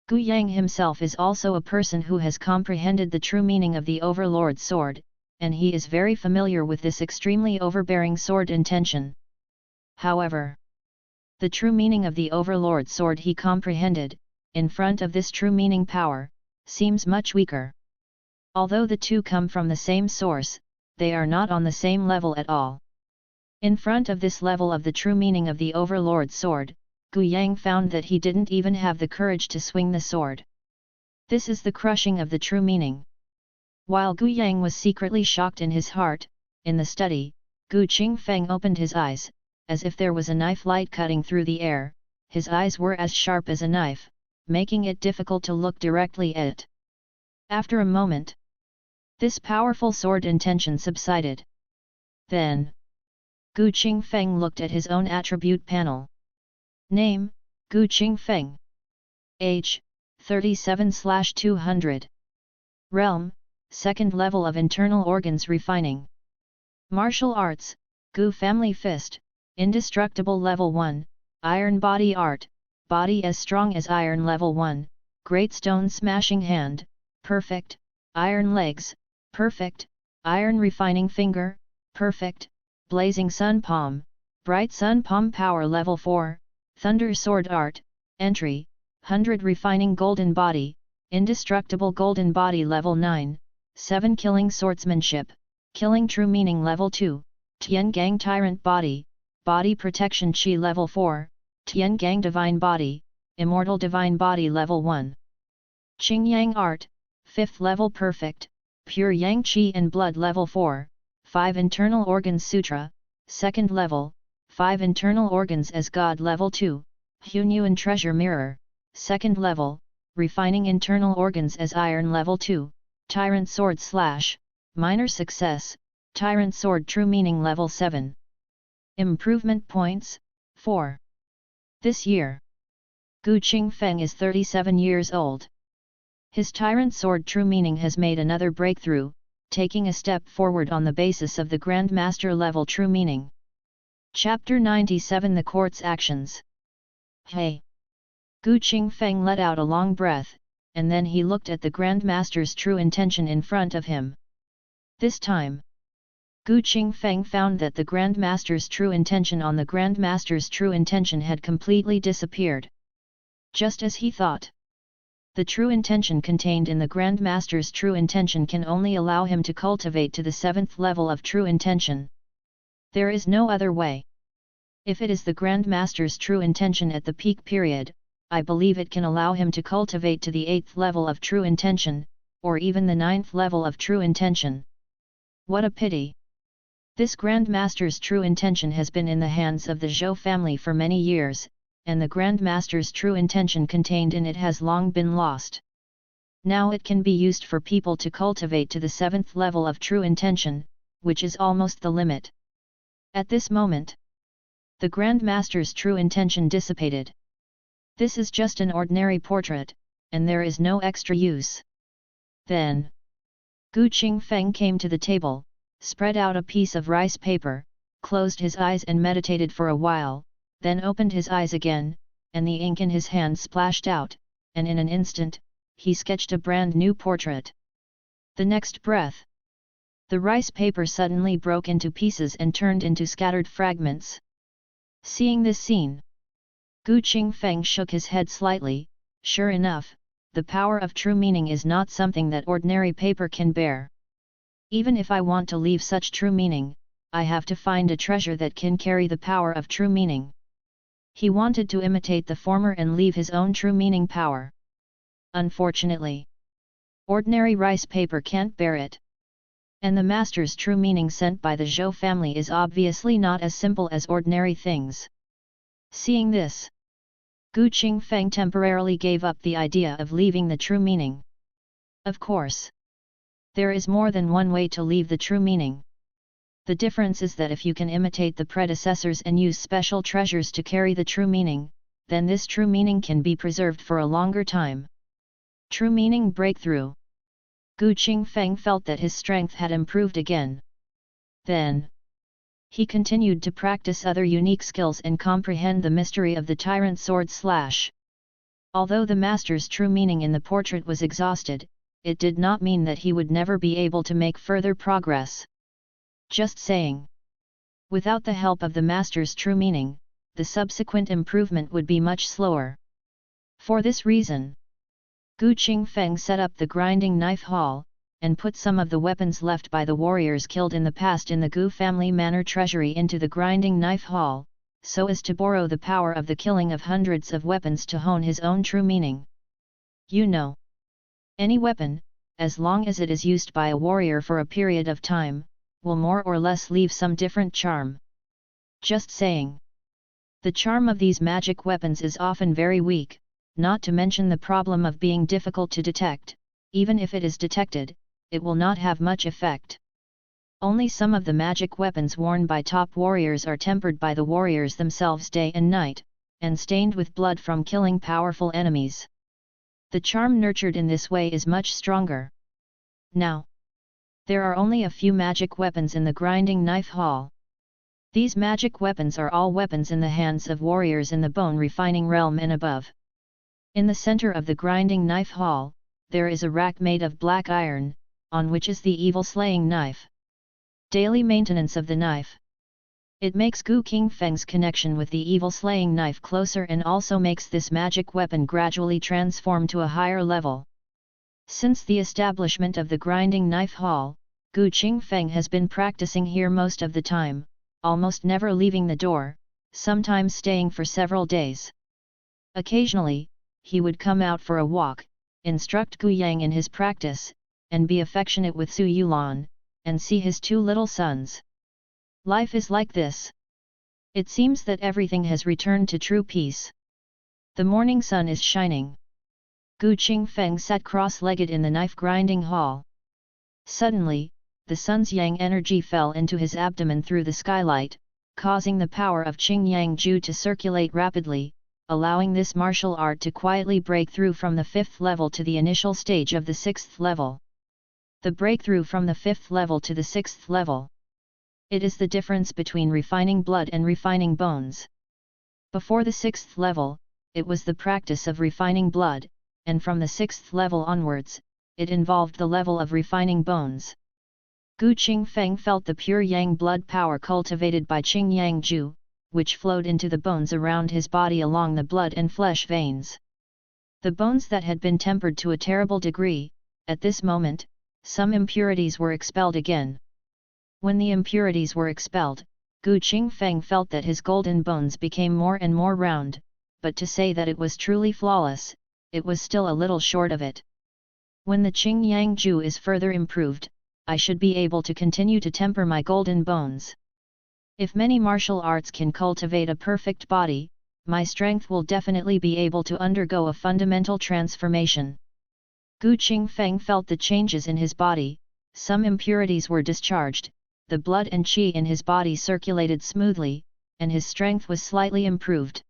Gu Yang himself is also a person who has comprehended the true meaning of the overlord's sword, and he is very familiar with this extremely overbearing sword intention. However, the true meaning of the overlord's sword he comprehended, in front of this true meaning power, seems much weaker. Although the two come from the same source, they are not on the same level at all. In front of this level of the true meaning of the overlord's sword, Gu Yang found that he didn't even have the courage to swing the sword. This is the crushing of the true meaning. While Gu Yang was secretly shocked in his heart, in the study, Gu Qingfeng opened his eyes, as if there was a knife light cutting through the air. His eyes were as sharp as a knife, making it difficult to look directly at it. After a moment, this powerful sword intention subsided. Then, Gu Qingfeng looked at his own attribute panel. Name, Gu Qingfeng. Age, 37/200. Realm, second level of internal organs refining. Martial arts, Gu family fist, indestructible level 1, iron body art, body as strong as iron level 1, great stone smashing hand, perfect, iron legs, perfect, iron refining finger, perfect, blazing sun palm, bright sun palm power level 4, thunder sword art, entry, 100 refining golden body, indestructible golden body level 9, 7 killing swordsmanship, killing true meaning level 2, Tian Gang tyrant body, body protection chi level 4, Tian Gang divine body, immortal divine body level 1. Qing Yang art, 5th level perfect, pure Yang Qi and blood level 4, 5 internal organs sutra, 2nd level, 5 internal organs as God level 2, Hunyuan treasure mirror, 2nd level, refining internal organs as iron level 2, tyrant sword slash, minor success, tyrant sword true meaning level 7. Improvement points, 4. This year, Gu Qingfeng is 37 years old. His tyrant sword true meaning has made another breakthrough, taking a step forward on the basis of the Grandmaster level true meaning. Chapter 97 The Court's Actions. Hey! Gu Qingfeng let out a long breath, and then he looked at the Grandmaster's true intention in front of him. This time, Gu Qingfeng found that the Grandmaster's true intention on the Grandmaster's true intention had completely disappeared. Just as he thought. The true intention contained in the Grandmaster's true intention can only allow him to cultivate to the 7th level of true intention. There is no other way. If it is the Grandmaster's true intention at the peak period, I believe it can allow him to cultivate to the 8th level of true intention, or even the 9th level of true intention. What a pity! This Grandmaster's true intention has been in the hands of the Zhou family for many years, and the Grandmaster's true intention contained in it has long been lost. Now it can be used for people to cultivate to the 7th level of true intention, which is almost the limit. At this moment, the Grandmaster's true intention dissipated. This is just an ordinary portrait, and there is no extra use. Then, Gu Qingfeng came to the table, spread out a piece of rice paper, closed his eyes and meditated for a while, then opened his eyes again, and the ink in his hand splashed out, and in an instant, he sketched a brand new portrait. The next breath, the rice paper suddenly broke into pieces and turned into scattered fragments. Seeing this scene, Gu Qingfeng shook his head slightly. Sure enough, the power of true meaning is not something that ordinary paper can bear. Even if I want to leave such true meaning, I have to find a treasure that can carry the power of true meaning. He wanted to imitate the former and leave his own true meaning power. Unfortunately, ordinary rice paper can't bear it. And the master's true meaning sent by the Zhou family is obviously not as simple as ordinary things. Seeing this, Gu Qingfeng temporarily gave up the idea of leaving the true meaning. Of course, There is more than one way to leave the true meaning. The difference is that if you can imitate the predecessors and use special treasures to carry the true meaning, then this true meaning can be preserved for a longer time. True meaning breakthrough. Gu Qingfeng felt that his strength had improved again. Then, he continued to practice other unique skills and comprehend the mystery of the tyrant sword slash. Although the master's true meaning in the portrait was exhausted, it did not mean that he would never be able to make further progress. Just saying. Without the help of the master's true meaning, the subsequent improvement would be much slower. For this reason, Gu Qingfeng set up the grinding knife hall, and put some of the weapons left by the warriors killed in the past in the Gu family manor treasury into the grinding knife hall, so as to borrow the power of the killing of hundreds of weapons to hone his own true meaning. You know, any weapon, as long as it is used by a warrior for a period of time, will more or less leave some different charm. Just saying. The charm of these magic weapons is often very weak, not to mention the problem of being difficult to detect. Even if it is detected, it will not have much effect. Only some of the magic weapons worn by top warriors are tempered by the warriors themselves day and night, and stained with blood from killing powerful enemies. The charm nurtured in this way is much stronger. Now, there are only a few magic weapons in the grinding knife hall. These magic weapons are all weapons in the hands of warriors in the bone refining realm and above. In the center of the grinding knife hall, there is a rack made of black iron, on which is the evil slaying knife. Daily maintenance of the knife. It makes Gu Qingfeng's connection with the evil slaying knife closer and also makes this magic weapon gradually transform to a higher level. Since the establishment of the grinding knife hall, Gu Qingfeng has been practicing here most of the time, almost never leaving the door, sometimes staying for several days. Occasionally, he would come out for a walk, instruct Gu Yang in his practice, and be affectionate with Su Yulan, and see his two little sons. Life is like this. It seems that everything has returned to true peace. The morning sun is shining. Gu Qingfeng sat cross-legged in the knife-grinding hall. Suddenly, the sun's yang energy fell into his abdomen through the skylight, causing the power of Qingyang Ju to circulate rapidly, allowing this martial art to quietly break through from the 5th level to the initial stage of the 6th level. The breakthrough from the 5th level to the 6th level. It is the difference between refining blood and refining bones. Before the 6th level, it was the practice of refining blood, and from the 6th level onwards, it involved the level of refining bones. Gu Qingfeng felt the pure yang blood power cultivated by Qingyang Ju, which flowed into the bones around his body along the blood and flesh veins. The bones that had been tempered to a terrible degree, at this moment, some impurities were expelled again. When the impurities were expelled, Gu Qingfeng felt that his golden bones became more and more round, but to say that it was truly flawless, it was still a little short of it. When the Qingyang Ju is further improved, I should be able to continue to temper my golden bones. If many martial arts can cultivate a perfect body, my strength will definitely be able to undergo a fundamental transformation. Gu Qingfeng felt the changes in his body, some impurities were discharged, the blood and qi in his body circulated smoothly, and his strength was slightly improved.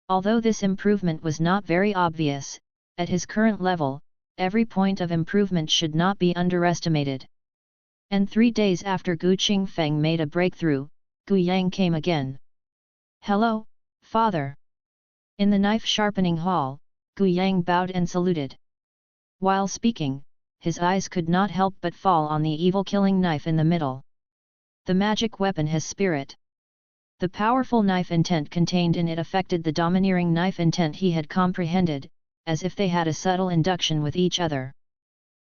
Although this improvement was not very obvious, at his current level, every point of improvement should not be underestimated. And 3 days after Gu Qingfeng made a breakthrough, Gu Yang came again. "Hello, father." In the knife-sharpening hall, Gu Yang bowed and saluted. While speaking, his eyes could not help but fall on the evil-killing knife in the middle. The magic weapon has spirit. The powerful knife intent contained in it affected the domineering knife intent he had comprehended, as if they had a subtle induction with each other.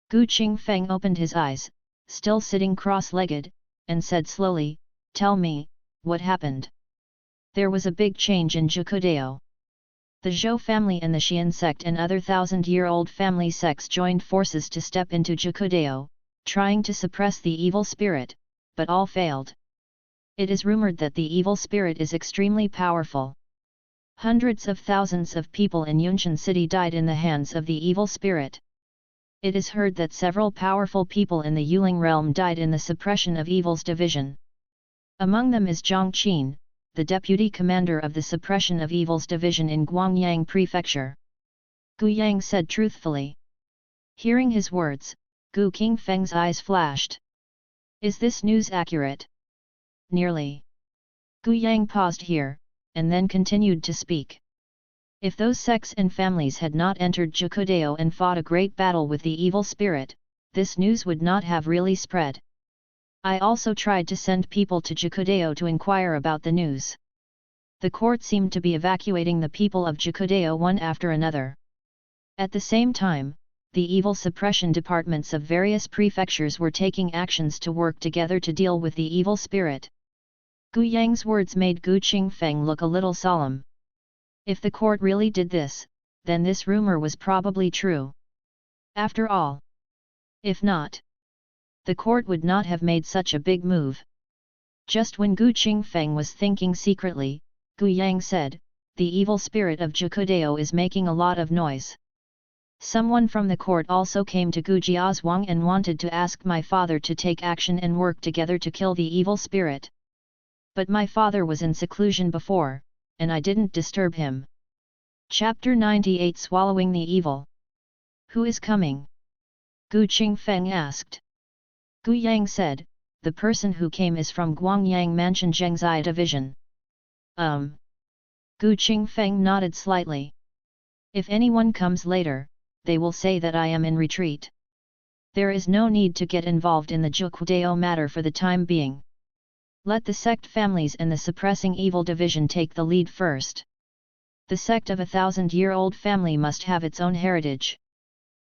Gu Qingfeng opened his eyes, still sitting cross-legged, and said slowly, "Tell me, what happened?" There was a big change in Jukudeo. The Zhou family and the Qian sect and other 1,000-year-old family sects joined forces to step into Jukudeo, trying to suppress the evil spirit, but all failed. It is rumored that the evil spirit is extremely powerful. Hundreds of thousands of people in Yunshan city died in the hands of the evil spirit. It is heard that several powerful people in the Yuling realm died in the suppression of evils division. Among them is Zhang Qin, the deputy commander of the suppression of evils division in Guangyang Prefecture. Gu Yang said truthfully. Hearing his words, Gu Qingfeng's eyes flashed. Is this news accurate? Nearly. Gu Yang paused here, and then continued to speak. If those sects and families had not entered Jukudeo and fought a great battle with the evil spirit, this news would not have really spread. I also tried to send people to Jukudeo to inquire about the news. The court seemed to be evacuating the people of Jukudeo one after another. At the same time, the evil suppression departments of various prefectures were taking actions to work together to deal with the evil spirit. Gu Yang's words made Gu Qingfeng look a little solemn. If the court really did this, then this rumor was probably true. After all. If not, the court would not have made such a big move. Just when Gu Qingfeng was thinking secretly, Gu Yang said, the evil spirit of Jukudeo is making a lot of noise. Someone from the court also came to Gu Jiazhuang and wanted to ask my father to take action and work together to kill the evil spirit. But my father was in seclusion before, and I didn't disturb him. Chapter 98 Swallowing the Evil. Who is coming? Gu Qingfeng asked. Gu Yang said, the person who came is from Guangyang Mansion Zhengzai Division. Gu Qingfeng nodded slightly. If anyone comes later, they will say that I am in retreat. There is no need to get involved in the Jukudeo matter for the time being. Let the sect families and the suppressing evil division take the lead first. The sect of 1,000-year-old family must have its own heritage.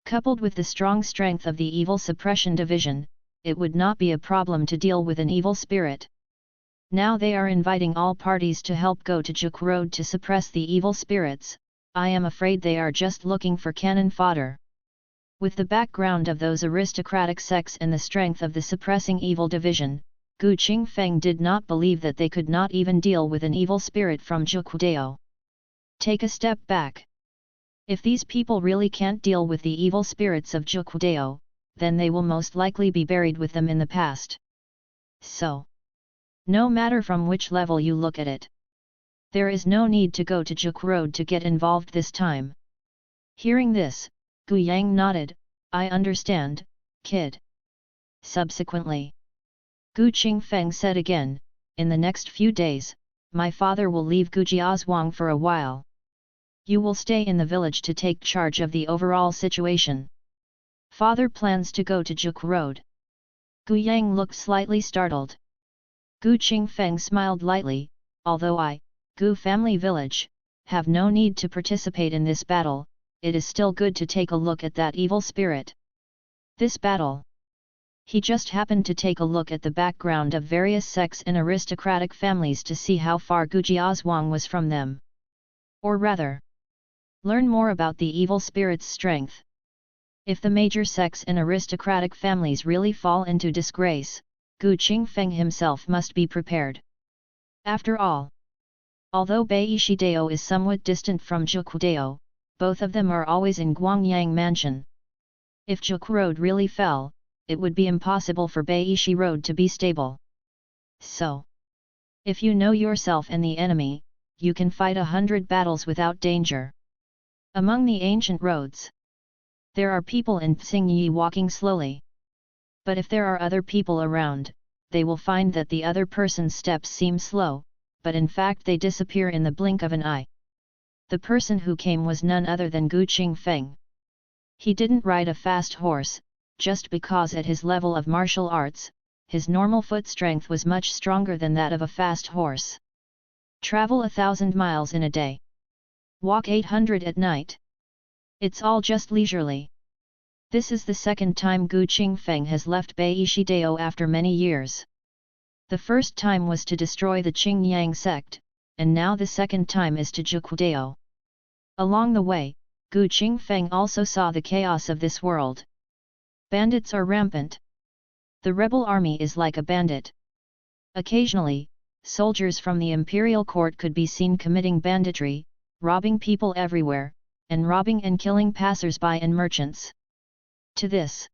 Coupled with the strong strength of the evil suppression division, it would not be a problem to deal with an evil spirit. Now they are inviting all parties to help go to Juk Road to suppress the evil spirits. I am afraid they are just looking for cannon fodder. With the background of those aristocratic sects and the strength of the suppressing evil division, Gu Qingfeng did not believe that they could not even deal with an evil spirit from Jukudeo. Take a step back. If these people really can't deal with the evil spirits of Jukudeo, then they will most likely be buried with them in the past. So, no matter from which level you look at it, there is no need to go to Juk Road to get involved this time. Hearing this, Gu Yang nodded, I understand, kid. Subsequently, Gu Qingfeng said again, in the next few days, my father will leave Gujiazhuang for a while. You will stay in the village to take charge of the overall situation. Father plans to go to Juk Road. Gu Yang looked slightly startled. Gu Qingfeng smiled lightly, although I, Gu family village, have no need to participate in this battle, it is still good to take a look at that evil spirit. This battle. He just happened to take a look at the background of various sects and aristocratic families to see how far Gujiazhuang was from them. Or rather, learn more about the evil spirit's strength. If the major sects and aristocratic families really fall into disgrace, Gu Qingfeng himself must be prepared. After all, although Baishideo is somewhat distant from Jukudeo, both of them are always in Guangyang Mansion. If Juk Road really fell, it would be impossible for Baishi Road to be stable. So, if you know yourself and the enemy, you can fight 100 battles without danger. Among the ancient roads, there are people in Xingyi walking slowly. But if there are other people around, they will find that the other person's steps seem slow, but in fact they disappear in the blink of an eye. The person who came was none other than Gu Qingfeng. He didn't ride a fast horse, just because at his level of martial arts, his normal foot strength was much stronger than that of a fast horse. Travel 1,000 miles in a day. Walk 800 at night. It's all just leisurely. This is the second time Gu Qingfeng has left Baishideo after many years. The first time was to destroy the Qingyang sect, and now the second time is to Jukudeo. Along the way, Gu Qingfeng also saw the chaos of this world. Bandits are rampant. The rebel army is like a bandit. Occasionally, soldiers from the imperial court could be seen committing banditry, robbing people everywhere, and robbing and killing passers-by and merchants. to this.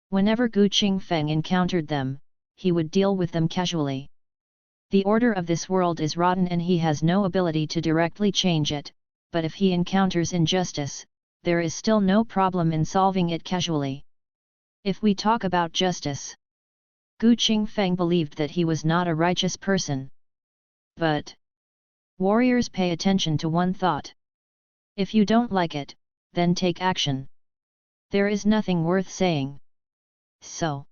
Whenever Gu Qingfeng encountered them, he would deal with them casually. The order of this world is rotten and he has no ability to directly change it, but if he encounters injustice, there is still no problem in solving it casually. If we talk about justice, Gu Qingfeng believed that he was not a righteous person. But warriors pay attention to one thought. If you don't like it, then take action. There is nothing worth saying. So,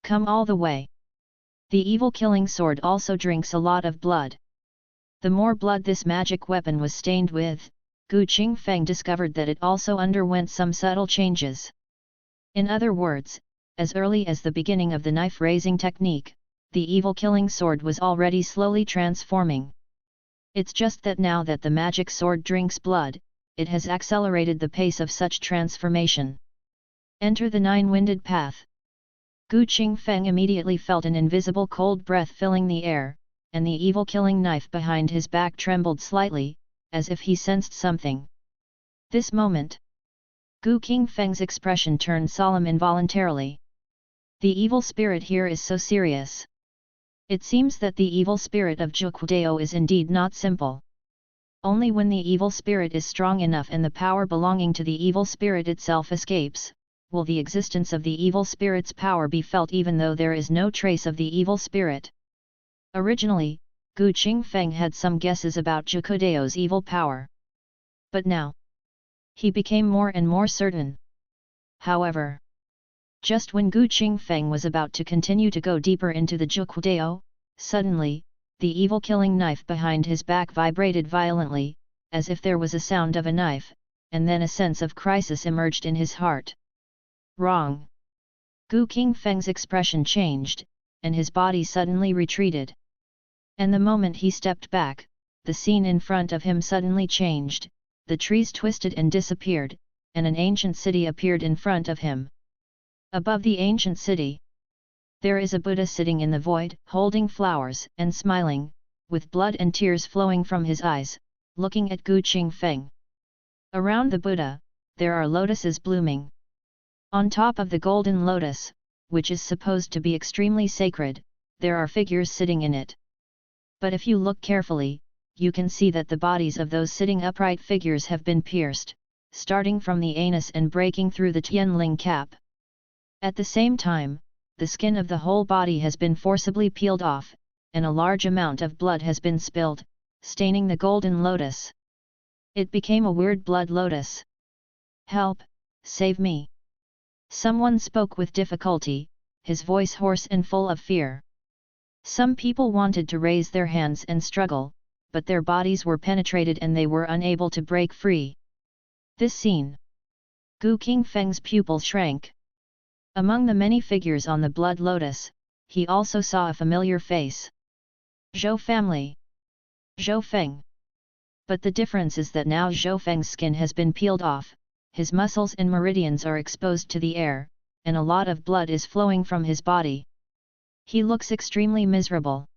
come all the way. The evil killing sword also drinks a lot of blood. The more blood this magic weapon was stained with, Gu Qingfeng discovered that it also underwent some subtle changes. In other words, as early as the beginning of the knife-raising technique, the evil killing sword was already slowly transforming. It's just that now that the magic sword drinks blood, it has accelerated the pace of such transformation. Enter the nine-winded path. Gu Qingfeng immediately felt an invisible cold breath filling the air, and the evil killing knife behind his back trembled slightly, as if he sensed something. This moment, Gu Qingfeng's expression turned solemn involuntarily. The evil spirit here is so serious. It seems that the evil spirit of Zhuqiudao is indeed not simple. Only when the evil spirit is strong enough and the power belonging to the evil spirit itself escapes, will the existence of the evil spirit's power be felt even though there is no trace of the evil spirit. Originally, Gu Qingfeng had some guesses about Zhuqiudao's evil power. But now, he became more and more certain. However, just when Gu Qingfeng was about to continue to go deeper into the Zhuqiudao, suddenly, the evil killing knife behind his back vibrated violently, as if there was a sound of a knife, and then a sense of crisis emerged in his heart. Wrong! Gu Qingfeng's expression changed, and his body suddenly retreated. And the moment he stepped back, the scene in front of him suddenly changed, the trees twisted and disappeared, and an ancient city appeared in front of him. Above the ancient city, there is a Buddha sitting in the void, holding flowers and smiling, with blood and tears flowing from his eyes, looking at Gu Qingfeng. Around the Buddha, there are lotuses blooming. On top of the golden lotus, which is supposed to be extremely sacred, there are figures sitting in it. But if you look carefully, you can see that the bodies of those sitting upright figures have been pierced, starting from the anus and breaking through the Tianling cap. At the same time, the skin of the whole body has been forcibly peeled off, and a large amount of blood has been spilled, staining the golden lotus. It became a weird blood lotus. Help, save me! Someone spoke with difficulty, his voice hoarse and full of fear. Some people wanted to raise their hands and struggle, but their bodies were penetrated and they were unable to break free. This scene. Gu Qingfeng's pupil shrank. Among the many figures on the blood lotus, he also saw a familiar face. Zhou family. Zhou Feng. But the difference is that now Zhou Feng's skin has been peeled off, his muscles and meridians are exposed to the air, and a lot of blood is flowing from his body. He looks extremely miserable.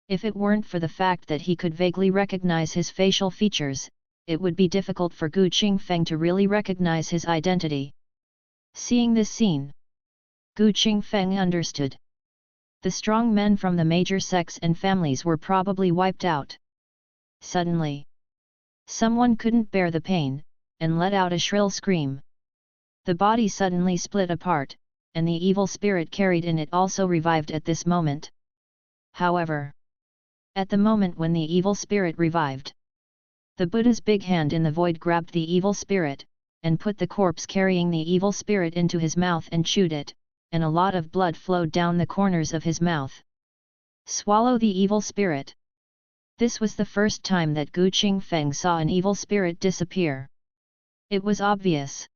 If it weren't for the fact that he could vaguely recognize his facial features, it would be difficult for Gu Qingfeng to really recognize his identity. Seeing this scene, Gu Qingfeng understood. The strong men from the major sects and families were probably wiped out. Suddenly, someone couldn't bear the pain, and let out a shrill scream. The body suddenly split apart, and the evil spirit carried in it also revived at this moment. However, at the moment when the evil spirit revived, the Buddha's big hand in the void grabbed the evil spirit, and put the corpse carrying the evil spirit into his mouth and chewed it, and a lot of blood flowed down the corners of his mouth. Swallow the evil spirit. This was the first time that Gu Qingfeng saw an evil spirit disappear. It was obvious.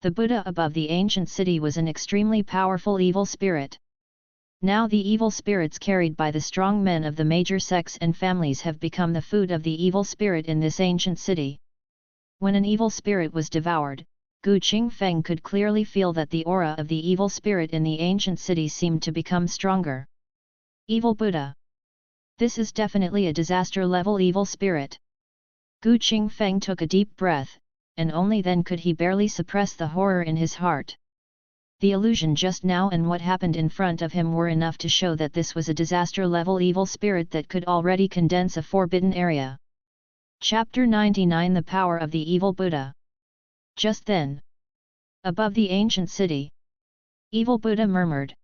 The Buddha above the ancient city was an extremely powerful evil spirit. Now the evil spirits carried by the strong men of the major sects and families have become the food of the evil spirit in this ancient city. When an evil spirit was devoured, Gu Qingfeng could clearly feel that the aura of the evil spirit in the ancient city seemed to become stronger. Evil Buddha. This is definitely a disaster-level evil spirit. Gu Qingfeng took a deep breath, and only then could he barely suppress the horror in his heart. The illusion just now and what happened in front of him were enough to show that this was a disaster-level evil spirit that could already condense a forbidden area. Chapter 99 The Power of the Evil Buddha. Just then, above the ancient city, Evil Buddha murmured.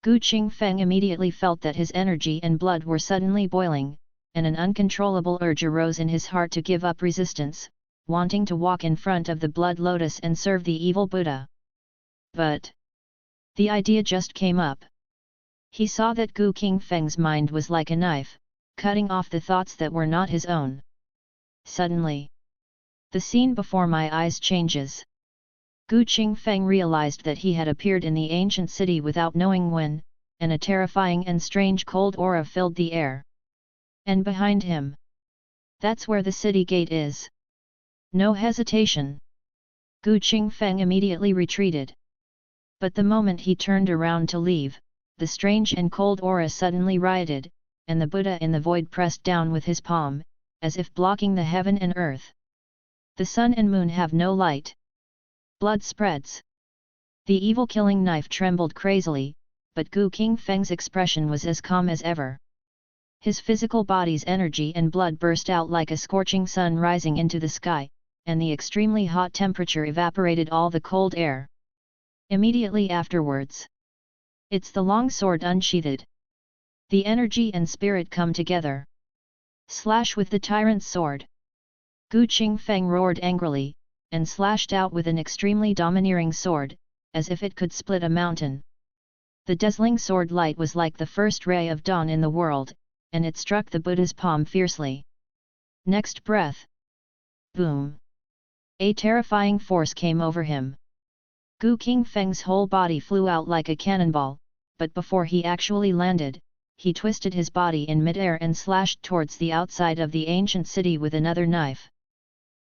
Qingfeng immediately felt that his energy and blood were suddenly boiling, and an uncontrollable urge arose in his heart to give up resistance, wanting to walk in front of the blood lotus and serve the evil Buddha. But the idea just came up. He saw that Qingfeng's mind was like a knife, cutting off the thoughts that were not his own. Suddenly, the scene before my eyes changes. Qingfeng realized that he had appeared in the ancient city without knowing when, and a terrifying and strange cold aura filled the air. And behind him, that's where the city gate is. No hesitation. Qingfeng immediately retreated. But the moment he turned around to leave, the strange and cold aura suddenly rioted, and the Buddha in the void pressed down with his palm, as if blocking the heaven and earth. The sun and moon have no light. Blood spreads. The evil killing knife trembled crazily, but Qingfeng's expression was as calm as ever. His physical body's energy and blood burst out like a scorching sun rising into the sky, and the extremely hot temperature evaporated all the cold air. Immediately afterwards, it's the long sword unsheathed. The energy and spirit come together. Slash with the tyrant's sword. Qingfeng roared angrily, and slashed out with an extremely domineering sword, as if it could split a mountain. The dazzling sword light was like the first ray of dawn in the world, and it struck the Buddha's palm fiercely. Next breath. Boom! A terrifying force came over him. Qingfeng's whole body flew out like a cannonball, but before he actually landed, he twisted his body in midair and slashed towards the outside of the ancient city with another knife.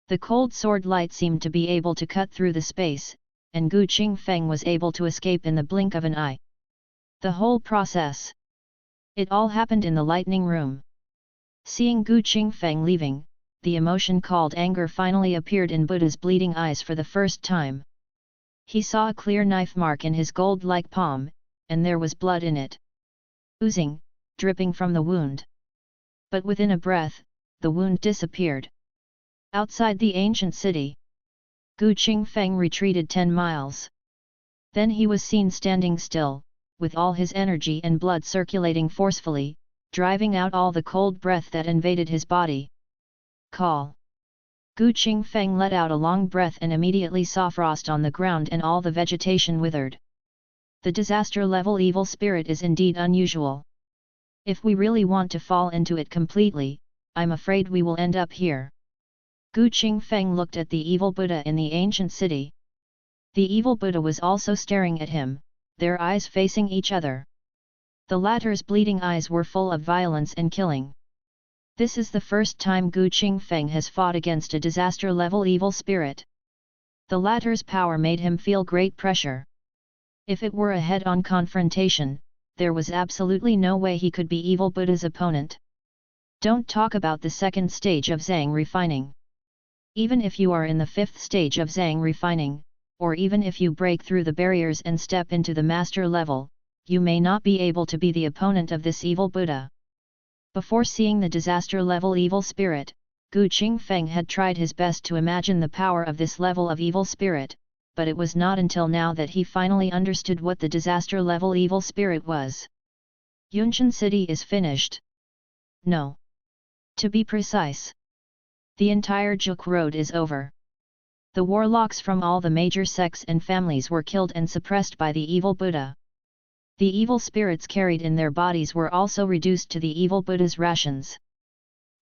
The cold sword light seemed to be able to cut through the space, and Qingfeng was able to escape in the blink of an eye. The whole process. It all happened in the lightning room. Seeing Qingfeng leaving, the emotion called anger finally appeared in Buddha's bleeding eyes for the first time. He saw a clear knife mark in his gold-like palm, and there was blood in it. Oozing, dripping from the wound. But within a breath, the wound disappeared. Outside the ancient city, Qingfeng retreated 10 miles. Then he was seen standing still, with all his energy and blood circulating forcefully, driving out all the cold breath that invaded his body. Call! Qingfeng let out a long breath and immediately saw frost on the ground and all the vegetation withered. The disaster-level evil spirit is indeed unusual. If we really want to fall into it completely, I'm afraid we will end up here. Qingfeng looked at the evil Buddha in the ancient city. The evil Buddha was also staring at him, their eyes facing each other. The latter's bleeding eyes were full of violence and killing. This is the first time Qingfeng has fought against a disaster-level evil spirit. The latter's power made him feel great pressure. If it were a head-on confrontation, there was absolutely no way he could be evil Buddha's opponent. Don't talk about the second stage of Zhang refining. Even if you are in the 5th stage of Zhang refining, or even if you break through the barriers and step into the master level, you may not be able to be the opponent of this evil Buddha. Before seeing the disaster-level evil spirit, Qingfeng had tried his best to imagine the power of this level of evil spirit, but it was not until now that he finally understood what the disaster-level evil spirit was. Yunqian City is finished. No. To be precise, the entire Juk Road is over. The warlocks from all the major sects and families were killed and suppressed by the evil Buddha. The evil spirits carried in their bodies were also reduced to the evil Buddha's rations.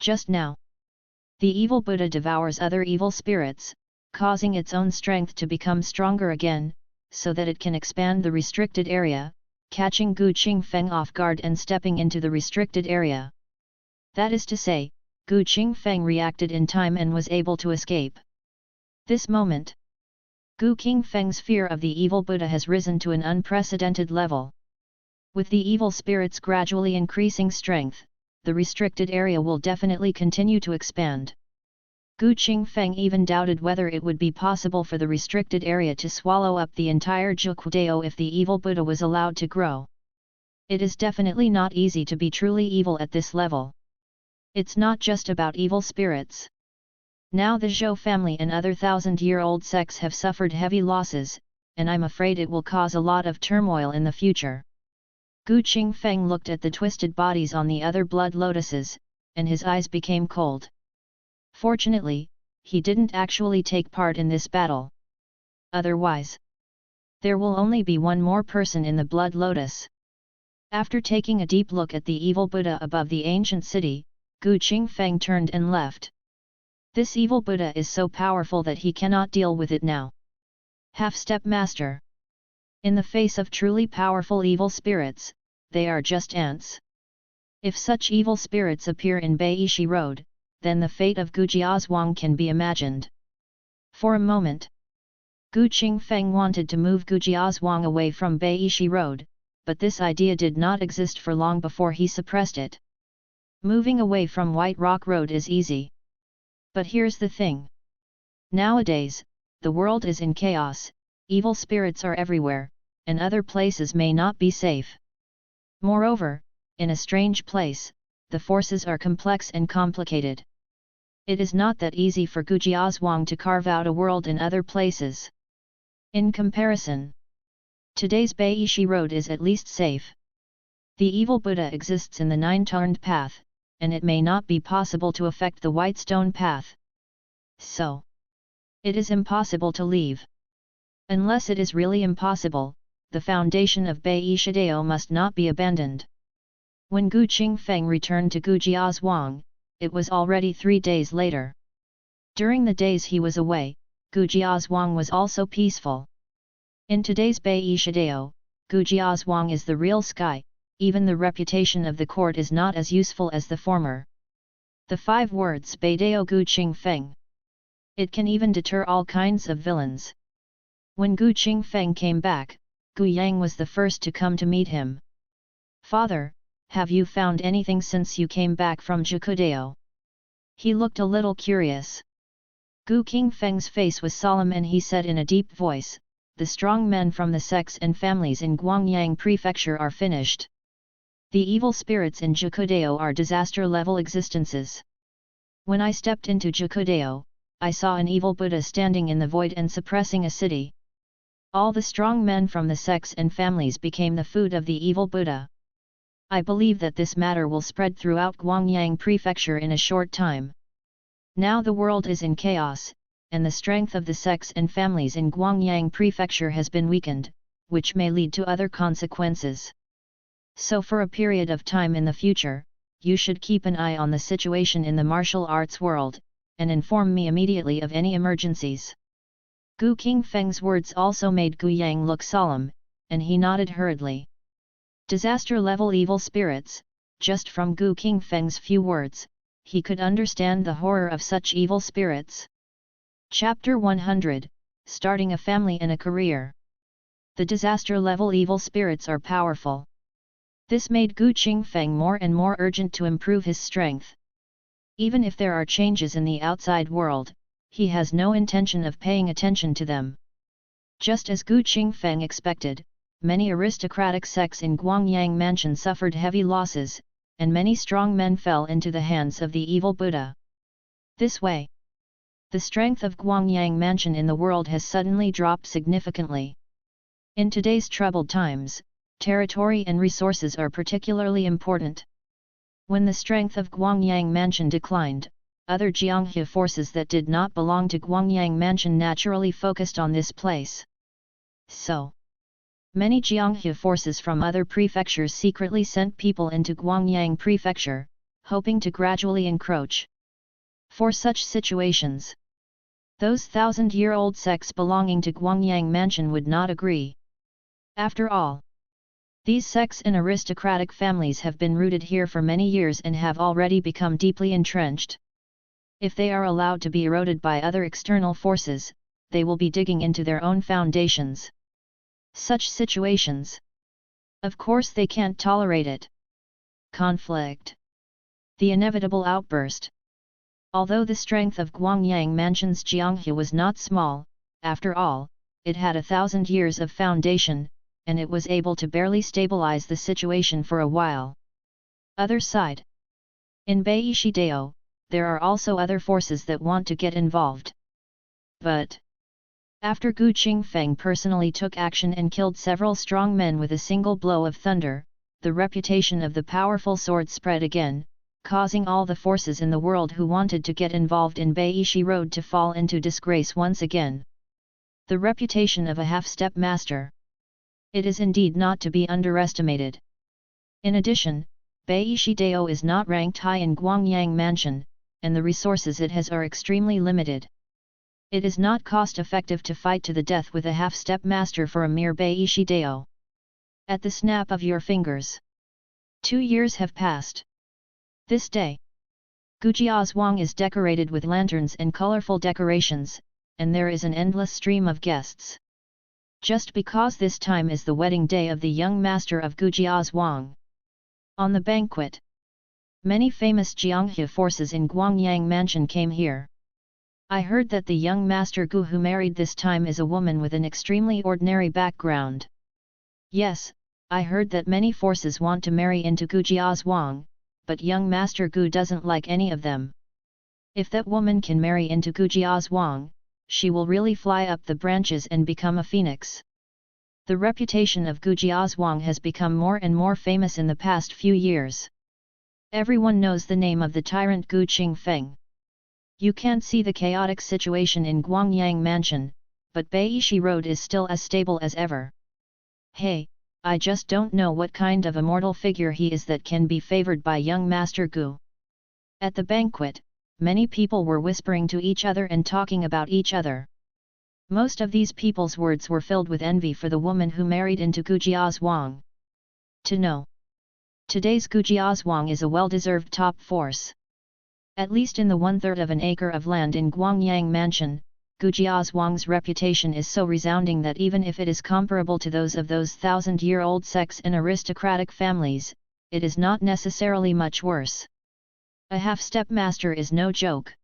Just now, the evil Buddha devours other evil spirits, causing its own strength to become stronger again, so that it can expand the restricted area, catching Qingfeng off guard and stepping into the restricted area. That is to say, Qingfeng reacted in time and was able to escape. This moment, Qingfeng's fear of the evil Buddha has risen to an unprecedented level. With the evil spirits gradually increasing strength, the restricted area will definitely continue to expand. Gu Qingfeng even doubted whether it would be possible for the restricted area to swallow up the entire Zhukudao if the evil Buddha was allowed to grow. It is definitely not easy to be truly evil at this level. It's not just about evil spirits. Now the Zhou family and other thousand-year-old sects have suffered heavy losses, and I'm afraid it will cause a lot of turmoil in the future. Gu Qingfeng looked at the twisted bodies on the other blood lotuses, and his eyes became cold. Fortunately, he didn't actually take part in this battle. Otherwise, there will only be one more person in the blood lotus. After taking a deep look at the evil Buddha above the ancient city, Gu Qingfeng turned and left. This evil Buddha is so powerful that he cannot deal with it now. Half-step master. In the face of truly powerful evil spirits, they are just ants. If such evil spirits appear in Beishi Road, then the fate of Gu Jiazhuang can be imagined. For a moment, Gu Qingfeng wanted to move Gu Jiazhuang away from Beishi Road, but this idea did not exist for long before he suppressed it. Moving away from White Rock Road is easy. But here's the thing. Nowadays, the world is in chaos, evil spirits are everywhere, and other places may not be safe. Moreover, in a strange place, the forces are complex and complicated. It is not that easy for Gu Jiazhuang to carve out a world in other places. In comparison, today's Beishi Road is at least safe. The evil Buddha exists in the nine-turned path, and it may not be possible to affect the white stone path. So, it is impossible to leave. Unless it is really impossible, the foundation of Beishi Dao must not be abandoned. When Gu Qingfeng returned to Gu Jiazhuang, it was already 3 days later. During the days he was away, Gu Jiazhuang was also peaceful. In today's Beishi Dao, Gu Jiazhuang is the real sky, even the reputation of the court is not as useful as the former. The 5 words Beidao Gu Qingfeng. It can even deter all kinds of villains. When Gu Qingfeng came back, Gu Yang was the first to come to meet him. "Father, have you found anything since you came back from Zhukudao?" He looked a little curious. Gu Qingfeng's face was solemn and he said in a deep voice, "The strong men from the sects and families in Guangyang Prefecture are finished. The evil spirits in Zhukudao are disaster-level existences. When I stepped into Zhukudao, I saw an evil Buddha standing in the void and suppressing a city. All the strong men from the sects and families became the food of the evil Buddha. I believe that this matter will spread throughout Guangyang Prefecture in a short time. Now the world is in chaos, and the strength of the sects and families in Guangyang Prefecture has been weakened, which may lead to other consequences. So for a period of time in the future, you should keep an eye on the situation in the martial arts world, and inform me immediately of any emergencies." Gu Qingfeng's words also made Gu Yang look solemn, and he nodded hurriedly. Disaster-level evil spirits, just from Gu Qingfeng's few words, he could understand the horror of such evil spirits. Chapter 100, Starting a Family and a Career. The disaster-level evil spirits are powerful. This made Gu Qingfeng more and more urgent to improve his strength. Even if there are changes in the outside world, he has no intention of paying attention to them. Just as Gu Qingfeng expected, many aristocratic sects in Guangyang Mansion suffered heavy losses, and many strong men fell into the hands of the evil Buddha. This way, the strength of Guangyang Mansion in the world has suddenly dropped significantly. In today's troubled times, territory and resources are particularly important. When the strength of Guangyang Mansion declined, other Jianghe forces that did not belong to Guangyang Mansion naturally focused on this place. So, many Jianghe forces from other prefectures secretly sent people into Guangyang Prefecture, hoping to gradually encroach. For such situations, those thousand-year-old sects belonging to Guangyang Mansion would not agree. After all, these sects and aristocratic families have been rooted here for many years and have already become deeply entrenched. If they are allowed to be eroded by other external forces, they will be digging into their own foundations. Such situations, of course they can't tolerate it. Conflict. The inevitable outburst. Although the strength of Guangyang Mansion's Jianghe was not small, after all, it had 1,000 years of foundation, and it was able to barely stabilize the situation for a while. Other side. In Beishi Dao, there are also other forces that want to get involved. But after Gu Qingfeng personally took action and killed several strong men with a single blow of thunder, the reputation of the powerful sword spread again, causing all the forces in the world who wanted to get involved in Beishi Road to fall into disgrace once again. The reputation of a half-step master. It is indeed not to be underestimated. In addition, Beishi Dao is not ranked high in Guangyang Mansion, and the resources it has are extremely limited. It is not cost-effective to fight to the death with a half-step master for a mere Beishi Dao. At the snap of your fingers. 2 years have passed. This day, Gujiazhuang is decorated with lanterns and colorful decorations, and there is an endless stream of guests. Just because this time is the wedding day of the young master of Gujiazhuang. On the banquet, many famous Jianghe forces in Guangyang Mansion came here. I heard that the young master Gu who married this time is a woman with an extremely ordinary background. Yes, I heard that many forces want to marry into Gujiazhuang, but young master Gu doesn't like any of them. If that woman can marry into Gujiazhuang, she will really fly up the branches and become a phoenix. The reputation of Gujiazhuang has become more and more famous in the past few years. Everyone knows the name of the tyrant Gu Qingfeng. You can't see the chaotic situation in Guangyang Mansion, but Beishi Road is still as stable as ever. Hey, I just don't know what kind of immortal figure he is that can be favored by young Master Gu. At the banquet, many people were whispering to each other and talking about each other. Most of these people's words were filled with envy for the woman who married into Gujiazhuang. To know. Today's Gujiazhuang is a well-deserved top force. At least in the 1/3 of an acre of land in Guangyang Mansion, Gujiazhuang's reputation is so resounding that even if it is comparable to those of those 1,000-year-old sects and aristocratic families, it is not necessarily much worse. A half-step master is no joke.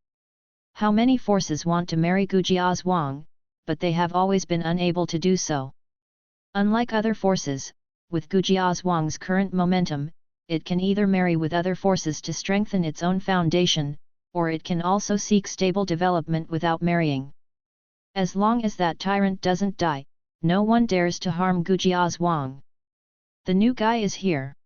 How many forces want to marry Gujiazhuang, but they have always been unable to do so. Unlike other forces, with Gujiazhuang's current momentum, it can either marry with other forces to strengthen its own foundation, or it can also seek stable development without marrying. As long as that tyrant doesn't die, no one dares to harm Gujiazhuang. The new guy is here.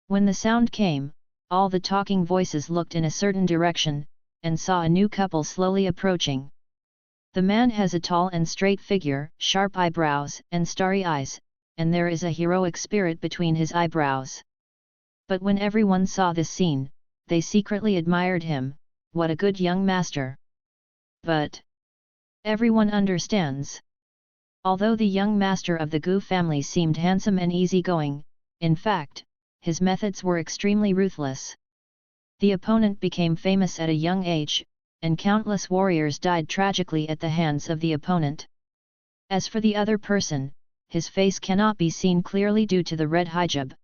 When the sound came, all the talking voices looked in a certain direction, and saw a new couple slowly approaching. The man has a tall and straight figure, sharp eyebrows and starry eyes, and there is a heroic spirit between his eyebrows. But when everyone saw this scene, they secretly admired him. What a good young master! But everyone understands. Although the young master of the Gu family seemed handsome and easygoing, in fact, his methods were extremely ruthless. The opponent became famous at a young age, and countless warriors died tragically at the hands of the opponent. As for the other person, his face cannot be seen clearly due to the red hijab.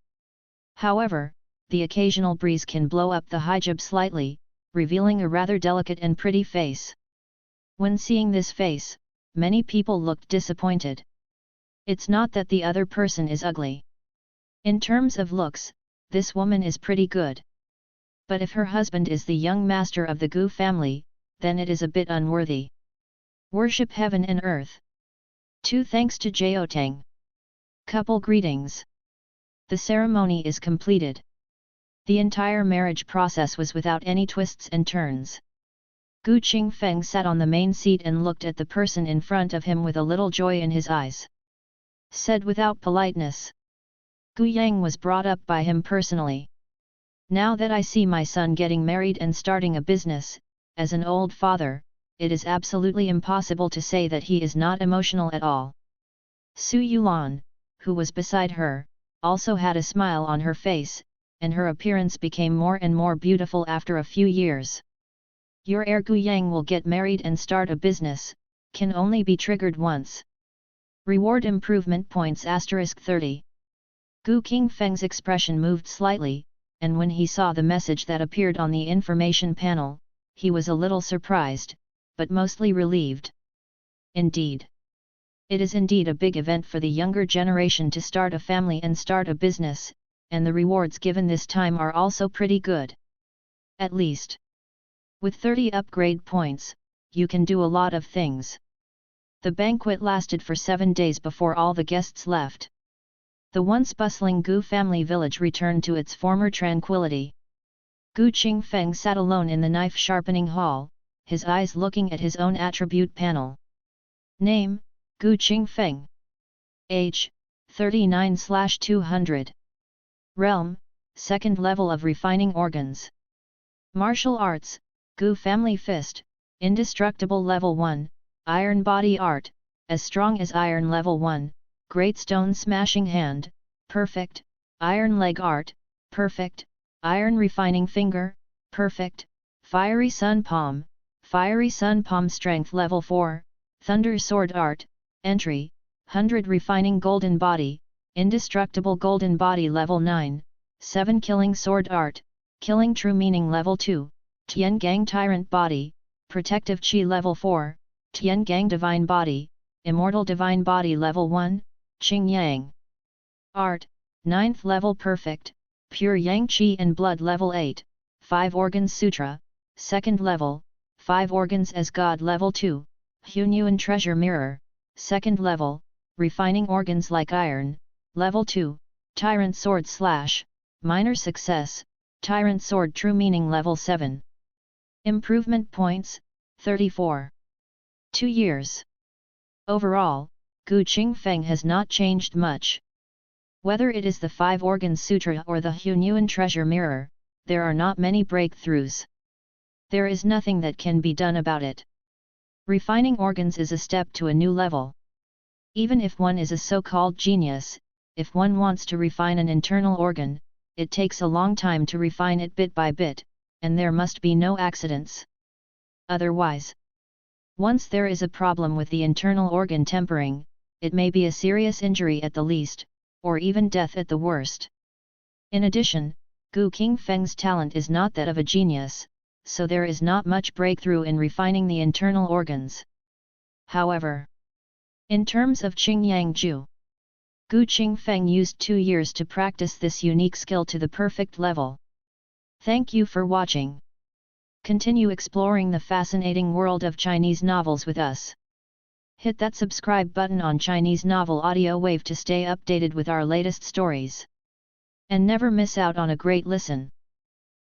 However, the occasional breeze can blow up the hijab slightly, revealing a rather delicate and pretty face. When seeing this face, many people looked disappointed. It's not that the other person is ugly. In terms of looks, this woman is pretty good. But if her husband is the young master of the Gu family, then it is a bit unworthy. Worship heaven and earth. 2 Thanks to Jiotang. Couple greetings. The ceremony is completed. The entire marriage process was without any twists and turns. Gu Qingfeng sat on the main seat and looked at the person in front of him with a little joy in his eyes. Said without politeness. Gu Yang was brought up by him personally. Now that I see my son getting married and starting a business, as an old father, it is absolutely impossible to say that he is not emotional at all. Su Yulan, who was beside her, also had a smile on her face, and her appearance became more and more beautiful after a few years. Your heir Gu Yang will get married and start a business, can only be triggered once. Reward improvement points *30. Gu Qingfeng's expression moved slightly, and when he saw the message that appeared on the information panel, he was a little surprised, but mostly relieved. Indeed. It is indeed a big event for the younger generation to start a family and start a business, and the rewards given this time are also pretty good. At least. With 30 upgrade points, you can do a lot of things. The banquet lasted for 7 days before all the guests left. The once bustling Gu family village returned to its former tranquility. Gu Qingfeng sat alone in the knife-sharpening hall, his eyes looking at his own attribute panel. Name, Gu Qingfeng. Age, 39/200. Realm, second level of refining organs. Martial arts, Gu family fist, indestructible level 1, iron body art, as strong as iron level 1, great stone smashing hand, perfect, iron leg art, perfect, iron refining finger, perfect, fiery sun palm strength level 4, thunder sword art, entry, 100 refining golden body, indestructible golden body level 9, 7 killing sword art, killing true meaning level 2, Tian Gang tyrant body, protective chi level 4, Tian Gang divine body, immortal divine body level 1, Qing Yang. Art, 9th level perfect, pure Yang Qi and blood level 8, 5 organs sutra, 2nd level, 5 organs as God level 2, Hunyuan treasure mirror, 2nd level, refining organs like iron, level 2, tyrant sword slash, minor success, tyrant sword true meaning level 7. Improvement points, 34. 2 years. Overall, Gu Qingfeng has not changed much. Whether it is the 5 organs sutra or the Hunyuan treasure mirror, there are not many breakthroughs. There is nothing that can be done about it. Refining organs is a step to a new level. Even if one is a so-called genius, if one wants to refine an internal organ, it takes a long time to refine it bit by bit, and there must be no accidents. Otherwise, once there is a problem with the internal organ tempering, it may be a serious injury at the least, or even death at the worst. In addition, Gu Qingfeng's talent is not that of a genius, so there is not much breakthrough in refining the internal organs. However, in terms of Qingyang Ju, Gu Qingfeng used 2 years to practice this unique skill to the perfect level. Thank you for watching. Continue exploring the fascinating world of Chinese novels with us. Hit that subscribe button on Chinese Novel Audio Wave to stay updated with our latest stories. And never miss out on a great listen.